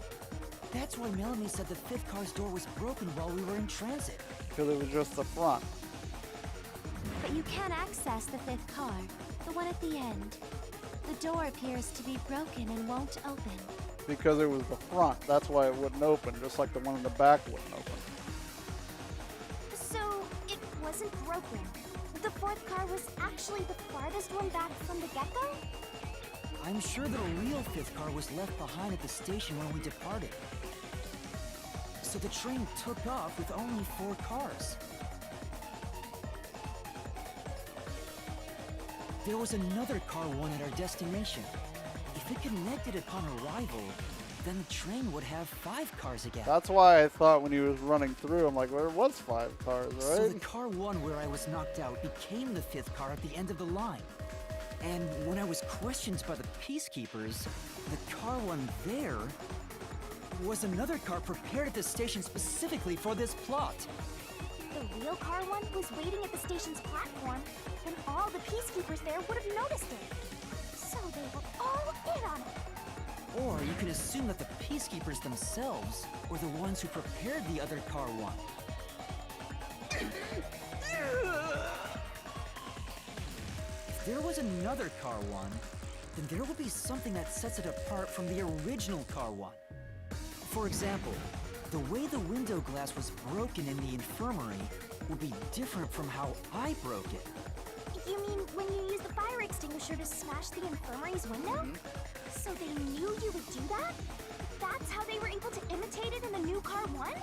That's why Melanie said the 5th car's door was broken while we were in transit. Because it was just the front. But you can access the 5th car, the one at the end. The door appears to be broken and won't open. Because it was the front. That's why it wouldn't open, just like the one in the back wouldn't open. So it wasn't broken. The 4th car was actually the farthest one back from the get-go? I'm sure that a real 5th car was left behind at the station when we departed. So the train took off with only 4 cars. There was another Car 1 at our destination. If it connected upon arrival, then the train would have 5 cars again. That's why I thought when he was running through, I'm like, well, there was 5 cars, right? So the Car 1 where I was knocked out became the 5th car at the end of the line. And when I was questioned by the Peacekeepers, the Car 1 there was another car prepared at the station specifically for this plot. The real car 1 was waiting at the station's platform, and all the peacekeepers there would have noticed it. So they were all in on it. Or you can assume that the Peacekeepers themselves were the ones who prepared the other Car 1. If there was another Car 1, then there will be something that sets it apart from the original Car 1. For example, the way the window glass was broken in the infirmary would be different from how I broke it. You mean when you used the fire extinguisher to smash the infirmary's window? So they knew you would do that? That's how they were able to imitate it in the new car 1?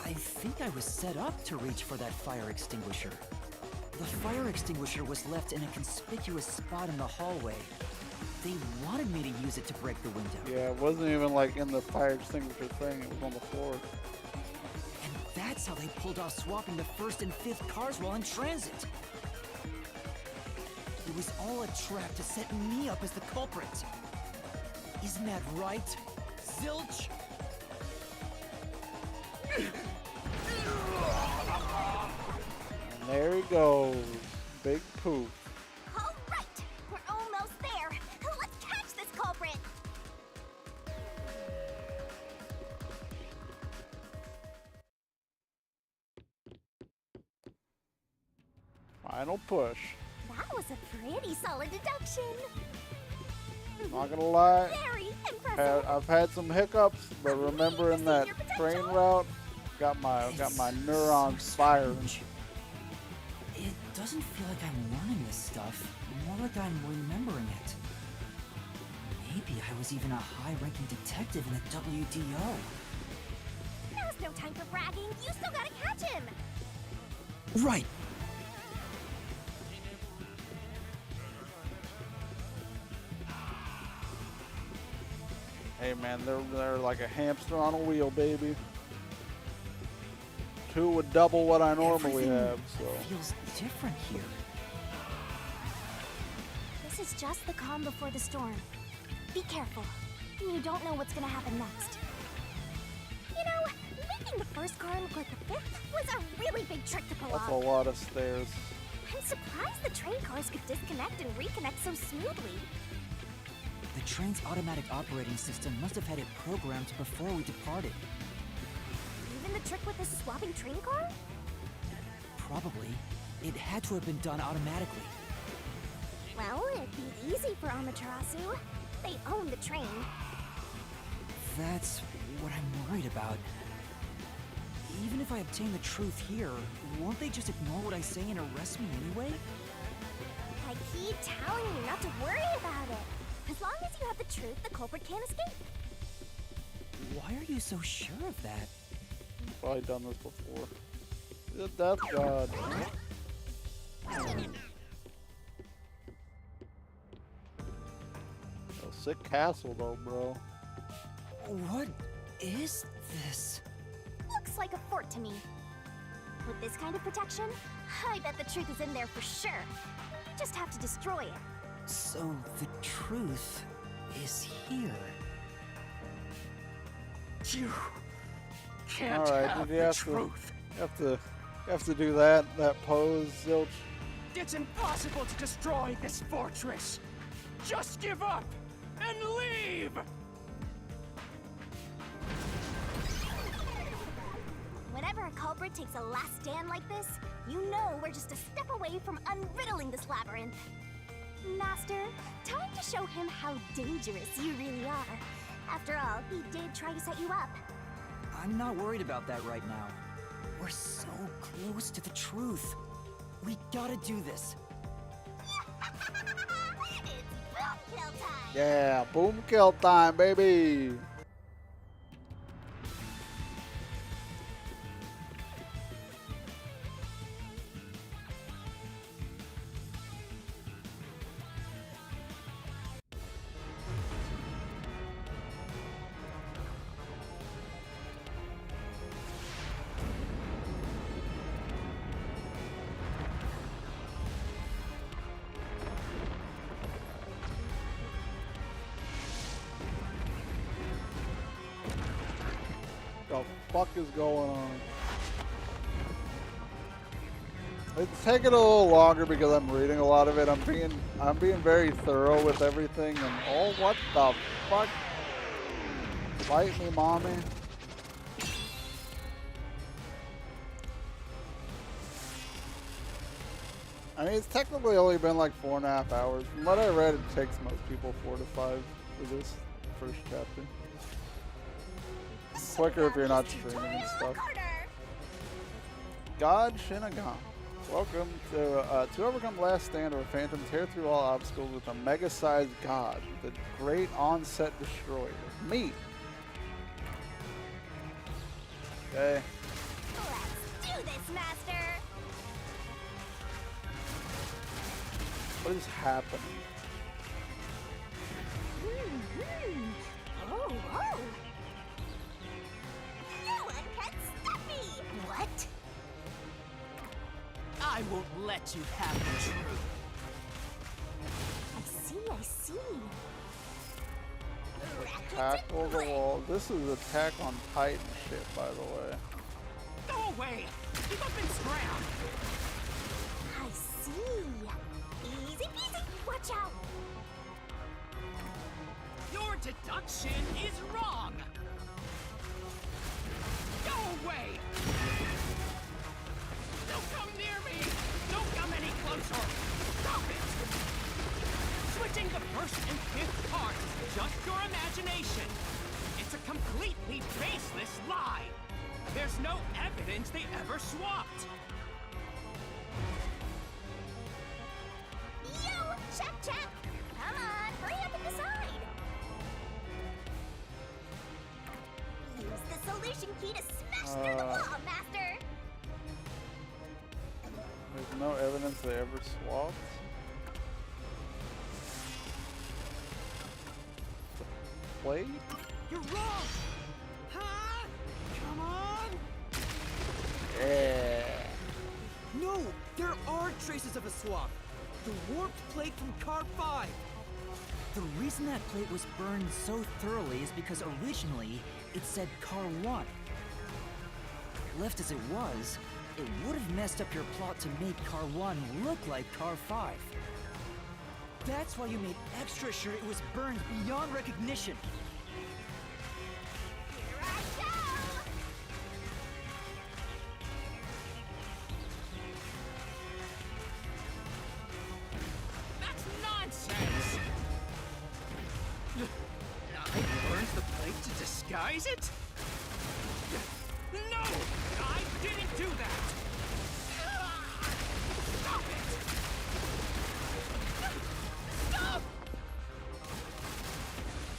I think I was set up to reach for that fire extinguisher. The fire extinguisher was left in a conspicuous spot in the hallway. They wanted me to use it to break the window. Yeah, it wasn't even like in the fire extinguisher thing, it was on the floor. And that's how they pulled off swapping the 1st and 5th cars while in transit. It was all a trap to set me up as the culprit. Isn't that right, Zilch? And there he goes. Big poof. All right, we're almost there. Let's catch this culprit. Final push. That was a pretty solid deduction. Not gonna lie. Very impressive. I've had some hiccups, but remembering that train route got my neurons firing. It doesn't feel like I'm learning this stuff, more like I'm remembering it. Maybe I was even a high-ranking detective in the WDO. Now's no time for bragging. You still gotta catch him. Right. Hey man, they're like a hamster on a wheel, baby. 2 would double what I normally have, so. Feels different here. This is just the calm before the storm. Be careful. You don't know what's gonna happen next. You know, making the first car look like the fifth was a really big trick to pull That's off. a lot of stairs. I'm surprised the train cars could disconnect and reconnect so smoothly. The train's automatic operating system must have had it programmed before we departed. Even the trick with the swapping train car? Probably. It had to have been done automatically. Well, it'd be easy for Amaterasu. They own the train. That's what I'm worried about. Even if I obtain the truth here, won't they just ignore what I say and arrest me anyway? I keep telling you not to worry about it. As long as you have the truth, the culprit can't escape. Why are you so sure of that? I've probably done this before. The Death God. A sick castle though, bro. What is this? Looks like a fort to me. With this kind of protection, I bet the truth is in there for sure. We just have to destroy it. So the truth is here. You can't All right, have did you the have truth. You have to do that pose, Zilch. It's impossible to destroy this fortress. Just give up and leave. Whenever a culprit takes a last stand like this, you know we're just a step away from unriddling this labyrinth. Master, time to show him how dangerous you really are. After all, he did try to set you up. I'm not worried about that right now. We're so close to the truth. We gotta do this. It's boom kill time! Yeah, boom kill time, baby. The fuck is going on? It's taking a little longer because I'm reading a lot of it. I'm being very thorough with everything, and oh, what the fuck? Fight me, mommy. I mean, it's technically only been like 4.5 hours. From what I read, it takes most people 4 to 5 for this first chapter. Quicker if you're not streaming and stuff. God Shinigami. Welcome to overcome last stand of a phantom, tear through all obstacles with a mega-sized god, the great onset destroyer. Me. Okay. Let's do this, Master! What is happening? Oh, oh! No one can stop me! What? I won't let you have the truth. I see. Tackle the wall. This is Attack on Titan shit, by the way. Go away! Keep up and scram! I see. Easy peasy. Watch out. Your deduction is wrong! Go away! Don't come near me! Don't come any I'm sorry. Stop it! Switching the first and fifth cars is just your imagination. It's a completely baseless lie. There's no evidence they ever swapped. Yo, check, check. Come on, hurry up and decide. Use the solution key to smash through the wall, Master. There's no evidence they ever swapped. Plate? You're wrong! Huh? Come on! Yeah. No, there are traces of a swap. The warped plate from Car 5. The reason that plate was burned so thoroughly is because originally it said Car 1. Left as it was, it would have messed up your plot to make Car 1 look like Car 5. That's why you made extra sure it was burned beyond recognition. Here I go! That's nonsense! I burned the plate to disguise it? No! I didn't do that! Stop it! Stop!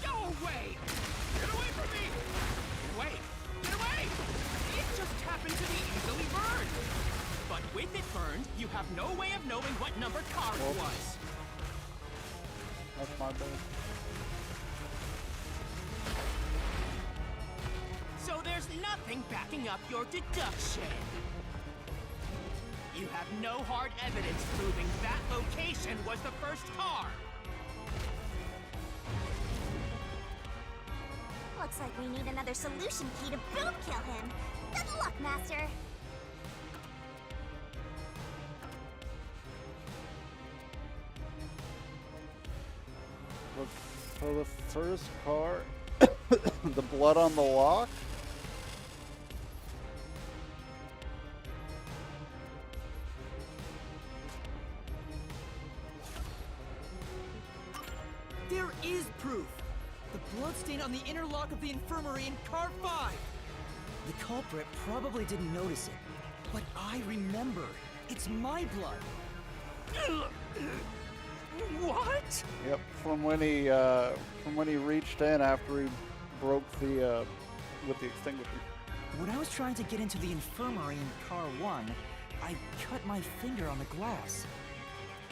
Go away! Get away from me! Get away! Get away! It just happened to be easily burned! But with it burned, you have no way of knowing what number car it was. That's my bad. So there's nothing backing up your deduction. You have no hard evidence proving that location was the first car. Looks like we need another solution key to boot kill him. Good luck, Master. Look, for the first car, the blood on the lock. There is proof! The bloodstain on the inner lock of the infirmary in Car 5! The culprit probably didn't notice it, but I remember. It's my blood! What? Yep, from when he reached in after he broke the with the extinguisher. When I was trying to get into the infirmary in Car 1, I cut my finger on the glass.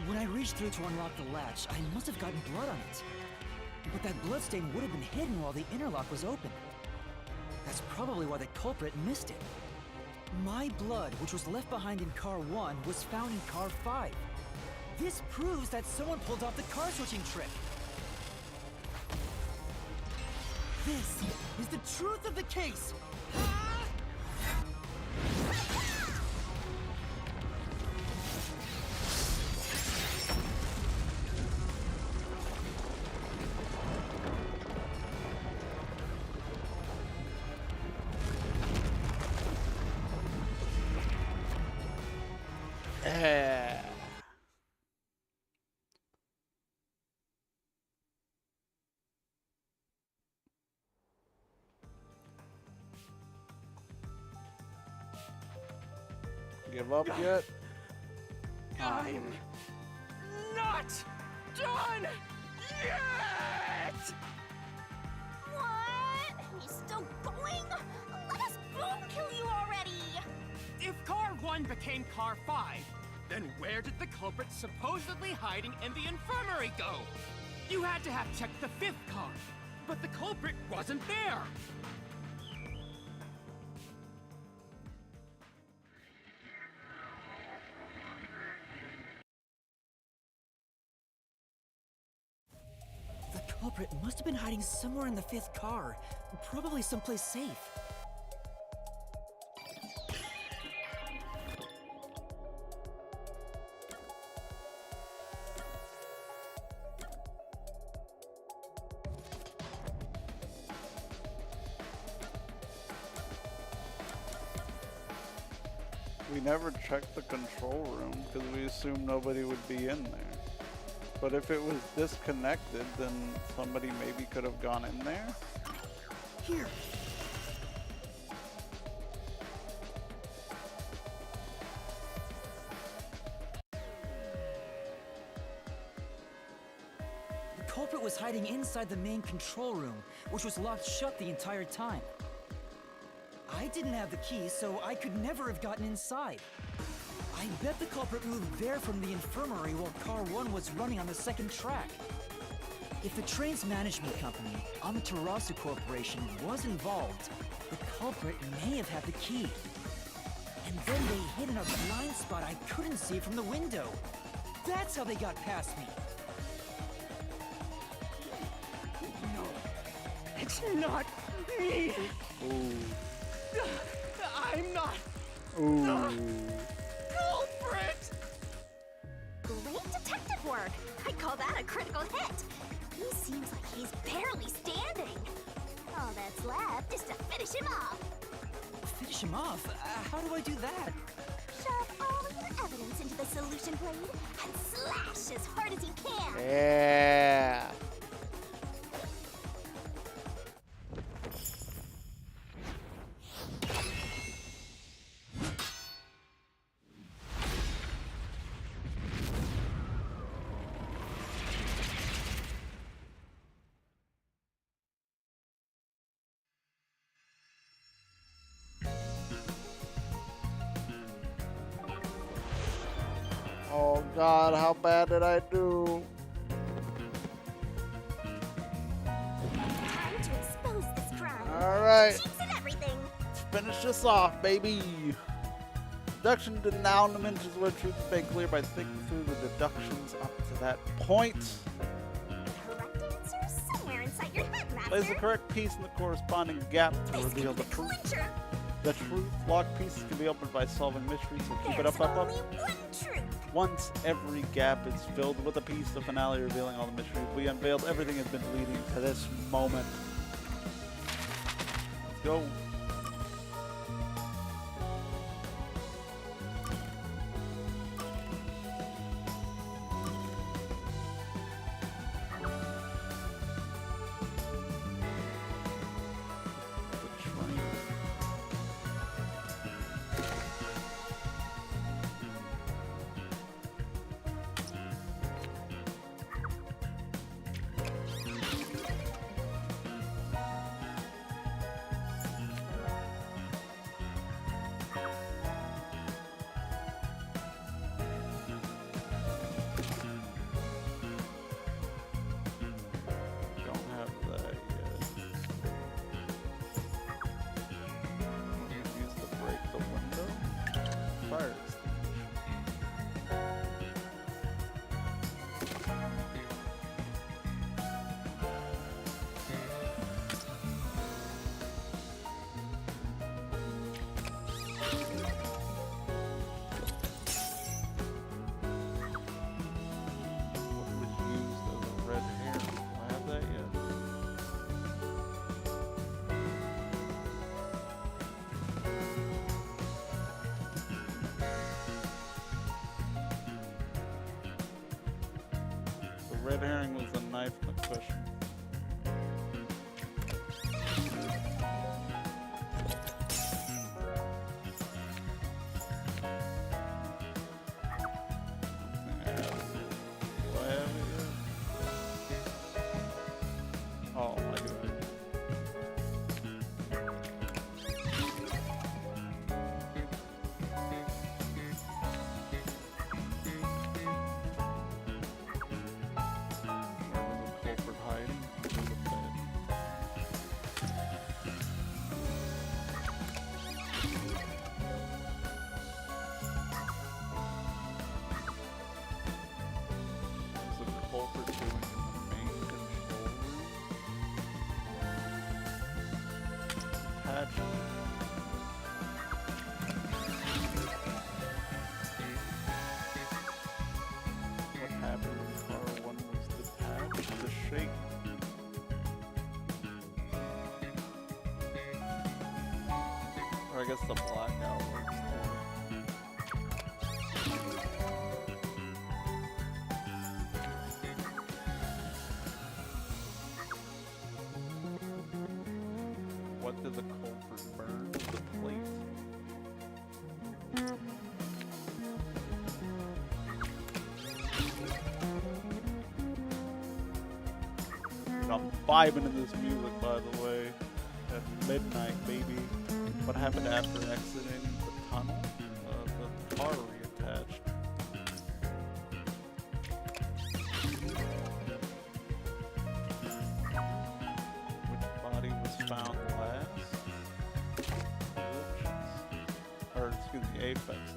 When I reached through to unlock the latch, I must have gotten blood on it. But that bloodstain would have been hidden while the interlock was open. That's probably why the culprit missed it. My blood, which was left behind in Car 1, was found in Car 5. This proves that someone pulled off the car switching trick. This is the truth of the case. Give up yet? I'm not done yet! What? He's still going? Let us boom kill you already! If Car 1 became Car 5, then where did the culprit supposedly hiding in the infirmary go? You had to have checked the fifth car, but the culprit wasn't there! The culprit must have been hiding somewhere in the fifth car, probably someplace safe. We never checked the control room because we assumed nobody would be in there. But if it was disconnected, then somebody maybe could have gone in there. Here. The culprit was hiding inside the main control room, which was locked shut the entire time. I didn't have the key, so I could never have gotten inside. I bet the culprit moved there from the infirmary while Car 1 was running on the second track. If the train's management company, Amaterasu Corporation, was involved, the culprit may have had the key. And then they hid in a blind spot I couldn't see from the window. That's how they got past me. No, it's not me. Ooh. I'm not Ooh. the culprit. Great detective work. I'd call that a critical hit. He seems like he's barely standing. All that's left is to finish him off. Finish him off? How do I do that? Shove all of your evidence into the solution blade and slash as hard as you can. Yeah. Oh God, how bad did I do? Time to expose this crime. All right. Cheats and everything. Let's finish this off, baby. Deduction to noun dimensions where truth is made clear by thinking through the deductions up to that point. Correct answer is somewhere inside your head, Master. Place the correct piece in the corresponding gap to reveal the truth. Clincher. The truth locked pieces can be opened by solving mysteries, so keep it There's up. only one truth. Once every gap is filled with a piece, the finale revealing all the mysteries we unveiled, everything has been leading to this moment. Let's go. Red herring was the knife in the cushion. Oh, I do it. What happened when car 1 was detached? The shake. Or I guess the blackout works too. to the culprit burn the plate. I'm vibing in this music, by the way. At midnight, baby. What happened after exiting the tunnel? The car reattached. Which body was found last? Or, excuse me, Apex's.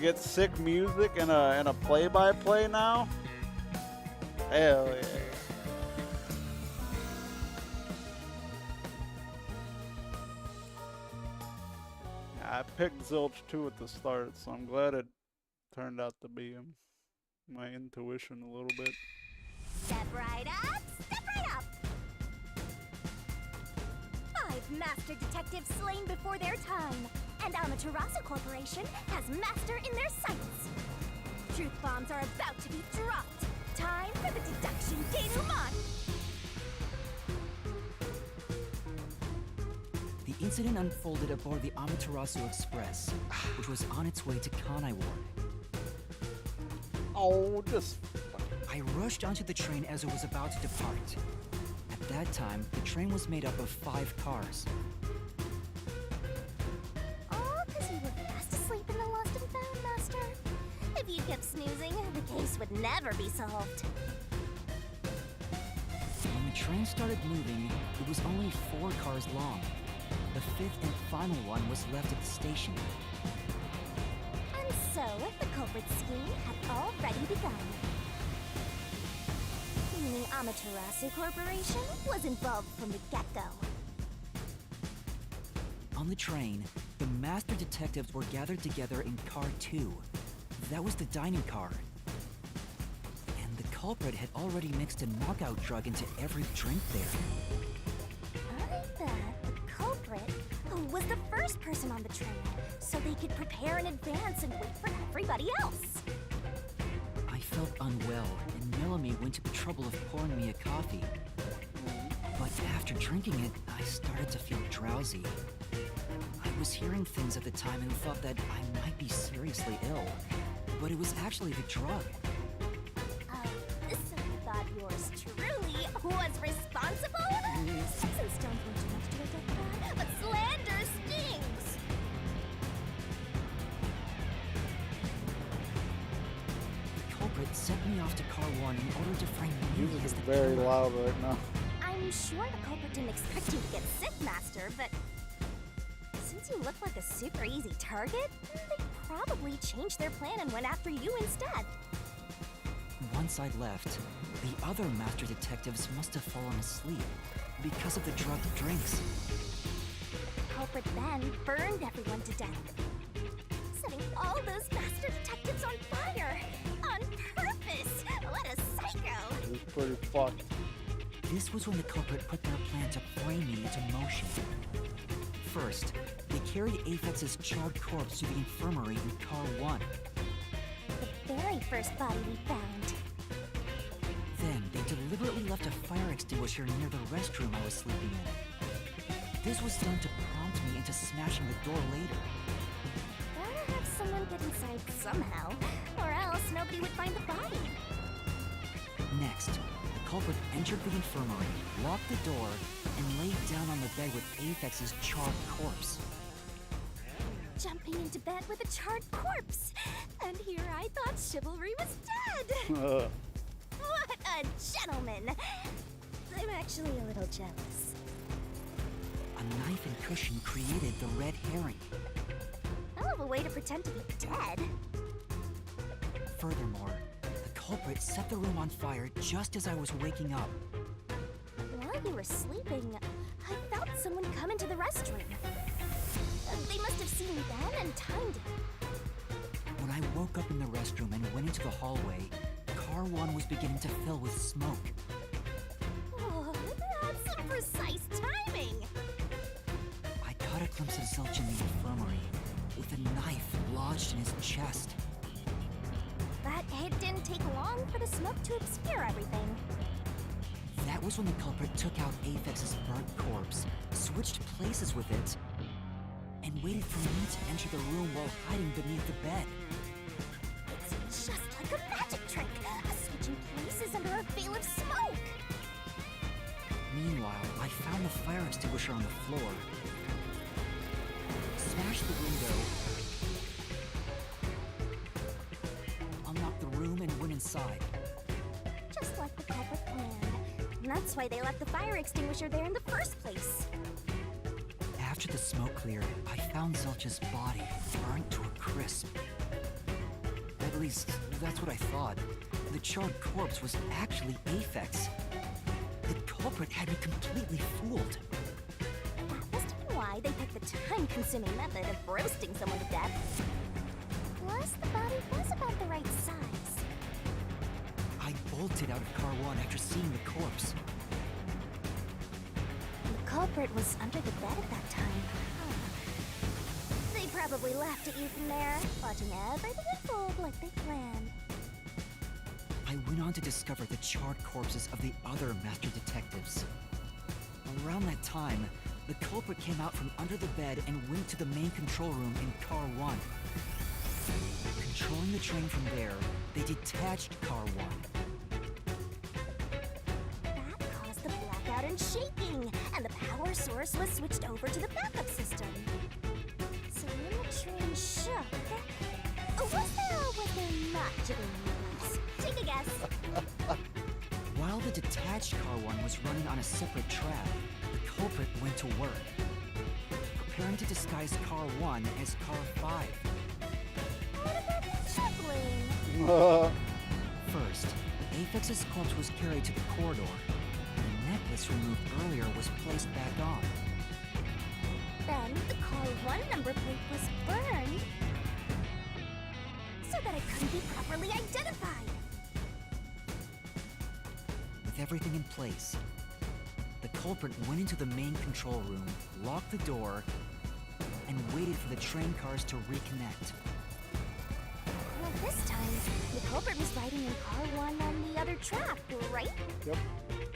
Get sick music and a play-by-play now? Hell yeah. I picked Zilch 2 at the start, so I'm glad it turned out to be him. My intuition a little bit. Step right up, step right up! 5 master detectives slain before their time, and Amaterasu Corporation has master in their sights. Truth bombs are about to be dropped. Time for the deduction denouement! The incident unfolded aboard the Amaterasu Express, which was on its way to Kanai Ward. Oh, just... I rushed onto the train as it was about to depart. At that time, the train was made up of 5 cars. If you kept snoozing, the case would never be solved. When the train started moving, it was only 4 cars long. The 5th and final one was left at the station. And so, the culprit's scheme had already begun. Meaning Amaterasu Corporation was involved from the get-go. On the train, the master detectives were gathered together in Car 2. That was the dining car. And the culprit had already mixed a knockout drug into every drink there. I bet the culprit was the first person on the train, so they could prepare in advance and wait for everybody else. I felt unwell, and Melanie went to the trouble of pouring me a coffee. But after drinking it, I started to feel drowsy. I was hearing things at the time and thought that I might be seriously ill. But it was actually the drug. So you thought yours truly was responsible? Sticks and stones won't do much to a dead man, but slander stings! The culprit sent me off to Car 1 in order to frame me Music as is the very killer. loud right now. I'm sure the culprit didn't expect you to get sick, Master, but since you look like a super easy target, they probably changed their plan and went after you instead. Once I left, the other master detectives must have fallen asleep because of the drugged drinks. The culprit then burned everyone to death, setting all those master detectives on fire on purpose. What a psycho! It's pretty fucked. This was when the culprit put their plan to frame me into motion. First, they carried Aphex's charred corpse to the infirmary in Car 1. The very first body we found. Then, they deliberately left a fire extinguisher near the restroom I was sleeping in. This was done to prompt me into smashing the door later. Gotta have someone get inside somehow, or else nobody would find the body. Next, the culprit entered the infirmary, locked the door, and laid down on the bed with Aphex's charred corpse. Jumping into bed with a charred corpse! And here I thought chivalry was dead! What a gentleman! I'm actually a little jealous. A knife and cushion created the red herring. Hell of a way to pretend to be dead. Furthermore, the culprit set the room on fire just as I was waking up. While you were sleeping, I felt someone come into the restroom. They must have seen me then and timed it. When I woke up in the restroom and went into the hallway, Car 1 was beginning to fill with smoke. Oh, that's some precise timing! caught a glimpse of Zilch in the infirmary, with a knife lodged in his chest. But it didn't take long for the smoke to obscure everything. That was when the culprit took out Aphex's burnt corpse, switched places with it, and waited for me to enter the room while hiding beneath the bed. It's just like a magic trick, switching places under a veil of smoke. Meanwhile, I found the fire extinguisher on the floor, smashed the window, unlocked the room, and went inside. Just like the culprit planned. And that's why they left the fire extinguisher there in the first place. After the smoke cleared, I found Zilch's body burnt to a crisp. At least, that's what I thought. The charred corpse was actually Aphex. The culprit had me completely fooled. That must have been why they picked the time-consuming method of roasting someone to death. Plus, the body was about the right size. I bolted out of Car 1 after seeing the corpse. The culprit was under the bed at that time. They probably laughed at you from there, watching everything unfold like they planned. I went on to discover the charred corpses of the other master detectives. Around that time, the culprit came out from under the bed and went to the main control room in Car 1. Controlling the train from there, they detached Car 1. That caused the blackout and shaking, and the power source was switched over to the backup system. So when the train shook, was there or was there not jiggling movements? Take a guess. While the detached Car 1 was running on a separate track, the culprit went to work, preparing to disguise Car 1 as Car 5. What about the jiggling? First, Aphex's corpse was carried to the corridor. The necklace removed earlier was placed back on. Then the Car 1 number plate was burned so that it couldn't be properly identified. With everything in place, the culprit went into the main control room, locked the door, and waited for the train cars to reconnect. Well, this time, the culprit was riding in Car 1 on the other track, right? Yep.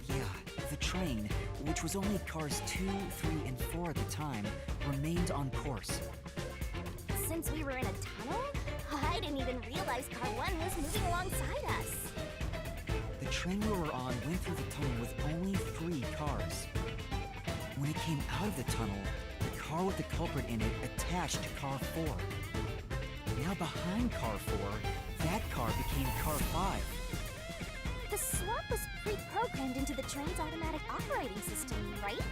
Yeah, the train, which was only cars 2, 3, and 4 at the time, remained on course. Since we were in a tunnel, I didn't even realize Car 1 was moving alongside us. The train we were on went through the tunnel with only 3 cars. When it came out of the tunnel, the car with the culprit in it attached to Car 4. Now behind Car 4, that car became Car 5. The swap was pre-programmed into the train's automatic operating system, right?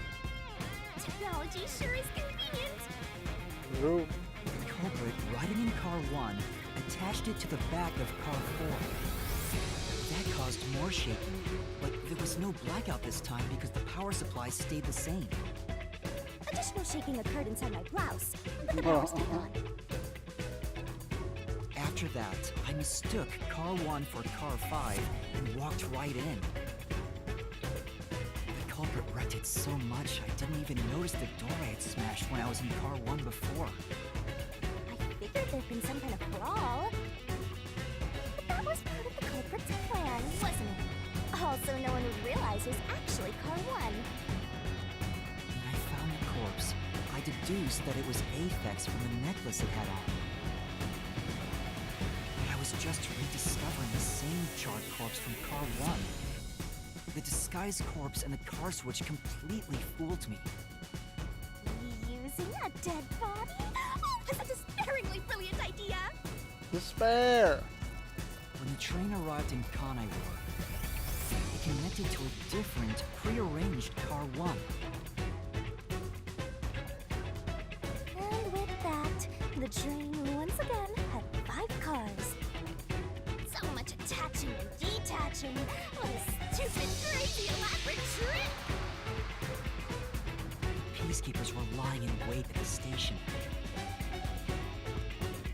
Technology sure is convenient. True. The culprit, riding in Car 1, attached it to the back of Car 4. That caused more shaking, but there was no blackout this time because the power supply stayed the same. Additional shaking occurred inside my blouse, but the power stayed on. After that, I mistook Car 1 for Car 5 and walked right in. The culprit wrecked it so much I didn't even notice the door I had smashed when I was in Car 1 before. I figured there'd been some kind of brawl. But that was part of the culprit's plan, wasn't it? Also, no one would realize it was actually Car 1. When I found the corpse, I deduced that it was Aphex from the necklace it had on. I was just rediscovering the same charred corpse from Car 1. The disguised corpse and the car switch completely fooled me. Reusing a dead body? Oh, that's a despairingly brilliant idea! Despair! When the train arrived in Kanai Ward, it connected to a different, prearranged Car 1. And with that, the train once again had 5 cars. So much attaching and detaching. What a stupid, crazy, elaborate trick! The peacekeepers were lying in wait at the station.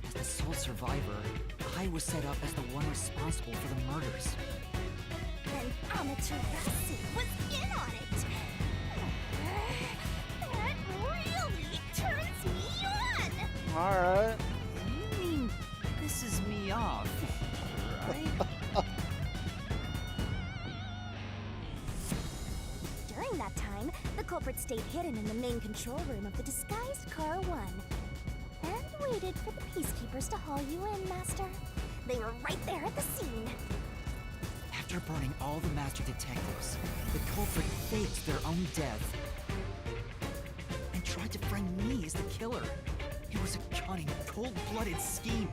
As the sole survivor, I was set up as the one responsible for the murders. And Amaterasu was in on it! That really turned Alright. You mean pisses me off, right? During that time, the culprit stayed hidden in the main control room of the disguised Car 1 and waited for the peacekeepers to haul you in, Master. They were right there at the scene. After burning all the master detectives, the culprit faked their own death and tried to frame me as the killer. It was a cunning, cold-blooded scheme.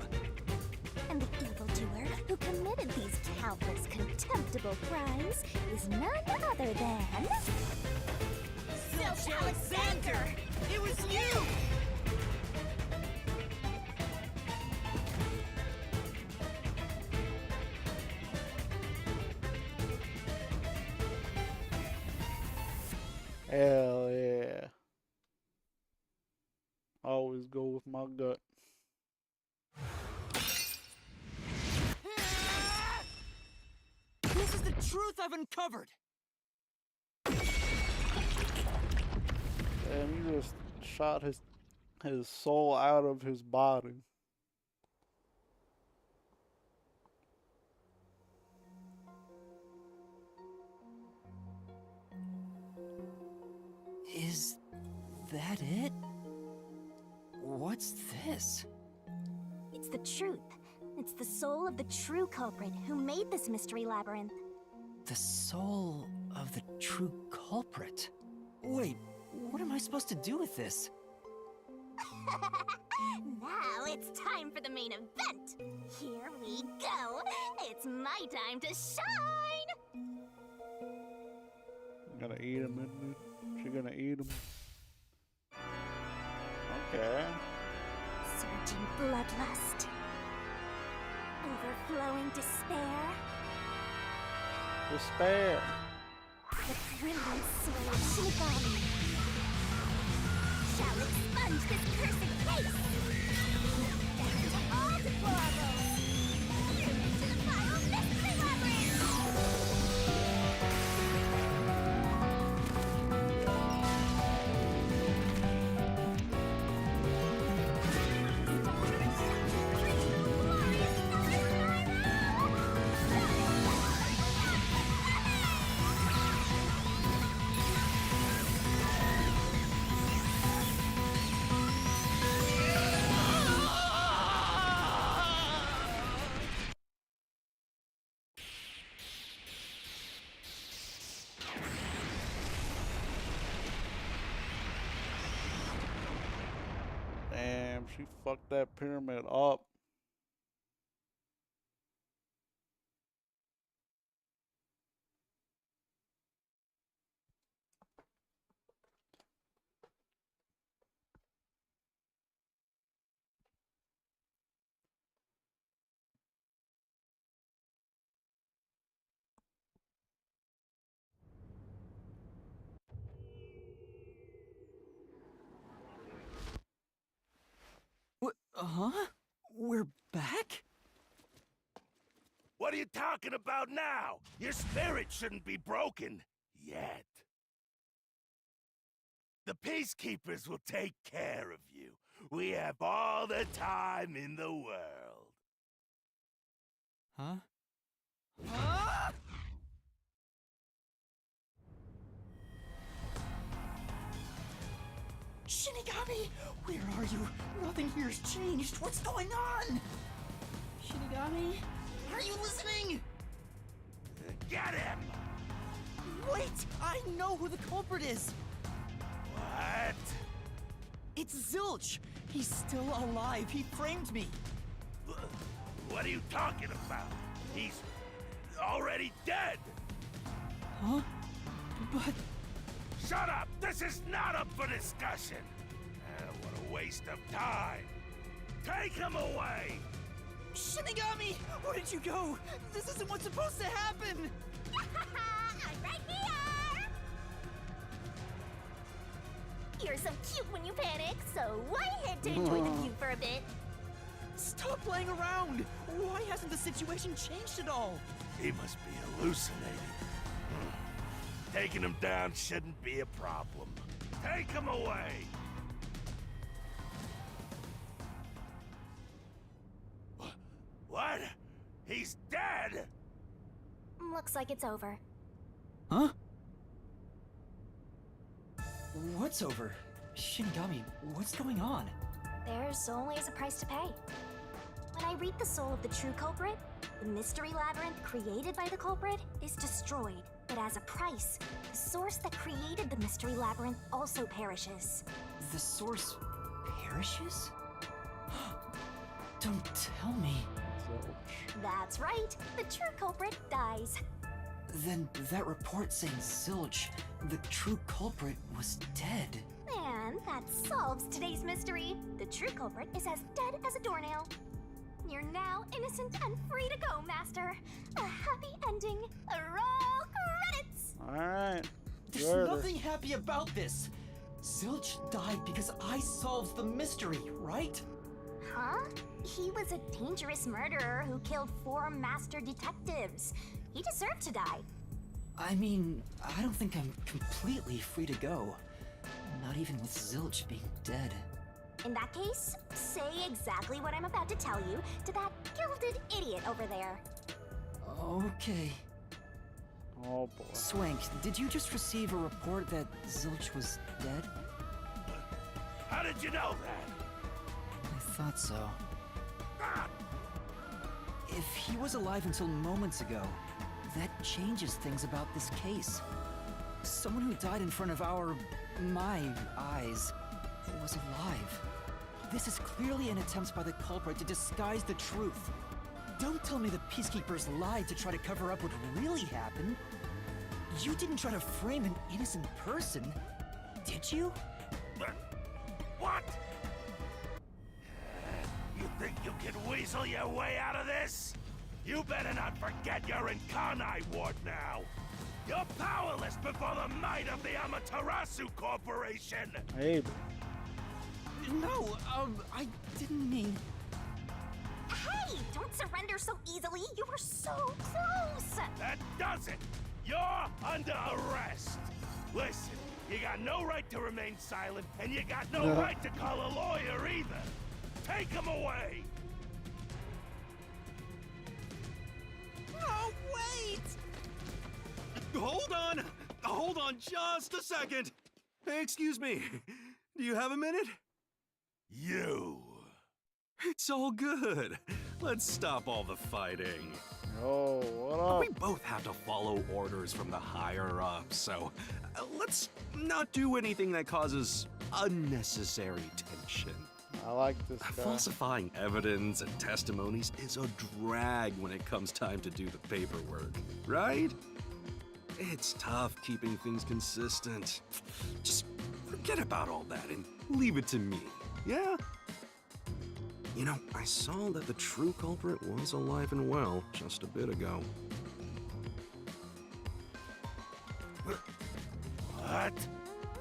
And the evildoer who committed these countless contemptible crimes is none other than... Zilch Alexander! It was you! Hell yeah. Always go with my gut. This is the truth I've uncovered! And he just shot his soul out of his body. Is that it? What's this? It's the truth. It's the soul of the true culprit who made this mystery labyrinth. The soul of the true culprit? Wait, what am I supposed to do with this? Now it's time for the main event. Here we go. It's my time to shine. Gonna eat him, isn't it? She gonna eat him. Okay. Surging bloodlust. Overflowing despair. Despair. The brilliant sway of Shinigami shall expunge this cursed case. Death to all deplorables. To the final mystery labyrinth. Damn, she fucked that pyramid up. Huh? We're back? What are you talking about now? Your spirit shouldn't be broken yet. The Peacekeepers will take care of you. We have all the time in the world. Huh? Shinigami! Where are you? Nothing here's changed. What's going on? Shinigami? Are you listening? Get him! Wait! I know who the culprit is! What? It's Zilch! He's still alive. He framed me. What are you talking about? He's already dead! Huh? But... Shut up! This is not up for discussion! What a waste of time! Take him away! Shinigami! Where did you go? This isn't what's supposed to happen! I'm right here! You're so cute when you panic, so I had to enjoy the view for a bit. Stop playing around! Why hasn't the situation changed at all? He must be hallucinating. Taking him down shouldn't be a problem. Take him away! Looks like it's over. Huh? What's over? Shinigami, what's going on? There's always a price to pay. When I read the soul of the true culprit, the mystery labyrinth created by the culprit is destroyed. But as a price, the source that created the mystery labyrinth also perishes. The source perishes? Don't tell me. That's right. The true culprit dies. Then that report saying Zilch, the true culprit, was dead. And that solves today's mystery. The true culprit is as dead as a doornail. You're now innocent and free to go, Master. A happy ending. Roll credits! Alright. There's nothing happy about this. Zilch died because I solved the mystery, right? Huh? He was a dangerous murderer who killed 4 master detectives. He deserved to die. I mean, I don't think I'm completely free to go. Not even with Zilch being dead. In that case, say exactly what I'm about to tell you to that gilded idiot over there. Okay. Oh boy. Swank, did you just receive a report that Zilch was dead? How did you know that? I thought so. If he was alive until moments ago, that changes things about this case. Someone who died in front of my eyes was alive. This is clearly an attempt by the culprit to disguise the truth. Don't tell me the Peacekeepers lied to try to cover up what really happened. You didn't try to frame an innocent person, did you? What? You think you can weasel your way out of this? You better not forget you're in Kanai Ward now. You're powerless before the might of the Amaterasu Corporation. Hey. No, I didn't mean... Hey, don't surrender so easily. You were so close. That does it. You're under arrest. Listen, you got no right to remain silent, and you got no right to call a lawyer either. Take him away. No, wait! Hold on just a second. Hey, excuse me. Do you have a minute? You. It's all good. Let's stop all the fighting. Oh, what up? We both have to follow orders from the higher ups, so let's not do anything that causes unnecessary tension. I like this guy. Falsifying evidence and testimonies is a drag when it comes time to do the paperwork, right? It's tough keeping things consistent. Just forget about all that and leave it to me, yeah? You know, I saw that the true culprit was alive and well just a bit ago. What?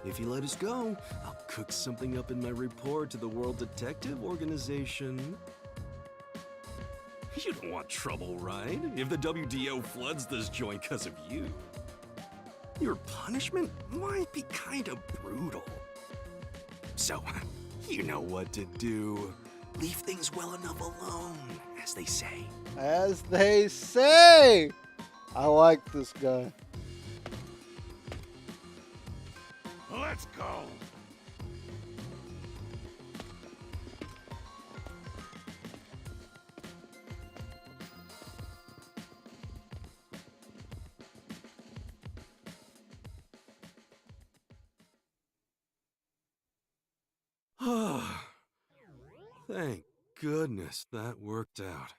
If you let us go, I'll cook something up in my report to the World Detective Organization. You don't want trouble, right? If the WDO floods this joint because of you. Your punishment might be kind of brutal. So, you know what to do. Leave things well enough alone, as they say. As they say! I like this guy. Let's go. Thank goodness that worked out.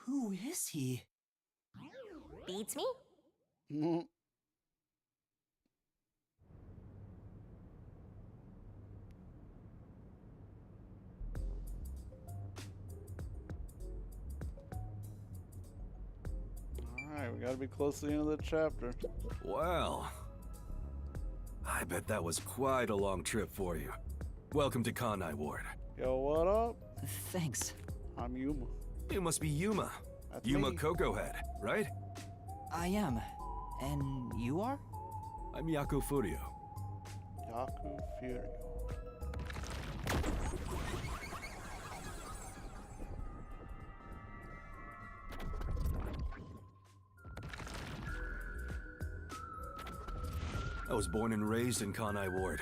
Who is he? Beats me? Mhm. Alright, we gotta be close to the end of the chapter. Well, I bet that was quite a long trip for you. Welcome to Kanai Ward. Yo, what up? Thanks. I'm Yuma. You must be Yuma. That's Yuma me. Cocoa Head, right? I am. And you are? I'm Yaku Furio. Yaku Furio. I was born and raised in Kanai Ward.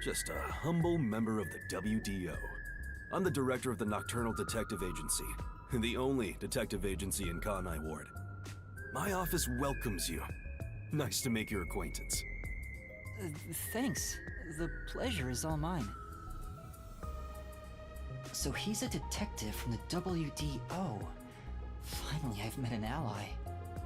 Just a humble member of the WDO. I'm the director of the Nocturnal Detective Agency, the only detective agency in Kanai Ward. My office welcomes you. Nice to make your acquaintance. Thanks. The pleasure is all mine. So he's a detective from the WDO. Finally, I've met an ally.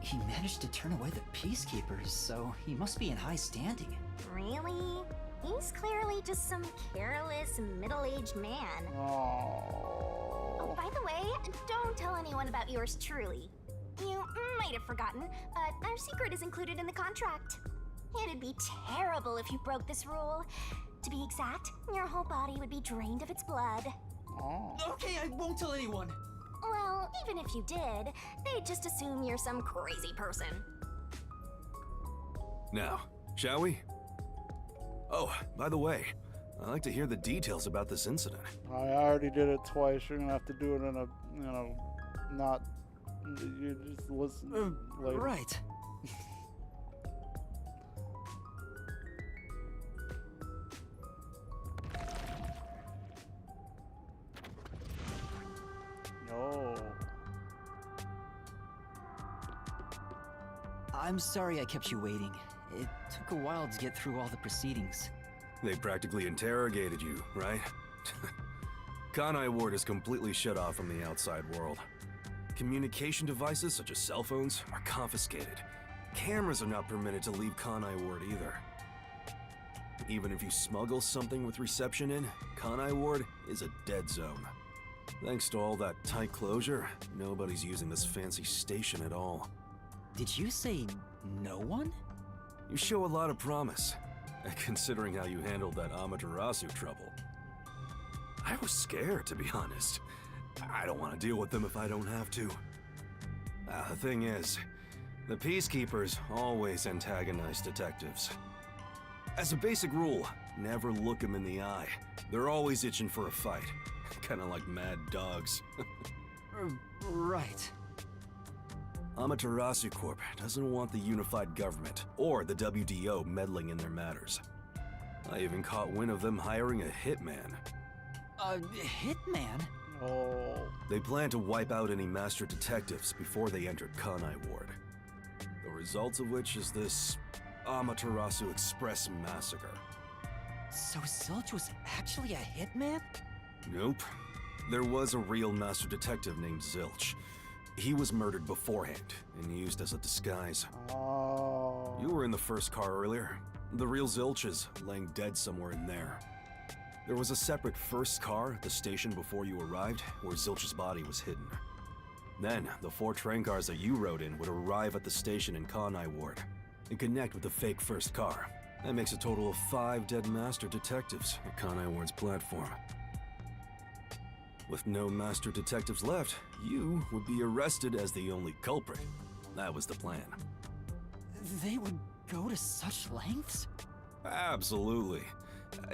He managed to turn away the Peacekeepers, so he must be in high standing. Really? He's clearly just some careless, middle-aged man. Oh, by the way, don't tell anyone about yours truly. You might have forgotten, but our secret is included in the contract. It'd be terrible if you broke this rule. To be exact, your whole body would be drained of its blood. Okay, I won't tell anyone. Well, even if you did, they'd just assume you're some crazy person. Now, shall we? Oh, by the way, I'd like to hear the details about this incident. I already did it twice. You're gonna have to do it in a, not. You just listen later. Right. No. I'm sorry I kept you waiting. It took a while to get through all the proceedings. They practically interrogated you, right? Kanai Ward is completely shut off from the outside world. Communication devices, such as cell phones, are confiscated. Cameras are not permitted to leave Kanai Ward either. Even if you smuggle something with reception in, Kanai Ward is a dead zone. Thanks to all that tight closure, nobody's using this fancy station at all. Did you say no one? You show a lot of promise, considering how you handled that Amaterasu trouble. I was scared, to be honest. I don't want to deal with them if I don't have to. The thing is, the Peacekeepers always antagonize detectives. As a basic rule, never look them in the eye. They're always itching for a fight. Kinda like mad dogs. Right. Amaterasu Corp doesn't want the unified government or the WDO meddling in their matters. I even caught wind of them hiring a hitman. A hitman? Oh. They plan to wipe out any master detectives before they entered Kanai Ward. The results of which is this Amaterasu Express massacre. So Zilch was actually a hitman? Nope. There was a real master detective named Zilch. He was murdered beforehand and used as a disguise. Oh. You were in the first car earlier. The real Zilch is laying dead somewhere in there. There was a separate first car at the station before you arrived where Zilch's body was hidden. Then, the 4 train cars that you rode in would arrive at the station in Kanai Ward and connect with the fake first car. That makes a total of 5 dead master detectives at Kanai Ward's platform. With no master detectives left, you would be arrested as the only culprit. That was the plan. They would go to such lengths? Absolutely.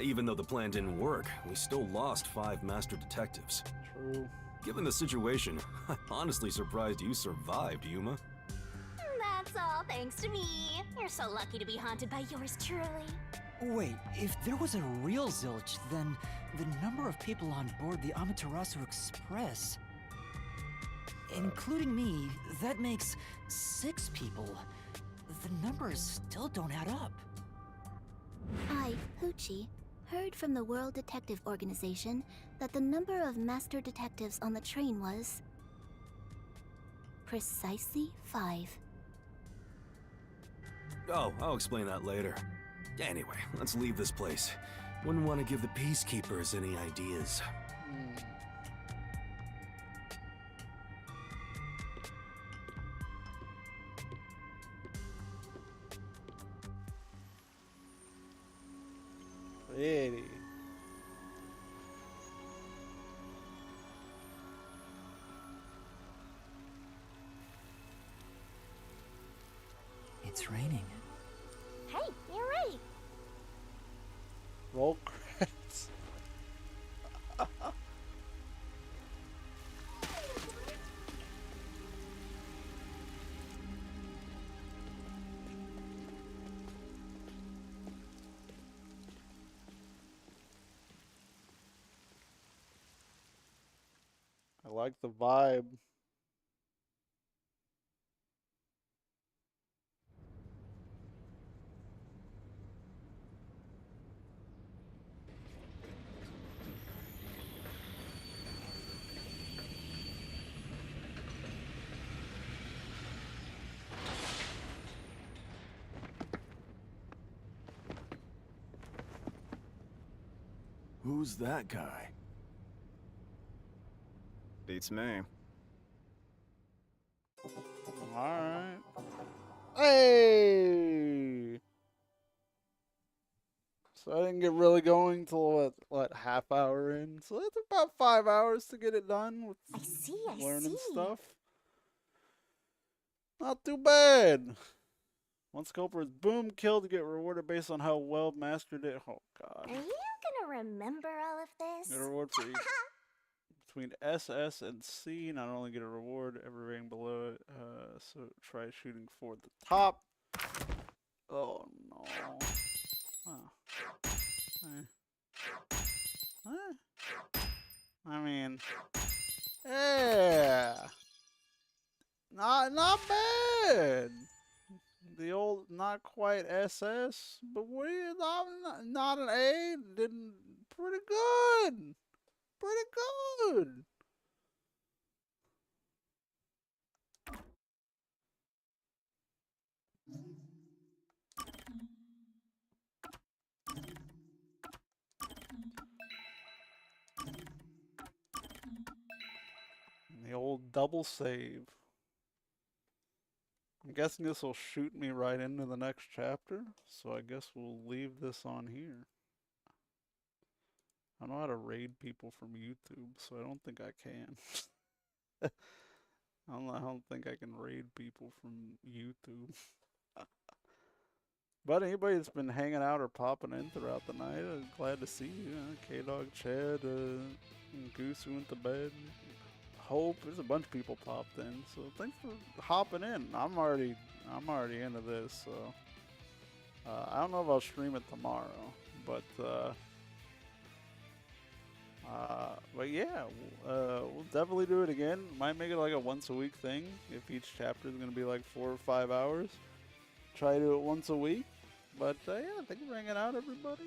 Even though the plan didn't work, we still lost 5 master detectives. True. Given the situation, I'm honestly surprised you survived, Yuma. That's all thanks to me. You're so lucky to be haunted by yours truly. Wait, if there was a real Zilch, then the number of people on board the Amaterasu Express, including me, that makes 6 people. The numbers still don't add up. I, Hoochie, heard from the World Detective Organization that the number of master detectives on the train was precisely 5. Oh, I'll explain that later. Anyway, let's leave this place. Wouldn't want to give the Peacekeepers any ideas. Pretty. It's raining. Hey, you're right. Roll credits. like the vibe. Who's that guy? Beats me. Alright. Hey! So I didn't get really going till what half hour in. So it took about 5 hours to get it done with learning stuff. Not too bad. Once Sculper is boom killed, you get rewarded based on how well mastered it. Oh god. Are you gonna remember all of this? Get a reward for each. Between S, S, and C, not only get a reward, every rating below it. So try shooting for the top. Oh no. Huh. I mean, yeah, not bad. The old not quite SS, but we not an A. Didn't pretty good. Pretty good. The old double save. I'm guessing this will shoot me right into the next chapter, so I guess we'll leave this on here. I don't know how to raid people from YouTube, so I don't think I can. I don't think I can raid people from YouTube. But anybody that's been hanging out or popping in throughout the night, I'm glad to see you. K-Dog, Chad, Goose who went to bed. Hope, there's a bunch of people popped in, so thanks for hopping in. I'm already into this, so I don't know if I'll stream it tomorrow, but yeah, we'll definitely do it again. Might make it like a once a week thing if each chapter is gonna be like 4 or 5 hours. Try to do it once a week, but yeah, thank you for hanging out, everybody.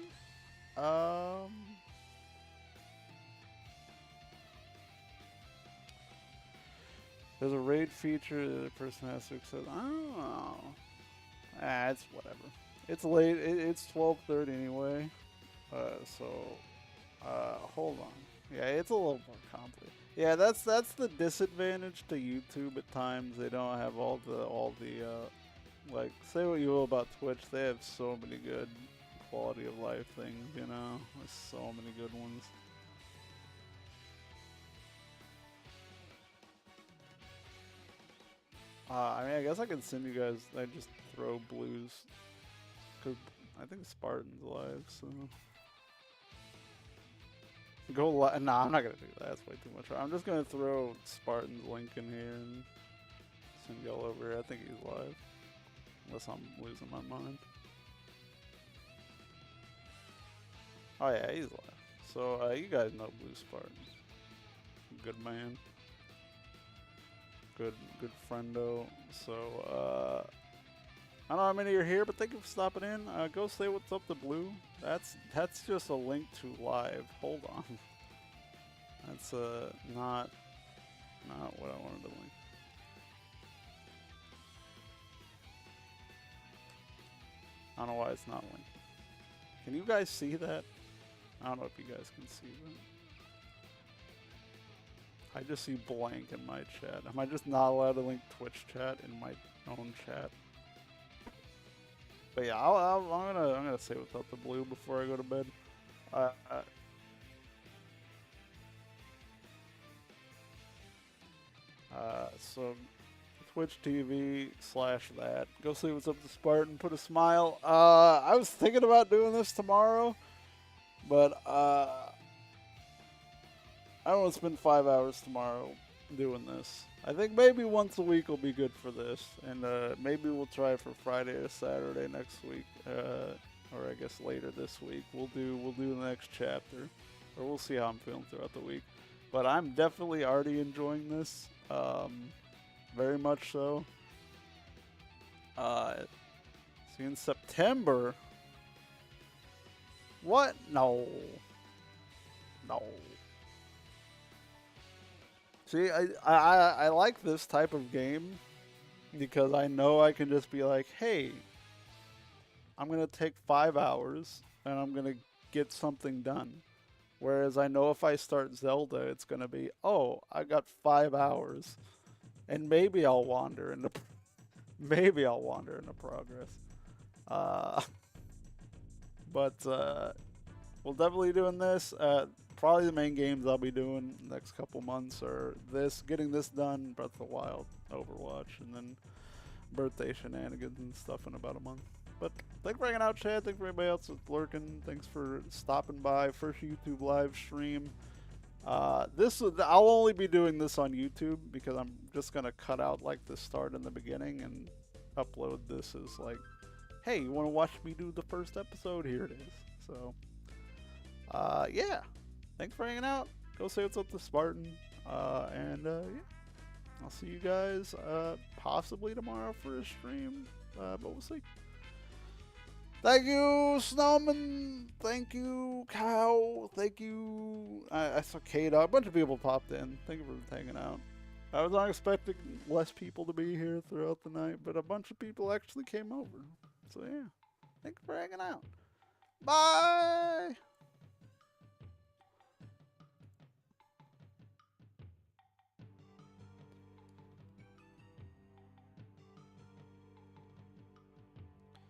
There's a raid feature that a person has to accept. I don't know. It's whatever. It's late. It's 12:30 anyway. Hold on. Yeah, it's a little more complicated. Yeah, that's the disadvantage to YouTube at times. They don't have all the like, say what you will about Twitch, they have so many good quality of life things, you know? There's so many good ones. I mean, I guess I can send you guys, I just throw blues, because I think Spartan's live, so. Go live. Nah, I'm not going to do that, that's way too much. I'm just going to throw Spartan's link in here and send y'all over here. I think he's live. Unless I'm losing my mind. Oh yeah, he's live. So, you guys know Blue Spartan. Good man. Good friendo. So, I don't know how many are here, but thank you for stopping in. Go say what's up to Blue. That's just a link to live. Hold on. That's not what I wanted to link. I don't know why it's not linked. Can you guys see that? I don't know if you guys can see that. I just see blank in my chat. Am I just not allowed to link Twitch chat in my own chat? But yeah, I'm gonna say what's up to Blue before I go to bed. So Twitch TV / that. Go see what's up to Spartan. Put a smile. I was thinking about doing this tomorrow, but I don't want to spend 5 hours tomorrow doing this. I think maybe once a week will be good for this, and maybe we'll try for Friday or Saturday next week, or I guess later this week. We'll do the next chapter, or we'll see how I'm feeling throughout the week. But I'm definitely already enjoying this. Very much so. See, in September. What? No. No. See, I like this type of game because I know I can just be like, hey, I'm going to take 5 hours and I'm going to get something done. Whereas I know if I start Zelda, it's going to be, oh, I got 5 hours and maybe I'll wander into progress. But we'll definitely doing this. Probably the main games I'll be doing next couple months are getting this done, Breath of the Wild, Overwatch, and then birthday shenanigans and stuff in about a month. But thanks for hanging out, Chad. Thanks for everybody else that's lurking. Thanks for stopping by. First YouTube live stream. I'll only be doing this on YouTube because I'm just gonna cut out like the start and the beginning and upload this as like, hey, you want to watch me do the first episode? Here it is. So, yeah. Thanks for hanging out. Go say what's up to Spartan. Yeah. I'll see you guys possibly tomorrow for a stream. But we'll see. Thank you, Snowman. Thank you, Cow. Thank you. I saw Kata. A bunch of people popped in. Thank you for hanging out. I was not expecting less people to be here throughout the night, but a bunch of people actually came over. So yeah. Thanks for hanging out. Bye.